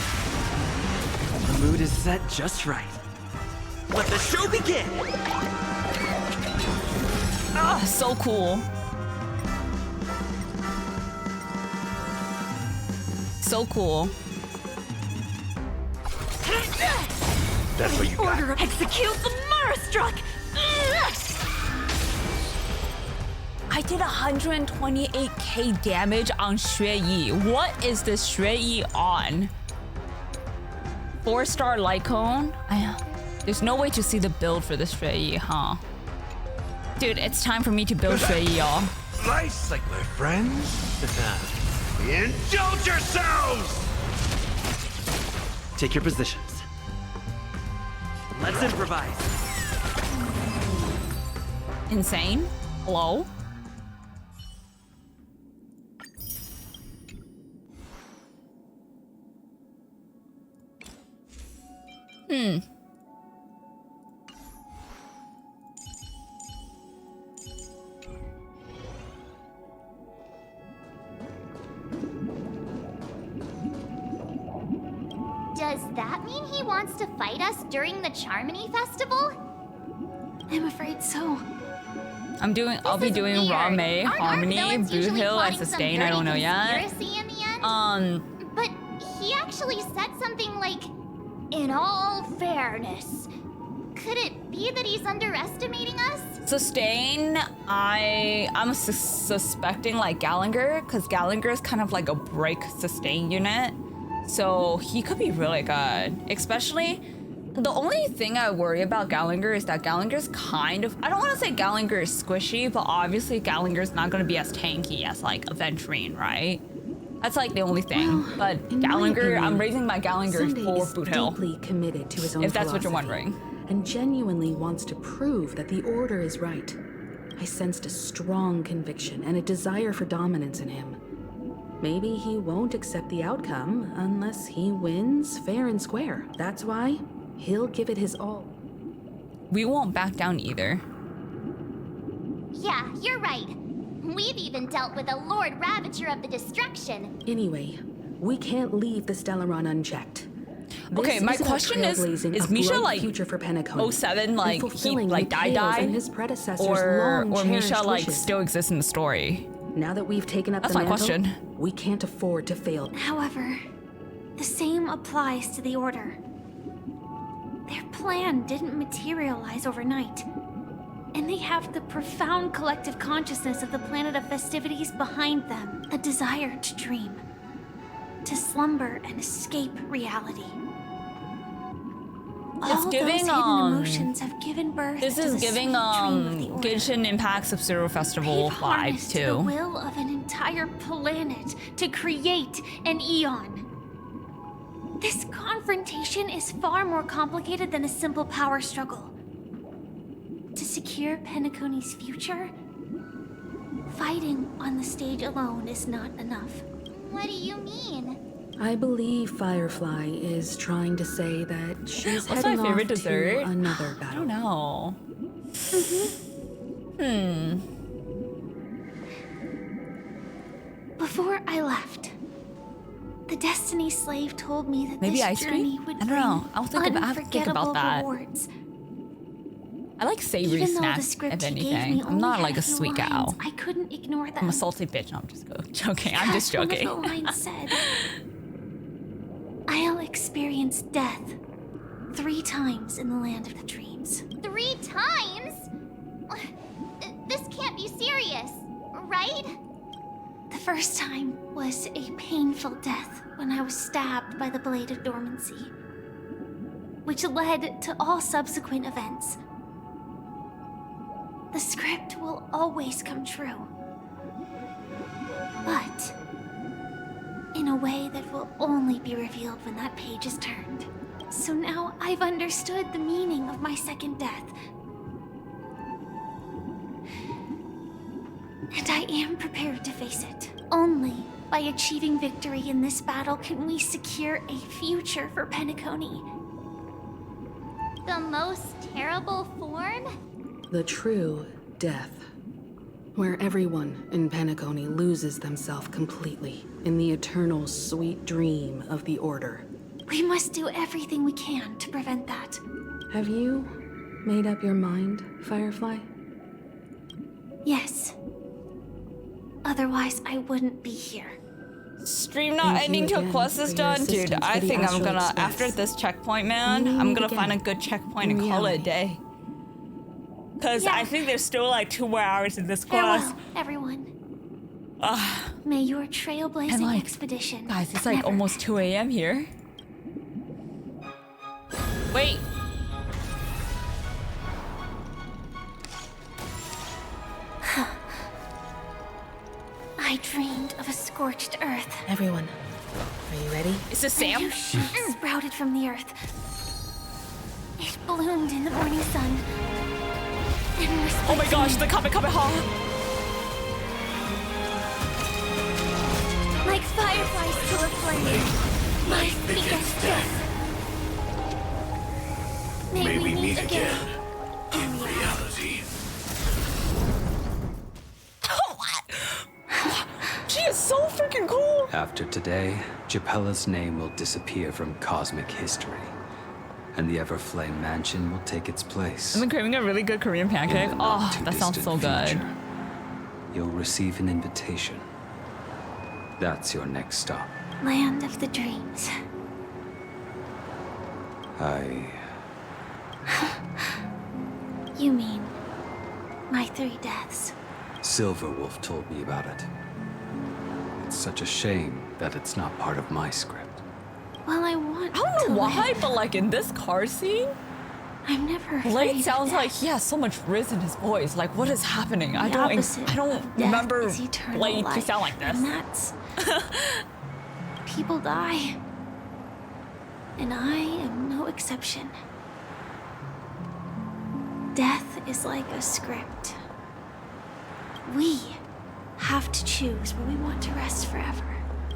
The mood is set just right. Let the show begin! Ah, so cool. So cool. That's what you got. Order execute the Marastruck! I did 128k damage on Xue Yi. What is this Xue Yi on? 4-star light cone? There's no way to see the build for this Xue Yi, huh? Dude, it's time for me to build Xue Yi, y'all. Slice like my friends. Indulge yourselves! Take your positions. Let's improvise. Insane? Hello? Does that mean he wants to fight us during the Charmony Festival? I'm afraid so. I'll be doing Raw May, Harmony, Boot Hill, and Sustain. I don't know yet. In the end? But he actually said something like, "In all fairness." Could it be that he's underestimating us? Sustain, I'm suspecting like Gallagher, because Gallagher is kind of like a break sustain unit. So he could be really good. Especially, the only thing I worry about Gallagher is that Gallagher's kind of, I don't want to say Gallagher is squishy, but obviously Gallagher's not going to be as tanky as like Aventurine, right? That's like the only thing. Well, but Gallagher, I'm raising my Gallagher for Boot Hill. Deeply committed to his own if that's what you're philosophy, wondering. and genuinely wants to prove that the Order is right. I sensed a strong conviction and a desire for dominance in him. Maybe he won't accept the outcome unless he wins fair and square. That's why he'll give it his all. We won't back down either. Yeah, you're right. We've even dealt with a Lord Ravager of the Destruction. Anyway, we can't leave the Stellaron unchecked. Okay, my question is Misha like future for Penacony, 07 like he like died and his predecessors or long-cherished Misha like wishes. still exists in the story? Now that we've taken up That's the my mantle, question. we can't afford to fail. However, the same applies to the Order. Their plan didn't materialize overnight. And they have the profound collective consciousness of the planet of festivities behind them. A desire to dream. To slumber and escape reality. It's All giving, those hidden emotions have given birth this to is the giving, sweet dream of the order. Genshin Impact Sub-Zero Festival They've vibes harnessed the too. will of an entire planet to create an eon. This confrontation is far more complicated than a simple power struggle. To secure Penacony's future, fighting on the stage alone is not enough. What do you mean? I believe Firefly is trying to say that she's What's my heading favorite off dessert? to another I battle. don't know. Before I left, the Destiny Slave told me that Maybe this ice journey cream? would I don't know. I have to think about unforgettable that. rewards. I like savory Even though the snacks, script if he gave me anything. I'm only not had like a few sweet lines, cow. I couldn't ignore them. I'm a salty bitch. No, I'm just joking. I'm just One joking. of the lines said, "I'll experience death 3 times in the land of the dreams." 3 times? This can't be serious, right? The first time was a painful death when I was stabbed by the Blade of Dormancy, which led to all subsequent events. The script will always come true, but in a way that will only be revealed when that page is turned. So now I've understood the meaning of my second death. And I am prepared to face it. Only by achieving victory in this battle can we secure a future for Penacony. The most terrible form? The true death. Where everyone in Penacony loses themselves completely in the eternal sweet dream of the Order. We must do everything we can to prevent that. Have you made up your mind, Firefly? Yes. Otherwise, I wouldn't be here. Stream not ending till quest is done? Dude, I think I'm gonna, after this checkpoint, man, I'm gonna find a good checkpoint and call it a day. Because I think there's still like 2 more hours in this quest. Farewell, everyone. May your trailblazing expedition. Guys, it's like almost 2 a.m. here. Wait. I dreamed of a scorched earth. Everyone, are you ready? Is this Sam? A new shoot sprouted from the earth. It bloomed in the morning sun. And was Oh my gosh, the Kamehameha! Like fireflies to a flame. My biggest death. May we meet again in reality. She is so freaking cool! After today, Japella's name will disappear from cosmic history, and the Everflame Mansion will take its place. I've been craving a really good Korean pancake. Oh, that sounds so good. You'll receive an invitation. That's your next stop. Land of the dreams. You mean my 3 deaths? Silverwolf told me about it. It's such a shame that it's not part of my script. Well, I want I don't know to why, live. but like in this car scene, I'm never afraid Blade of sounds death. like he has so much riz in his voice. Like, what is happening? I The don't opposite of remember death is eternal Blade to life, sound like this. And that's people die, and I am no exception. Death is like a script. We have to choose where we want to rest forever.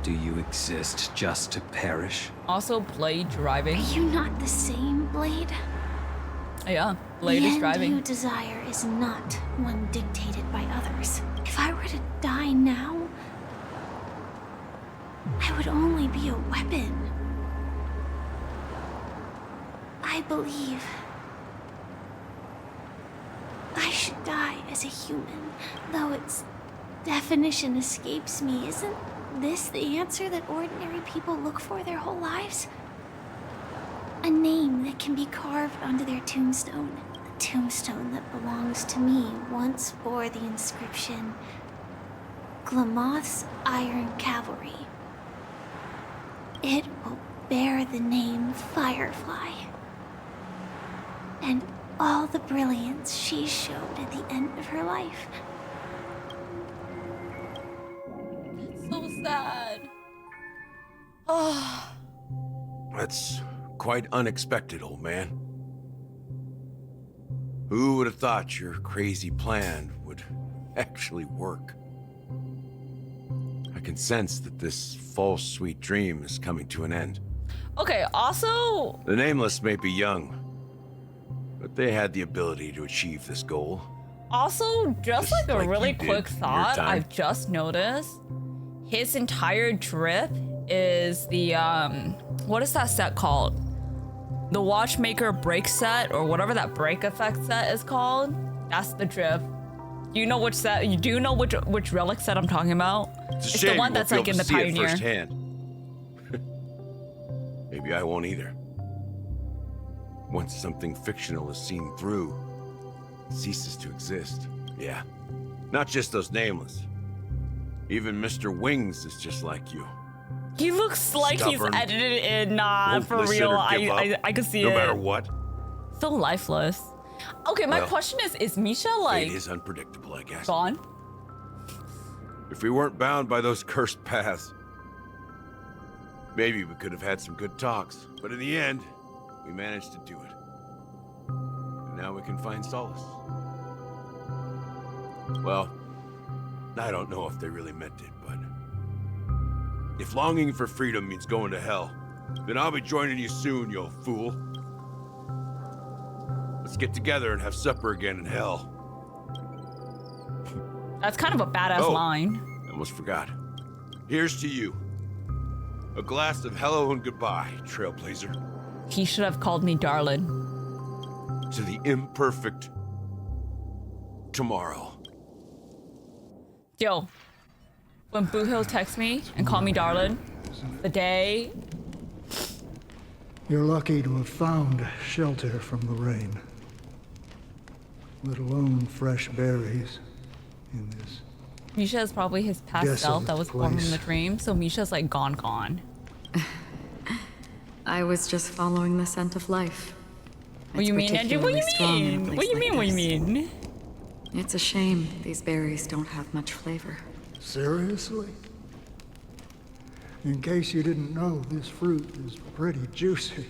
Do you exist just to perish? Also, Blade driving. Are you not the same, Blade? Yeah, Blade the is end driving. you desire is not one dictated by others. If I were to die now, I would only be a weapon. I believe I should die as a human, though its definition escapes me. Isn't this the answer that ordinary people look for their whole lives? A name that can be carved onto their tombstone. The tombstone that belongs to me once bore the inscription, Glamoth's Iron Cavalry. It will bear the name Firefly. And all the brilliance she showed at the end of her life. So sad. Oh. That's quite unexpected, old man. Who would have thought your crazy plan would actually work? I can sense that this false sweet dream is coming to an end. Okay, also... The Nameless may be young, but they had the ability to achieve this goal. Also, just like a really quick in your thought, time. I've just noticed his entire drip is the, what is that set called? The Watchmaker break set, or whatever that break effect set is called. That's the drip. Do you know which set? You do know which relic set I'm talking about? It's the one that's like in the Pioneer. Firsthand. Maybe I won't either. Once something fictional is seen through, it ceases to exist. Yeah. Not just those Nameless. Even Mr. Wings is just like you. He looks like Stubborn, he's edited in. Nah, won't for listen real. or give I could see no it. No matter what. So lifeless. Okay, my Well, question is Misha like Fate is unpredictable, I guess. gone? If we weren't bound by those cursed paths, maybe we could have had some good talks. But in the end, we managed to do it. And now we can find solace. Well, I don't know if they really meant it, but if longing for freedom means going to hell, then I'll be joining you soon, you old fool. Let's get together and have supper again in hell. That's kind of a badass line. I almost forgot. Here's to you. A glass of hello and goodbye, Trailblazer. He should have called me darling. To the imperfect tomorrow. Yo, when Boo Hill texts me and call me darling, the day... You're lucky to have found shelter from the rain. Let alone fresh berries in this. Misha is probably his past self that was born from the dream, so Misha's like gone. I was just following the scent of life. What do you mean, Angie? What do you mean? What do you mean? What do you mean? It's a shame these berries don't have much flavor. Seriously? In case you didn't know, this fruit is pretty juicy.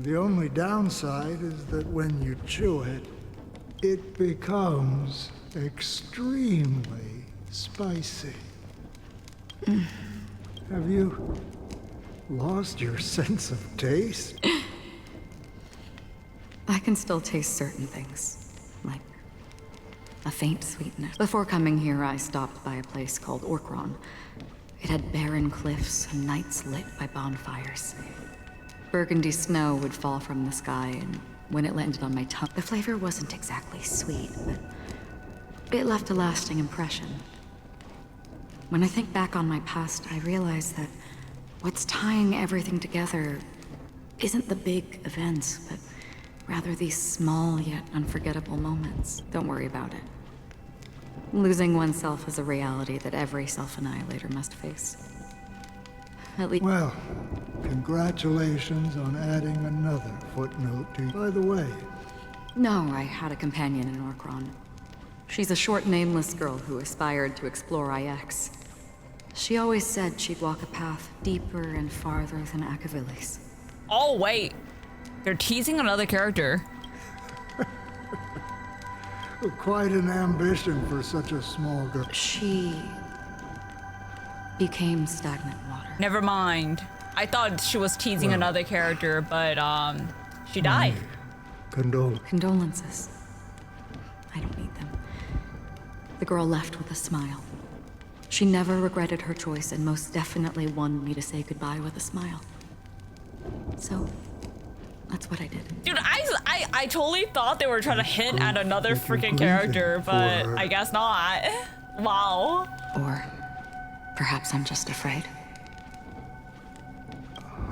The only downside is that when you chew it, it becomes extremely spicy. Have you lost your sense of taste? I can still taste certain things, like a faint sweetness. Before coming here, I stopped by a place called Orkron. It had barren cliffs and nights lit by bonfires. Burgundy snow would fall from the sky, and when it landed on my tongue, the flavor wasn't exactly sweet, but it left a lasting impression. When I think back on my past, I realize that what's tying everything together isn't the big events, but rather these small yet unforgettable moments. Don't worry about it. Losing oneself is a reality that every self-annihilator must face. At least. Well, congratulations on adding another footnote to. By the way. No, I had a companion in Orkron. She's a short, nameless girl who aspired to explore IX. She always said she'd walk a path deeper and farther than Akavilis. Oh, wait. They're teasing another character. Quite an ambition for such a small girl. She became stagnant water. Never mind. I thought she was teasing another character, but she died. Condolences. I don't need them. The girl left with a smile. She never regretted her choice and most definitely wanted me to say goodbye with a smile. So, that's what I did. Dude, I totally thought they were trying to hint at another freaking character, but I guess not. Wow. Or perhaps I'm just afraid.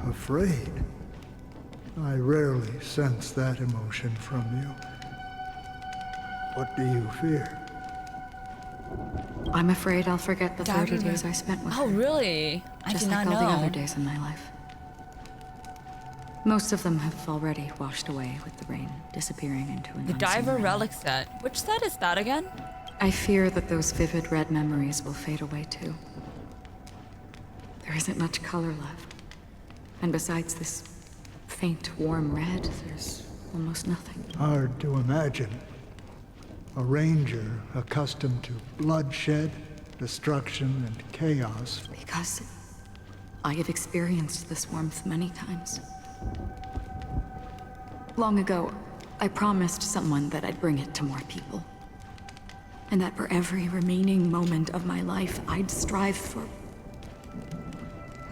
Afraid? I rarely sense that emotion from you. What do you fear? I'm afraid I'll forget the 30 days I spent with her. Oh, really? I Just did like not all know. the other days in my life. Most of them have already washed away with the rain, disappearing into an The unseen diver realm. relic set. Which set is that again? I fear that those vivid red memories will fade away too. There isn't much color left. And besides this faint, warm red, there's almost nothing. Hard to imagine. A ranger accustomed to bloodshed, destruction, and chaos. Because I have experienced this warmth many times. Long ago, I promised someone that I'd bring it to more people. And that for every remaining moment of my life, I'd strive for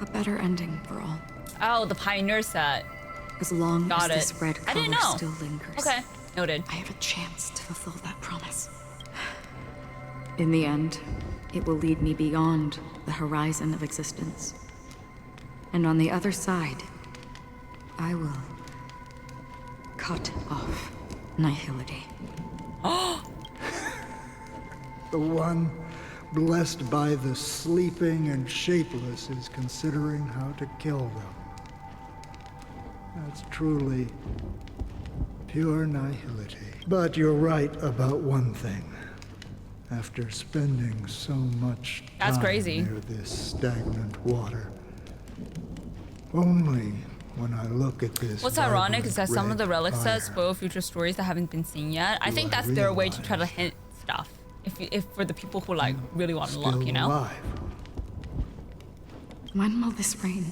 a better ending for all. Oh, the Pioneer set. As long as Got it. this red I didn't color know. still lingers. Okay, noted. I have a chance to fulfill that promise. In the end, it will lead me beyond the horizon of existence. And on the other side, I will cut off nihility. The one blessed by the sleeping and shapeless is considering how to kill them. That's truly pure nihility. But you're right about one thing. After spending so much That's time crazy. near this stagnant water, only when I look at this. What's ironic is that vibrant some of the red relic fire, sets spoil future stories that haven't been seen yet. I think that's their way to try to hint stuff. If for the people who like really want to look, you know? alive. When will this rain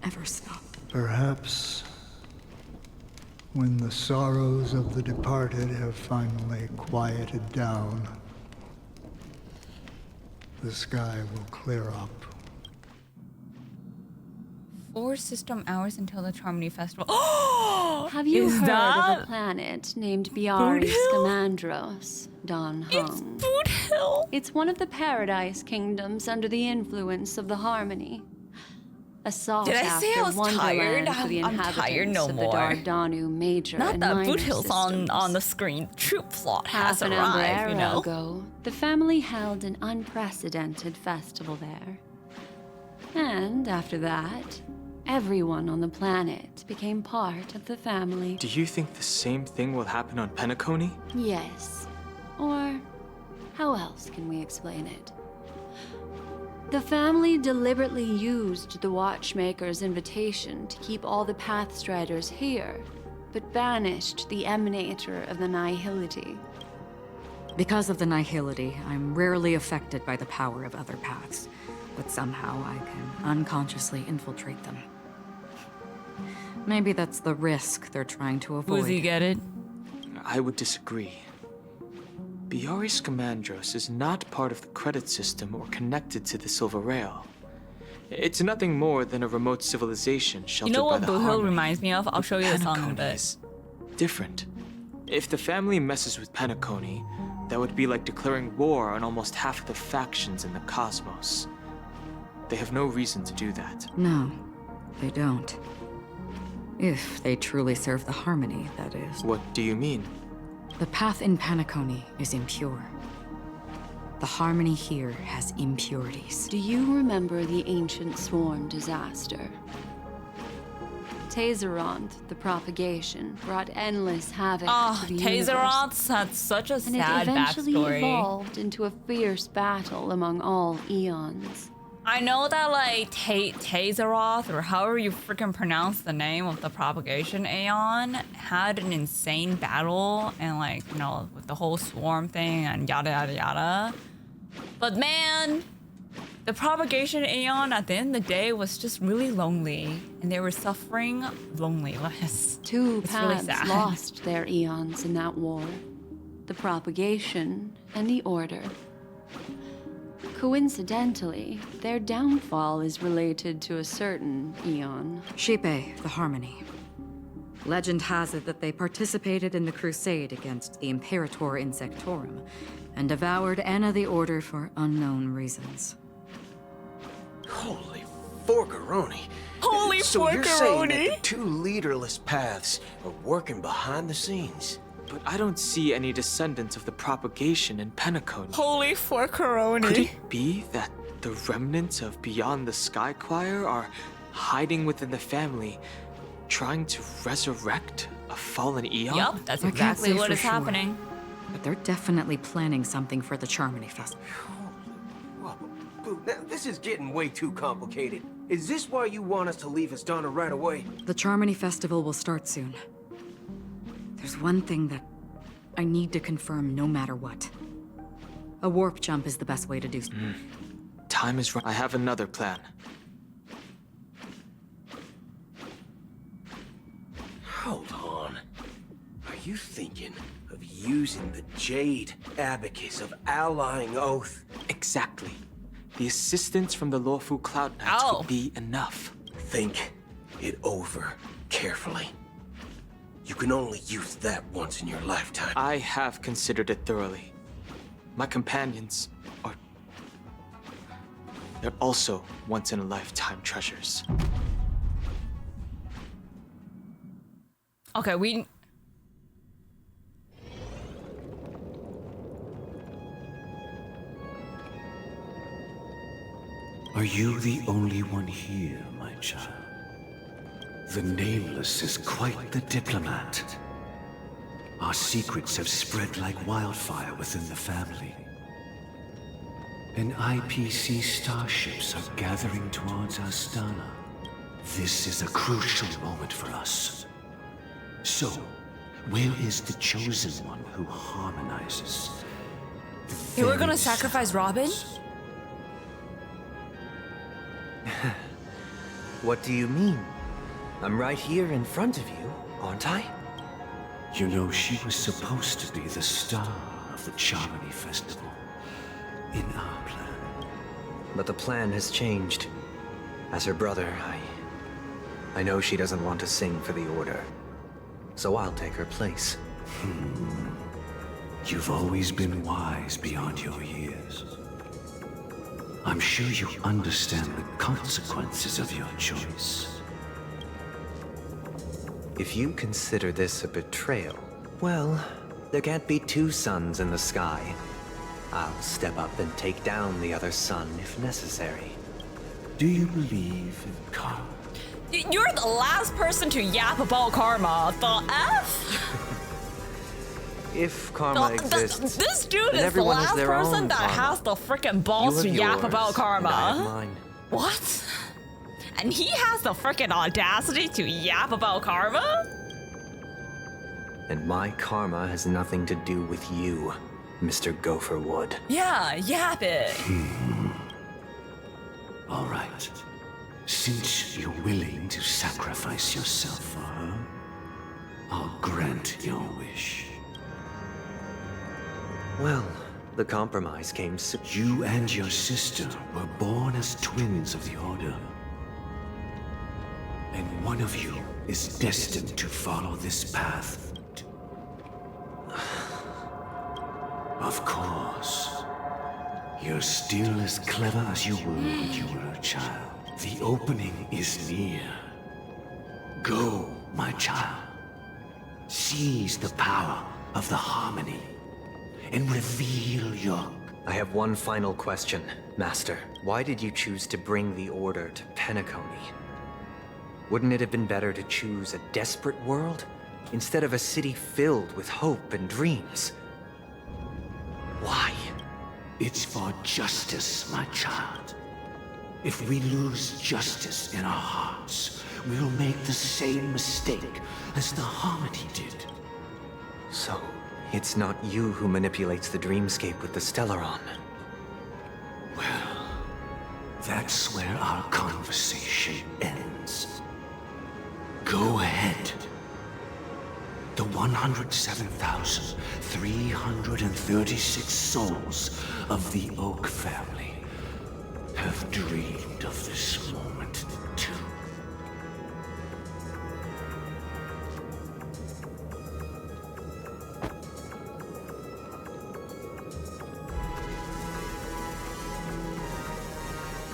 ever stop? Perhaps when the sorrows of the departed have finally quieted down, the sky will clear up. 4 system hours until the Harmony Festival. Have you Is heard that of a planet named Biari Hill? Scamandros, Don Hung? Boot Hill. It's one of the Paradise Kingdoms under the influence of the Harmony. A Did I say I sought-after was wonderland tired? for the I'm inhabitants tired no of more. the Dardanu major Not and that minor Boot Hill's systems. on the screen. Troop plot has Half an arrived, you hour know? ago, the family held an unprecedented festival there. And after that, everyone on the planet became part of the family. Do you think the same thing will happen on Penacony? Yes. Or how else can we explain it? The family deliberately used the Watchmaker's invitation to keep all the Pathstriders here, but banished the Emanator of the Nihility. Because of the nihility, I'm rarely affected by the power of other paths, but somehow I can unconsciously infiltrate them. Maybe that's the risk they're trying to avoid. Woozy, get it? I would disagree. Biari Scamandros is not part of the credit system or connected to the Silver Rail. It's nothing more than a remote civilization You sheltered know by what the Boot Hill Harmony. reminds me of? I'll show you the song in a Penacony bit. is different. If the family messes with Penacony, that would be like declaring war on almost half of the factions in the cosmos. They have no reason to do that. No, they don't. If they truly serve the Harmony, that is. What do you mean? The path in Penacony is impure. The Harmony here has impurities. Do you remember the ancient swarm disaster? Tazeronth, the propagation, brought endless havoc Oh, to the universe. Tazeronth had such a And sad it eventually backstory. evolved into a fierce battle among all eons. I know that like Tazeroth, or however you freaking pronounce the name of the propagation Aeon, had an insane battle and like, you know, with the whole swarm thing and yada yada yada. But man, the propagation Aeon at the end of the day was just really lonely, and they were suffering loneliness. Two It's really paths sad. lost their eons in that war. The propagation and the order. Coincidentally, their downfall is related to a certain eon. Shipe, the Harmony. Legend has it that they participated in the crusade against the Imperator Insectorum and devoured Anna the Order for unknown reasons. Holy forkaroni. Holy So you're saying that forkaroni. the two leaderless paths are working behind the scenes? But I don't see any descendants of the propagation in Penacony. Holy forkaroni. Could it be that the remnants of Beyond the Sky Choir are hiding within the family, trying to resurrect a fallen eon? Yup, that's I can't exactly say what for is sure, happening. But they're definitely planning something for the Charmony Festival. Whoa, Boo, now this is getting way too complicated. Is this why you want us to leave Astana right away? The Charmony Festival will start soon. There's one thing that I need to confirm no matter what. A warp jump is the best way to do so. Time is right. I have another plan. Hold on. Are you thinking of using the Jade Abacus of Allying Oath? Exactly. The assistance from the Lawful Cloud Knights would be enough. Think it over carefully. You can only use that once in your lifetime. I have considered it thoroughly. My companions are... they're also once-in-a-lifetime treasures. Okay, we... Are you the only one here, my child? The Nameless is quite the diplomat. Our secrets have spread like wildfire within the family. And IPC starships are gathering towards Astana. This is a crucial moment for us. So, where is the chosen one who harmonizes? Hey, we're gonna sacrifice Robin? What do you mean? I'm right here in front of you, aren't I? You know, she was supposed to be the star of the Charmony Festival. In our plan. But the plan has changed. As her brother, I know she doesn't want to sing for the Order. So I'll take her place. You've always been wise beyond your years. I'm sure you understand the consequences of your choice. If you consider this a betrayal, well, there can't be two suns in the sky. I'll step up and take down the other sun if necessary. Do you believe in karma? You're the last person to yap about karma. The F? If karma exists, This dude then is the everyone has last their person own that karma. has the freaking balls to You have yap yours, about and I have karma. mine. What? And he has the freaking audacity to yap about karma? And my karma has nothing to do with you, Mr. Gopherwood. Yeah, yap it. All right. Since you're willing to sacrifice yourself for her, I'll grant your wish. Well, the compromise came soon. You and your sister were born as twins of the Order. And one of you is destined to follow this path. Of course. You're still as clever as you were when you were a child. The opening is near. Go, my child. Seize the power of the harmony and reveal your... I have one final question, Master. Why did you choose to bring the Order to Penacony? Wouldn't it have been better to choose a desperate world instead of a city filled with hope and dreams? Why? It's for justice, my child. If we lose justice in our hearts, we'll make the same mistake as the Harmony did. So, it's not you who manipulates the dreamscape with the Stellaron. Well, that's where our conversation ends. Go ahead. The 107,336 souls of the Oak family have dreamed of this moment too.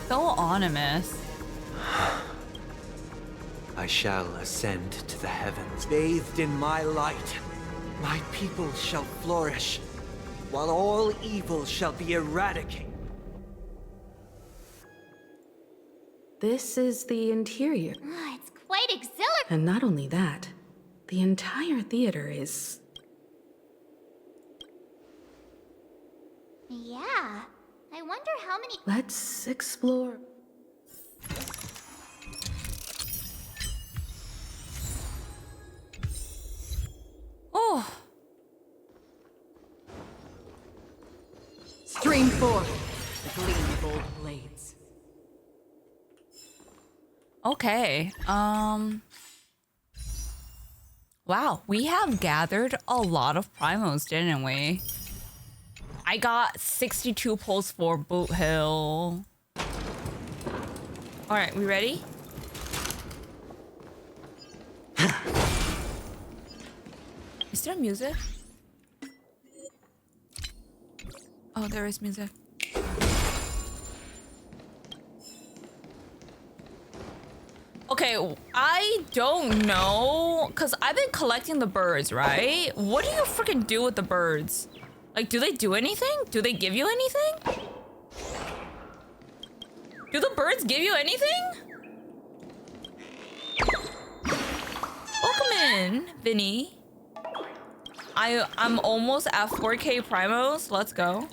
So ominous. I shall ascend to the heavens. Bathed in my light, my people shall flourish, while all evil shall be eradicated. This is the interior. It's quite exhilarating. And not only that, the entire theater is... Yeah. I wonder how many... Let's explore. Oh. Stream forth the gleam of old blades. Okay. Wow, we have gathered a lot of primos, didn't we? I got 62 pulls for Boot Hill. All right, we ready? Is there music? Oh, there is music. Okay, I don't know, because I've been collecting the birds, right? What do you freaking do with the birds? Like, do they do anything? Do they give you anything? Do the birds give you anything? Welcome in, Vinny. I'm almost at 4K primos. Let's go.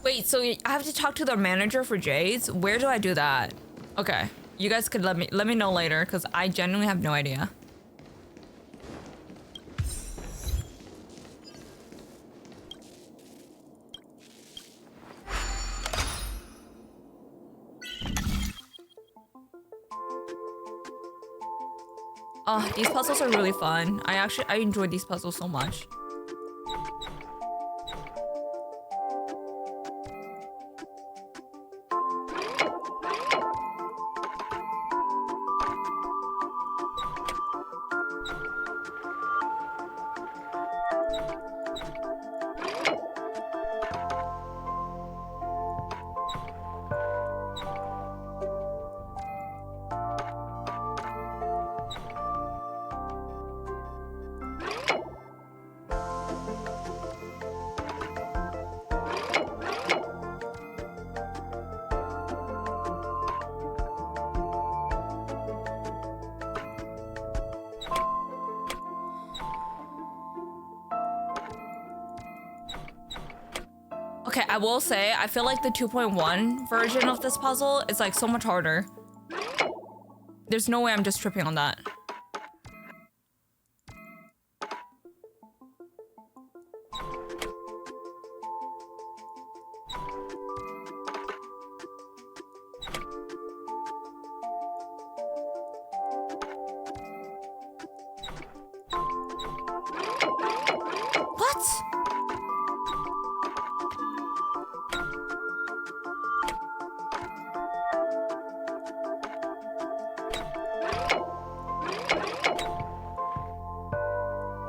Wait, so I have to talk to the manager for Jades? Where do I do that? Okay, you guys could let me know later, because I genuinely have no idea. Oh, these puzzles are really fun. I enjoy these puzzles so much. Okay, I will say, I feel like the 2.1 version of this puzzle is like so much harder. There's no way I'm just tripping on that.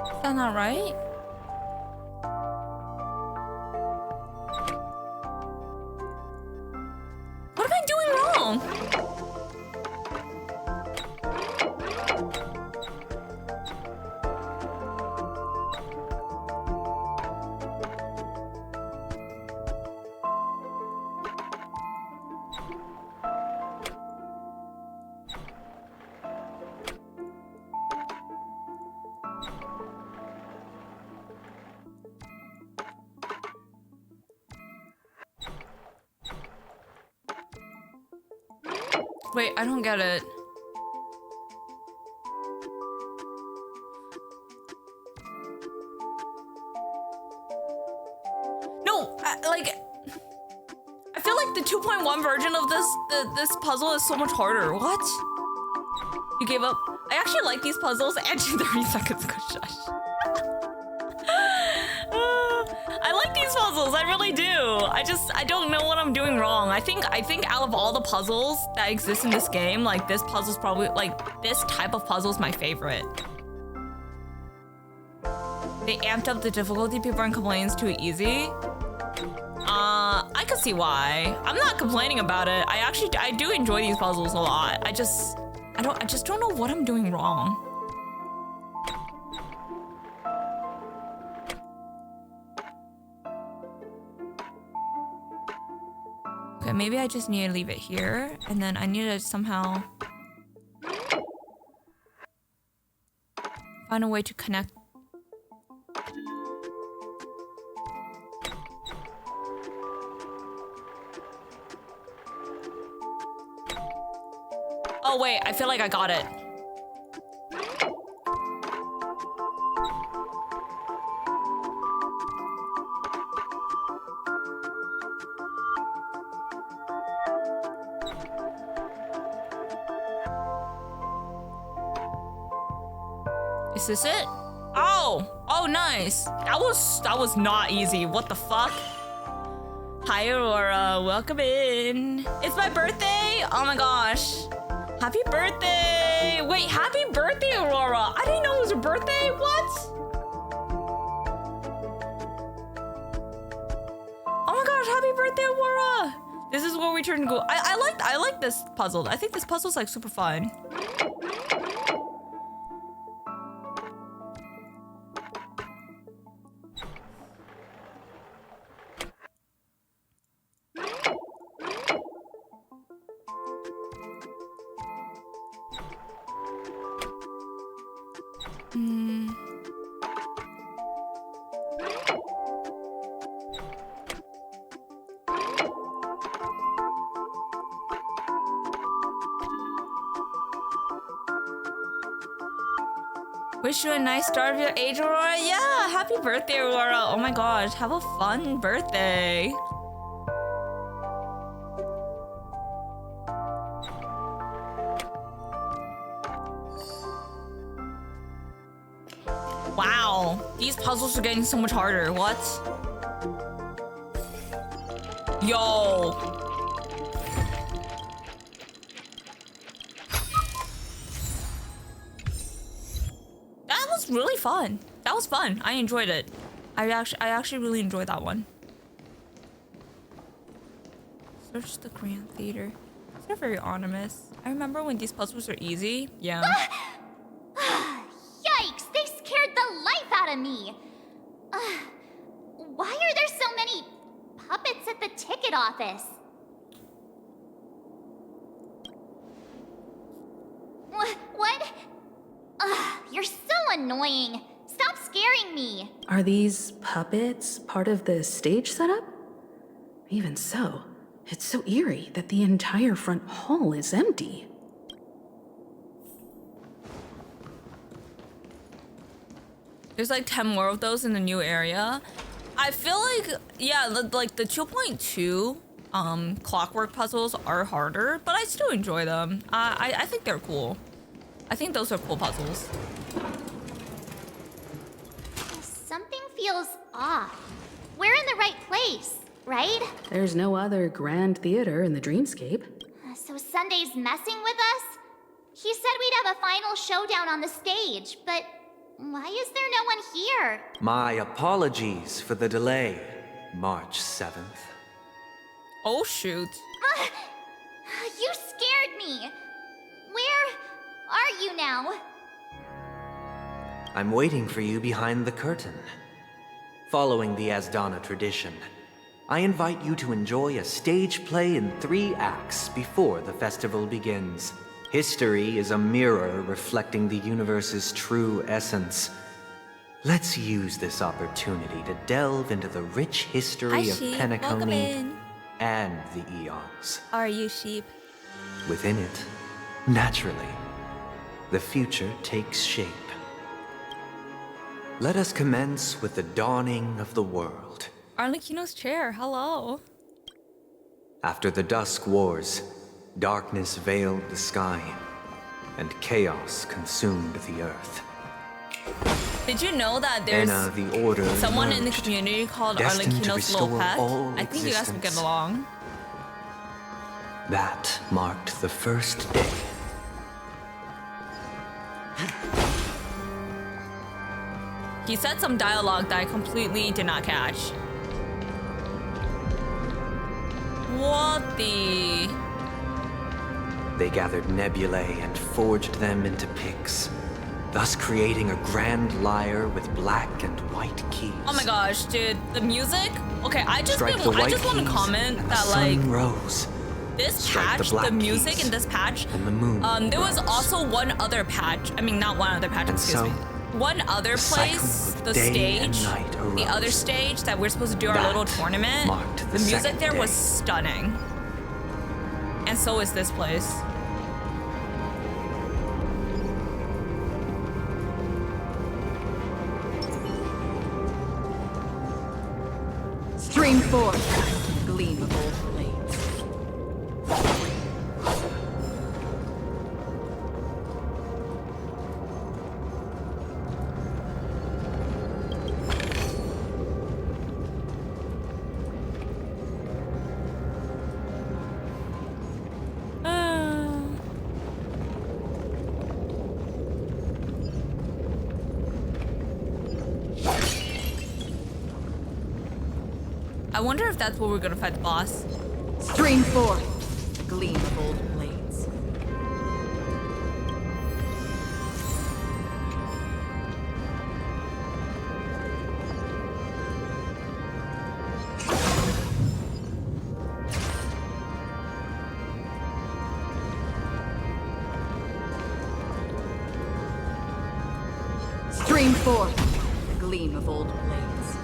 Is that not right? What am I doing wrong? Wait, I don't get it. No, like, I feel like the 2.1 version of this puzzle is so much harder. What? You gave up? I actually like these puzzles. Angie, 30 seconds ago, shush. I like these puzzles, I really do. I don't know what I'm doing wrong. I think out of all the puzzles that exist in this game, like this puzzle's probably, like this type of puzzle is my favorite. They amped up the difficulty, people are complaining it's too easy. I can see why. I'm not complaining about it. I do enjoy these puzzles a lot. I just don't know what I'm doing wrong. Okay, maybe I just need to leave it here, and then I need to somehow find a way to connect. Oh wait, I feel like I got it. Is this it? Oh, nice. That was not easy. What the fuck? Hi, Aurora. Welcome in. It's my birthday. Oh my gosh. Happy birthday. Wait, happy birthday, Aurora. I didn't know it was your birthday. What? Oh my gosh, happy birthday, Aurora. This is where we turn to go. I like this puzzle. I think this puzzle's like super fun. Wish you a nice start of your age, Aurora. Yeah, happy birthday, Aurora. Oh my gosh, have a fun birthday. Wow, these puzzles are getting so much harder. What? Yo. Really fun. That was fun. I enjoyed it. I actually really enjoyed that one. Search the Grand Theater. They're very ominous. I remember when these puzzles were easy. Yeah. Yikes! They scared the life out of me. Why are there so many puppets at the ticket office? What? You're so annoying. Stop scaring me. Are these puppets part of the stage setup? Even so, it's so eerie that the entire front hall is empty. There's like 10 more of those in the new area. I feel like, yeah, like the 2.2 clockwork puzzles are harder, but I still enjoy them. I think they're cool. I think those are cool puzzles. Something feels off. We're in the right place, right? There's no other grand theater in the dreamscape. So Sunday's messing with us? He said we'd have a final showdown on the stage, but why is there no one here? My apologies for the delay, March 7th. Oh, shoot. You scared me. Where are you now? I'm waiting for you behind the curtain. Following the Asdana tradition, I invite you to enjoy a stage play in 3 acts before the festival begins. History is a mirror reflecting the universe's true essence. Let's use this opportunity to delve into the rich history of Penacony and the eons. Are you sheep? Within it, naturally, the future takes shape. Let us commence with the dawning of the world. Arlecchino's chair, hello. After the Dusk Wars, darkness veiled the sky, and chaos consumed the earth. Did you know that there's the order someone emerged, in the community called destined to Arlecchino's little restore pet? all I think you guys would get existence. along. That marked the first day. He said some dialogue that I completely did not catch. What the? They gathered nebulae and forged them into picks, thus creating a grand lyre with black and white keys. Oh my gosh, dude, the music? Okay, I just Strike the white want to keys comment and that the like sun rose. this Strike patch, the black music keys in this patch, and the moon there was rose. also one other patch. I mean, not one other patch, And excuse so, me. One other the cycle place, of the day and stage, night the arose. other stage that we're supposed to do our That little tournament. marked the The music second there was day. stunning. And so is this place. Stream forth, gleam of old blades. I wonder if that's where we're gonna fight the boss. Stream forth, gleam of old blades. Stream forth, gleam of old blades.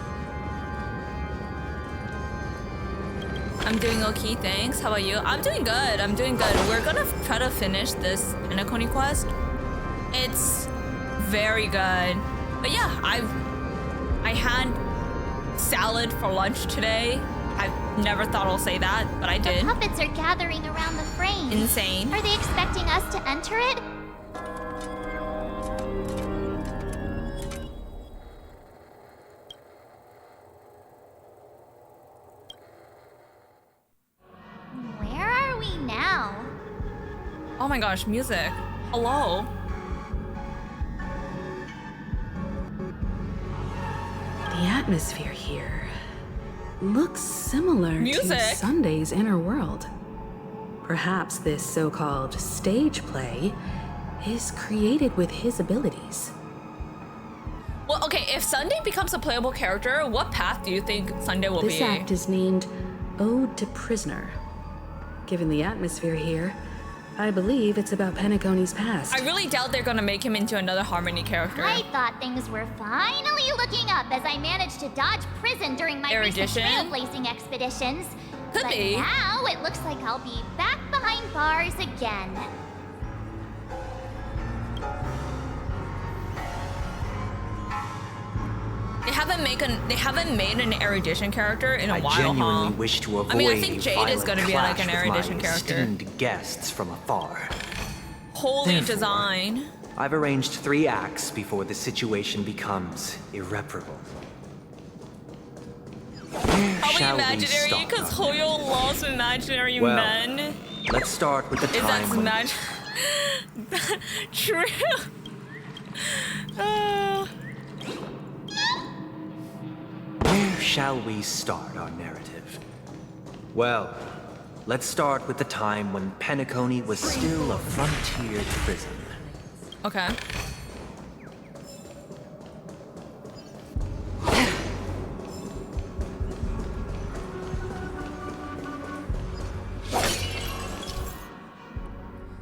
I'm doing okay, thanks. How about you? I'm doing good. I'm doing good. We're gonna try to finish this Penacony quest. It's very good. But yeah, I had salad for lunch today. I never thought I'll say that, but I did. The puppets are gathering around the frame. Insane. Are they expecting us to enter it? Where are we now? Oh my gosh, music. Hello. The atmosphere here looks similar Music? to Sunday's inner world. Perhaps this so-called stage play is created with his abilities. Well, okay, if Sunday becomes a playable character, what path do you think Sunday will This be? act is named Ode to Prisoner. Given the atmosphere here, I believe it's about Penacony's past. I really doubt they're gonna make him into another Harmony character. I thought things were finally looking up as I managed to dodge prison during my recent Erudition? trailblazing expeditions. Could but be. now it looks like I'll be back behind bars again. They haven't made an erudition character in a while, genuinely huh? wish to avoid I mean, I think Jade is violent gonna be like an clash with my erudition character. esteemed guests from afar. Holy Therefore, design. I've arranged 3 acts before the situation becomes irreparable. Where Probably shall we imaginary, start? because Hoyo loves imaginary Well, men. Let's start with the Is that time when true? Where shall we start our narrative? Well, let's start with the time when Penacony was still a frontier prison. Okay.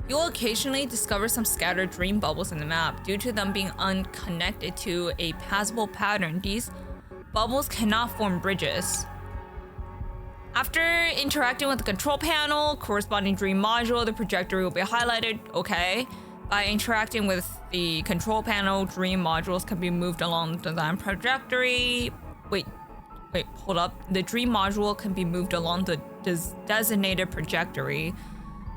You'll occasionally discover some scattered dream bubbles in the map. Due to them being unconnected to a passable pattern, these bubbles cannot form bridges. After interacting with the control panel, corresponding dream module, the trajectory will be highlighted. Okay. By interacting with the control panel, dream modules can be moved along the design trajectory. Wait, hold up. The dream module can be moved along the designated trajectory.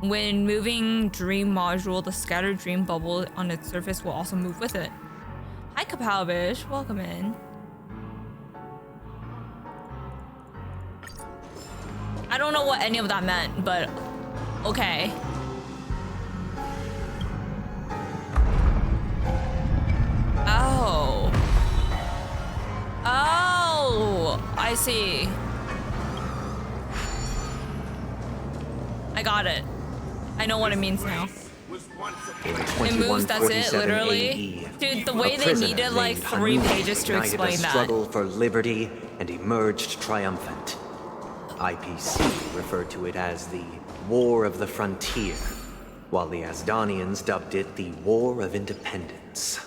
When moving dream module, the scattered dream bubble on its surface will also move with it. Hi, Kapow-bish. Welcome in. I don't know what any of that meant, but okay. Oh. Oh, I see. I got it. I know what it means now. In It moves, that's it, 2147 literally. AE, Dude, the way a they prisoner needed like named 3 Hanunu pages to ignited explain a that. struggle for liberty and emerged triumphant. IPC referred to it as the War of the Frontier, while the Asdanians dubbed it the War of Independence.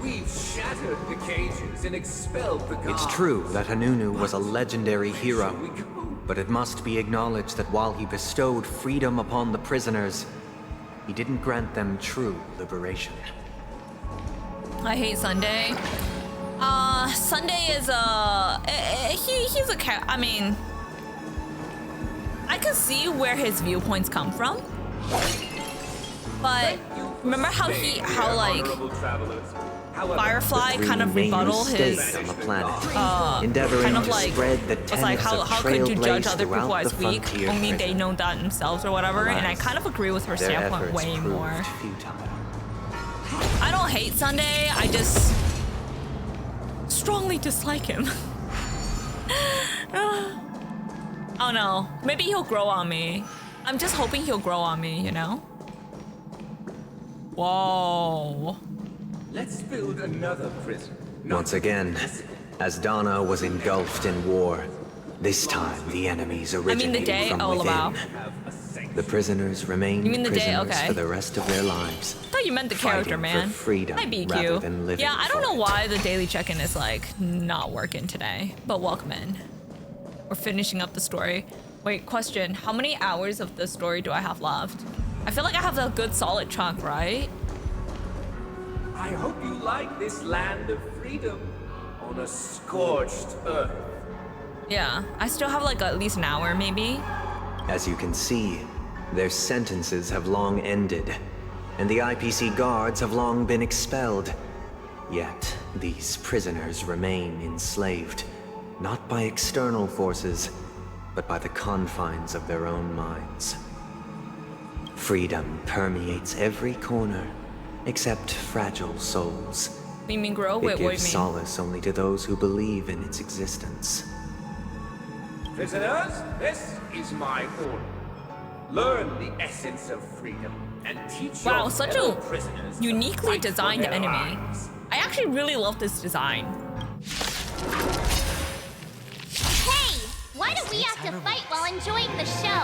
We've shattered the cages and expelled the guards. It's true that Hanunu was a legendary hero, but it must be acknowledged that while he bestowed freedom upon the prisoners, he didn't grant them true liberation. I hate Sunday. Sunday is he's a cat. I mean, I can see where his viewpoints come from, but remember how like Firefly kind of rebuttal his on the planet, endeavoring kind of to like spread the was like tenets how of could you judge trailblaze other people throughout as the weak? frontier Only they prison. know that themselves or whatever. And I kind of agree with her Their standpoint efforts way proved more. futile. I don't hate Sunday. I just strongly dislike him. Oh no, maybe he'll grow on me. I'm just hoping he'll grow on me, you know? Whoa. Let's build another prison. Once again, Asdana was engulfed in war. This time, the enemies originated day? from Oh, within. Labao. The prisoners remained You mean the day? prisoners Okay. for the rest of their lives. I thought you meant the character, fighting man. for freedom Hi, BQ. rather than living Yeah, I don't for know it. why the daily check-in is like not working today, but welcome in. We're finishing up the story. Wait, question. How many hours of the story do I have left? I feel like I have a good solid chunk, right? I hope you like this land of freedom on a scorched earth. Yeah, I still have like at least an hour, maybe. As you can see, their sentences have long ended, and the IPC guards have long been expelled. Yet, these prisoners remain enslaved, not by external forces, but by the confines of their own minds. Freedom permeates every corner, except fragile souls. You mean grow? It Wait, what do you gives mean? solace only to those who believe in its existence. Prisoners, this is my order. Learn the essence of freedom and teach Wow, your such fellow a prisoners uniquely to fight for designed their enemy. lives. I actually really love this design. Hey! Why do we have to fight while enjoying the show?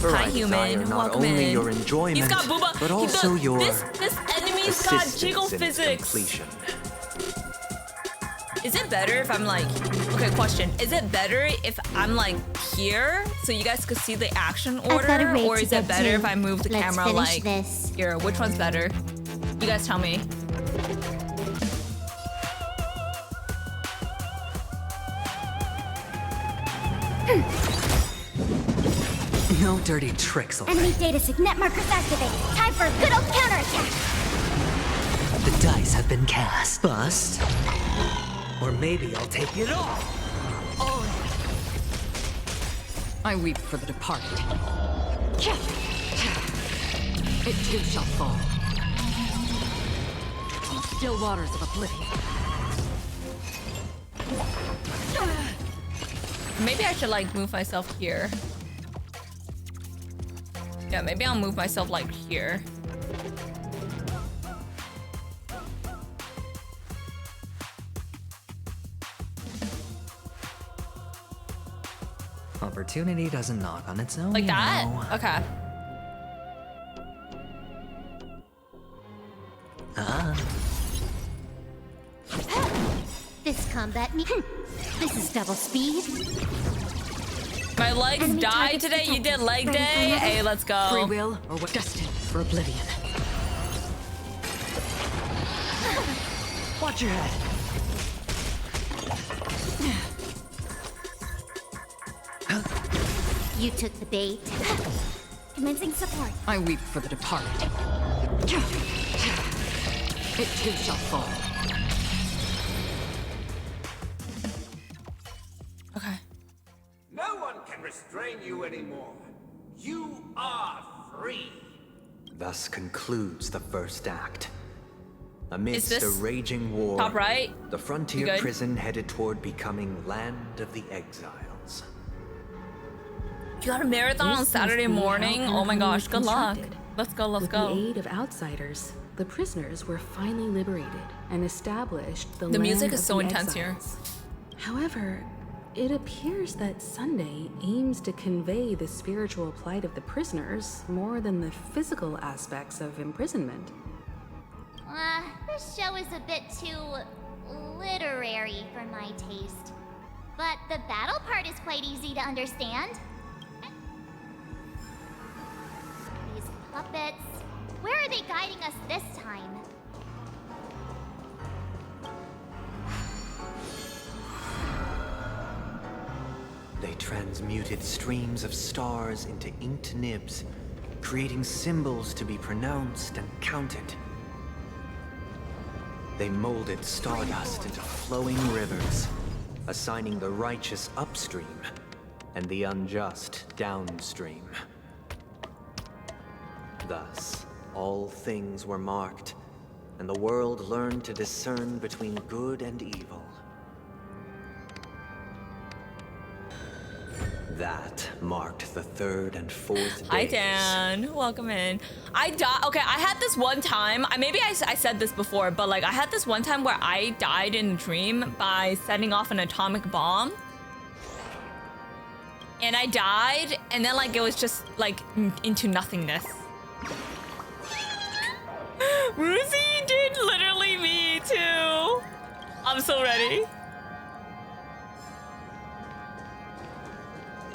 For Hi, I human. desire not Welcome only in. your enjoyment, He's got booba. but also your This enemy's got assistance jiggle in its physics. completion. Is it better if I'm like, okay, question. Is it better if I'm like here so you guys could see the action got a order? raid Or to is get it better to. if I move the Let's camera finish like this. here? Which one's better? You guys tell me. No dirty tricks, all Enemy right. data signet markers activated. Time for a good old counterattack. The dice have been cast. Bust. Or maybe I'll take it all. I weep for the departed. It too shall fall. Still waters of oblivion. Maybe I should like move myself here. Yeah, maybe I'll move myself like here. Opportunity doesn't knock on its own. Like you that? know. Okay. This combat me. This is double speed. My legs Enemy died targets today. You did detected. leg Ready for day? another? Hey, let's go. Free will or what? Destined for oblivion. Watch your head. You took the bait. Commencing support. I weep for the departed. It too shall fall. Okay. No one can restrain you anymore. You are free. Thus concludes the first act. Amidst this a raging war, top right? the You frontier good? prison headed toward becoming Land of the Exiles. You got a marathon on This Saturday must be how morning? Oh my Penacony gosh, was good luck. constructed. Let's go, let's With go. the aid of outsiders, the prisoners were finally liberated and established the The music land is of so the intense here. exiles. However, it appears that Sunday aims to convey the spiritual plight of the prisoners more than the physical aspects of imprisonment. This show is a bit too literary for my taste. But the battle part is quite easy to understand. These puppets. Where are they guiding us this time? They transmuted streams of stars into inked nibs, creating symbols to be pronounced and counted. They molded stardust into flowing rivers, assigning the righteous upstream and the unjust downstream. Thus, all things were marked, and the world learned to discern between good and evil. That marked the third and fourth days. Hi, Dan. Welcome in. I died. Okay, I had this one time. Maybe I said this before, but like I had this one time where I died in a dream by setting off an atomic bomb. And I died, and then like it was just like into nothingness. Ruzy, dude, literally me too. I'm so ready.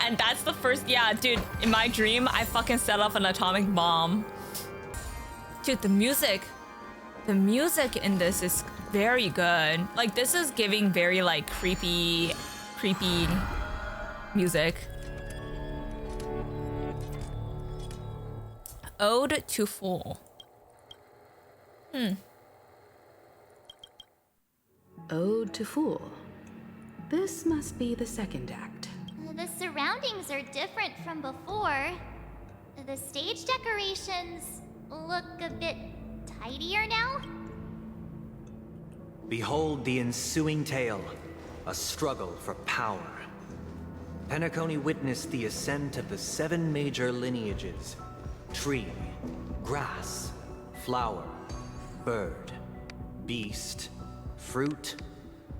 And that's the first, yeah, dude, in my dream, I fucking set off an atomic bomb. Dude, the music in this is very good. Like, this is giving very, like, creepy music. Ode to Fool. Ode to Fool. This must be the second act. The surroundings are different from before. The stage decorations look a bit tidier now. Behold the ensuing tale, a struggle for power. Penacony witnessed the ascent of the 7 major lineages: tree, grass, flower, bird, beast, fruit,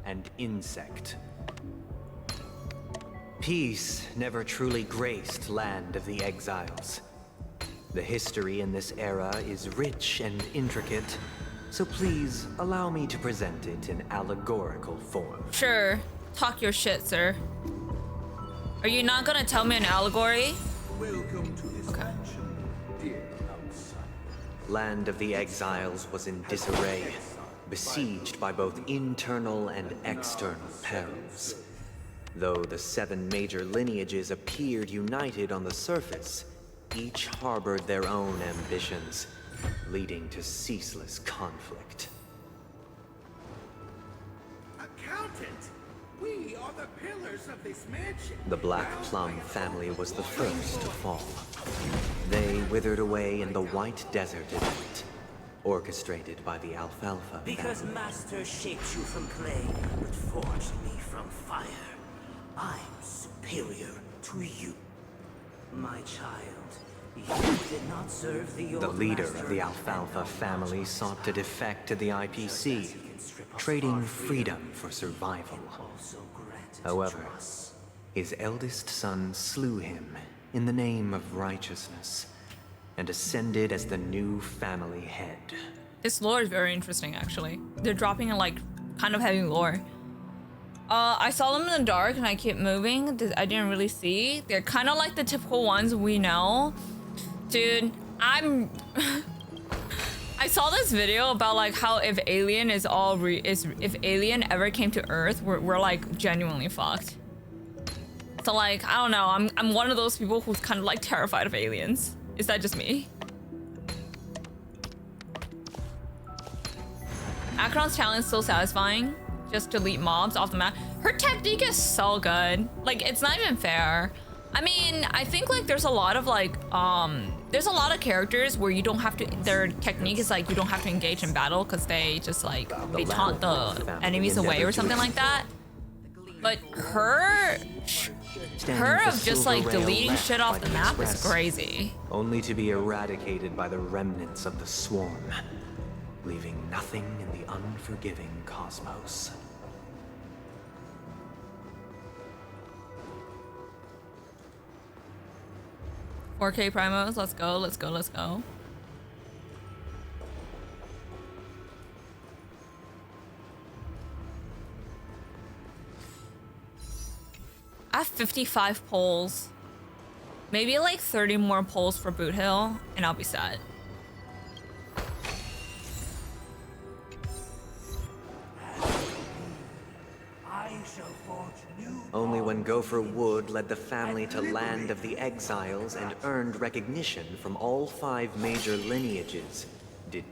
and insect. Peace never truly graced Land of the Exiles. The history in this era is rich and intricate, so please allow me to present it in allegorical form. Sure. Talk your shit, sir. Are you not gonna tell me an allegory? Welcome to this mansion, dear outsider. Land of the Exiles was in disarray, besieged by both internal and external perils. Though the 7 major lineages appeared united on the surface, each harbored their own ambitions, leading to ceaseless conflict. Accountant, we are the pillars of this mansion. The Black Plum family was the first to fall. They withered away in the White Desert event, orchestrated by the Alfalfa Because family. Master shaped you from clay, but forged me from fire. I'm superior to you. My child, you did not serve the old The leader master of the Alfalfa family sought to defect to the IPC, trading freedom for survival. However, his eldest son slew him in the name of righteousness and ascended as the new family head. This lore is very interesting, actually. They're dropping in, like, kind of heavy lore. I saw them in the dark and I kept moving. I didn't really see. They're kind of like the typical ones we know. Dude, I saw this video about like how if Alien is if Alien ever came to Earth, we're like genuinely fucked. So like, I don't know, I'm one of those people who's kind of like terrified of aliens. Is that just me? Akron's challenge is so satisfying. Just delete mobs off the map. Her technique is so good. Like, it's not even fair. I mean, I think like there's a lot of like, there's a lot of characters where you don't have to, their technique is like, you don't have to engage in battle because they just like, they taunt the enemies away or something like that. But her of just like deleting shit off the map is crazy. Only to be eradicated by the remnants of the swarm, leaving nothing in the unforgiving cosmos. $4K primos, let's go, let's go, let's go. I have 55 polls. Maybe like 30 more polls for Boot Hill, and I'll be set. Only when Gopher Wood led the family to Land of the Exiles and earned recognition from all 5 major lineages did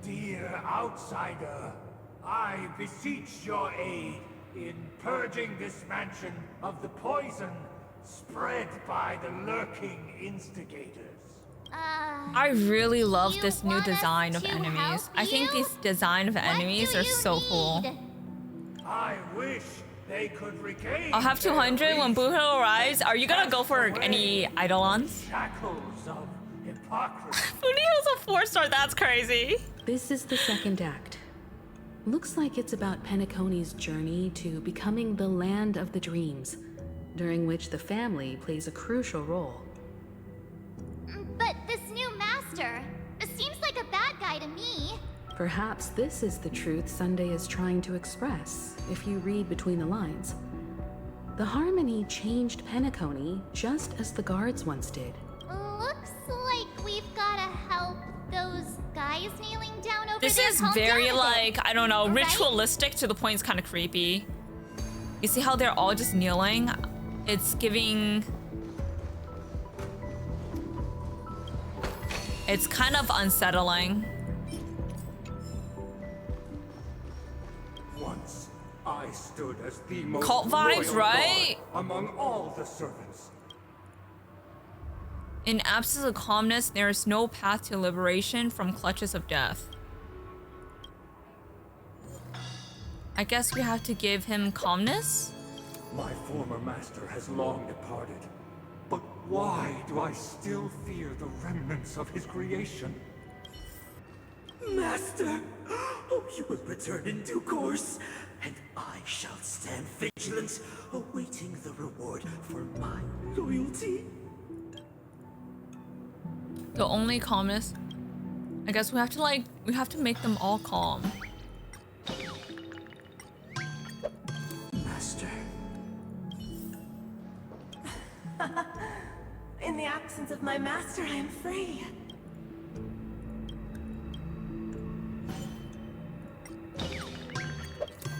Dear outsider, I beseech your aid in purging this mansion of the poison spread by the lurking instigators. I really love this new design of enemies. I think this design of enemies are so cool. I wish they could regain. I'll have 200 when Boot Hill arrives. Are you gonna go for any Eidolons? Shackles of hypocrisy. Boot Hill's a 4-star, that's crazy. This is the second act. Looks like it's about Penacony's journey to becoming the land of the dreams, during which the family plays a crucial role. But this new master, it seems like a bad guy to me. Perhaps this is the truth Sunday is trying to express, if you read between the lines. The Harmony changed Penacony just as the guards once did. Looks like we've gotta help those guys kneeling down over This their is home very down a like, bit, I don't know, right? ritualistic to the point it's kind of creepy. You see how they're all just kneeling? It's giving... It's kind of unsettling. Once I stood as the most Cult vibes, loyal right? guard among all the servants. In absence of calmness, there is no path to liberation from clutches of death. I guess we have to give him calmness? My former master has long departed. But why do I still fear the remnants of his creation? Master! Oh, you will return in due course, and I shall stand vigilant, awaiting the reward for my loyalty. The only calmness? I guess we have to like, we have to make them all calm. Master. In the absence of my master, I am free.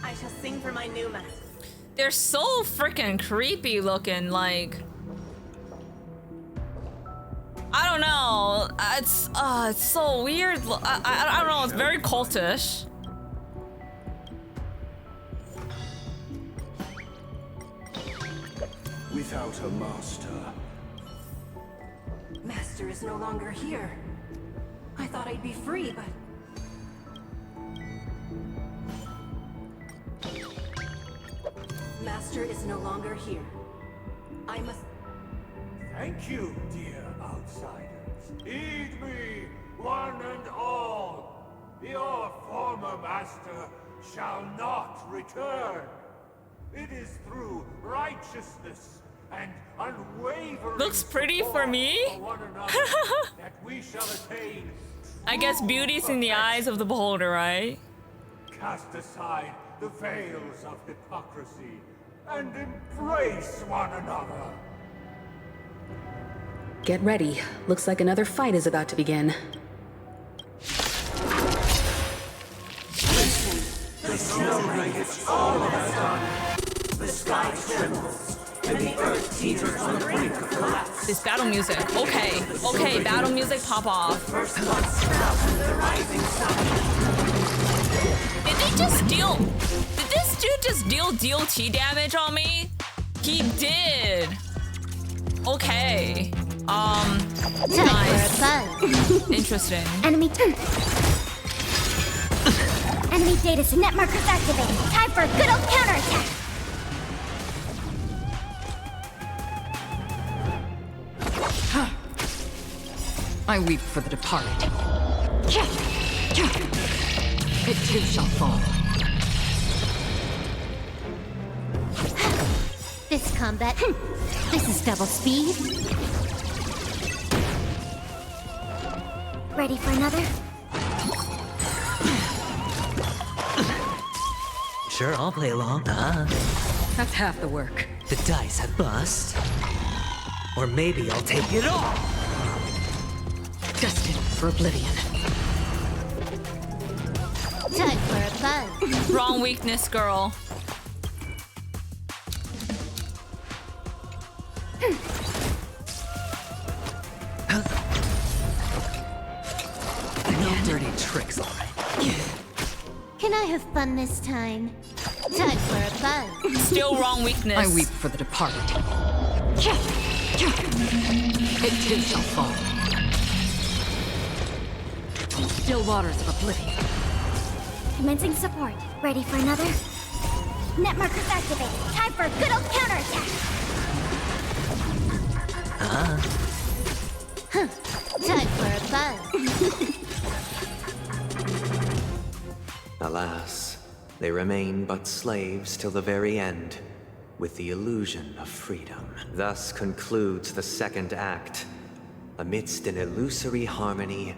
I shall sing for my new master. They're so freaking creepy looking, like... I don't know. It's so weird. I don't know. It's very cultish. Without a master. Master is no longer here. I thought I'd be free, but... Master is no longer here. I must... Thank you, dear outsiders. Heed me, one and all. Your former master shall not return. It is through righteousness and unwavering Looks pretty for me. one another that we shall attain. I guess beauty's in the eyes of the beholder, right? Cast aside the veils of hypocrisy and embrace one another. Get ready. Looks like another fight is about to begin. The snow blankets all of us done. The sky trembles, This battle music. Okay. Okay, battle music pop off. Did they just deal... Did this dude just deal DOT damage on me? He did. Okay. Nice. Interesting. Enemy data to net markers activated. Time for a good old counterattack. I weep for the departed. It too shall fall. This combat. This is double speed. Ready for another? Sure, I'll play along. That's half the work. The dice have bust. Or maybe I'll take it all. Destined for oblivion. Time for a buzz. Wrong weakness, girl. No dirty tricks, all right. Can I have fun this time? Time for a buzz. Still wrong weakness. I weep for the departed. It too shall fall. Still waters of oblivion. Commencing support. Ready for another? Net markers activated. Time for a good old counterattack. Time for a buzz. Alas, they remain but slaves till the very end, with the illusion of freedom. Thus concludes the second act. Amidst an illusory harmony,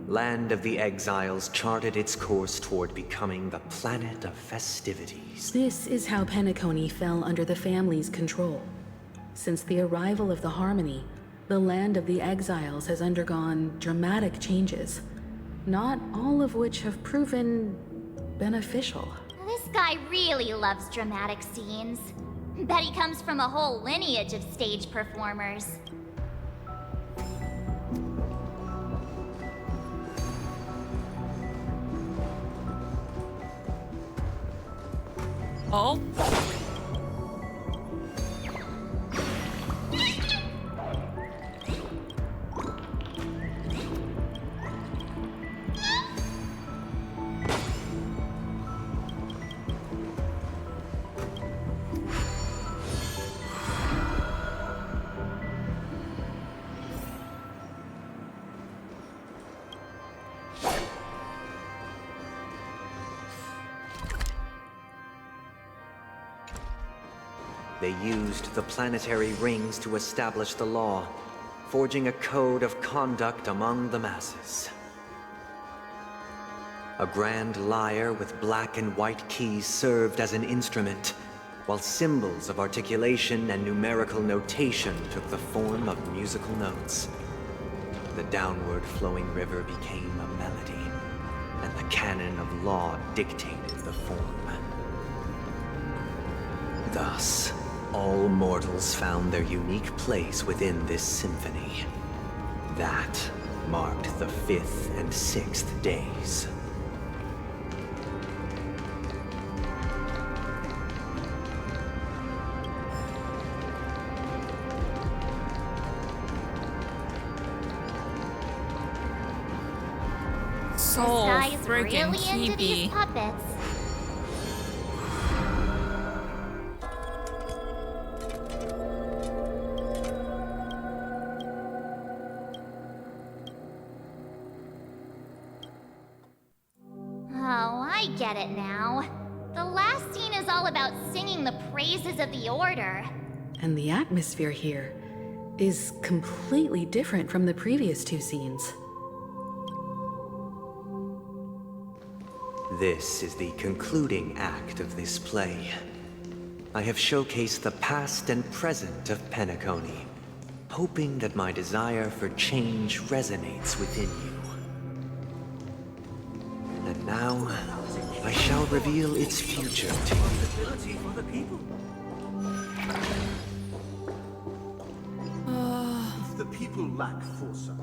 Land of the Exiles charted its course toward becoming the planet of festivities. This is how Penacony fell under the family's control. Since the arrival of the Harmony, the Land of the Exiles has undergone dramatic changes, not all of which have proven beneficial. This guy really loves dramatic scenes. Bet he comes from a whole lineage of stage performers. Oh? They used the planetary rings to establish the law, forging a code of conduct among the masses. A grand lyre with black and white keys served as an instrument, while symbols of articulation and numerical notation took the form of musical notes. The downward flowing river became a melody, and the canon of law dictated the form. Thus, all mortals found their unique place within this symphony. That marked the 5th and 6th days. So This guy's freaking really into these creepy. puppets. Oh, I get it now. The last scene is all about singing the praises of the Order. And the atmosphere here is completely different from the previous two scenes. This is the concluding act of this play. I have showcased the past and present of Penacony, hoping that my desire for change resonates within you. And now, I shall reveal its future to you. people lack foresight.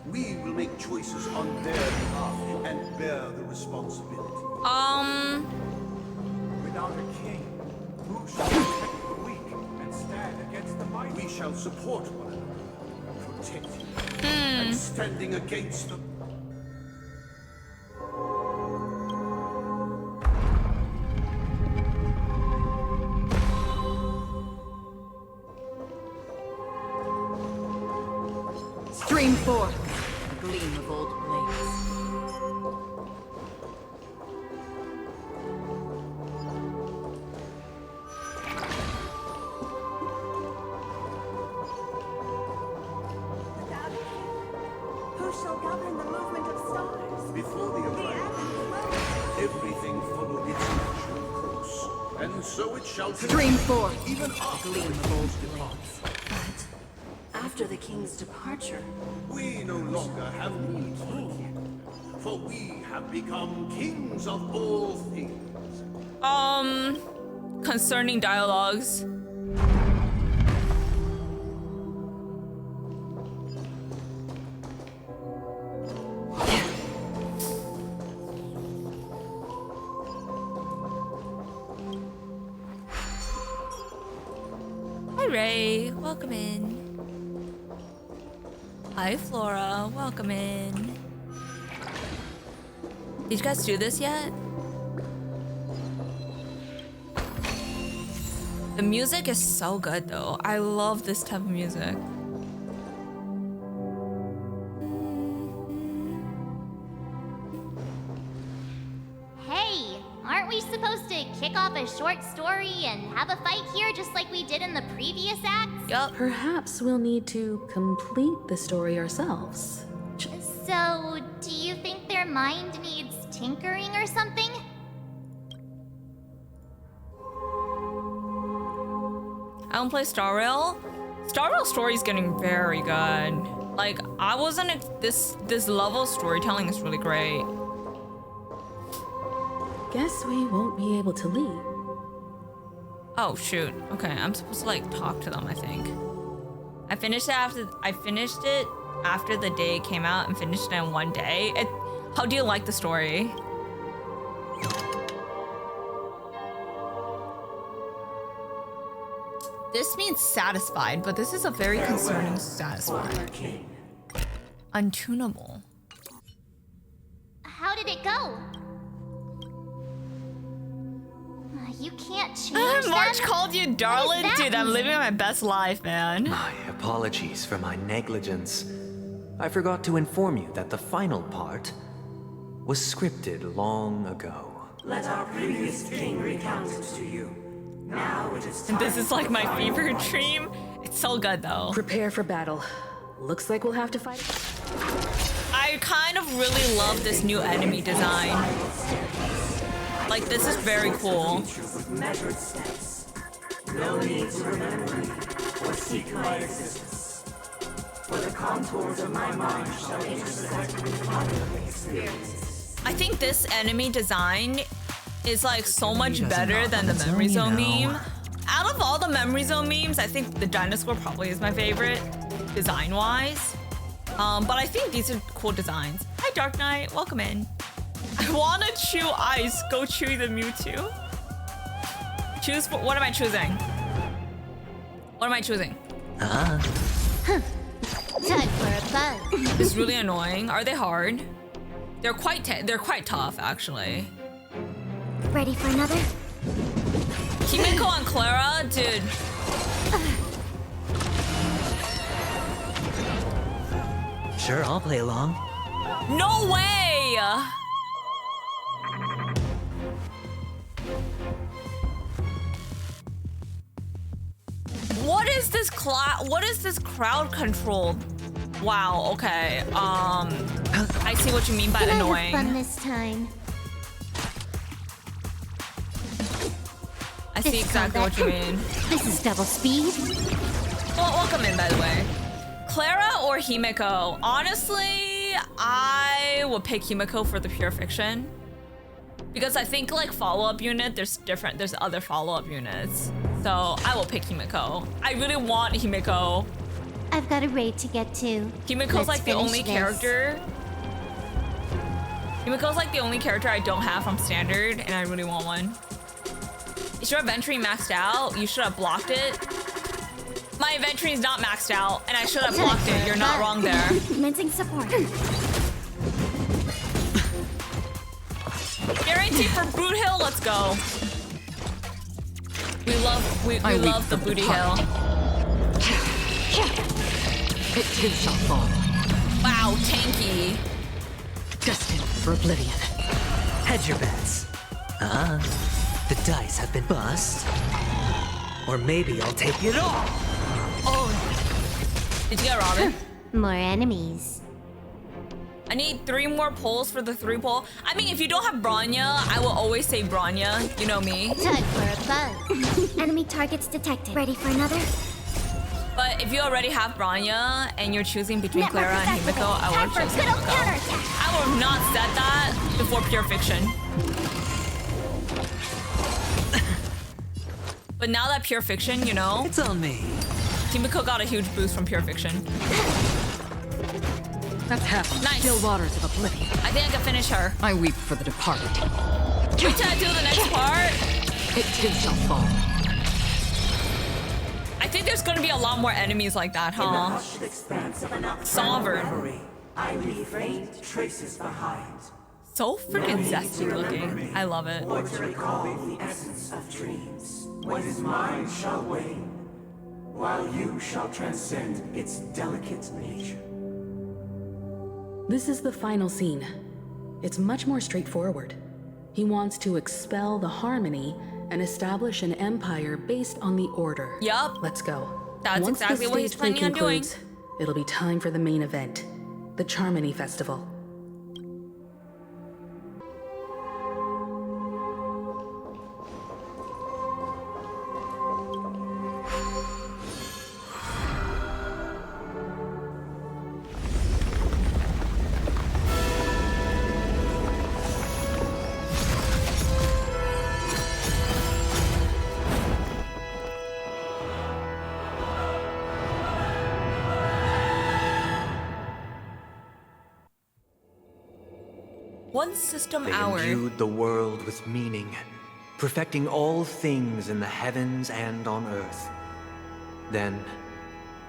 We will make choices on their behalf and bear the responsibility. Without a king, who shall protect the weak and stand against the mighty? We shall support one another, protecting and standing against the... Stream forth, a gleam of old blades. Who shall govern the movement of stars? Before the arrival, everything followed its natural course. And so it shall Stream forth, even a after gleam the of old king's blades. But after the king's departure, we no longer have need for a king, for we have become kings of all things. Concerning dialogues. Hi Ray, welcome in. Hi Flora, welcome in. Did you guys do this yet? The music is so good though. I love this type of music. Hey, aren't we supposed to kick off a short story and have a fight here just like we did in the previous acts? Yup. Perhaps we'll need to complete the story ourselves. So, do you think their mind needs tinkering or something? I don't play Star Rail. Star Rail story is getting very good. Like, I wasn't this level of storytelling is really great. Guess we won't be able to leave. Oh shoot. Okay, I'm supposed to like talk to them, I think. I finished it after the day came out and finished it in one day. How do you like the story? This means satisfied, but this is a very concerning satisfied. Untunable. How did it go? You can't change March them? called you darling. Dude, I'm living my best life, man. My apologies for my negligence. I forgot to inform you that the final part was scripted long ago. Let our previous king recount it to you. Now it is time. This is like my fever dream. It's so good though. Prepare for battle. Looks like we'll have to fight. I kind of really love this new enemy design. Like, this is very cool. Measured steps. No need to remember me or seek my existence. For the contours of my mind shall intersect with other experiences. I think this enemy design is like so much better than the Memory Zone meme. Out of all the Memory Zone memes, I think the dinosaur probably is my favorite, design-wise. But I think these are cool designs. Hi, Dark Knight, welcome in. I wanna chew ice. Go chew the Mewtwo. Choose for, what am I choosing? What am I choosing? Time for a buzz. It's really annoying. Are they hard? They're quite tough, actually. Ready for another? Kimiko and Clara, dude. Sure, I'll play along. No way! What is this crowd control? Wow, okay. I see what you mean by Can annoying. I have fun this time? I see exactly what you mean. This is double speed. Well, welcome in, by the way. Clara or Himiko? Honestly, I would pick Himiko for the pure fiction. Because I think like follow-up unit, there's other follow-up units. So I will pick Himiko. I really want Himiko I've got a raid to get to. Himiko's like the only character. Himiko's like the only character I don't have from standard, and I really want one. Is your inventory maxed out? You should have blocked it. My inventory is not maxed out, and I should have blocked it. You're not wrong there. Commencing support. Guarantee for Boot Hill, let's go. We love the Booty Hill. It too shall fall. Wow, tanky. Destined for oblivion. Hedge your bets. The dice have been bust. Or maybe I'll take it all. Oh. Did you get Robin? More enemies. I need 3 more pulls for the 3 pull. I mean, if you don't have Bronya, I will always say Bronya. You know me. Time for a buzz. Enemy targets detected. Ready for another? But if you already have Bronya and you're choosing between Clara and Himiko, I would have chosen Himiko. I would have not said that before Pure Fiction. But now that Pure Fiction, you know, it's on me. Himiko got a huge boost from Pure Fiction. That's happened. Nice. Still waters of oblivion. I think I can finish her. I weep for the departed. Wait till I do the next part. It too shall fall. I think there's gonna be a lot more enemies like that, huh? In the hushed expanse of a nocturnal Sovereign. reverie, I leave faint traces behind. So freaking zesty looking. I love it. Or to recall the essence of dreams. What is mine shall wane, while you shall transcend its delicate nature. This is the final scene. It's much more straightforward. He wants to expel the harmony and establish an empire based on the order. Yup. Let's go. That's Once exactly the what he's stage play planning on doing. concludes, it'll be time for the main event, the Charmony Festival. One system They hour. imbued the world with meaning, perfecting all things in the heavens and on earth. Then,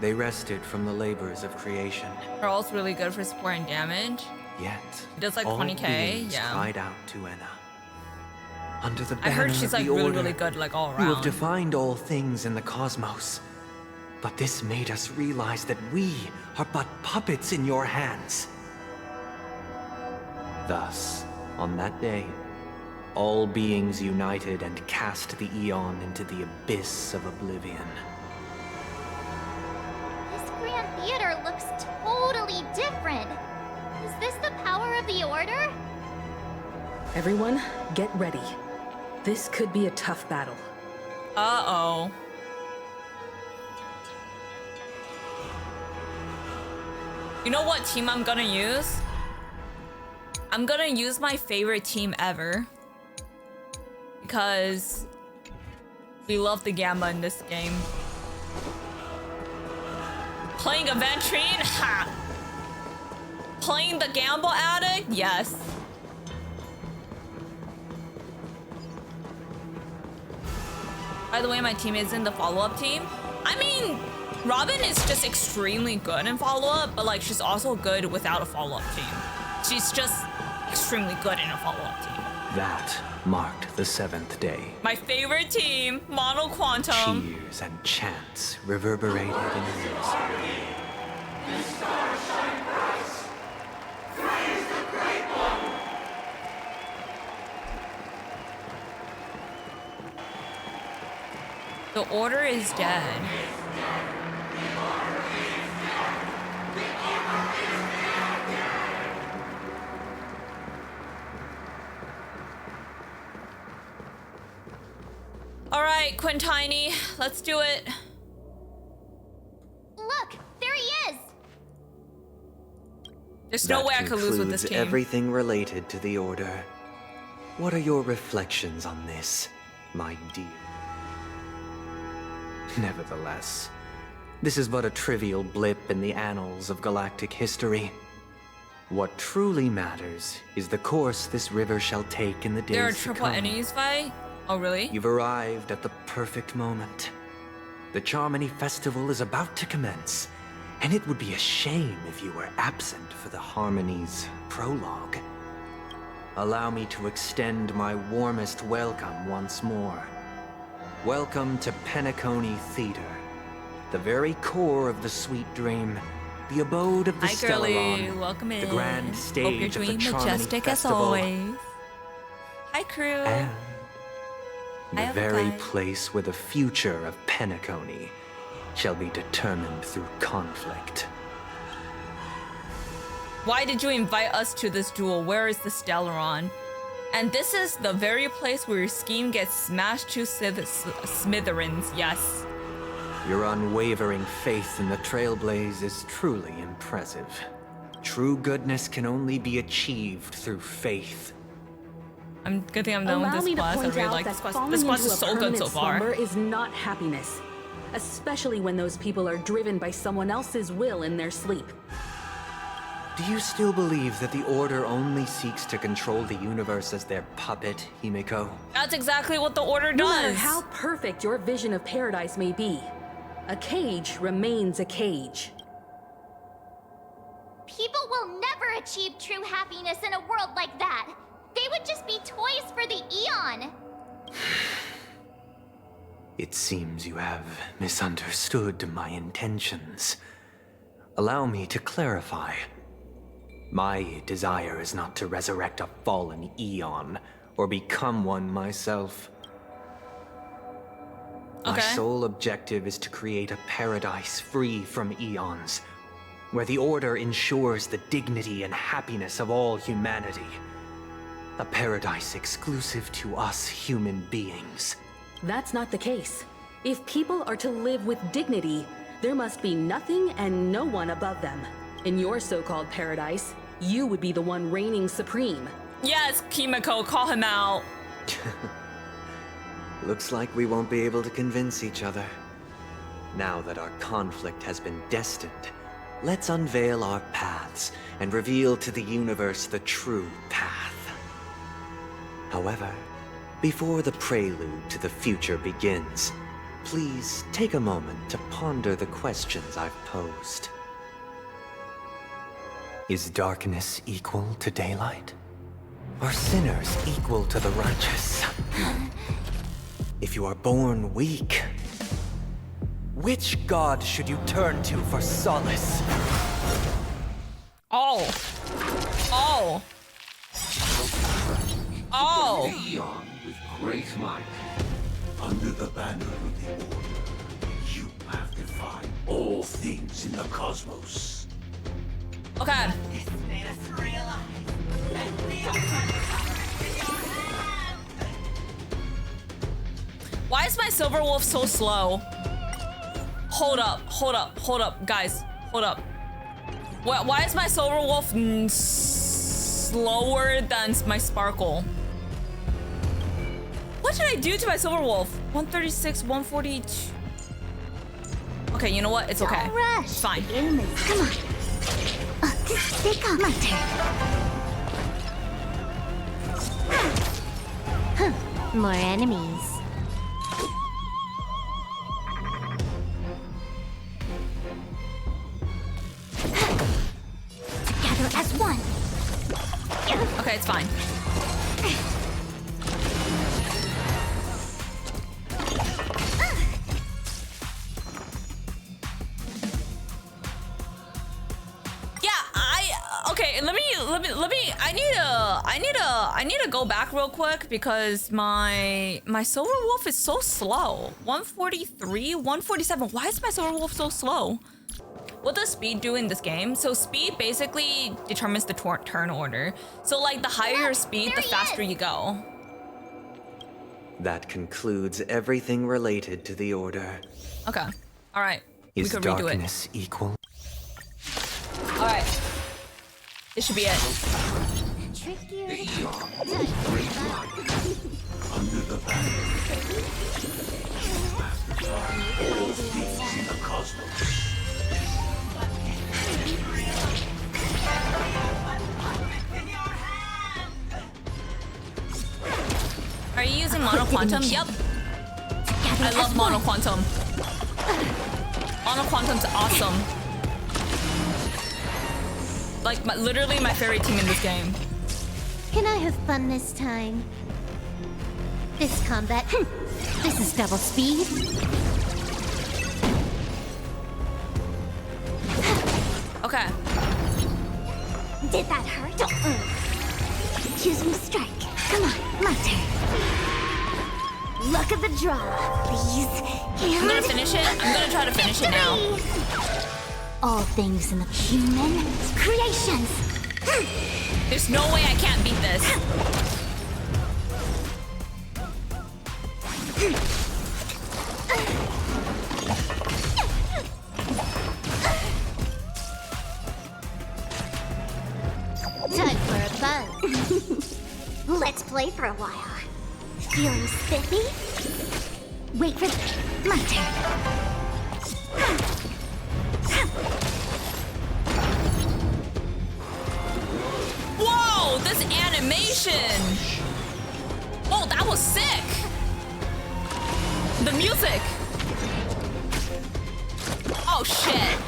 they rested from the labors of creation. Carl's really good for support and damage. Yet, He does like all 20k, beings yeah. cried out to Enna. Under the I banner heard she's of like the really, order, really good like all you have around. defined all things in the cosmos. But this made us realize that we are but puppets in your hands. Thus, on that day, all beings united and cast the Eon into the abyss of oblivion. This Grand Theater looks totally different. Is this the power of the Order? Everyone, get ready. This could be a tough battle. Uh-oh. You know what team I'm gonna use? I'm gonna use my favorite team ever. Because we love the Gamma in this game. Playing Aventrine? Ha! Playing the Gamble Addict? Yes. By the way, my team is in the follow-up team. I mean, Robin is just extremely good in follow-up, but like she's also good without a follow-up team. She's just extremely good in a follow-up team. That marked the 7th day. My favorite team, Mono Quantum. Cheers and chants reverberated in unison. The Order is dead. All right, Quintini, let's do it. Look, there he is. There's no way I could lose with this That team. concludes everything related to the Order. What are your reflections on this, my dear? Nevertheless, This is but a trivial blip in the annals of galactic history. What truly matters is the course this river shall take in the days There are to triple come. enemies fight? Oh, really? You've arrived at the perfect moment. The Charmony Festival is about to commence, and it would be a shame if you were absent for the Harmony's prologue. Allow me to extend my warmest welcome once more. Welcome to Penacony Theater, the very core of the Sweet Dream, the abode of the Hi, girly. Stellaron, Welcome the in. grand Hope stage you're of the doing Charmony majestic as Festival, always. Hi, crew. and the Hi, very guys. place where the future of Penacony shall be determined through conflict. Why did you invite us to this duel? Where is the Stellaron? And this is the very place where your scheme gets smashed to smithereens, yes. Your unwavering faith in the Trailblaze is truly impressive. True goodness can only be achieved through faith. Good thing I'm done with Allow this me to quest. I point really out like that this quest. falling This quest into is a so good so permanent far. slumber is not happiness, especially when those people are driven by someone else's will in their sleep. Do you still believe that the Order only seeks to control the universe as their puppet, Himiko? That's exactly what the Order No does. matter how perfect your vision of paradise may be, a cage remains a cage. People will never achieve true happiness in a world like that. They would just be toys for the Eon. It seems you have misunderstood my intentions. Allow me to clarify. My desire is not to resurrect a fallen Eon, or become one myself. My sole objective is to create a paradise free from Eons, where the Order ensures the dignity and happiness of all humanity. A paradise exclusive to us human beings. That's not the case. If people are to live with dignity, there must be nothing and no one above them. In your so-called paradise, you would be the one reigning supreme. Yes, Kimiko, call him out. Looks like we won't be able to convince each other. Now that our conflict has been destined, let's unveil our paths and reveal to the universe the true path. However, before the prelude to the future begins, please take a moment to ponder the questions I've posed. Is darkness equal to daylight? Are sinners equal to the righteous? If you are born weak, which god should you turn to for solace? Oh. Oh. Oh. Eon with great might. Under the banner of the Order, you have defied all things in the cosmos. Okay. Why is my silver wolf so slow? Hold up, guys, hold up. Why is my silver wolf slower than my sparkle? What did I do to my silver wolf? 136, 142. Okay, you know what? It's okay. Don't rush. It's fine. Come on. Take on my turn. More enemies. Together as one. Okay, it's fine. Okay, let me. I need to go back real quick because my silver wolf is so slow. 143, 147. Why is my silver wolf so slow? What does speed do in this game? So speed basically determines the turn order. So like the higher your speed, the faster you go. That concludes everything related to the Order. Okay. All right. We Is could redo it. darkness equal? All right. This should be it. Under the banner. All things in the cosmos. Are you using Mono Quantum? Yep. I love Mono Quantum. Mono Quantum's awesome. Like, literally my favorite team in this game. Can I have fun this time? This combat. This is double speed. Okay. Did that hurt? Choosing strike. Come on, my turn. Look at the draw, please. I'm gonna finish it. I'm gonna try to finish it now. All things in the human creations. There's no way I can't beat this. Time for a buzz. Let's play for a while. Feeling spiffy? Wait for my turn. Whoa, this animation! Oh, that was sick! The music! Oh shit!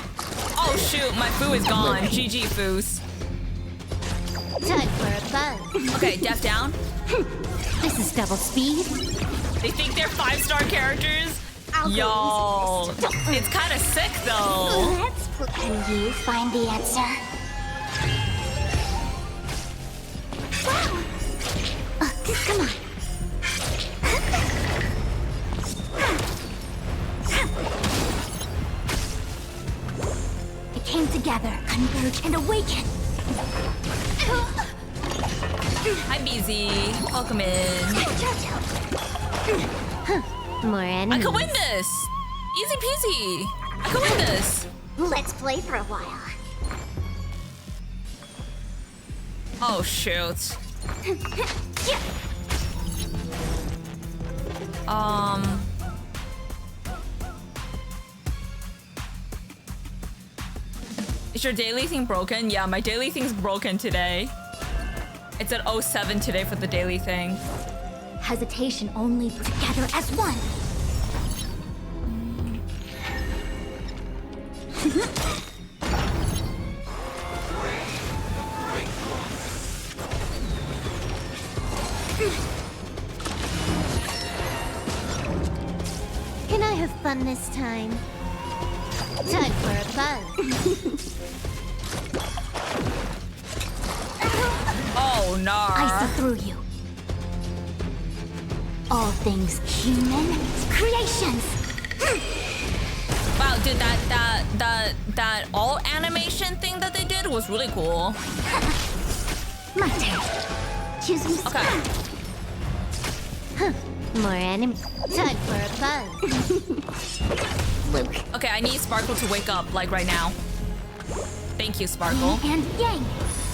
Oh shoot, my foo is gone. GG foos. Time for a buzz. Okay, Death down. This is double speed. They think they're 5-star characters? Yo, it's kind of sick though. Can you find the answer? Wow! Come on. It came together, converge, and awaken. Hi, BZ. Welcome in. More enemies. I can win this! Easy peasy! I can win this! Let's play for a while. Oh, shoot. Is your daily thing broken? Yeah, my daily thing's broken today. It's at 07 today for the daily thing. Hesitation only together as one. Can I have fun this time? Time for a buzz. Oh, no. I see through you. All things human creations. Wow, dude, that all animation thing that they did was really cool. My turn. Choosing okay. More enemies. Time for a buzz. Luke. Okay, I need Sparkle to wake up, like right now. Thank you, Sparkle. Yin and yang.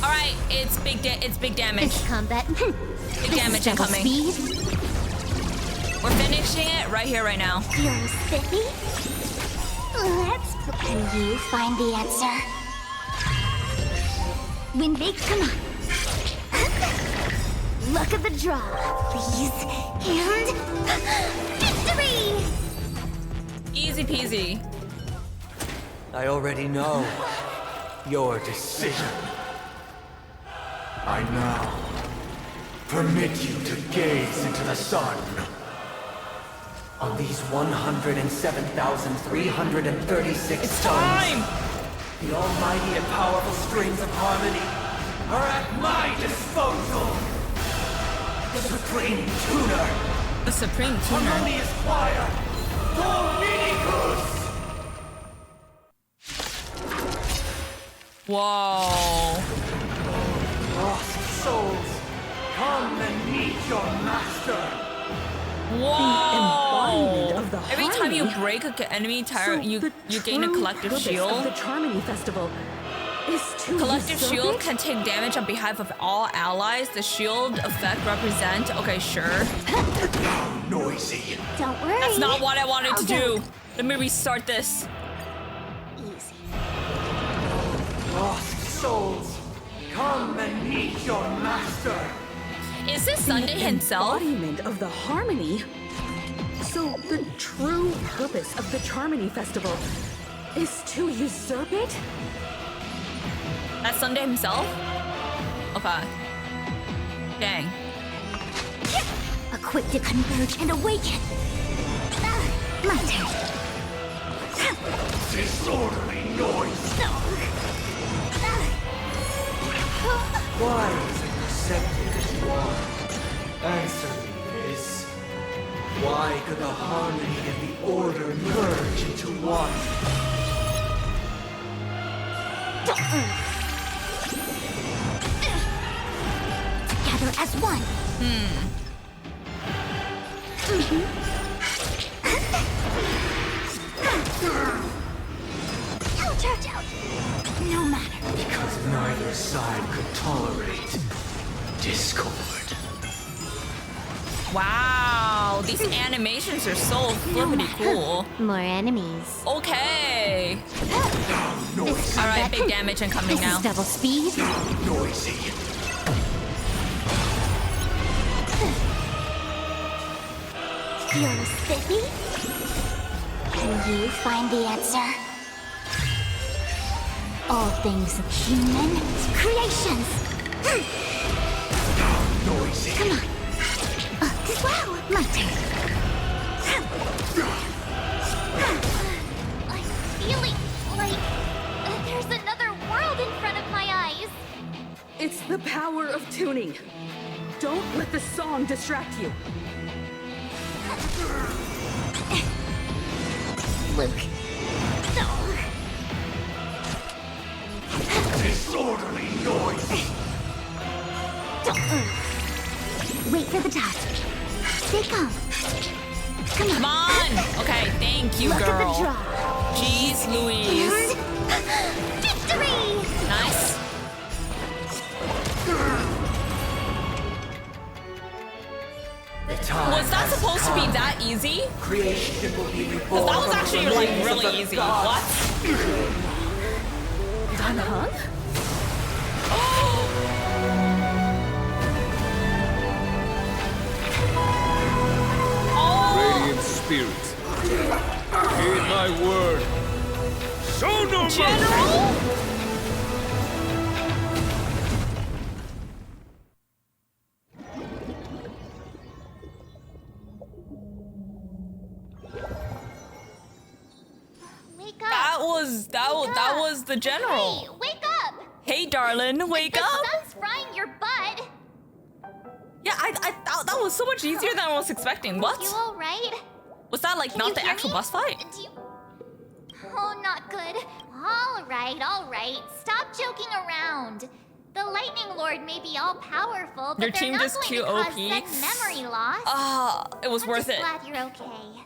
All right, it's big damage. This combat. Big damage incoming. Speed. We're finishing it right here, right now. Feeling spiffy? Let's. Can you find the answer? Win big, come on. Look at the draw, please. And victory! Easy peasy. I already know your decision. I now permit you to gaze into the sun. On these 107,336 stones, the almighty and powerful strings of harmony are at my disposal. The Supreme Tuner. The Supreme Tuner. Harmonious choir. Dominicus. Whoa. Lost souls, come and meet your master. Whoa! Of the Every time you harmony. break an enemy tire, So you the gain a true collective purpose shield. of the Charmony Festival Collective shield can take damage on behalf of all allies. The shield effect represent. Okay, sure. Noisy. Don't worry. That's not what I wanted to Okay. do. Let me restart this. Easy. Lost souls, come and meet your master. Is this Sunday himself? Embodiment of the harmony. So the true purpose of the Charmony Festival is to usurp it? That's Sunday himself? Okay. Dang. Equipped to converge and awaken. My turn. Disorderly noise. Why is it accepted as you are? Answer me this. Why could the harmony and the order merge into one? Together as one. Charge out. No matter. Because neither side could tolerate discord. Wow, these animations are so flippity cool. More enemies. Okay. Alright, big damage incoming This now. is double speed. Noisy. Feel spiffy? Can you find the answer? All things human creations. Noisy. Come on. Wow, my turn. I'm feeling like there's another world in front of my eyes. It's the power of tuning. Don't let the song distract you. Luke. No. Disorderly noise. Wait for the dot. Stay calm. Come on! Okay, thank you, Look girl. at the draw. Jeez Louise. Victory! Nice. Was that supposed to be that easy? Creation will be reborn. Because that was actually like really easy. What? Danheng? Radiant spirit, heed my word. Show no mercy. General? Wake up. That was the general. Hey, wake up! Hey, darling, wake the up. sun's frying your butt. Yeah, I thought that was so much easier than I was expecting. What? You all right? Was that like Can not you the hear actual me? boss fight? Oh, not good. All right. Stop joking around. The Lightning Lord may be all powerful, but Your they're team not just going cute to cause OP. sudden memory loss. Ah, it was I'm worth just it. glad you're okay.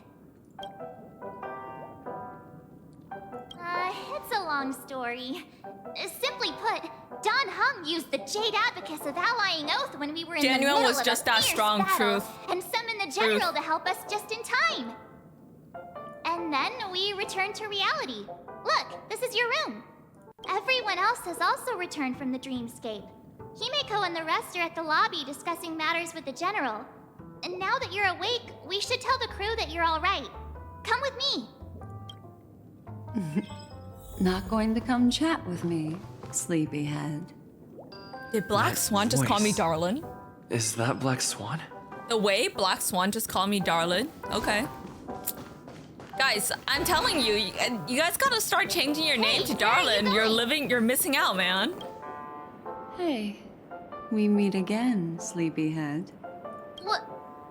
It's a long story. Simply put, Don Hung used the Jade Abacus of Allying Oath when we were in the Daniel middle was of just a that fierce strong, battle, truth. and summoned the General to help us just in time. And then we returned to reality. Look, this is your room. Everyone else has also returned from the dreamscape. Himeko and the rest are at the lobby discussing matters with the General. And now that you're awake, we should tell the crew that you're all right. Come with me. Not going to come chat with me, sleepyhead. Did Black Swan just call me darling? Is that Black Swan? The way Black Swan just called me darling? Okay. Guys, I'm telling you, you guys gotta start changing your name to darling. You're missing out, man. Hey, we meet again, sleepyhead.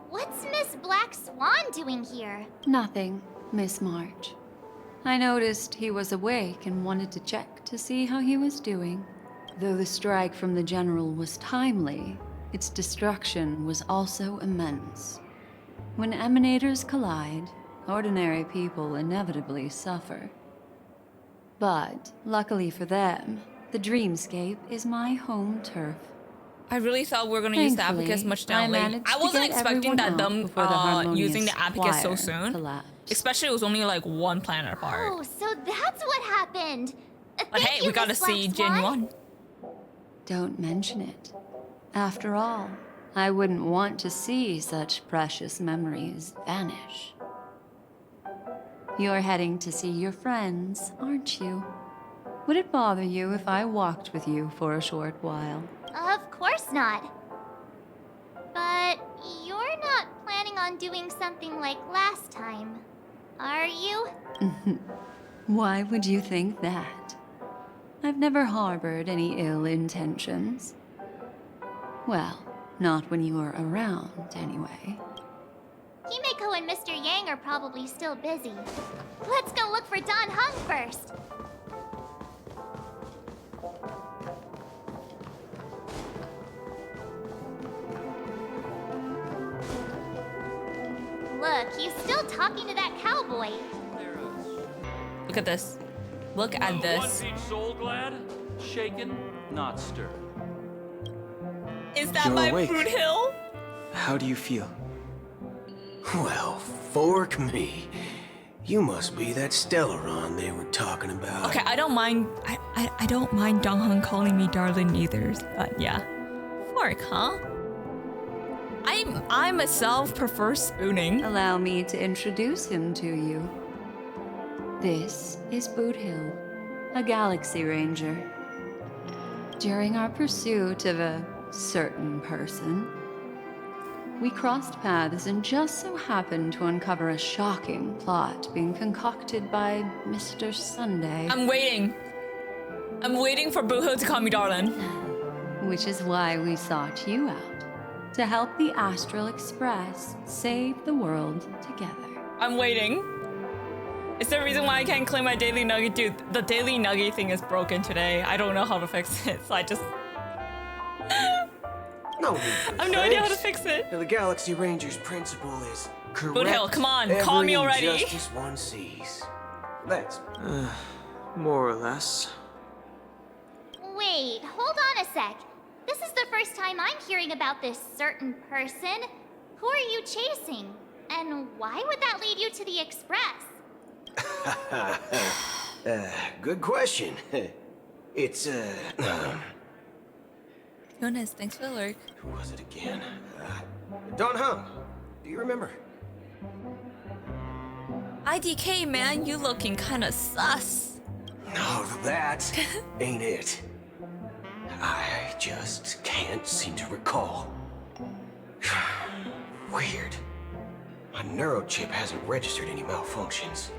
What's Miss Black Swan doing here? Nothing, Miss March. I noticed he was awake and wanted to check to see how he was doing. Though the strike from the General was timely, its destruction was also immense. When emanators collide, ordinary people inevitably suffer. But, luckily for them, The dreamscape is my home turf. I really thought we were gonna use the Thankfully, abacus much I down late. managed I to wasn't get expecting everyone that out them before the harmonious using the abacus so choir soon. collapsed. Especially it was only like one planet apart. Oh, so that's what happened. But hey, we gotta see Gen 1. Don't mention it. After all, I wouldn't want to see such precious memories vanish. You're heading to see your friends, aren't you? Would it bother you if I walked with you for a short while? Of course not. But you're not planning on doing something like last time, are you? Why would you think that? I've never harbored any ill intentions. Well, not when you are around, anyway. Himeko and Mr. Yang are probably still busy. Let's go look for Don Hung first. Look, he's still talking to that cowboy. Look at this. Look at this. One peach soul glad, shaken, not stirred. Is that You're my awake. Boot Hill? How do you feel? Well, fork me. You must be that Stellaron they were talking about. Okay, I don't mind. I don't mind Dong Hung calling me darling either. But yeah, fork, huh? I myself prefer spooning. Allow me to introduce him to you. This is Boot Hill, a Galaxy Ranger. During our pursuit of a certain person, we crossed paths and just so happened to uncover a shocking plot being concocted by Mr. Sunday. I'm waiting. I'm waiting for Boot Hill to call me darling. Which is why we sought you out. To help the Astral Express save the world together. I'm waiting. It's the reason why I can't claim my daily nugget. Dude, the daily nugget thing is broken today. I don't know how to fix it, so I just... No need for I have no idea how to thanks. fix it. The Galaxy Ranger's principle is correct. Boot Hill, come on, call me every already. injustice one sees. Let's. More or less. Wait, hold on a sec. This is the first time I'm hearing about this certain person. Who are you chasing? And why would that lead you to the Express? Good question. It's, Jonas, thanks for the lurk. Who was it again? Don Hung. Do you remember? IDK, man, you looking kinda sus. No, that ain't it. I just can't seem to recall. Weird. My neurochip hasn't registered any malfunctions.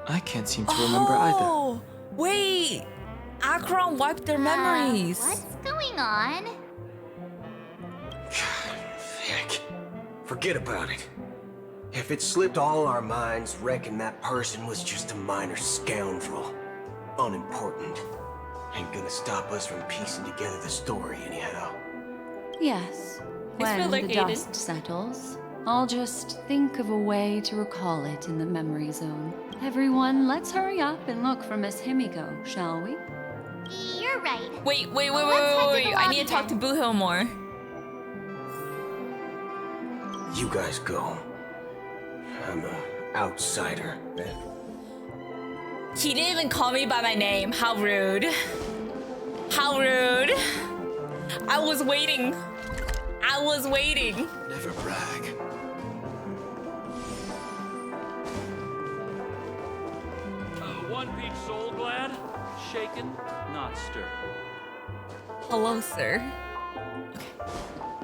I can't seem to remember either. Oh, wait. Akron wiped their memories. What's going on? Heck. Forget about it. If it slipped all our minds, reckon that person was just a minor scoundrel. Unimportant. Ain't gonna stop us from piecing together the story anyhow. Yes, Thanks for when the lurking. dust settles, I'll just think of a way to recall it in the memory zone. Everyone, let's hurry up and look for Miss Himiko, shall we? You're right. Wait. Let's head to the I need to lobby talk to then. Boot Hill more. You guys go. I'm a outsider. He didn't even call me by my name. How rude. How rude. I was waiting. Never brag. One peach soul glad, shaken, not stirred. Hello, sir. Okay.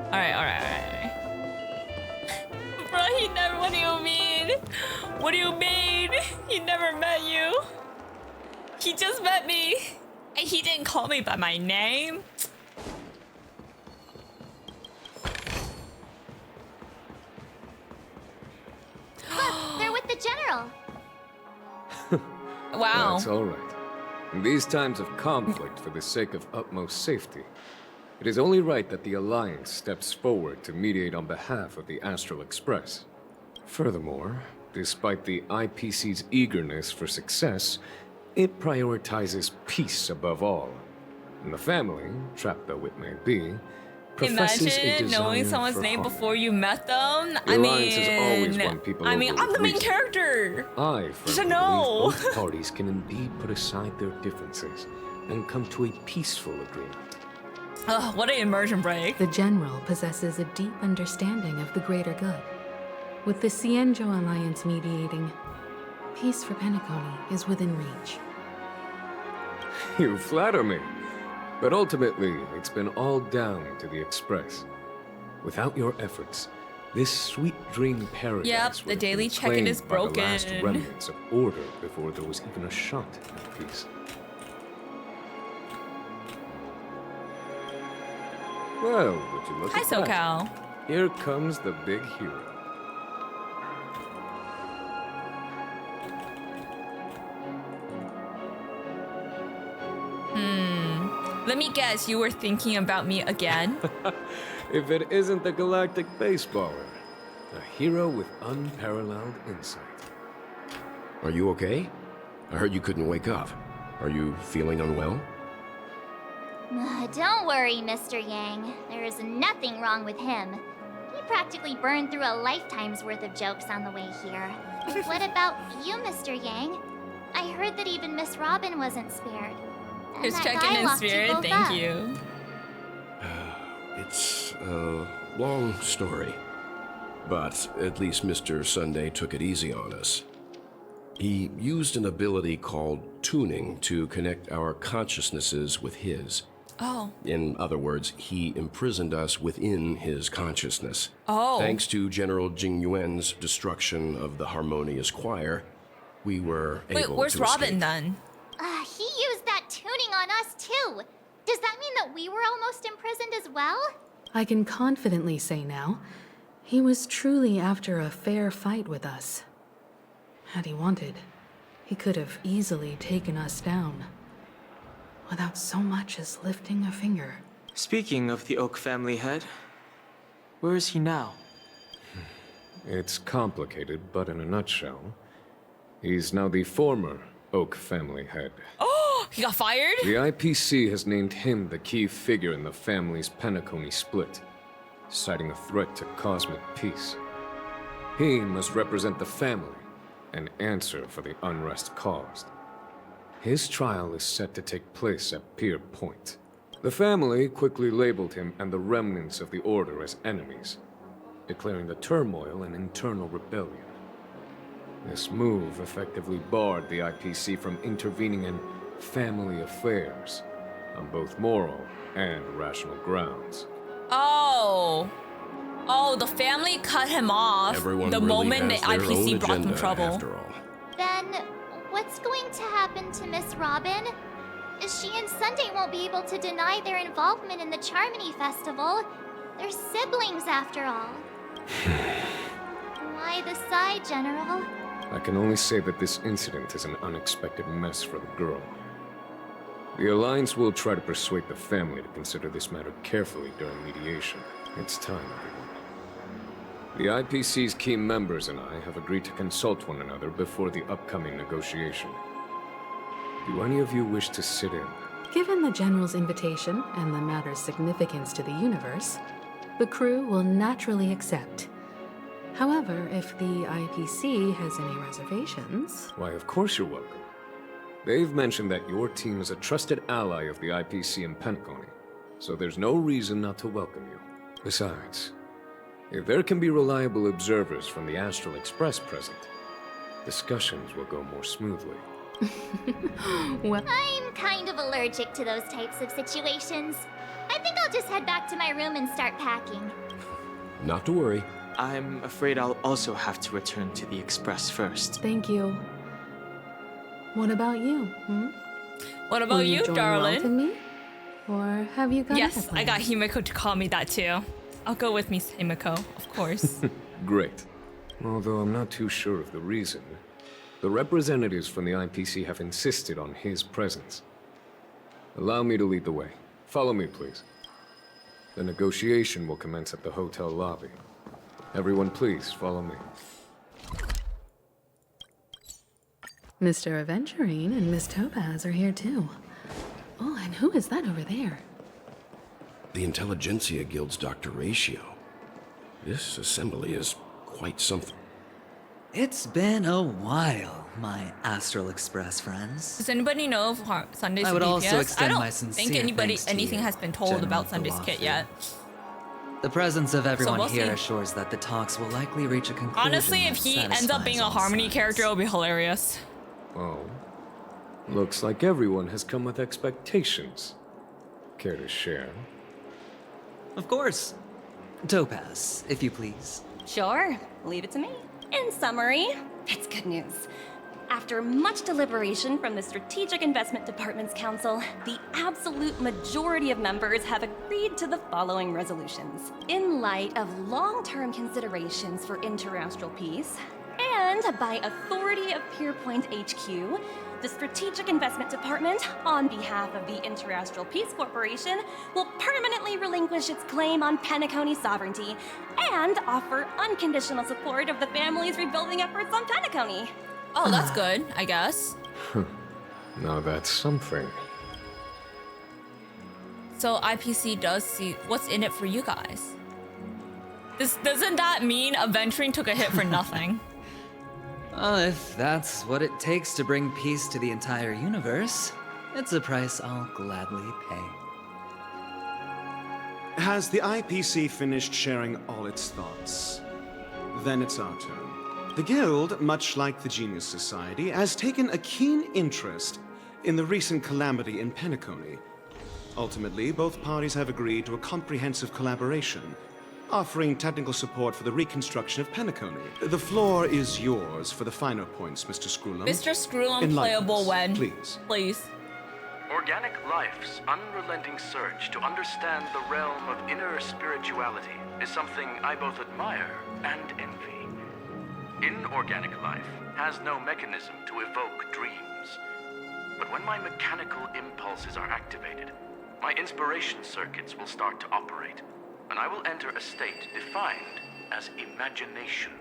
Alright. Bro, he never. What do you mean? What do you mean? He never met you. He just met me. And he didn't call me by my name. Look, they're with the General. Wow. That's all right. In these times of conflict for the sake of utmost safety, it is only right that the Alliance steps forward to mediate on behalf of the Astral Express. Furthermore, despite the IPC's eagerness for success, It prioritizes peace above all. And the family, trapped though it may be, professes a Imagine desire knowing someone's for name harmony. before you met them. The Alliance has always won people over I'm the with main reason. character. I You should firmly know. believe both parties can indeed put aside their differences and come to a peaceful agreement. Ugh, what an immersion break. The General possesses a deep understanding of the greater good. With the Cienjo Alliance mediating, peace for Penacony is within reach. You flatter me. But ultimately, it's been all down to the Express. Without your efforts, this sweet dream paradise Yep, would the have daily been check-in claimed is by the last broken. remnants of order before there was even a shot at peace. Well, would you look Hi, at that? SoCal. Here comes the big hero. Let me guess, you were thinking about me again? If it isn't the galactic baseballer, a hero with unparalleled insight. Are you okay? I heard you couldn't wake up. Are you feeling unwell? Don't worry, Mr. Yang. There is nothing wrong with him. He practically burned through a lifetime's worth of jokes on the way here. What about you, Mr. Yang? I heard that even Miss Robin wasn't spared. And His that check-in guy in locked you spirit, both thank up. you. It's a long story. But at least Mr. Sunday took it easy on us. He used an ability called tuning to connect our consciousnesses with his. Oh. In other words, he imprisoned us within his consciousness. Oh. Thanks to General Jing Yuan's destruction of the Harmonious Choir, we were able Wait, where's to Robin escape. then? He used that tuning on us too. Does that mean that we were almost imprisoned as well? I can confidently say now, he was truly after a fair fight with us. Had he wanted, he could have easily taken us down, without so much as lifting a finger. Speaking of the Oak family head, where is he now? It's complicated, but in a nutshell, he's now the former Oak family head. Oh, he got fired? The IPC has named him the key figure in the family's Penacony split, citing a threat to cosmic peace. He must represent the family and answer for the unrest caused. His trial is set to take place at Pier Point. The family quickly labeled him and the remnants of the Order as enemies, declaring the turmoil an internal rebellion. This move effectively barred the IPC from intervening in family affairs on both moral and rational grounds. Oh. Oh, the family cut him off Everyone the really moment the has their IPC own brought them agenda, trouble. after all. Then, what's going to happen to Miss Robin? She and Sunday won't be able to deny their involvement in the Charmony Festival. They're siblings, after all. Why the sigh, General? I can only say that this incident is an unexpected mess for the girl. The Alliance will try to persuade the family to consider this matter carefully during mediation. It's time, everyone. The IPC's key members and I have agreed to consult one another before the upcoming negotiation. Do any of you wish to sit in? Given the General's invitation and the matter's significance to the universe, the crew will naturally accept. However, if the IPC has any reservations... Why, of course you're welcome. They've mentioned that your team is a trusted ally of the IPC in Penacony, so there's no reason not to welcome you. Besides, if there can be reliable observers from the Astral Express present, discussions will go more smoothly. Well, I'm kind of allergic to those types of situations. I think I'll just head back to my room and start packing. Not to worry. I'm afraid I'll also have to return to the Express first. Thank you. What about you? What Will about you, join darling? Welt and me? Or have you got Yes, other I got plans? Himiko to call me that too. I'll go with Miss Himiko, of course. Great. Although I'm not too sure of the reason, the representatives from the IPC have insisted on his presence. Allow me to lead the way. Follow me, please. The negotiation will commence at the hotel lobby. Everyone, please follow me. Mr. Aventurine and Miss Topaz are here too. Oh, and who is that over there? The Intelligentsia Guild's Dr. Ratio. This assembly is quite something. It's been a while, my Astral Express friends. Does anybody know of Sunday's I would BTS? also extend my I don't sincere think thanks to anything you, has been told General about Sunday's kit Gawafi. yet. The presence of everyone we'll here see. assures that the talks will likely reach a conclusion. Honestly, if that he ends up being a satisfies all Harmony sides. character, it'll be hilarious. Oh. Looks like everyone has come with expectations. Care to share? Of course. Topaz, if you please. Sure, leave it to me. In summary, it's good news. After much deliberation from the Strategic Investment Department's Council, the absolute majority of members have agreed to the following resolutions. In light of long-term considerations for interastral peace, and by authority of Pierpoint HQ, the Strategic Investment Department, on behalf of the Interastral Peace Corporation, will permanently relinquish its claim on Penacony sovereignty and offer unconditional support of the family's rebuilding efforts on Penacony. Oh, that's good, I guess. Now that's something. So IPC does see what's in it for you guys. Doesn't that mean Aventurine took a hit for nothing? If that's what it takes to bring peace to the entire universe, it's a price I'll gladly pay. Has the IPC finished sharing all its thoughts? Then it's our turn. The Guild, much like the Genius Society, has taken a keen interest in the recent calamity in Penacony. Ultimately, both parties have agreed to a comprehensive collaboration, offering technical support for the reconstruction of Penacony. The floor is yours for the finer points, Mr. Screwlum. Mr. Screwlum, Enlighten playable us, when? Please. Please. Organic life's unrelenting search to understand the realm of inner spirituality is something I both admire and envy. Inorganic life has no mechanism to evoke dreams. But when my mechanical impulses are activated, my inspiration circuits will start to operate, and I will enter a state defined as imagination.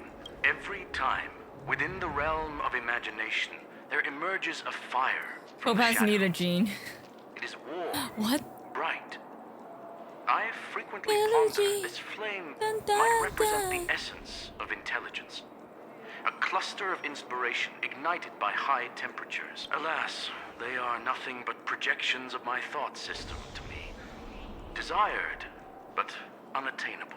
Every time, within the realm of imagination, there emerges a fire from Topaz shadow. need a gene. It is warm, What? bright. I frequently ponder this flame might represent the essence of intelligence. A cluster of inspiration ignited by high temperatures. Alas, they are nothing but projections of my thought system to me. Desired, but unattainable.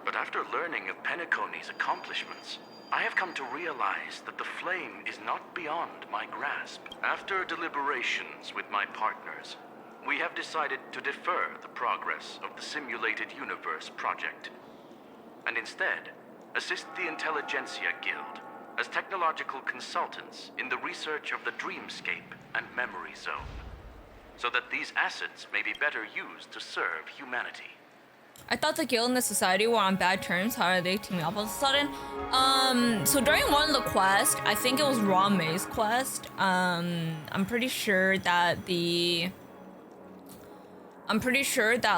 But after learning of Penacony's accomplishments, I have come to realize that the flame is not beyond my grasp. After deliberations with my partners, we have decided to defer the progress of the Simulated Universe project, and instead assist the Intelligentsia Guild as technological consultants in the research of the Dreamscape and Memory Zone, so that these assets may be better used to serve humanity. I thought the guild and the society were on bad terms. How are they teaming up all of a sudden? So during one of the quests, I think it was Rame's quest, I'm pretty sure that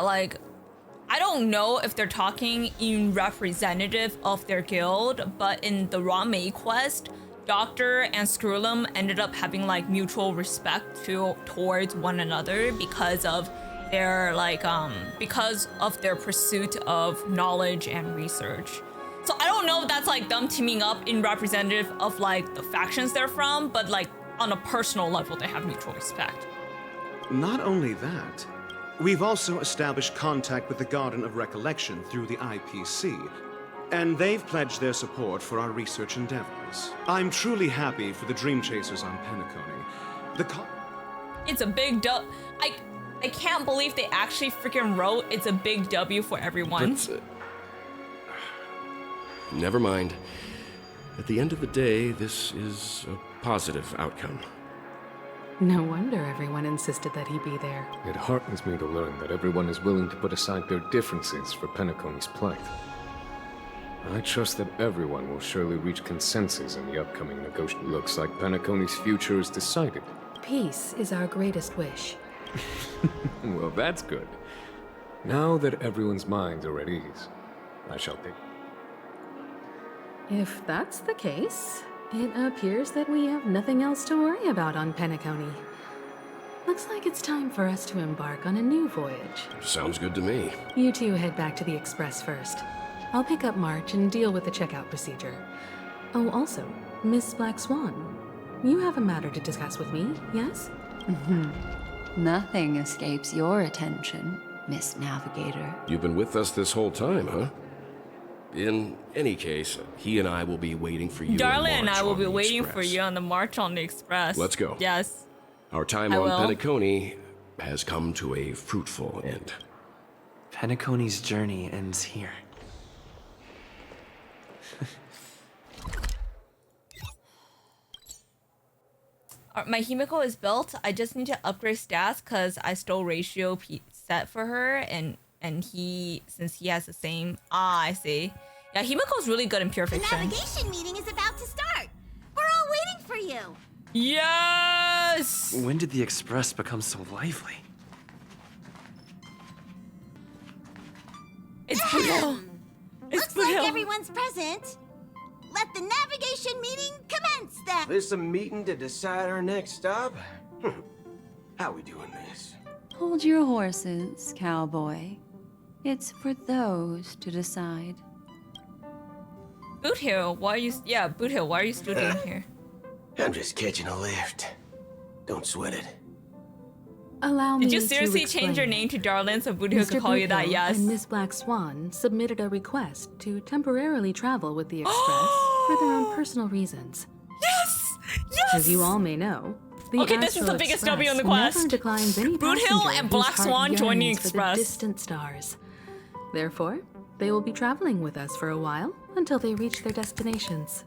like, I don't know if they're talking in representative of their guild, but in the Rame quest, Doctor and Screwlum ended up having like mutual respect towards one another because of their pursuit of knowledge and research. So I don't know if that's like them teaming up in representative of like the factions they're from, but like on a personal level they have mutual respect. Not only that, we've also established contact with the Garden of Recollection through the IPC, and they've pledged their support for our research endeavors. I'm truly happy for the Dream Chasers on Penacony. It's a big I can't believe they actually freaking wrote it's a big W for everyone. But, never mind. At the end of the day, this is a positive outcome. No wonder everyone insisted that he be there. It heartens me to learn that everyone is willing to put aside their differences for Penacony's plight. I trust that everyone will surely reach consensus in the upcoming negotiation. Looks like Penacony's future is decided. Peace is our greatest wish. Well, that's good. Now that everyone's minds are at ease, I shall pick. If that's the case, It appears that we have nothing else to worry about on Penacony. Looks like it's time for us to embark on a new voyage. Sounds good to me. You two head back to the Express first. I'll pick up March and deal with the checkout procedure. Oh, also, Miss Black Swan, you have a matter to discuss with me, yes? Nothing escapes your attention, Miss Navigator. You've been with us this whole time, huh? In any case, he and I will be waiting for you. Darling and I will be on the waiting Express. for you on the March on the Express. Let's go. Yes. Our time I on will. Penacony has come to a fruitful end. Penacony's journey ends here. My Himiko is built. I just need to upgrade stats because I stole ratio set for her, and he, since he has the same. I see. Yeah, Himiko's really good in Pure The Fiction. navigation meeting is about to start. We're all waiting for you. Yes! When did the Express become so lively? It's Boothill. Looks like everyone's present. Let the navigation meeting commence then. This a meeting to decide our next stop? How we doing this? Hold your horses, cowboy. It's for those to decide. Boothill, why are you? Yeah, Boothill, why are you still doing here? I'm just catching a lift. Don't sweat it. Allow me Did you to seriously change your explain. name to Darlin so Boothill Mr. could call you that? Boothill Yes. and Miss Black Swan submitted a request to temporarily travel with the Express for their own personal reasons. Yes! Yes! As you all may know, the Okay, this is Astral the biggest Express W on the never quest. declines any Boothill passenger and whose Black heart Swan joining yearns for Express. the distant stars. Therefore, they will be traveling with us for a while until they reach their destinations.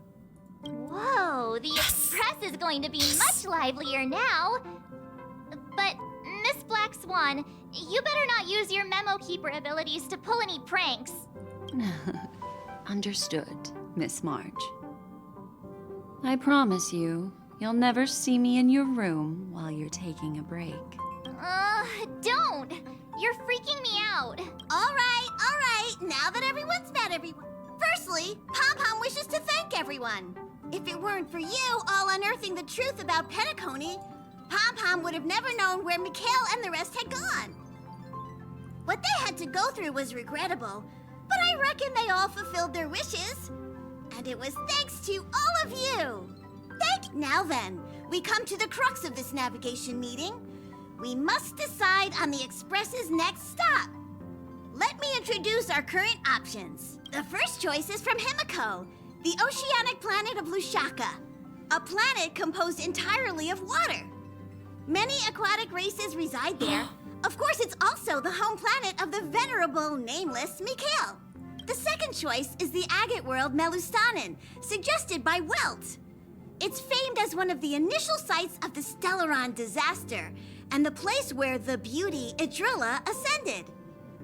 Whoa, the Express is going to be much livelier now. But, Miss Black Swan, you better not use your memo keeper abilities to pull any pranks. Understood, Miss March. I promise you, you'll never see me in your room while you're taking a break. Don't! You're freaking me out. All right. Now that everyone's met everyone. Firstly, Pom-Pom wishes to thank everyone. If it weren't for you all unearthing the truth about Penacony, Pom-Pom would have never known where Mikhail and the rest had gone. What they had to go through was regrettable, but I reckon they all fulfilled their wishes. And it was thanks to all of you. Now then, we come to the crux of this navigation meeting. We must decide on the Express's next stop. Let me introduce our current options. The first choice is from Himiko, the oceanic planet of Lushaka, a planet composed entirely of water. Many aquatic races reside there. Of course, it's also the home planet of the venerable, nameless Mikhail. The second choice is the agate world Melustanen, suggested by Welt. It's famed as one of the initial sites of the Stellaron disaster, and the place where the beauty Idrilla ascended.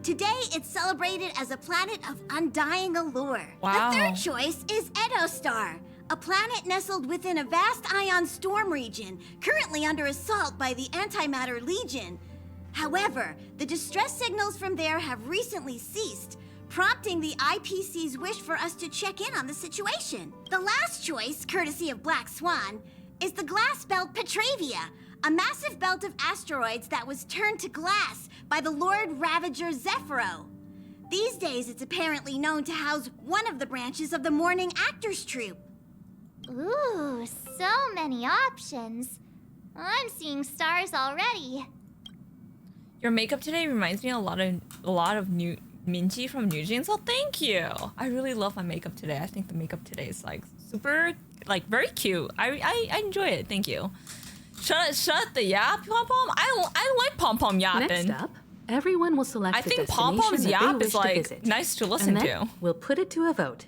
Today, it's celebrated as a planet of undying allure. Wow. The third choice is Edostar, a planet nestled within a vast ion storm region, currently under assault by the Antimatter Legion. However, the distress signals from there have recently ceased, prompting the IPC's wish for us to check in on the situation. The last choice, courtesy of Black Swan, is the glass belt Petravia, a massive belt of asteroids that was turned to glass by the Lord Ravager Zephyro. These days, it's apparently known to house one of the branches of the Morning Actors Troupe. Ooh, so many options. I'm seeing stars already. Your makeup today reminds me a lot of new Minji from New Jeans. So thank you. I really love my makeup today. I think the makeup today is like super, like very cute. I enjoy it. Thank you. Shut the yap, Pom Pom. I like Pom Pom yapping. Next up, everyone will select I the think destination Pom Pom's that they yap wish is to like visit. nice to listen and then to. We'll put it to a vote.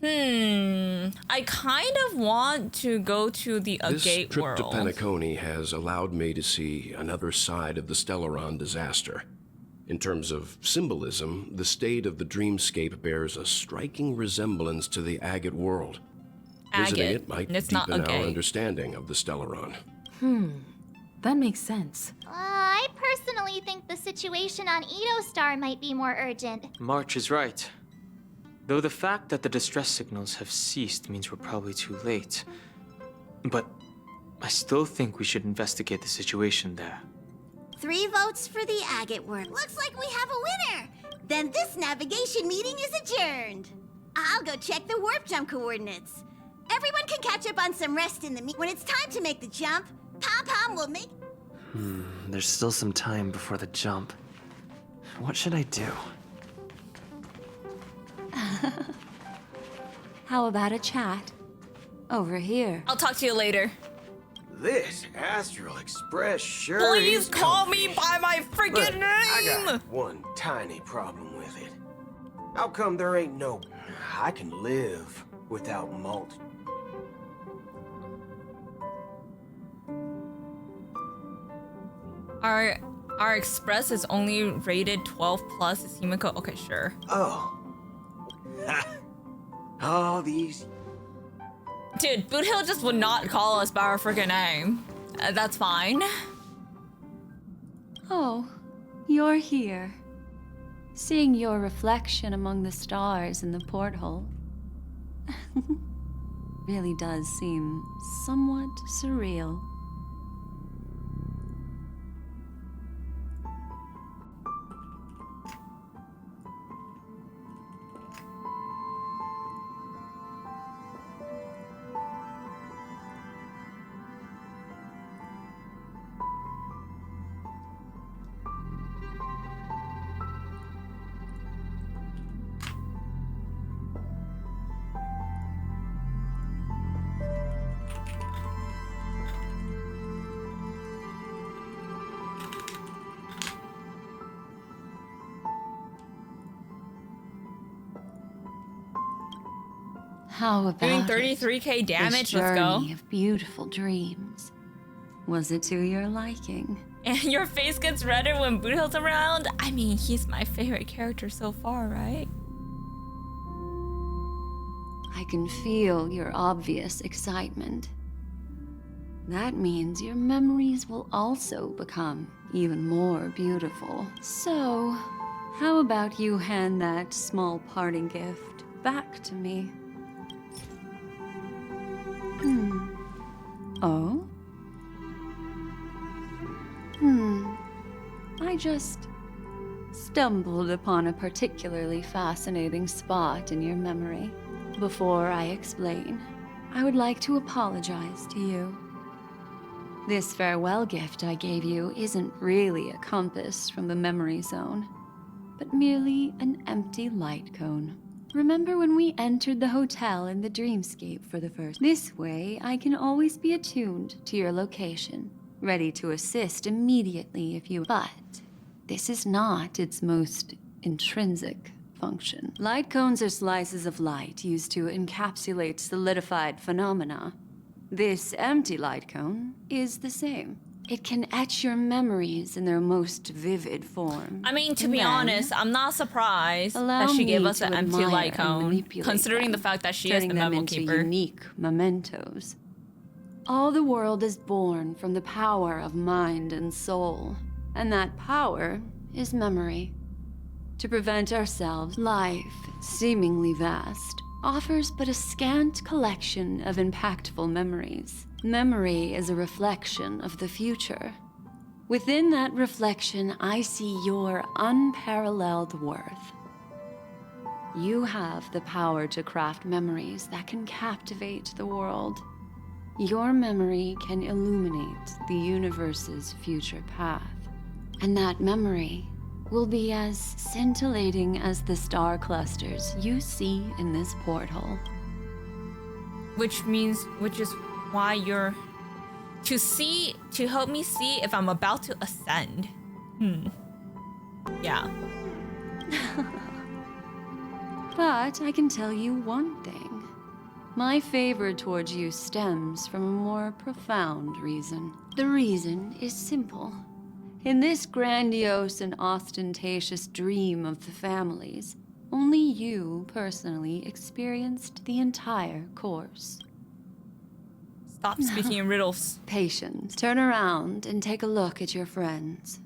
I kind of want to go to the This Agate trip world. to Penacony has allowed me to see another side of the Stellaron disaster. In terms of symbolism, the state of the dreamscape bears a striking resemblance to the agate world. Visiting Agate. it might It's not deepen our agate. understanding of the Stellaron. That makes sense. I personally think the situation on Edo Star might be more urgent. March is right. Though the fact that the distress signals have ceased means we're probably too late. But I still think we should investigate the situation there. 3 votes for the agate worm. Looks like we have a winner. Then this navigation meeting is adjourned. I'll go check the warp jump coordinates. Everyone can catch up on some rest in the when it's time to make the jump. Pom-Pom will make... There's still some time before the jump. What should I do? How about a chat? Over here. I'll talk to you later. This Astral Express sure Please is call comfy. me by my freaking name! I got one tiny problem with it. How come there ain't no... I can live without malt? Our Express is only rated 12 plus. Is Himiko? Okay, sure. Oh. All these... Dude, Boot Hill just would not call us by our freaking name. That's fine. Oh, you're here. Seeing your reflection among the stars in the porthole really does seem somewhat surreal. How about doing 33k damage? This Let's go. journey of beautiful dreams. Was it to your liking? And your face gets redder when Boot Hill's around? I mean, he's my favorite character so far, right? I can feel your obvious excitement. That means your memories will also become even more beautiful. So, how about you hand that small parting gift back to me? Oh? I just stumbled upon a particularly fascinating spot in your memory. Before I explain, I would like to apologize to you. This farewell gift I gave you isn't really a compass from the memory zone, but merely an empty light cone. Remember when we entered the hotel in the dreamscape for the first? This way, I can always be attuned to your location, ready to assist immediately if you... But this is not its most intrinsic function. Light cones are slices of light used to encapsulate solidified phenomena. This empty light cone is the same. It can etch your memories in their most vivid form. I mean, to be honest, I'm not surprised that she gave us an empty light cone, considering the fact that she is the memo keeper. Unique mementos. All the world is born from the power of mind and soul, and that power is memory. To prevent ourselves, life, seemingly vast, offers but a scant collection of impactful memories. Memory is a reflection of the future. Within that reflection, I see your unparalleled worth. You have the power to craft memories that can captivate the world. Your memory can illuminate the universe's future path. And that memory will be as scintillating as the star clusters you see in this porthole. Which is why you're to help me see if I'm about to ascend. Yeah. But I can tell you one thing. My favor towards you stems from a more profound reason. The reason is simple. In this grandiose and ostentatious dream of the families, only you personally experienced the entire course. Stop speaking in riddles. Patience. Turn around and take a look at your friends.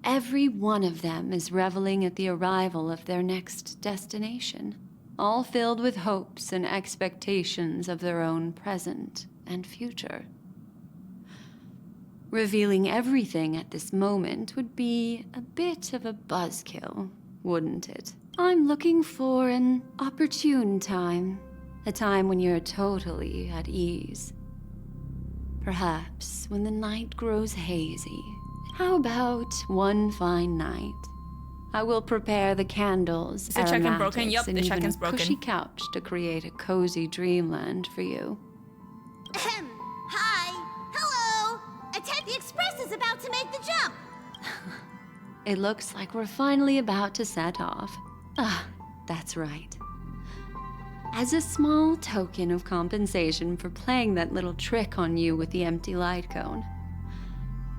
Every one of them is reveling at the arrival of their next destination, all filled with hopes and expectations of their own present and future. Revealing everything at this moment would be a bit of a buzzkill, wouldn't it? I'm looking for an opportune time, a time when you're totally at ease. Perhaps when the night grows hazy. How about one fine night? I will prepare the candles, Is the check-in broken? aromatics, Yup, and the even check-in's a broken. cushy couch to create a cozy dreamland for you. Ahem. Hi. Hello. The express is about to make the jump. It looks like we're finally about to set off. Ah, that's right. As a small token of compensation for playing that little trick on you with the empty light cone,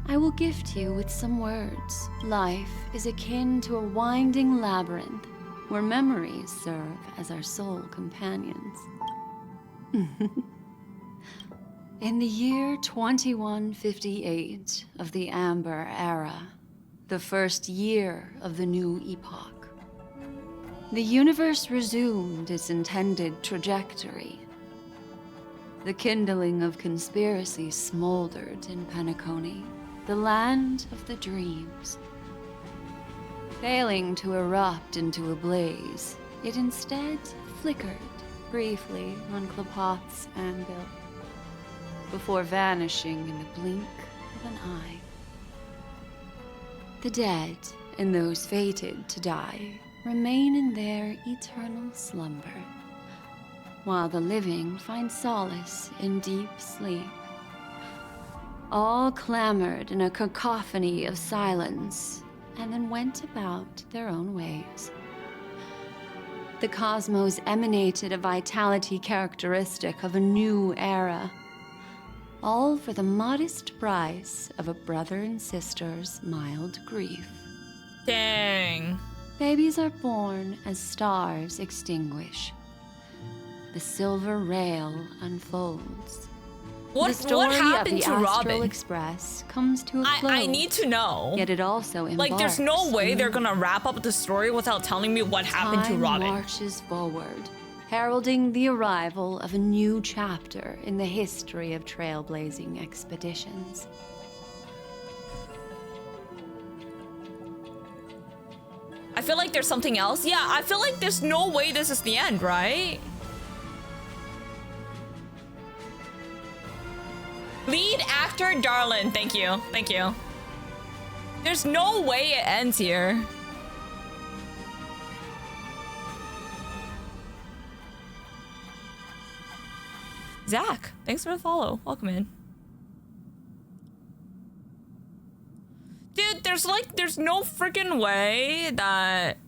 I will gift you with some words. Life is akin to a winding labyrinth where memories serve as our sole companions. In the year 2158 of the Amber Era, the first year of the new epoch, the universe resumed its intended trajectory. The kindling of conspiracy smoldered in Penacony, the land of the dreams. Failing to erupt into a blaze, it instead flickered briefly on Klapoth's anvil, before vanishing in the blink of an eye. The dead and those fated to die remain in their eternal slumber, while the living find solace in deep sleep. All clamored in a cacophony of silence, and then went about their own ways. The cosmos emanated a vitality characteristic of a new era, all for the modest price of a brother and sister's mild grief. Dang. Babies are born as stars extinguish. The silver rail unfolds. The story happened of the to Astral Robin? Express comes to a close. I need to know. Yet it also Like, there's no embarks way on they're gonna wrap up the story without telling me what happened to Time Robin. marches forward, heralding the arrival of a new chapter in the history of trailblazing expeditions. I feel like there's something else. Yeah, I feel like there's no way this is the end, right? Lead actor Darlin, thank you. Thank you. There's no way it ends here. Zach, thanks for the follow. Welcome in. Dude, there's no freaking way that...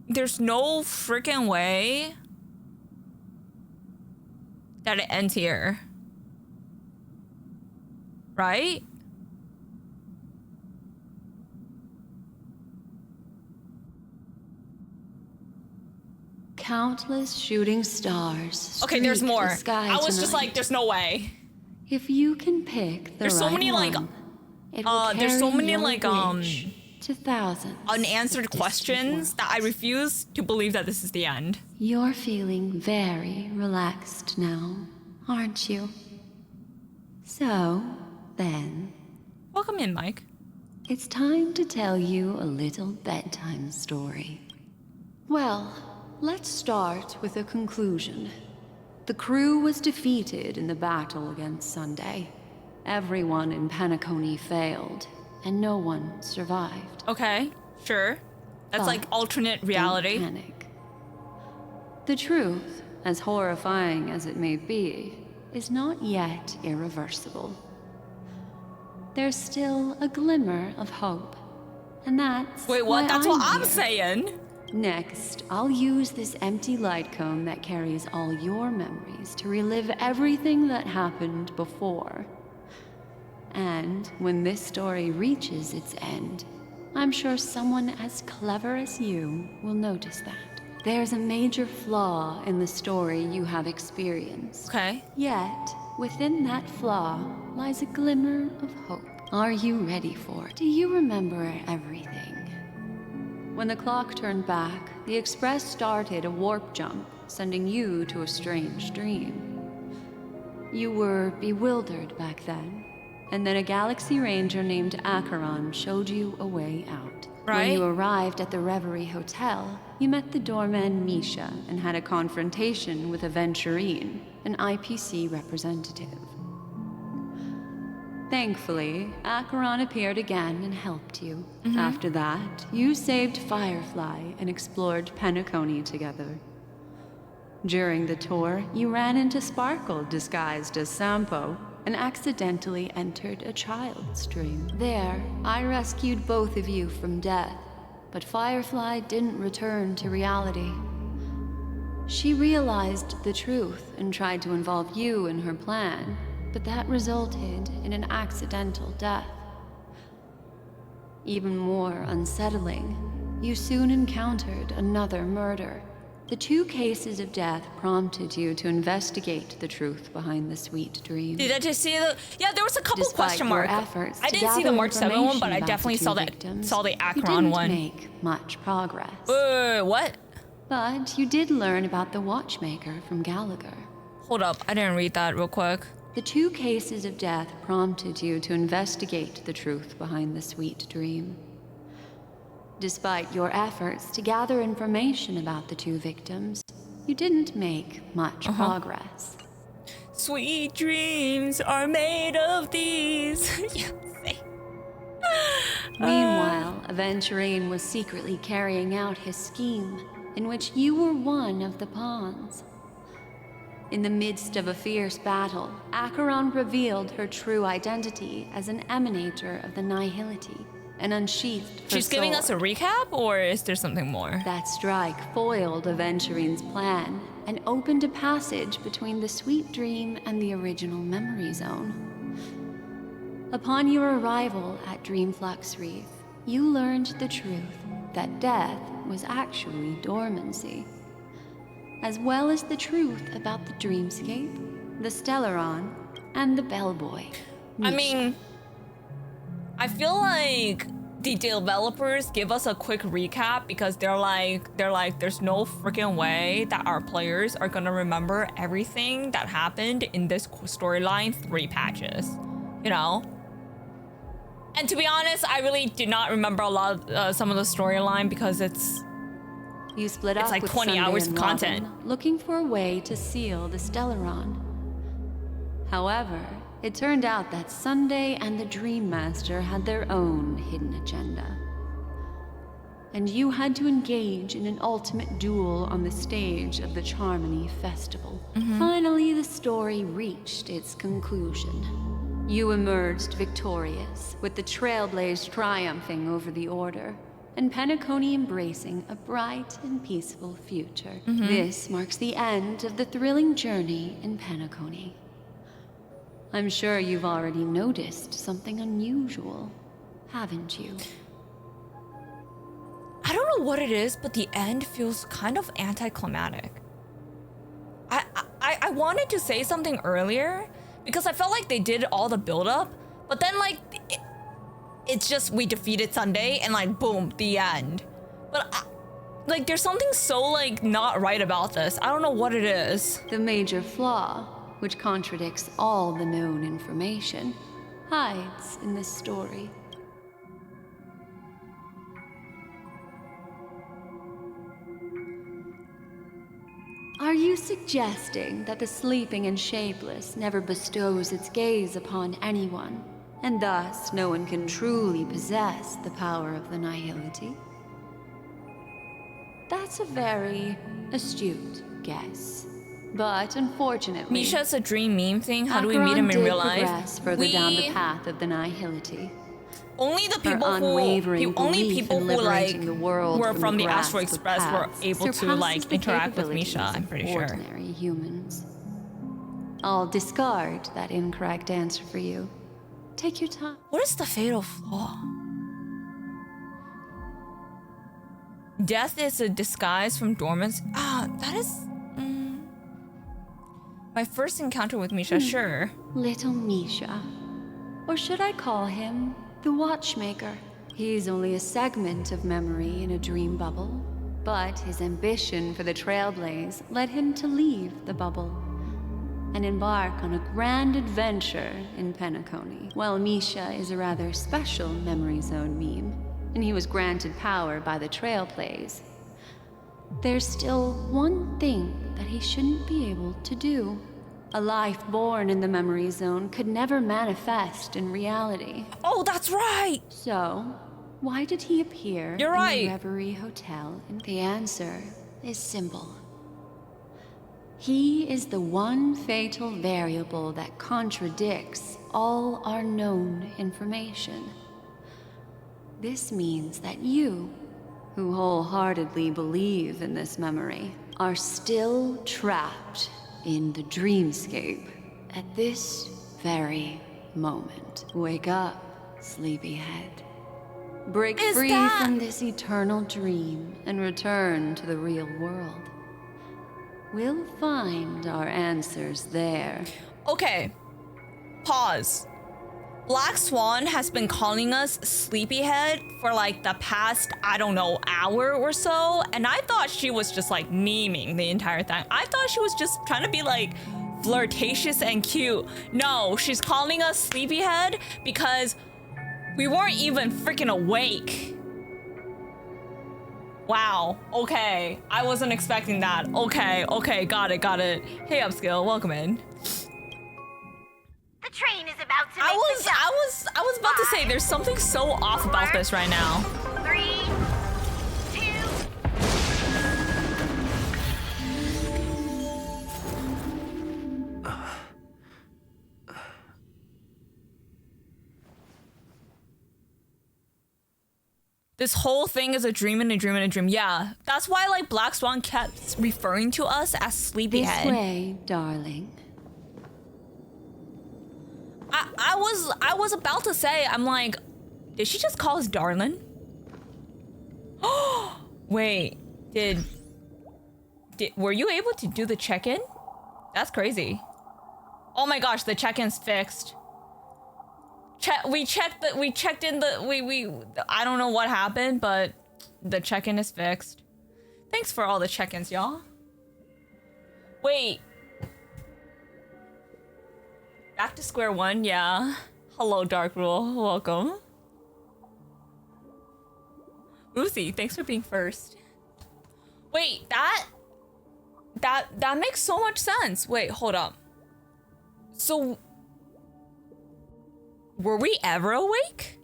There's no freaking way that it ends here. Right? Countless shooting stars. Okay, there's streak more. the sky I was just tonight. like, there's no way. If you can pick the There's right so many like one, it will there's so carry many your like wish to thousands unanswered questions that I refuse to believe that this is the end. You're feeling very relaxed now, aren't you? So, then... Welcome in, Mike. It's time to tell you a little bedtime story. Well, let's start with a conclusion. The crew was defeated in the battle against Sunday. Everyone in Penacony failed, and no one survived. Okay, sure. That's But like alternate reality. don't panic. The truth, as horrifying as it may be, is not yet irreversible. There's still a glimmer of hope, and that's Wait, what? why That's what I'm here. saying. Next, I'll use this empty light cone that carries all your memories to relive everything that happened before. And when this story reaches its end, I'm sure someone as clever as you will notice that. There's a major flaw in the story you have experienced. Okay. Yet, within that flaw lies a glimmer of hope. Are you ready for it? Do you remember everything? When the clock turned back, the Express started a warp jump, sending you to a strange dream. You were bewildered back then, and then a Galaxy Ranger named Acheron showed you a way out. Right. When you arrived at the Reverie Hotel, you met the doorman Misha and had a confrontation with Aventurine, an IPC representative. Thankfully, Acheron appeared again and helped you. After that, you saved Firefly and explored Penacony together. During the tour, you ran into Sparkle disguised as Sampo and accidentally entered a child's dream. There, I rescued both of you from death, but Firefly didn't return to reality. She realized the truth and tried to involve you in her plan, but that resulted in an accidental death. Even more unsettling, you soon encountered another murder. The 2 cases of death prompted you to investigate the truth behind the sweet dream. Did I just see the? Yeah, there was a couple Despite question marks. your efforts I to didn't see the gather March 7 one, but I information definitely about saw the two that. victims, Saw the you Acheron didn't one. make much progress. What? But you did learn about the watchmaker from Gallagher. Hold up, I didn't read that real quick. The 2 cases of death prompted you to investigate the truth behind the sweet dream. Despite your efforts to gather information about the 2 victims, you didn't make much progress. Sweet dreams are made of these. Meanwhile, Aventurine was secretly carrying out his scheme, in which you were one of the pawns. In the midst of a fierce battle, Acheron revealed her true identity as an emanator of the Nihility and unsheathed her She's giving us a sword. recap, or is there something more? That strike foiled Aventurine's plan and opened a passage between the sweet dream and the original memory zone. Upon your arrival at Dreamflux Reef, you learned the truth that death was actually dormancy, as well as the truth about the dreamscape, the Stellaron, and the bellboy. I mean, I feel like the developers give us a quick recap because they're like, there's no freaking way that our players are gonna remember everything that happened in this storyline 3 patches, you know? And to be honest, I really did not remember a lot of some of the storyline because You split up it's like with 20 Sunday hours and of content. Robin, looking for a way to seal the Stellaron. However, it turned out that Sunday and the Dream Master had their own hidden agenda. And you had to engage in an ultimate duel on the stage of the Charmony Festival. Finally, the story reached its conclusion. You emerged victorious, with the Trailblaze triumphing over the Order, and Penacony embracing a bright and peaceful future. This marks the end of the thrilling journey in Penacony. I'm sure you've already noticed something unusual, haven't you? I don't know what it is, but the end feels kind of anticlimactic. I wanted to say something earlier because I felt like they did all the build-up, but then like it's just we defeated Sunday and like boom, the end. But like there's something so like not right about this. I don't know what it is. The major flaw, which contradicts all the known information, hides in this story. Are you suggesting that the sleeping and shapeless never bestows its gaze upon anyone, and thus no one can truly possess the power of the Nihility? That's a very astute guess. But unfortunately, Misha's a dream meme thing. How do we meet him in real life? Progress further down the path of the Nihility. Only the people who like were from the Astro Express were able to like interact with Misha, I'm pretty sure. Ordinary humans. I'll discard that incorrect answer for you. Take your time. What is the fatal flaw? Death is a disguise from dormancy. That is my first encounter with Misha, sure. Little Misha. Or should I call him the Watchmaker? He's only a segment of memory in a dream bubble, but his ambition for the Trailblaze led him to leave the bubble and embark on a grand adventure in Penacony. While Misha is a rather special Memory Zone meme, and he was granted power by the Trailblaze, there's still one thing that he shouldn't be able to do. A life born in the Memory Zone could never manifest in reality. Oh, that's right! So, why did he appear You're in right. the Reverie Hotel? And the answer is simple. He is the one fatal variable that contradicts all our known information. This means that you, who wholeheartedly believe in this memory, are still trapped in the dreamscape at this very moment. Wake up, sleepyhead. Break free from this eternal dream and return to the real world. We'll find our answers there. Okay, pause. Black Swan has been calling us sleepyhead for like the past, I don't know, hour or so, and I thought she was just like memeing the entire time. I thought she was just trying to be like flirtatious and cute. No, she's calling us sleepyhead because we weren't even freaking awake. Wow, okay. I wasn't expecting that. Okay, got it. Hey, Upskill, welcome in. The train is about to make I was about to say there's something so off about this right now. 3, 2. This whole thing is a dream and a dream and a dream. Yeah, that's why like Black Swan kept referring to us as sleepyhead. This way, darling. I was about to say, I'm like, did she just call us darling? Oh, wait, were you able to do the check-in? That's crazy. Oh my gosh, the check-in's fixed. We checked in the, I don't know what happened, but the check-in is fixed. Thanks for all the check-ins, y'all. Wait. Back to square one, yeah. Hello, Dark Rule, welcome. Ruthie, thanks for being first. Wait, that makes so much sense. Wait, hold up. So, were we ever awake?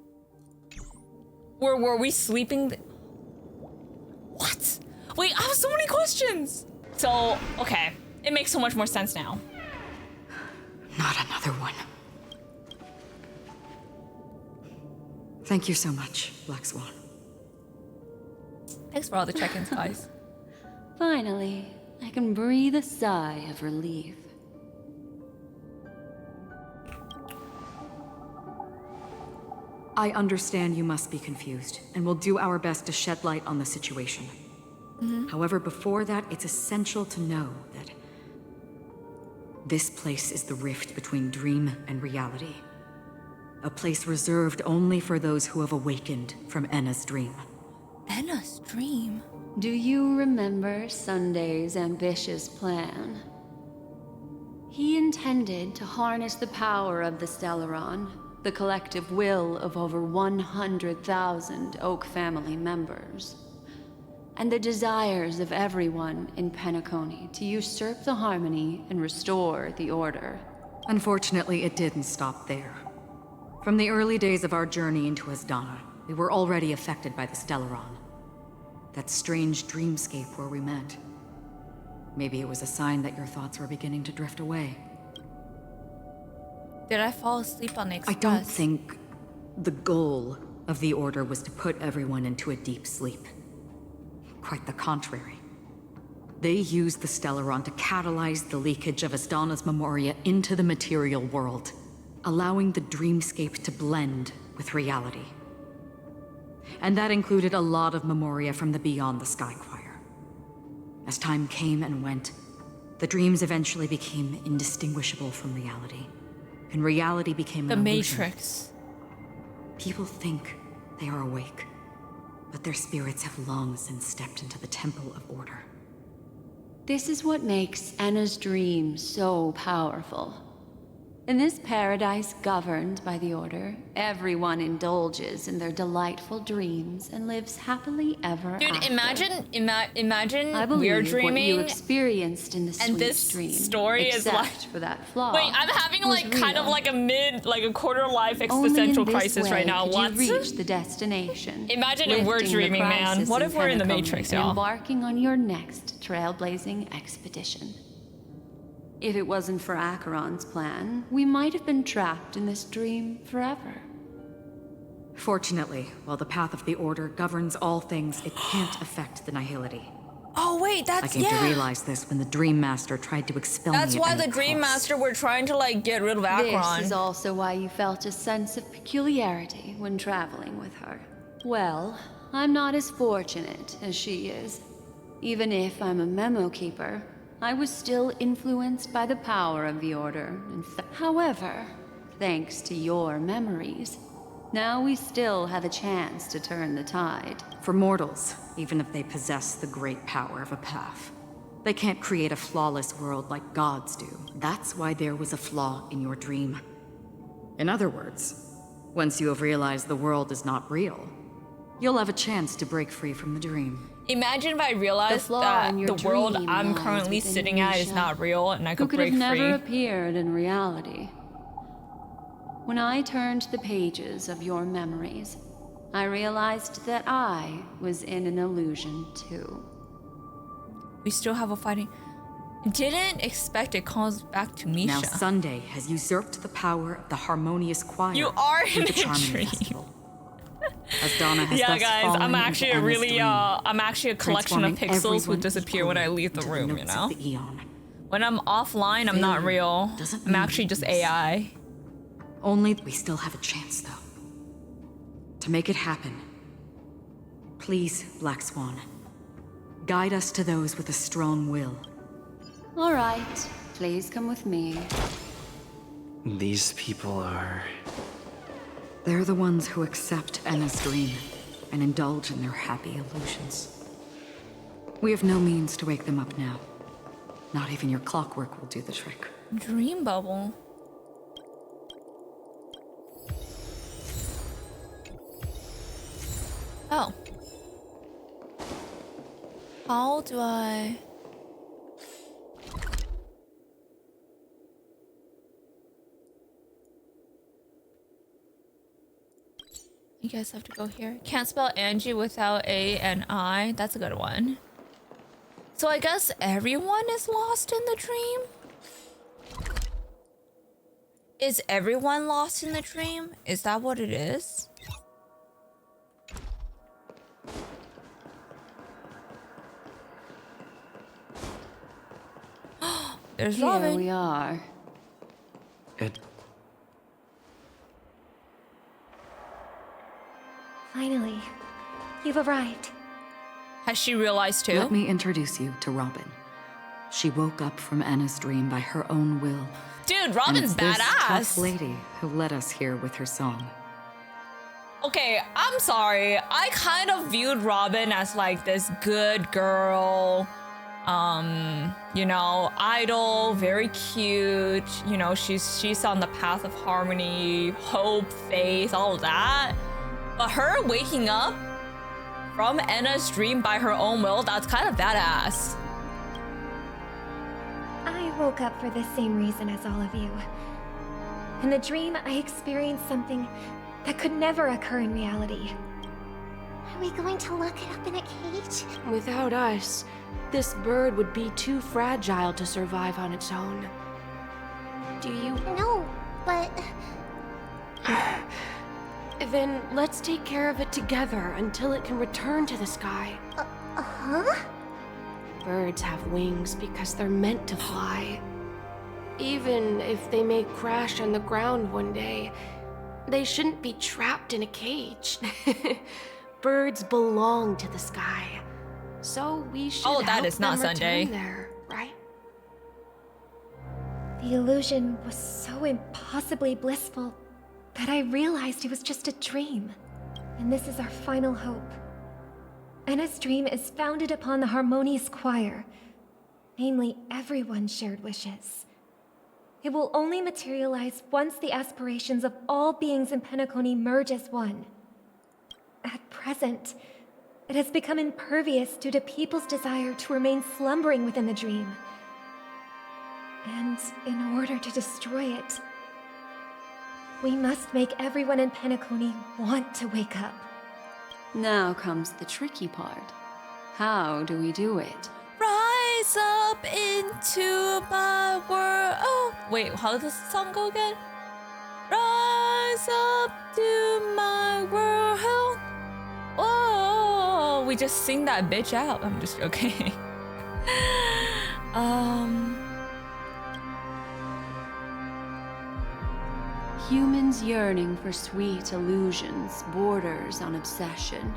Or were we sleeping? What? Wait, I have so many questions. So, okay, it makes so much more sense now. Not another one. Thank you so much, Black Swan. Thanks for all the check-ins, guys. Finally, I can breathe a sigh of relief. I understand you must be confused, and we'll do our best to shed light on the situation. However, before that, it's essential to know that this place is the rift between dream and reality. A place reserved only for those who have awakened from Enna's dream. Enna's dream? Do you remember Sunday's ambitious plan? He intended to harness the power of the Stellaron, the collective will of over 100,000 Oak family members, and the desires of everyone in Penacony to usurp the harmony and restore the order. Unfortunately, it didn't stop there. From the early days of our journey into Asdana, we were already affected by the Stellaron. That strange dreamscape where we met. Maybe it was a sign that your thoughts were beginning to drift away. Did I fall asleep on the express? I don't think the goal of the Order was to put everyone into a deep sleep. Quite the contrary. They used the Stellaron to catalyze the leakage of Asdana's memoria into the material world, allowing the dreamscape to blend with reality. And that included a lot of memoria from the Beyond the Sky Choir. As time came and went, the dreams eventually became indistinguishable from reality. and reality became The an illusion. Matrix. People think they are awake, but their spirits have long since stepped into the temple of order. This is what makes Anna's dream so powerful. In this paradise governed by the Order, everyone indulges in their delightful dreams and lives happily ever Dude, after. imagine I believe we're what dreaming you experienced in the and sweet this dream, story is except like for that flaw. Wait, I'm having was like kind of real. like a quarter life Only existential in this crisis way right now. could What? you reach the destination? Imagine if we're lifting the dreaming, man. crisis What if we're in the Penacony Matrix, and y'all? embarking on your next trailblazing expedition. If it wasn't for Acheron's plan, we might have been trapped in this dream forever. Fortunately, while the path of the Order governs all things, it can't affect the nihility. Oh wait, I that's came to realize this when the Dream Master tried to expel That's me at why any the Dream cost. Master were trying to like get rid of Acheron. This is also why you felt a sense of peculiarity when traveling with her. Well, I'm not as fortunate as she is. Even if I'm a memo keeper, I was still influenced by the power of the Order. However, thanks to your memories, now we still have a chance to turn the tide. For mortals, even if they possess the great power of a path, they can't create a flawless world like gods do. That's why there was a flaw in your dream. In other words, once you have realized the world is not real, you'll have a chance to break free from the dream. Imagine if I realized flaw that in your the world dream I'm lies currently within sitting at is Misha, not real and I who could could break have never free. appeared in reality. When I turned the pages of your memories, I realized that I was in an illusion too. We still have a fighting. Didn't expect it calls back to Misha. Now Sunday has usurped the power of the harmonious choir. You are through in the a Charming dream. Festival. As Donna has Yeah, thus guys, fallen I'm into actually Anna's really, dream, I'm actually a collection of transforming pixels who everyone disappear when I leave the equally room, into you the know? notes of the eon. When I'm offline, I'm not Failure real. doesn't I'm mean actually just weakness. AI. Only we still have a chance, though. To make it happen, please, Black Swan, guide us to those with a strong will. All right, please come with me. These people are... They're the ones who accept Anna's dream and indulge in their happy illusions. We have no means to wake them up now. Not even your clockwork will do the trick. Dream bubble. Oh. How do I... You guys have to go here. Can't spell Angie without A and I. That's a good one. So I guess everyone is lost in the dream? Is everyone lost in the dream? Is that what it is? There's Here Robin. we are. Finally, you've arrived. Has she realized too? Let me introduce you to Robin. She woke up from Anna's dream by her own will. Dude, Robin's and it's this tough badass. lady who led us here with her song. Okay, I'm sorry. I kind of viewed Robin as like this good girl, you know, idol, very cute. You know, she's on the path of harmony, hope, faith, all of that. But her waking up from Anna's dream by her own will, that's kind of badass. I woke up for the same reason as all of you. In the dream, I experienced something that could never occur in reality. Are we going to lock it up in a cage? Without us, this bird would be too fragile to survive on its own. Do you? No, but... Then let's take care of it together until it can return to the sky. Huh? Birds have wings because they're meant to fly. Even if they may crash on the ground one day, they shouldn't be trapped in a cage. Birds belong to the sky. So we should Oh, that help is not them return Sunday. there, right? The illusion was so impossibly blissful that I realized it was just a dream. And this is our final hope. Enna's dream is founded upon the harmonious choir, namely everyone's shared wishes. It will only materialize once the aspirations of all beings in Penacony merge as one. At present, it has become impervious due to people's desire to remain slumbering within the dream. And in order to destroy it, we must make everyone in Penacony want to wake up. Now comes the tricky part. How do we do it? Rise up into my world. Oh, wait, how does the song go again? Rise up to my world. Oh, we just sing that bitch out. I'm just joking. Humans yearning for sweet illusions borders on obsession,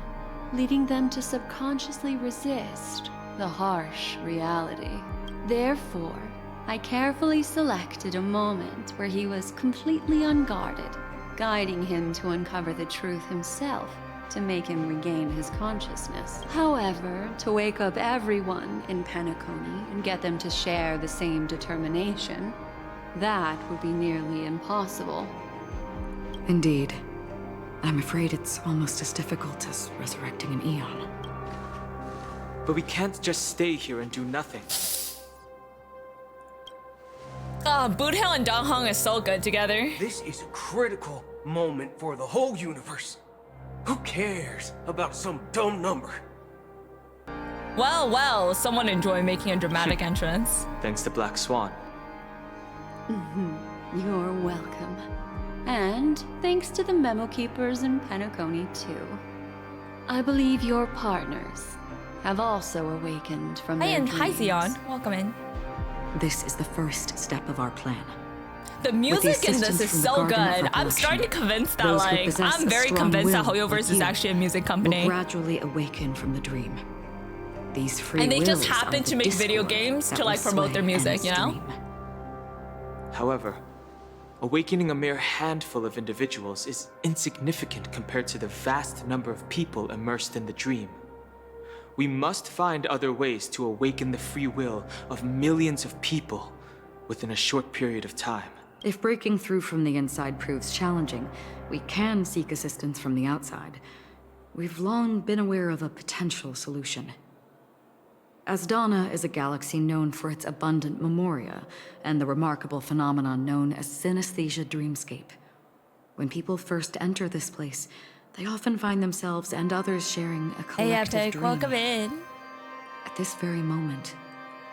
leading them to subconsciously resist the harsh reality. Therefore, I carefully selected a moment where he was completely unguarded, guiding him to uncover the truth himself to make him regain his consciousness. However, to wake up everyone in Penacony and get them to share the same determination, that would be nearly impossible. Indeed. I'm afraid it's almost as difficult as resurrecting an Eon. But we can't just stay here and do nothing. Boothill and Donghong is so good together. This is a critical moment for the whole universe. Who cares about some dumb number? Well, well, someone enjoyed making a dramatic entrance. Thanks to Black Swan. You're welcome. And thanks to the memo keepers in Penacony, too. I believe your partners have also awakened from their dreams. Hi, Zion. Welcome in. This is the first step of our plan. The music in this is so good. I'm starting to convince that, like, I'm very convinced that Hoyoverse is actually a music company. Will gradually awaken from the dream. These free and they just wills happen are to the make video discord games that to, like, will promote their sway music, you know? Enna's dream. However, awakening a mere handful of individuals is insignificant compared to the vast number of people immersed in the dream. We must find other ways to awaken the free will of millions of people within a short period of time. If breaking through from the inside proves challenging, we can seek assistance from the outside. We've long been aware of a potential solution. Asdana is a galaxy known for its abundant memoria and the remarkable phenomenon known as synesthesia dreamscape. When people first enter this place, they often find themselves and others sharing a collective dream. Welcome in. At this very moment,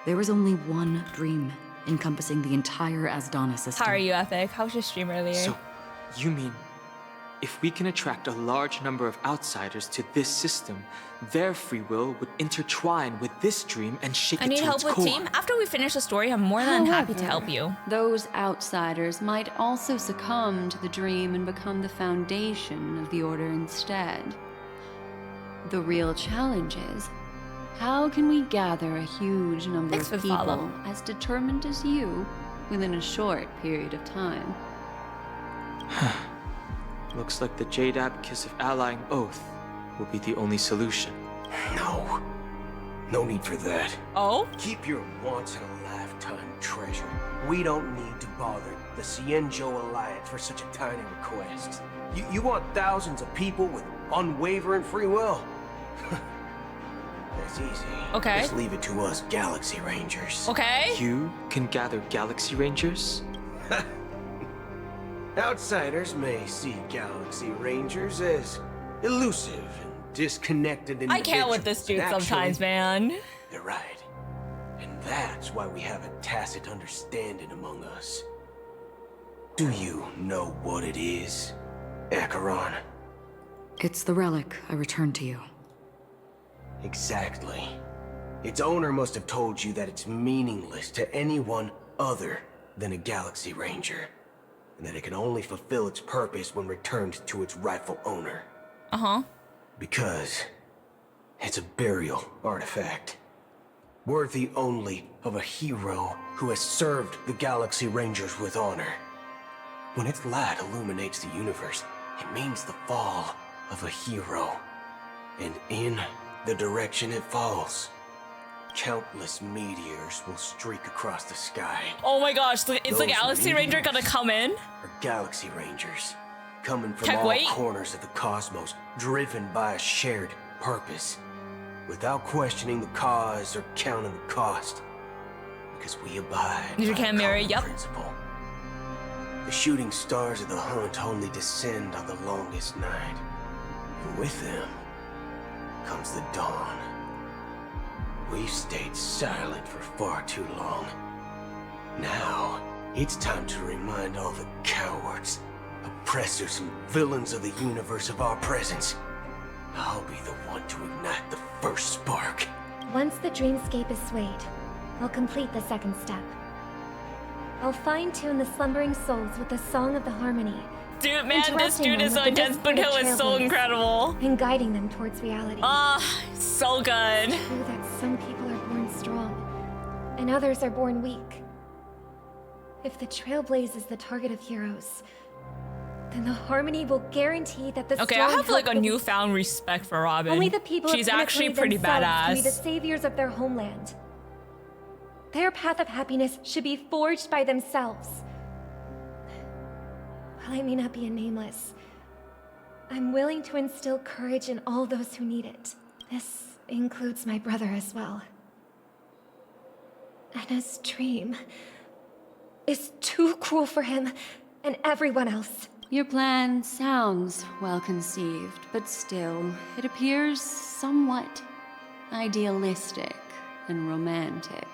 there is only one dream encompassing the entire Asdana system. How are you, Epic? How was your stream earlier? So, you mean, if we can attract a large number of outsiders to this system, their free will would intertwine with this dream and shake it to its core. I need help with team? After we finish the story, I'm more than happy to help you. Those outsiders might also succumb to the dream and become the foundation of the Order instead. The real challenge is, how can we gather a huge number of people as determined as you within a short period of time? Looks like the Jade Abacus of Allying Oath will be the only solution. No. No need for that. Oh? Keep your once-in-a-lifetime treasure. We don't need to bother the Cienjo Alliance for such a tiny request. You want thousands of people with unwavering free will? That's easy. Okay. Just leave it to us Galaxy Rangers. Okay. You can gather Galaxy Rangers? Outsiders may see Galaxy Rangers as elusive and disconnected individuals. I can't with this dude sometimes, man. They're right. And that's why we have a tacit understanding among us. Do you know what it is, Acheron? It's the relic I returned to you. Exactly. Its owner must have told you that it's meaningless to anyone other than a Galaxy Ranger, and that it can only fulfill its purpose when returned to its rightful owner. Uh-huh. Because it's a burial artifact. worthy only of a hero who has served the Galaxy Rangers with honor. When its light illuminates the universe, it means the fall of a hero. And in the direction it falls, countless meteors will streak across the sky. Oh my gosh, it's the Those Galaxy Ranger gonna come in? Are Galaxy Rangers, coming from Can't all wait. corners of the cosmos, driven by a shared purpose, without questioning the cause or counting the cost, because we abide You by can't a marry, common yep. principle. The shooting stars of the hunt only descend on the longest night, and with them comes the dawn. We've stayed silent for far too long. Now, it's time to remind all the cowards, oppressors, and villains of the universe of our presence. I'll be the one to ignite the first spark. Once the dreamscape is swayed, I'll complete the second step. I'll fine-tune the slumbering souls with the Song of the Harmony. Dude, man, this interrupting dude them is with so the intense, but discord Hill of is so trailblazers incredible. And guiding them towards reality. Ah, so good. It's true that some people are born strong, and others are born weak. If the Trailblaze is the target of heroes, then the Harmony will guarantee that the Okay, strong I have like a help the newfound respect for Robin. Only the people She's of actually Penacony pretty themselves can be the badass. saviors of their homeland. Their path of happiness should be forged by themselves. While I may not be a nameless, I'm willing to instill courage in all those who need it. This includes my brother as well. Anna's dream is too cruel for him and everyone else. Your plan sounds well conceived, but still, it appears somewhat idealistic and romantic.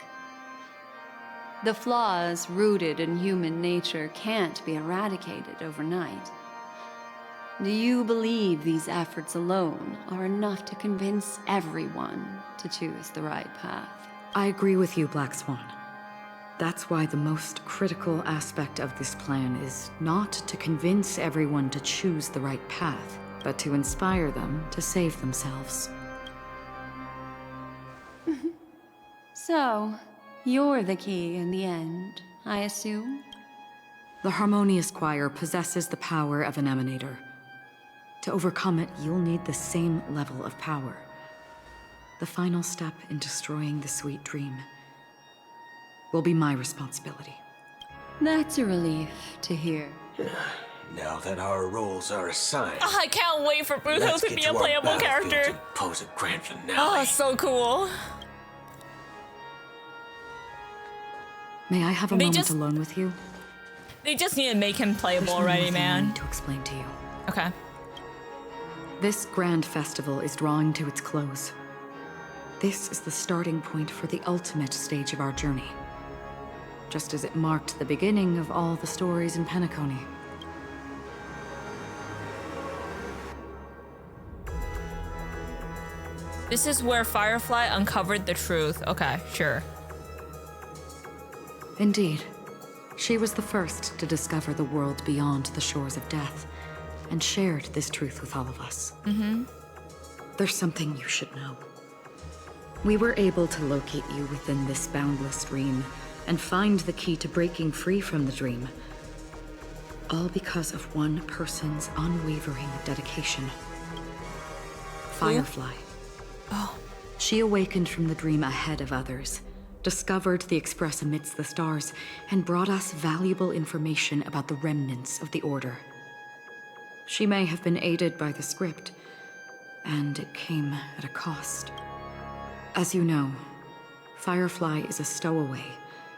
The flaws rooted in human nature can't be eradicated overnight. Do you believe these efforts alone are enough to convince everyone to choose the right path? I agree with you, Black Swan. That's why the most critical aspect of this plan is not to convince everyone to choose the right path, but to inspire them to save themselves. So, you're the key in the end, I assume? The Harmonious Choir possesses the power of an emanator. To overcome it, you'll need the same level of power. The final step in destroying the sweet dream will be my responsibility. That's a relief to hear. Now that our roles are assigned, Oh, I can't wait for Bruno let's to get be to a our playable battlefield character. and pose a grand finale. Oh, so cool. May I have a They moment just- alone with you? They just need to make him playable There's one more already, thing I man. need to explain to you. Okay. This grand festival is drawing to its close. This is the starting point for the ultimate stage of our journey. Just as it marked the beginning of all the stories in Penacony. This is where Firefly uncovered the truth. Okay, sure. Indeed. She was the first to discover the world beyond the shores of death, and shared this truth with all of us. Mm-hmm. There's something you should know. We were able to locate you within this boundless dream, and find the key to breaking free from the dream. All because of one person's unwavering dedication. Firefly. Oh. She awakened from the dream ahead of others, discovered the Express amidst the stars, and brought us valuable information about the remnants of the Order. She may have been aided by the script, and it came at a cost. As you know, Firefly is a stowaway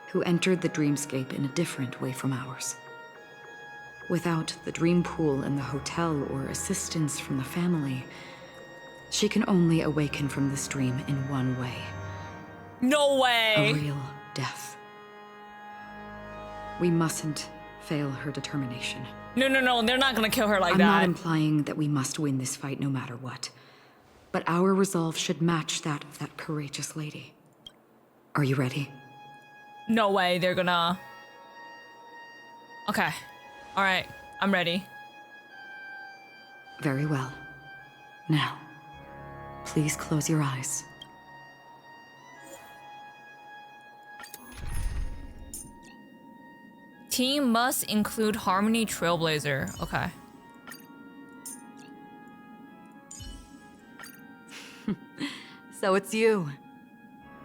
who entered the dreamscape in a different way from ours. Without the dream pool in the hotel or assistance from the family, she can only awaken from this dream in one way. No way! A real death. We mustn't fail her determination. No, they're not gonna kill her like I'm that. not implying that we must win this fight no matter what. But our resolve should match that of that courageous lady. Are you ready? No way, they're gonna... Okay. Alright, I'm ready. Very well. Now, please close your eyes. Team must include Harmony Trailblazer. Okay. So it's you.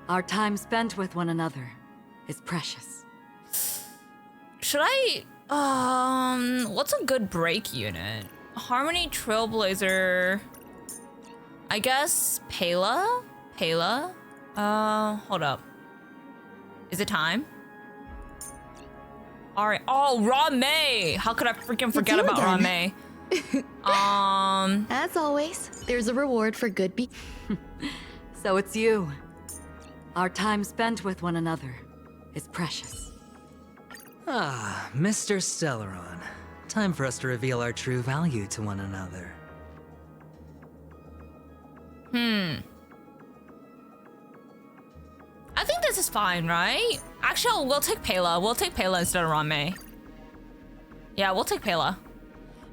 Our time spent with one another is precious. Should I, what's a good break unit? Harmony Trailblazer. I guess Pela? Hold up. Is it time? Alright. Oh, Rame! How could I freaking forget about Rame? As always, there's a reward for good be. So it's you. Our time spent with one another is precious. Ah, Mr. Stellaron. Time for us to reveal our true value to one another. I think this is fine, right? Actually, we'll take Pela. We'll take Pela instead of Rame. Yeah, we'll take Pela.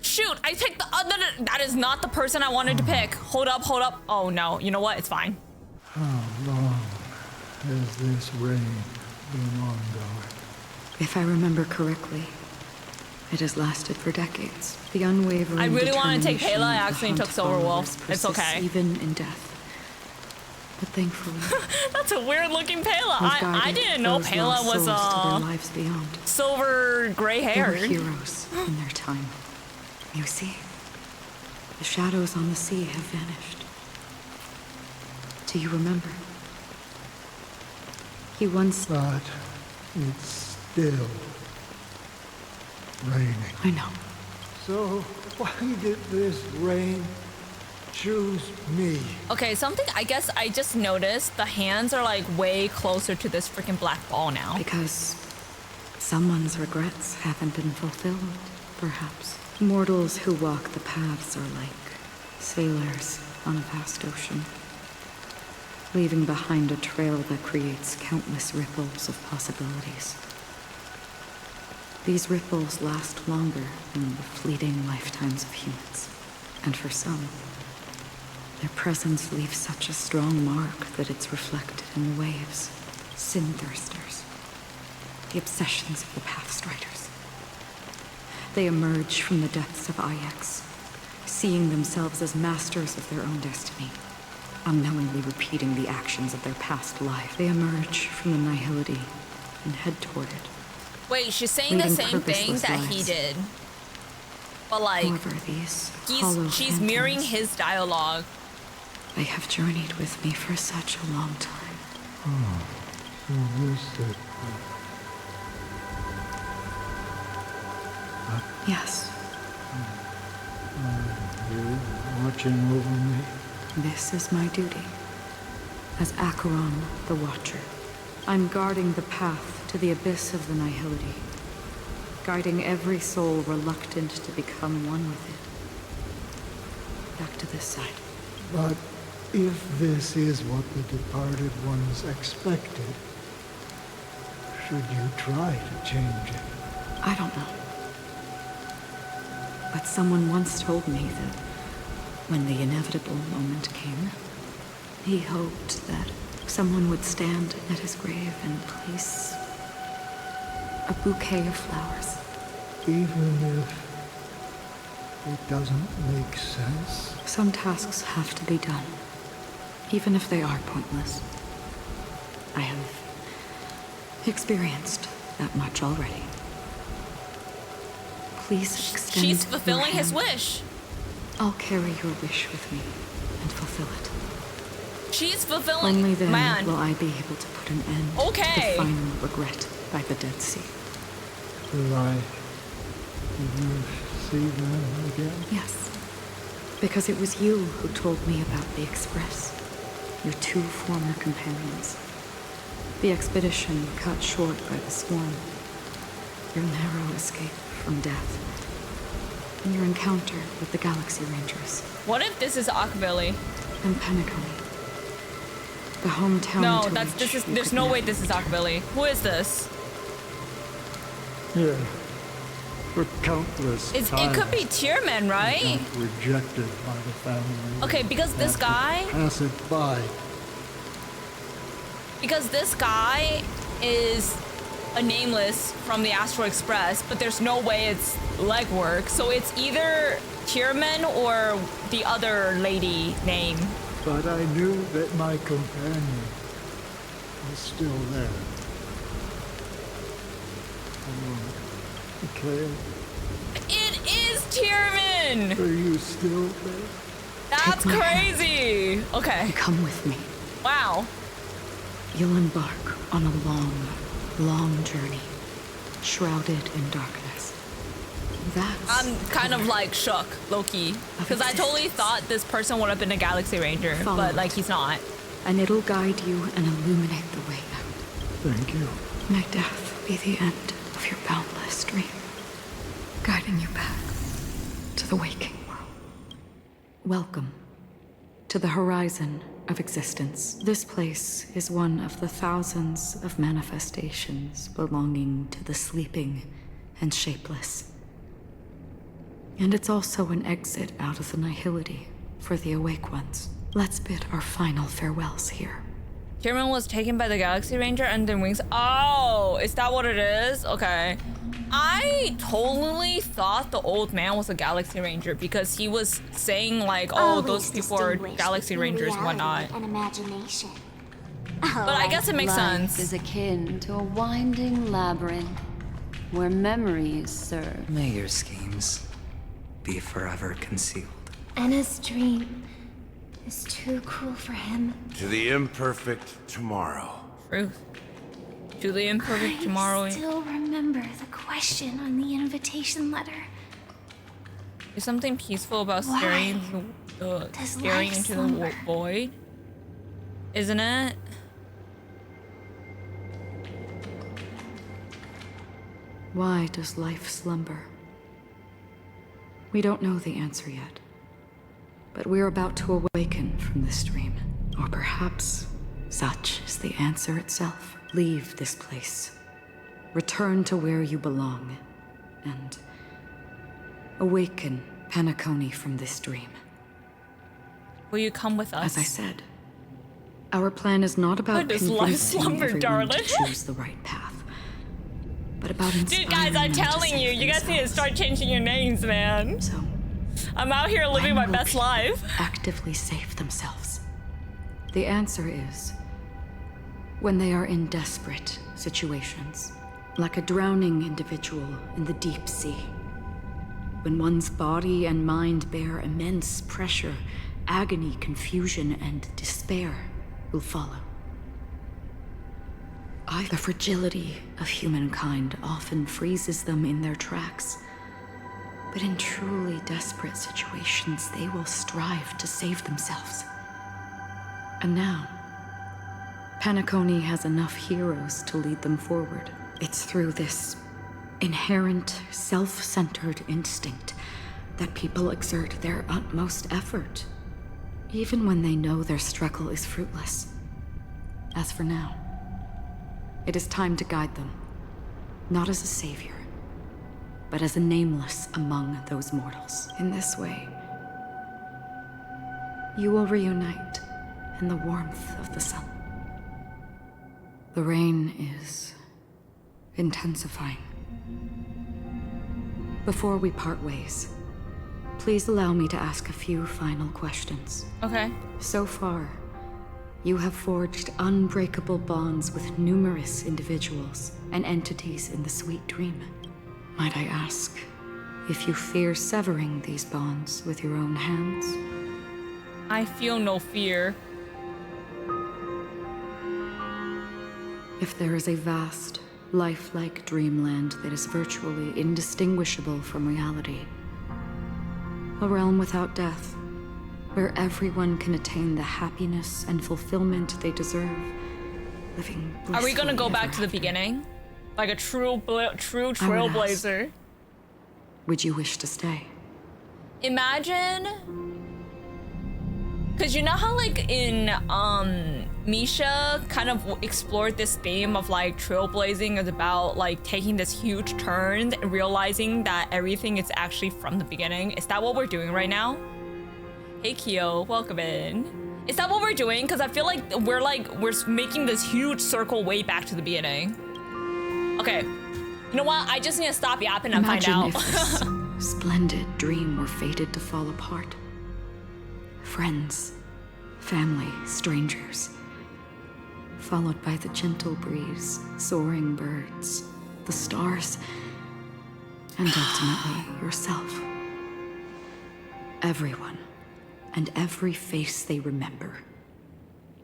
Shoot, I picked the other. That is not the person I wanted to pick. Hold up. Oh no, you know what? It's fine. How long has this rain been ongoing? If I remember correctly, it has lasted for decades. The unwavering I really wanted to take determination Pela. I of the accidentally took hunt Silverwolf. persists It's okay. Even in death. But thankfully, That's a weird looking Pela. we've I guided didn't know those Pela lost was souls to their lives beyond. silver gray They were haired. heroes in their time. You see, the shadows on the sea have vanished. Do you remember? He once... But it's still raining. I know. So why did this rain choose me? Okay, something I guess I just noticed the hands are like way closer to this freaking black ball now. Because someone's regrets haven't been fulfilled, perhaps. Mortals who walk the paths are like sailors on a vast ocean, leaving behind a trail that creates countless ripples of possibilities. These ripples last longer than the fleeting lifetimes of humans. And for some, their presence leaves such a strong mark that it's reflected in the waves. Sin-thirsters. The obsessions of the Pathstriders. They emerge from the depths of Ix, seeing themselves as masters of their own destiny, unknowingly repeating the actions of their past life. They emerge from the nihility and head toward it. Wait, she's saying the leading same thing purposeless that he lives. did. But like, However, these hollow she's mirroring phantoms, his dialogue. they have journeyed with me for such a long time. Oh, so this it. Yes, Are you watching over me? this is my duty. As Acheron, the Watcher, I'm guarding the path to the abyss of the nihility, guiding every soul reluctant to become one with it. Back to this side. But if this is what the departed ones expected, should you try to change it? I don't know. But someone once told me that when the inevitable moment came, he hoped that someone would stand at his grave and place a bouquet of flowers. Even if it doesn't make sense? Some tasks have to be done, even if they are pointless. I have experienced that much already. Please extend She's your fulfilling his hand. wish. I'll carry your wish with me and fulfill it. She's fulfilling. Only then Man. will I be able to put an end Okay. to the final regret by the Dead Sea. Will I ever see them again? Yes, because it was you who told me about the Express, your two former companions. The expedition cut short by the swarm, your narrow escape from death, and your encounter with the Galaxy Rangers. What if this is Akvili? And Penacony, the hometown No, to that's which this is. you There's could no never way this is Akvili. Who is this? Yeah. For countless It times. could be Tierman, right? got rejected by the family. Okay, because this Had to guy. pass it by. Because this guy is a nameless from the Astral Express, but there's no way it's legwork. So it's either Tierman or the other lady name. But I knew that my companion was still there. Claire? It is Tierman! Are you still there? That's crazy! Okay. Come with me. Wow. You'll embark on a long, long journey, shrouded in darkness. I'm kind of like shook, low-key. Because I totally thought this person would have been a Galaxy Ranger, but like he's not. And it'll guide you and illuminate the way out. Thank you. May death be the end of your boundless dream, guiding you back to the waking world. Welcome to the horizon of existence. This place is one of the thousands of manifestations belonging to the sleeping and shapeless. And it's also an exit out of the nihility for the awake ones. Let's bid our final farewells here. Tierman was taken by the Galaxy Ranger and then Wings. Oh, is that what it is? Okay. I totally thought the old man was a Galaxy Ranger because he was saying like, oh, those people are Galaxy Rangers and whatnot. And imagination. But I guess it makes sense. Life is akin to a winding labyrinth where memories serve. May your schemes be forever concealed. Anna's dream is too cruel for him. To the imperfect tomorrow. Truth. To the imperfect tomorrow. I still remember the question on the invitation letter. There's something peaceful about staring into the void, isn't it? Why does life slumber? We don't know the answer yet, but we're about to awaken from this dream. Or perhaps such is the answer itself. Leave this place. Return to where you belong, and awaken Penacony from this dream. Will you come with us? As I said, our plan is not about convincing everyone to choose the right path, but about inspiring. Dude, guys, I'm telling you, you guys need to start changing your names, man. So, I'm out here living my best life. Actively save themselves. The answer is when they are in desperate situations, like a drowning individual in the deep sea. When one's body and mind bear immense pressure, agony, confusion, and despair will follow. The fragility of humankind often freezes them in their tracks. But in truly desperate situations, they will strive to save themselves. And now, Penacony has enough heroes to lead them forward. It's through this inherent, self-centered instinct that people exert their utmost effort, even when they know their struggle is fruitless. As for now, it is time to guide them, not as a savior, but as a nameless among those mortals. In this way, you will reunite in the warmth of the sun. The rain is intensifying. Before we part ways, please allow me to ask a few final questions. Okay. So far, you have forged unbreakable bonds with numerous individuals and entities in the sweet dream. Might I ask if you fear severing these bonds with your own hands? I feel no fear. If there is a vast, lifelike dreamland that is virtually indistinguishable from reality, a realm without death, where everyone can attain the happiness and fulfillment they deserve, living blissfully. Are we gonna go back to the beginning? Like a true trailblazer? Would you wish to stay? Imagine, because you know how like in Misha kind of explored this theme of like trailblazing is about like taking this huge turn and realizing that everything is actually from the beginning. Is that what we're doing right now? Hey Kyo, welcome in. Is that what we're doing? Because I feel like we're making this huge circle way back to the beginning. Okay. You know what? I just need to stop yapping and find out. Imagine if this splendid dream were fated to fall apart. Friends, family, strangers, followed by the gentle breeze, soaring birds, the stars, and ultimately yourself. Everyone and every face they remember.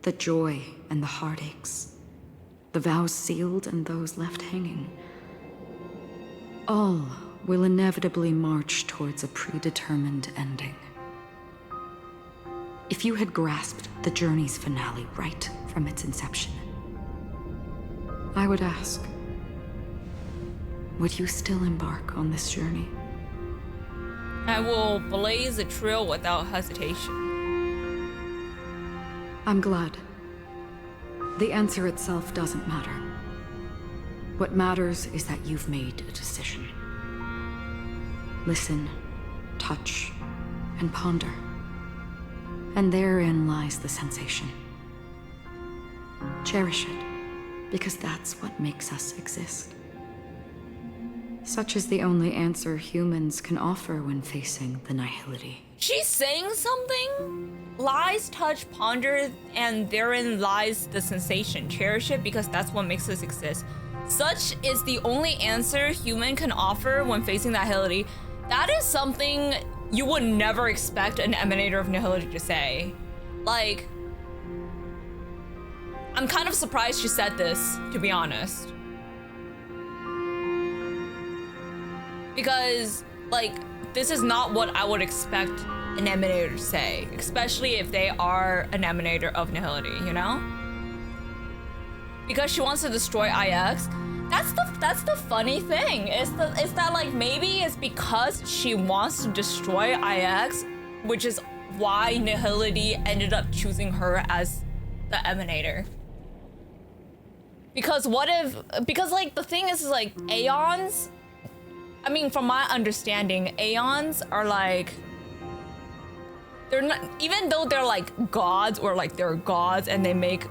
The joy and the heartaches. The vows sealed and those left hanging. All will inevitably march towards a predetermined ending. If you had grasped the journey's finale right from its inception, I would ask, would you still embark on this journey? I will blaze a trail without hesitation. I'm glad. The answer itself doesn't matter. What matters is that you've made a decision. Listen, touch, and ponder. And therein lies the sensation. Cherish it, because that's what makes us exist. Such is the only answer humans can offer when facing the nihility. She's saying something? Lies, touch, ponder, and therein lies the sensation. Cherish it because that's what makes us exist. Such is the only answer human can offer when facing nihility. That is something you would never expect an emanator of nihility to say. Like, I'm kind of surprised she said this, to be honest. Because, like, this is not what I would expect an emanator to say, especially if they are an emanator of nihility, you know? Because she wants to destroy IX. That's the funny thing. Is that like maybe it's because she wants to destroy IX, which is why nihility ended up choosing her as the emanator. Because like the thing is like Aeons, I mean, from my understanding, Aeons are like, they're not, even though they're like gods or like they're gods and they make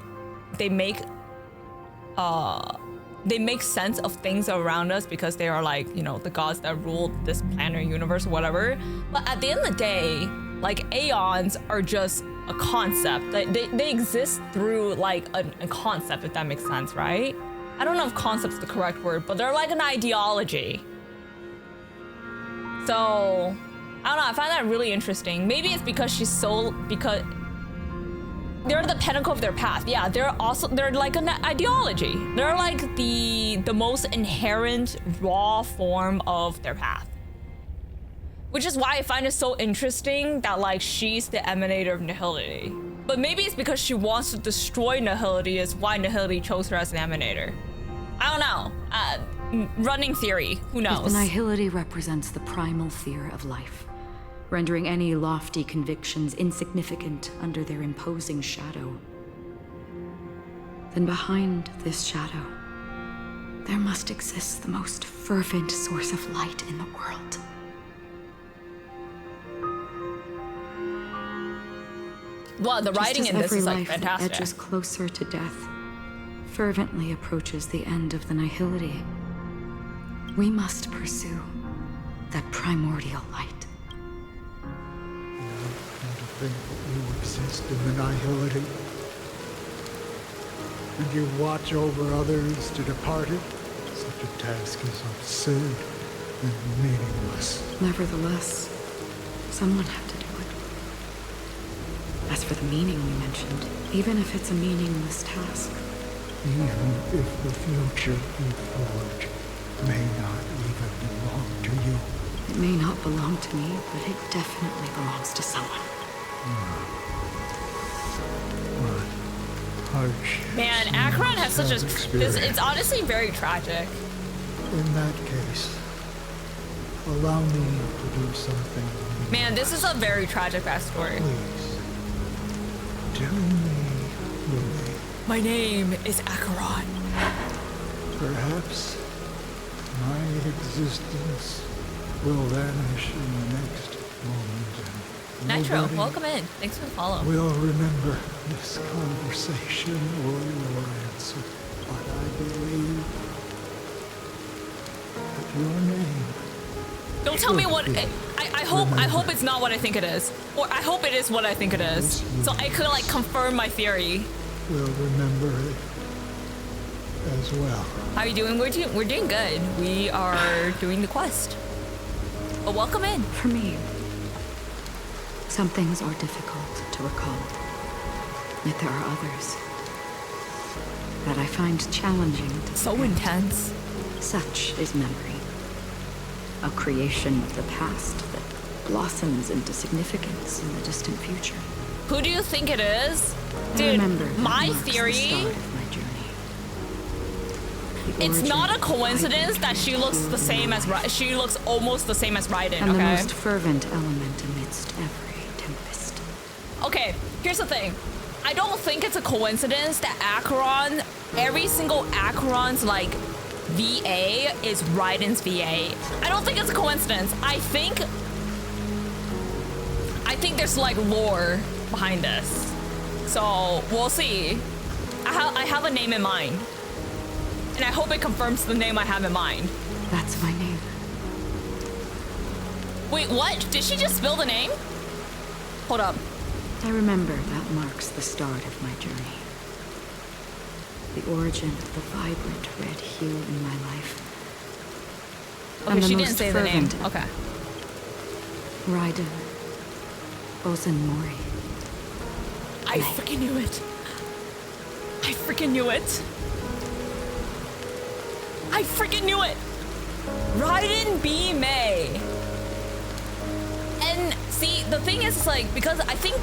sense of things around us because they are like, you know, the gods that rule this planet or universe or whatever. But at the end of the day, like Aeons are just a concept. They exist through like a concept, if that makes sense, right? I don't know if concept's the correct word, but they're like an ideology. So, I don't know, I find that really interesting. Maybe it's because because they're the pinnacle of their path. Yeah, they're like an ideology. They're like the most inherent raw form of their path. Which is why I find it so interesting that like she's the emanator of nihility. But maybe it's because she wants to destroy nihility is why nihility chose her as an emanator. I don't know. Running theory, who knows? If the nihility represents the primal fear of life, rendering any lofty convictions insignificant under their imposing shadow, then behind this shadow, there must exist the most fervent source of light in the world. Well, the writing in this is like fantastic. Just as every life that edges closer to death fervently approaches the end of the nihility, we must pursue that primordial light. And to think that you exist in the nihility, and you watch over others to depart it, such a task is absurd and meaningless. Nevertheless, someone had to do it. As for the meaning we mentioned, even if it's a meaningless task, even if the future you forge may not even belong to you. It may not belong to me, but it definitely belongs to someone. What hardship. Man, Acheron has such a... It's honestly very tragic. In that case, allow me to do something. Man, this is a very tragic backstory. Please, tell me your name. My name is Acheron. Perhaps my existence will vanish in the next moment. Nitro, welcome in. Thanks for the follow. We'll remember this conversation or your answer, but I believe but your name. Don't tell me what. I hope it's not what I think it is, or I hope it is what I think it is, so I could like confirm my theory. Will remember it as well. How are you doing? We're doing good. We are doing the quest. But welcome in. For me, some things are difficult to recall. Yet there are others that I find challenging to so forget. Intense. Such is memory. A creation of the past that blossoms into significance in the distant future. Who do you think it is? Dude, remember that my marks the theory. start of my journey. The It's origin not a of coincidence vibrant that she looks the same as she looks almost the same as Raiden, and okay? the most fervent element amidst every tempest. Okay, here's the thing. I don't think it's a coincidence that Acheron, every single Acheron's like VA is Raiden's VA. I don't think it's a coincidence. I think there's like lore behind this. So we'll see. I have a name in mind. And I hope it confirms the name I have in mind. That's my name. Wait, what? Did she just spill the name? Hold up. I remember that marks the start of my journey. The origin of the vibrant red hue in my life. Okay, she didn't say the name. Okay. Raiden Ozanmori. I freaking knew it. I freaking knew it. I freaking knew it. Raiden B. May. And see, the thing is, like, because I think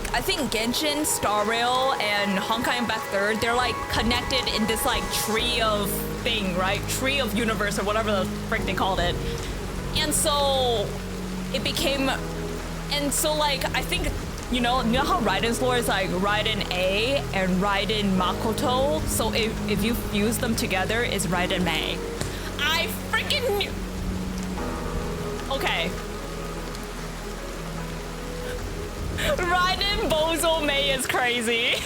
Genshin, Star Rail, and Honkai Impact 3rd, they're like connected in this like tree of thing, right? Tree of universe or whatever the frick they called it. And so it became, and so like I think you know how Raiden's lore is like Raiden A and Raiden Makoto. So if you fuse them together, it's Raiden May. I freaking knew. Okay. Raiden Bozo May is crazy.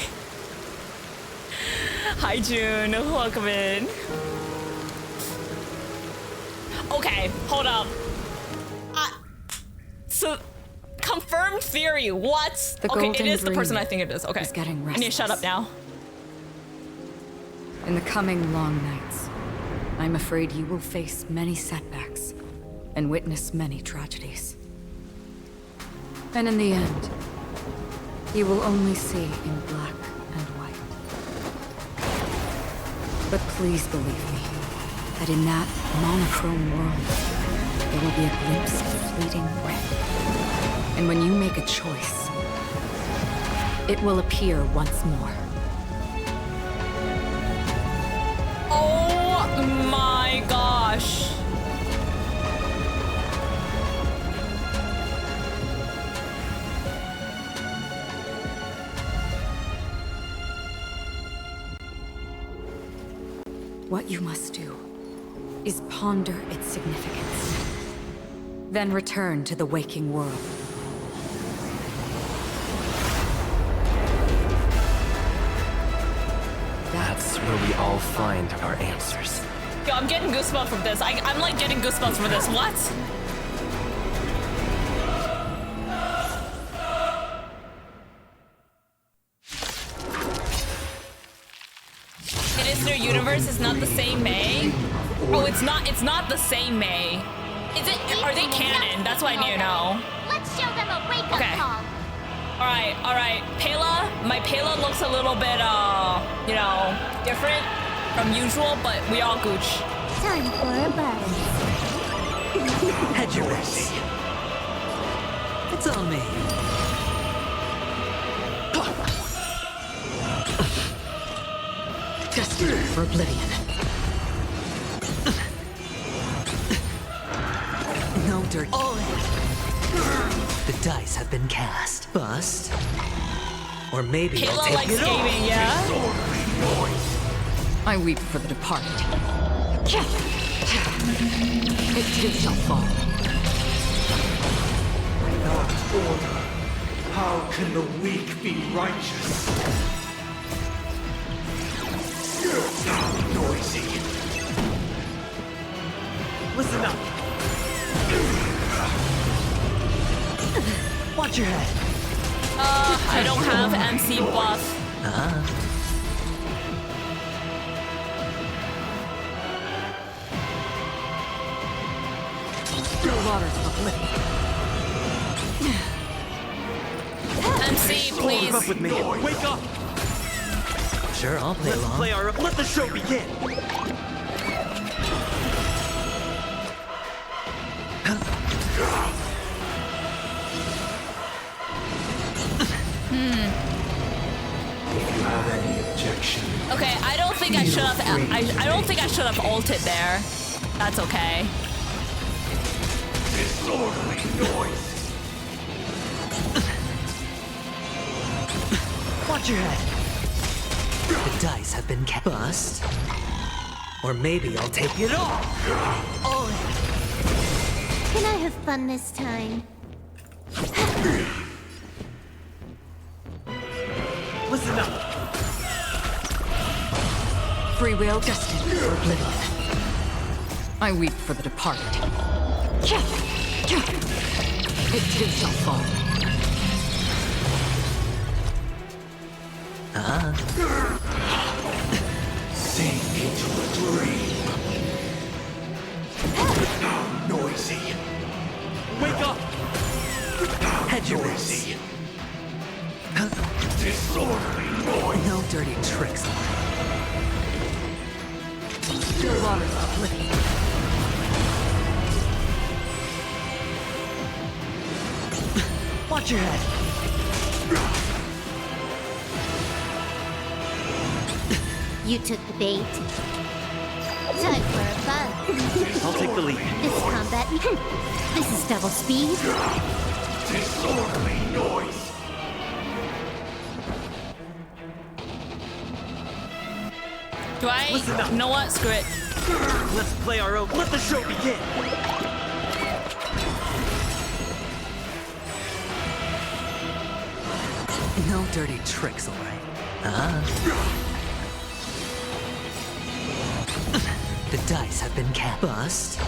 Hi June, welcome in. Okay, hold up. So, confirmed theory. What? Okay, it is the person I think it is. Okay, I need to shut up now. In the coming long nights, I'm afraid you will face many setbacks and witness many tragedies. And in the end, you will only see in black and white. But please believe me, that in that monochrome world, there will be a glimpse of fleeting red. And when you make a choice, it will appear once more. Oh my gosh. What you must do is ponder its significance, then return to the waking world. That's where we all find our answers. Yo, I'm getting goosebumps from this. I'm like getting goosebumps from this. What? It is their universe. It's not the same May. Oh, it's not the same May. Is it? Are they canon? That's what I need to know. Let's show them a wake-up call. All right. Pela, my Pela looks a little bit, you know, different from usual, but we all gooch. Time for a buzz. Hedge your bets. It's all me. Destined for oblivion. No dirt. The dice have been cast. Bust. Or maybe Pela I'll take likes it all. gaming, yeah? I weep for the departed. It too shall fall. Without order, how can the weak be righteous? You're not noisy. Listen Watch your head. I don't have MC buff. Still waters of oblivion. MC, please. Keep up with me. Wake up! Sure, I'll play along. Let the show begin. If you have any objection. Okay, I don't think I should have. I don't think I should have ulted there. That's okay. Disorderly noise. Watch your head. The dice have been bust. Or maybe I'll take it all. All in. Can I have fun this time? Listen up. Free will destined for oblivion. I weep for the departed. It too shall fall. Sink into a dream. How noisy. Wake up! Head your Noisy. Disorderly noise. No dirty tricks. Still waters of oblivion. Watch your head. You took the bait. Time for a bug. I'll take the lead. This is combat. This is double speed. Disorderly noise. Do I? You know what? Screw it. Let's play our own. Let the show begin. No dirty tricks, all right? The dice have been cast. Bust.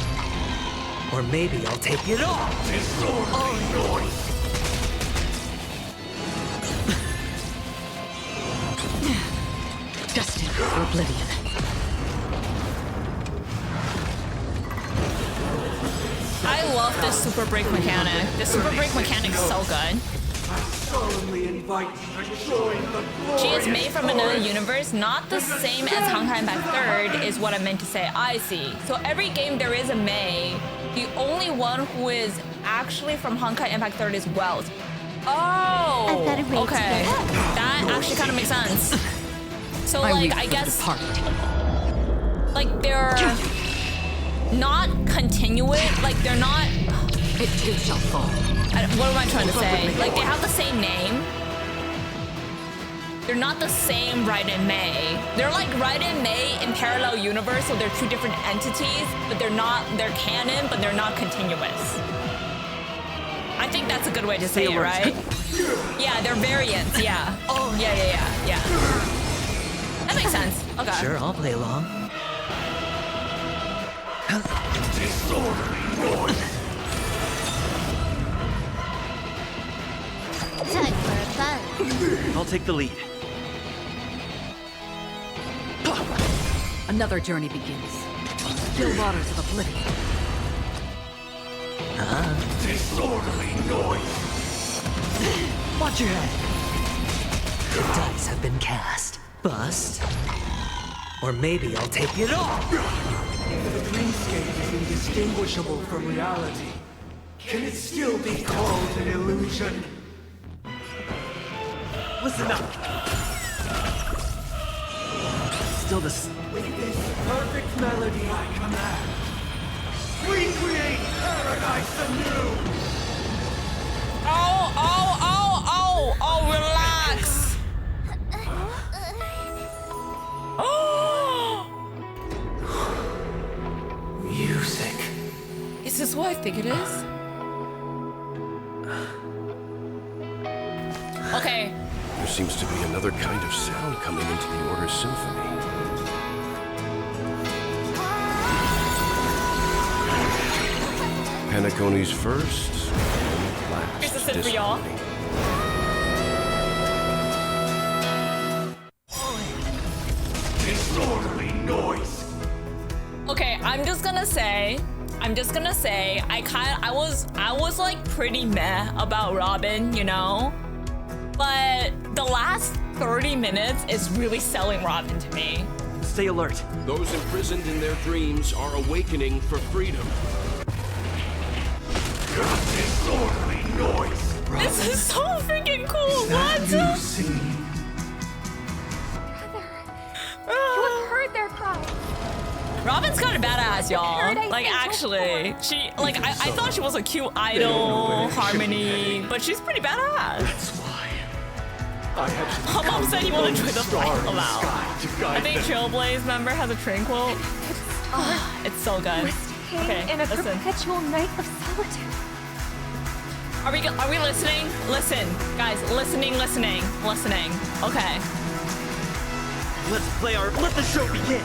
Or maybe I'll take it all. Disorderly noise. Destined for oblivion. I love this super break mechanic. The super break mechanic is so good. I solemnly invite you to join the glorious She is made from another universe, not the same as Honkai Impact 3rd, is what I meant to say. I see. So every game there is a Mei. The only one who is actually from Honkai Impact 3rd is Wells. Oh, okay. That actually kind of makes sense. So like, I guess, like they're not continuous. Like they're not. It too shall fall. What am I trying to say? Like they have the same name. They're not the same Raiden Mei. They're like Raiden Mei in parallel universe, so they're two different entities, but they're not. They're canon, but they're not continuous. I think that's a good way to say it, right? Yeah, they're variants. Yeah. Oh, yeah. That makes sense. Okay. Sure, I'll play along. disorderly noise. Time for a bug. I'll take the lead. Another journey begins. Still waters of oblivion. Disorderly noise. Watch your head. The dice have been cast. Bust. Or maybe I'll take it all. If the dreamscape is indistinguishable from reality, can it still be called an illusion? Listen up. Still the... With this perfect melody I command, recreate paradise anew! Oh, relax. Music. Is this what I think it is? Okay. There seems to be another kind of sound coming into the Order's symphony. Penacony's first and last. It's the listen for y'all. Disorderly noise. Okay, I'm just gonna say, I was like pretty meh about Robin, you know? But the last 30 minutes is really selling Robin to me. Stay alert. Those imprisoned in their dreams are awakening for freedom. Disorderly noise. This is so freaking cool. What? You singing? You have heard their cries. Robin's kind of badass, y'all. Heard I Like, think actually, she like I thought she was a cute idol, Harmony, but she's pretty badass. That's why I had to. My mom said you want to join the fight. Wow. I think them. Trailblaze member has a train quote. It's so good. Okay, in a listen. perpetual night of solitude. Are we listening? Listen, guys, listening. Okay. Let the show begin.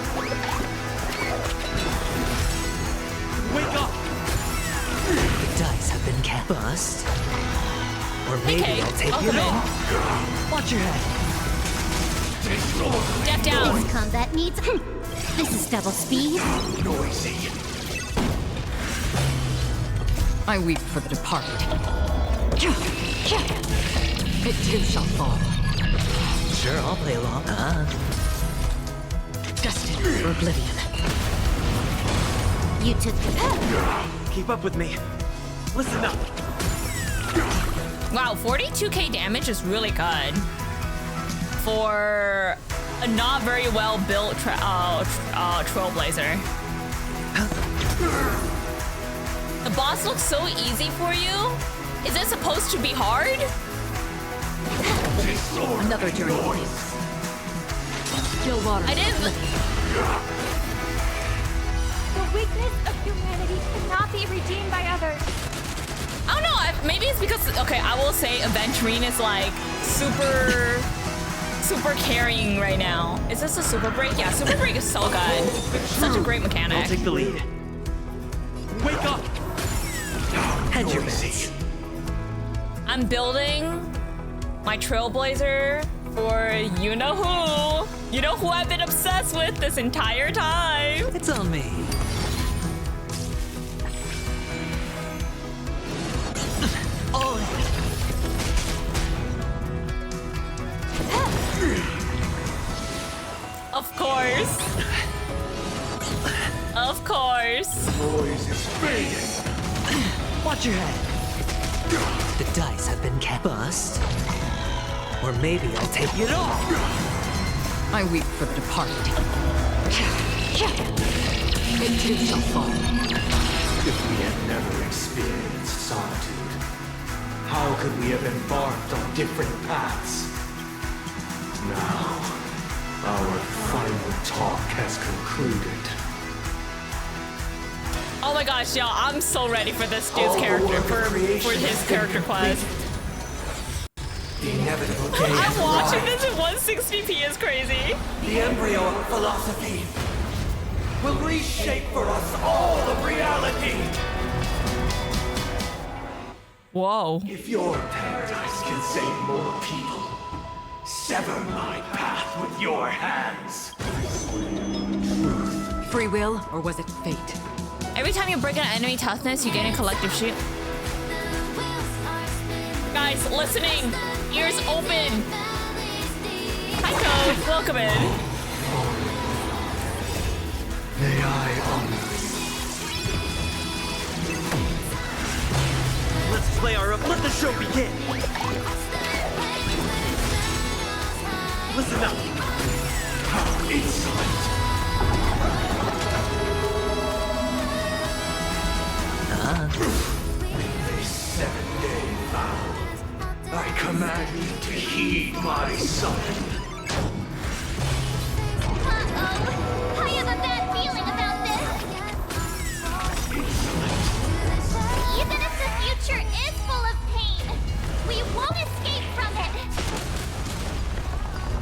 Wake up. The dice have been cast. Bust. Or maybe Kate, I'll take I'll you come in. in. Watch your head. Step down. This combat needs. This is double speed. Noisy. I weep for the departed. It too shall fall. Sure, I'll play along. Destined for oblivion. You took the path. Keep up with me. Listen up. Wow, 42k damage is really good for a not very well built Trailblazer. The boss looks so easy for you. Is it supposed to be hard? Another journey. Still water. I didn't. The weakness of humanity cannot be redeemed by others. I don't know. Maybe it's because I will say Aventurine is like super carrying right now. Is this a super break? Yeah, super break is so good. Such a great mechanic. I'll take the lead. Wake up. Head your bets. I'm building my Trailblazer for you know who. You know who I've been obsessed with this entire time. It's on me. Oh. Of course. Of course. Noise is fading. Watch your head. The dice have been cast. Bust. Or maybe I'll take it all. I weep for the departed. It too shall fall. If we had never experienced solitude, how could we have embarked on different paths? Now, our final talk has concluded. Oh my gosh, y'all, I'm so ready for this dude's character, for his character quest. The inevitable day I'm has watching arrived. this at 160p is crazy. The embryo of philosophy will reshape for us all of reality. Whoa. If your paradise can save more people, sever my path with your hands. Free will, or was it fate? Every time you break an enemy toughness, you gain a collective shield. Guys, listening, ears open. Hi, Code. Welcome in. May I honor Let's play our... Let the show begin. Listen up. how insolent. This 7-day vow, I command you to heed my summon. Uh-oh. I have a bad feeling about this. Even if the future is full of pain, we won't escape from it.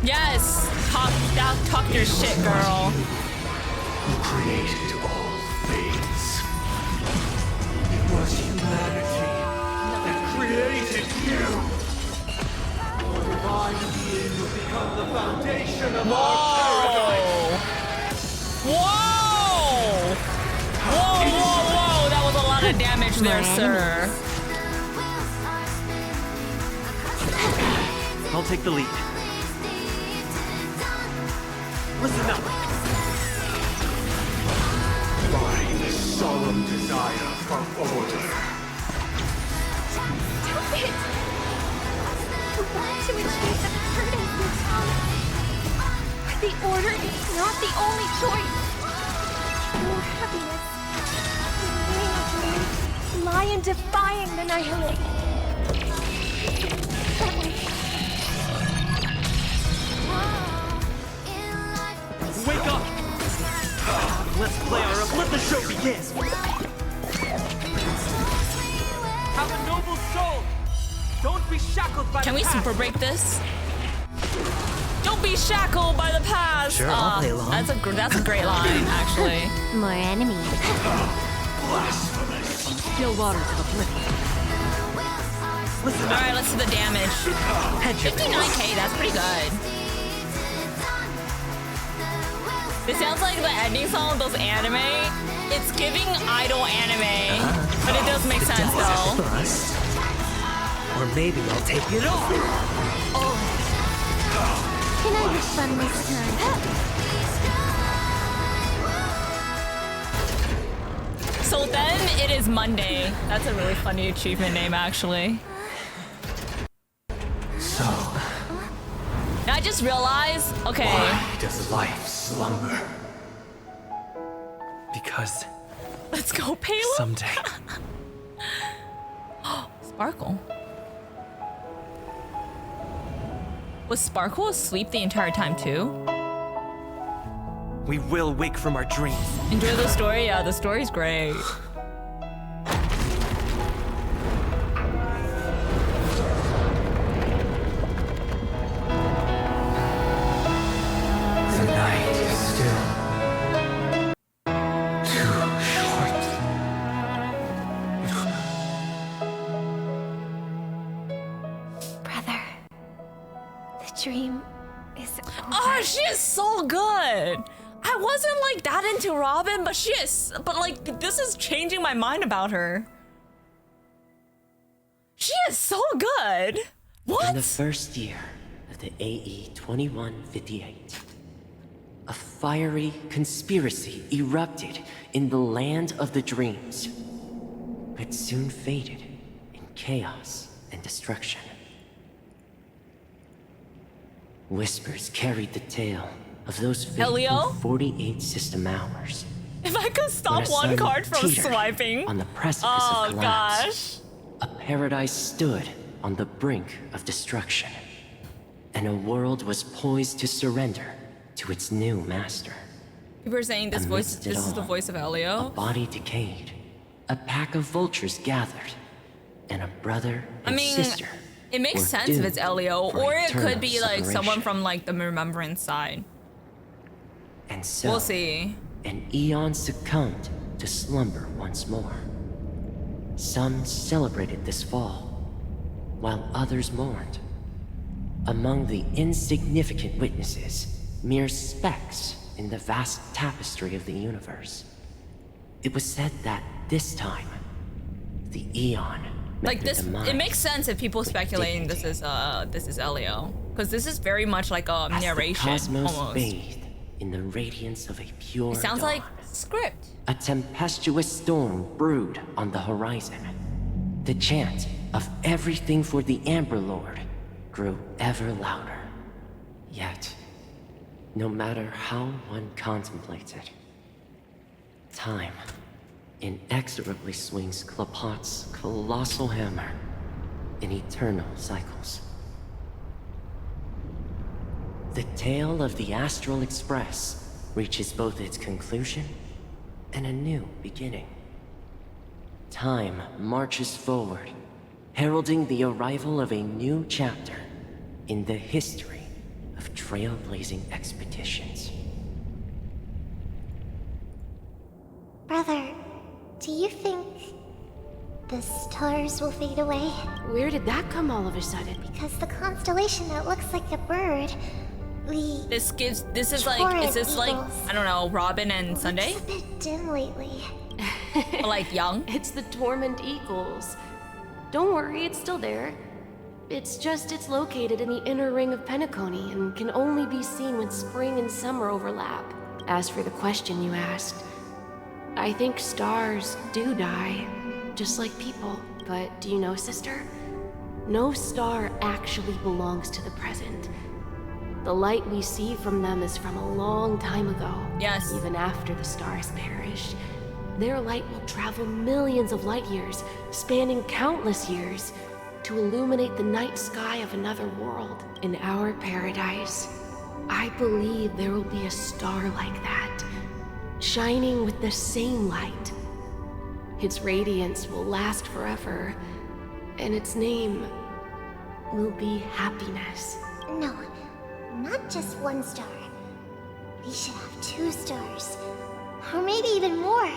Yes. Talk your shit, girl. Who created all things? It was humanity that created divine being will become the foundation of our Whoa! Whoa! Whoa, whoa, whoa! That was a lot of damage there, sir. I'll take the lead. Listen up. My solemn desire for order. Stop it! We want to achieve the purpose, but the order is not the only choice. True happiness lie in defying the nihilist. Wake up! Let's play let the show begin! Have a noble soul! Don't be shackled by Can the we past. super break this? Don't be shackled by the past. Sure, I'll play along. That's a great line, actually. More enemies. Still water to the flip. Listen All right, let's do the damage. 59k, that's pretty good. This sounds like the ending song of those anime. It's giving idol anime, but it does make sense though. Bust. Or maybe I'll take it all. Can I have fun this time? So then it is Monday. That's a really funny achievement name, actually. So, Now I just realized, okay. why does life slumber? Because Let's go, Payla. someday. Sparkle. Was Sparkle asleep the entire time too? We will wake from our dreams. Enjoy the story? Yeah, the story's great. The night is still too short. Brother, the dream is over. Oh, she is so good. I wasn't like that into Robin, but she is. But like, this is changing my mind about her. She is so good. What? In the first year of the AE 2158, a fiery conspiracy erupted in the land of the dreams, but soon faded in chaos and destruction. Whispers carried the tale of those Elio? fateful 48 system hours. If I could stop when a one sun card from teetered swiping. on the precipice Oh of collapse. gosh. A paradise stood on the brink of destruction, and a world was poised to surrender to its new master. People are saying this voice. Amidst it This is the all, voice of Elio. A body decayed, a pack of vultures gathered, and a brother and I mean, sister. it makes were sense if it's doomed Elio, for or it eternal could be like someone separation. from like the Remembrance side. And so, We'll see. an eon succumbed to slumber once more. Some celebrated this fall, while others mourned. Among the insignificant witnesses, mere specks in the vast tapestry of the universe. It was said that this time, the eon met Like the this, demise it makes sense if people speculating this is Elio, because this is very much like a as narration the cosmos almost. bathed in the radiance of a pure It sounds dawn. like script. A tempestuous storm brewed on the horizon. The chant of everything for the Amber Lord grew ever louder. Yet, no matter how one contemplates it, time inexorably swings Klapot's colossal hammer in eternal cycles. The tale of the Astral Express reaches both its conclusion and a new beginning. Time marches forward, heralding the arrival of a new chapter in the history of trailblazing expeditions. Brother, do you think the stars will fade away. Where did that come all of a sudden? Because the constellation that looks like a bird, This is like, is this like, I don't know, Robin and Sunday? It's a bit dim lately. Or like young? It's the Torment Eagles. Don't worry, it's still there. It's just it's located in the inner ring of Penacony and can only be seen when spring and summer overlap. As for the question you asked, I think stars do die, just like people. But do you know, sister? No star actually belongs to the present. The light we see from them is from a long time ago. Yes. Even after the stars perished. Their light will travel millions of light years, spanning countless years, to illuminate the night sky of another world. In our paradise, I believe there will be a star like that, shining with the same light. Its radiance will last forever, and its name will be happiness. No, not just one star. We should have 2 stars. Or maybe even more.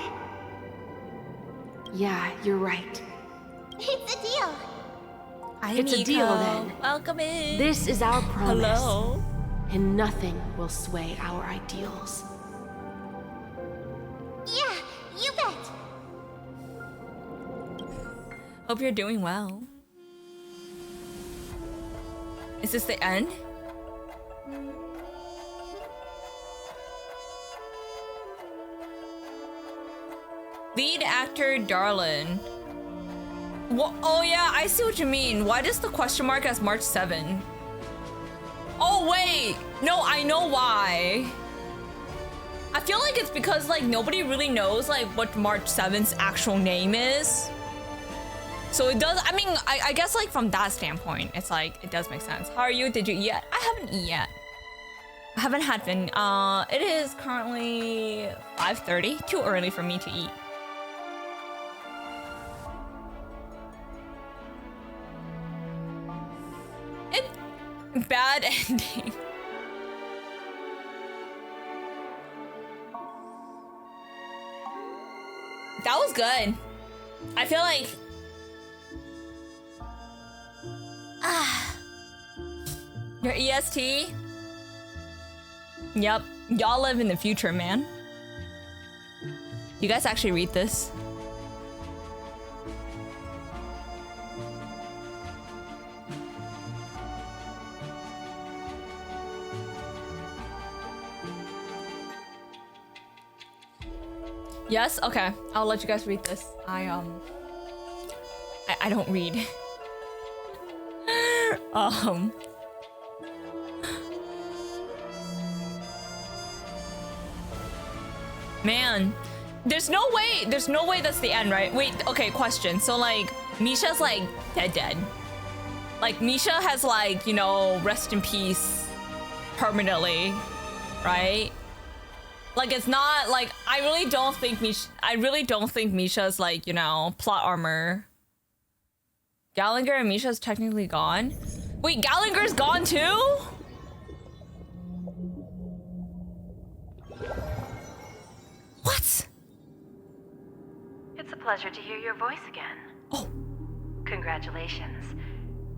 Yeah, you're right. It's a deal. It's a deal then. Welcome in. This is our promise. Hello. And nothing will sway our ideals. Yeah, you bet. Hope you're doing well. Is this the end? Lead actor Darlin. What? Oh yeah, I see what you mean. Why does the question mark as March 7? Oh wait, no, I know why. I feel like it's because like nobody really knows like what March 7's actual name is. So it does, I mean, I guess like from that standpoint, it's like, it does make sense. How are you? Did you eat yet? I haven't eaten yet. I haven't had been. It is currently 5:30. Too early for me to eat. Bad ending. That was good. I feel like your EST. Yep, y'all live in the future, man. You guys actually read this? Yes? Okay. I'll let you guys read this. I don't read. Man, there's no way that's the end, right? Wait, okay, question. So like Misha's like dead. Like Misha has like, you know, rest in peace permanently, right? Like it's not like I really don't think Misha's like, you know, plot armor. Gallagher and Misha's technically gone. Wait, Gallagher's gone too? What? It's a pleasure to hear your voice again. Oh. Congratulations.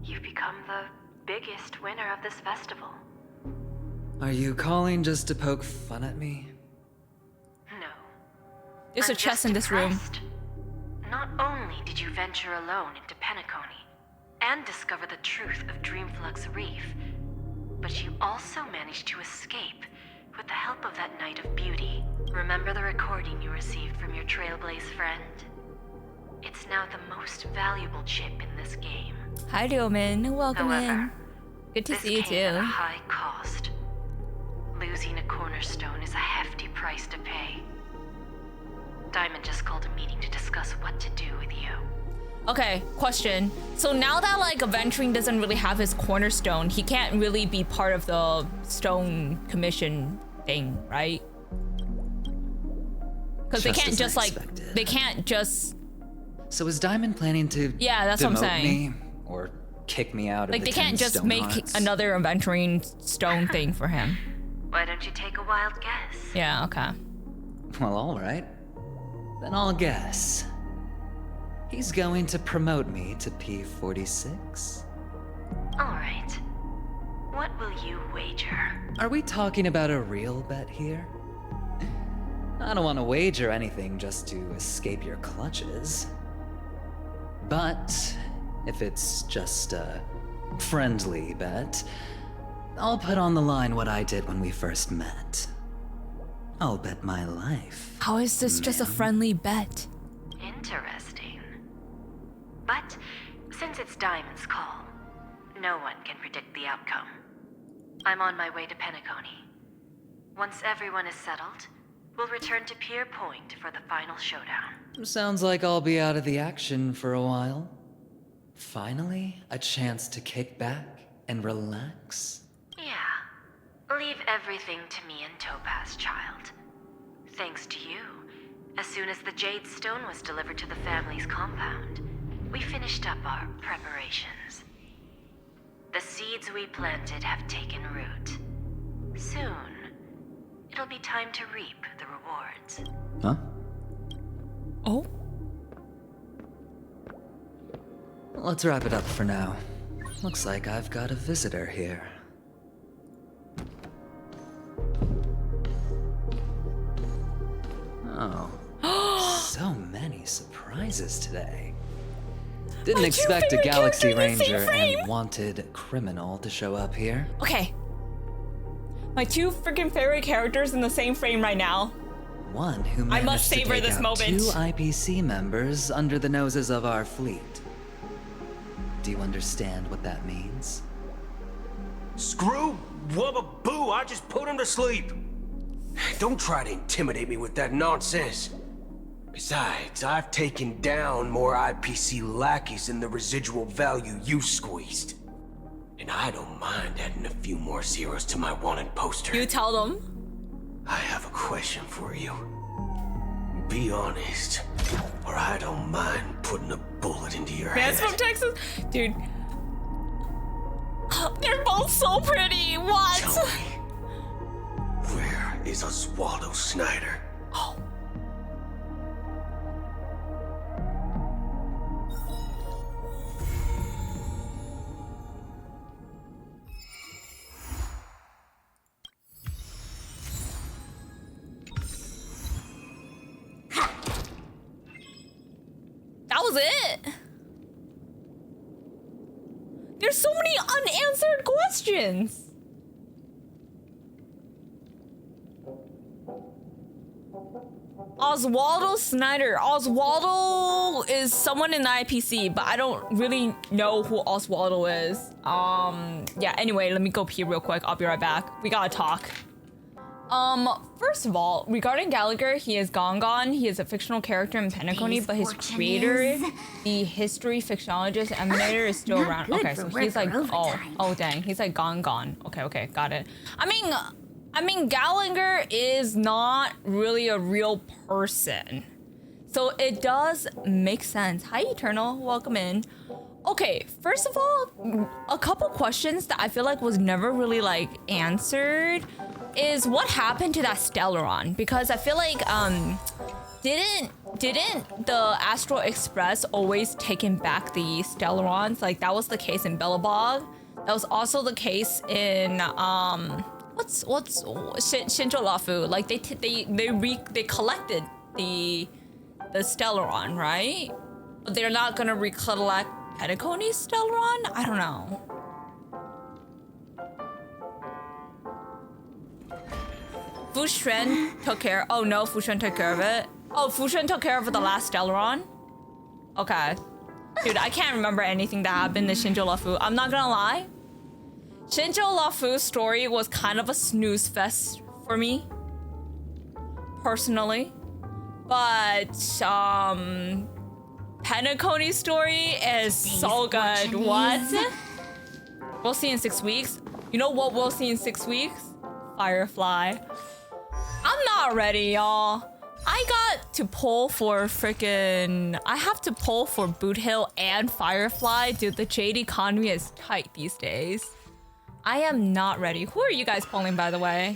You've become the biggest winner of this festival. Are you calling just to poke fun at me? No. There's a chest in this room. Not only did you venture alone into Penacony and discover the truth of Dreamflux Reef, but you also managed to escape with the help of that Knight of Beauty. Remember the recording you received from your Trailblaze friend? It's now the most valuable chip in this game. Hi, Dioman. Welcome in. Good to see you This came at a too. high cost. Losing a cornerstone is a hefty price to pay. Diamond just called a meeting to discuss what to do with you. Okay, question. So now that like Aventuring doesn't really have his cornerstone, he can't really be part of the Stone Commission thing, right? Because they can't just like, they can't just. So is Diamond planning to Yeah, that's what I'm demote saying. me or kick me out of Like the they can't 10 just stone make hearts? another Aventuring stone thing for him. Why don't you take a wild guess? Yeah, okay. Well, all right. Then I'll guess. He's going to promote me to P46. All right. What will you wager? Are we talking about a real bet here? I don't want to wager anything just to escape your clutches. But if it's just a friendly bet, I'll put on the line what I did when we first met. I'll bet my life. How is this just a friendly bet? Interesting. But since it's Diamond's call, no one can predict the outcome. I'm on my way to Penacony. Once everyone is settled, we'll return to Pier Point for the final showdown. Sounds like I'll be out of the action for a while. Finally, a chance to kick back and relax. Yeah. Leave everything to me and Topaz, child. Thanks to you, as soon as the Jade Stone was delivered to the family's compound, we finished up our preparations. The seeds we planted have taken root. Soon, it'll be time to reap the rewards. Huh? Oh? Let's wrap it up for now. Looks like I've got a visitor here. Oh. So many surprises today. Didn't expect a Galaxy Ranger and wanted criminal to show up here. Okay. My two freaking favorite characters in the same frame right now. One who I managed must to savor take this out moment. 2 IPC members under the noses of our fleet. Do you understand what that means? Screw Wubba Boo, I just put him to sleep. Don't try to intimidate me with that nonsense. Besides, I've taken down more IPC lackeys than the residual value you squeezed. And I don't mind adding a few more zeros to my wanted poster. You tell them. I have a question for you. Be honest, or I don't mind putting a bullet into your head. Man's from Texas? Dude. They're both so pretty. What? Tell me, where is Oswaldo Snyder? Oh. That was it. There's so many unanswered questions. Oswaldo Snyder. Oswaldo is someone in the IPC, but I don't really know who Oswaldo is. Yeah, anyway, let me go pee real quick. I'll be right back. We gotta talk. First of all, regarding Gallagher, he is Gongon. He is a fictional character in Penacony, but his creator, the history fictionologist Emanator, is still around. Okay, so he's like, oh dang, he's like Gongon. Okay, got it. I mean, Gallagher is not really a real person, so it does make sense. Hi, Eternal, welcome in. Okay, first of all, a couple questions that I feel like was never really like answered is what happened to that Stellaron? Because I feel like didn't the Astral Express always taken back the Stellarons? Like that was the case in Bellabog. That was also the case in what's Shinjo Lafu? Like they collected the Stellaron, right? But they're not gonna recollect Penacony Stellaron? I don't know. Fu Xuan took care. Oh no, Fu Xuan took care of it. Oh, Fu Xuan took care of the last Stellaron? Okay. Dude, I can't remember anything that happened to Shinjo Lafu. I'm not gonna lie. Shinjo Lafu's story was kind of a snooze fest for me. Personally. But, Penacony's story is so good. What? We'll see in 6 weeks. You know what we'll see in 6 weeks? Firefly. I'm not ready, y'all. I got to pull for freaking... I have to pull for Boot Hill and Firefly. Dude, the Jade economy is tight these days. I am not ready. Who are you guys pulling, by the way?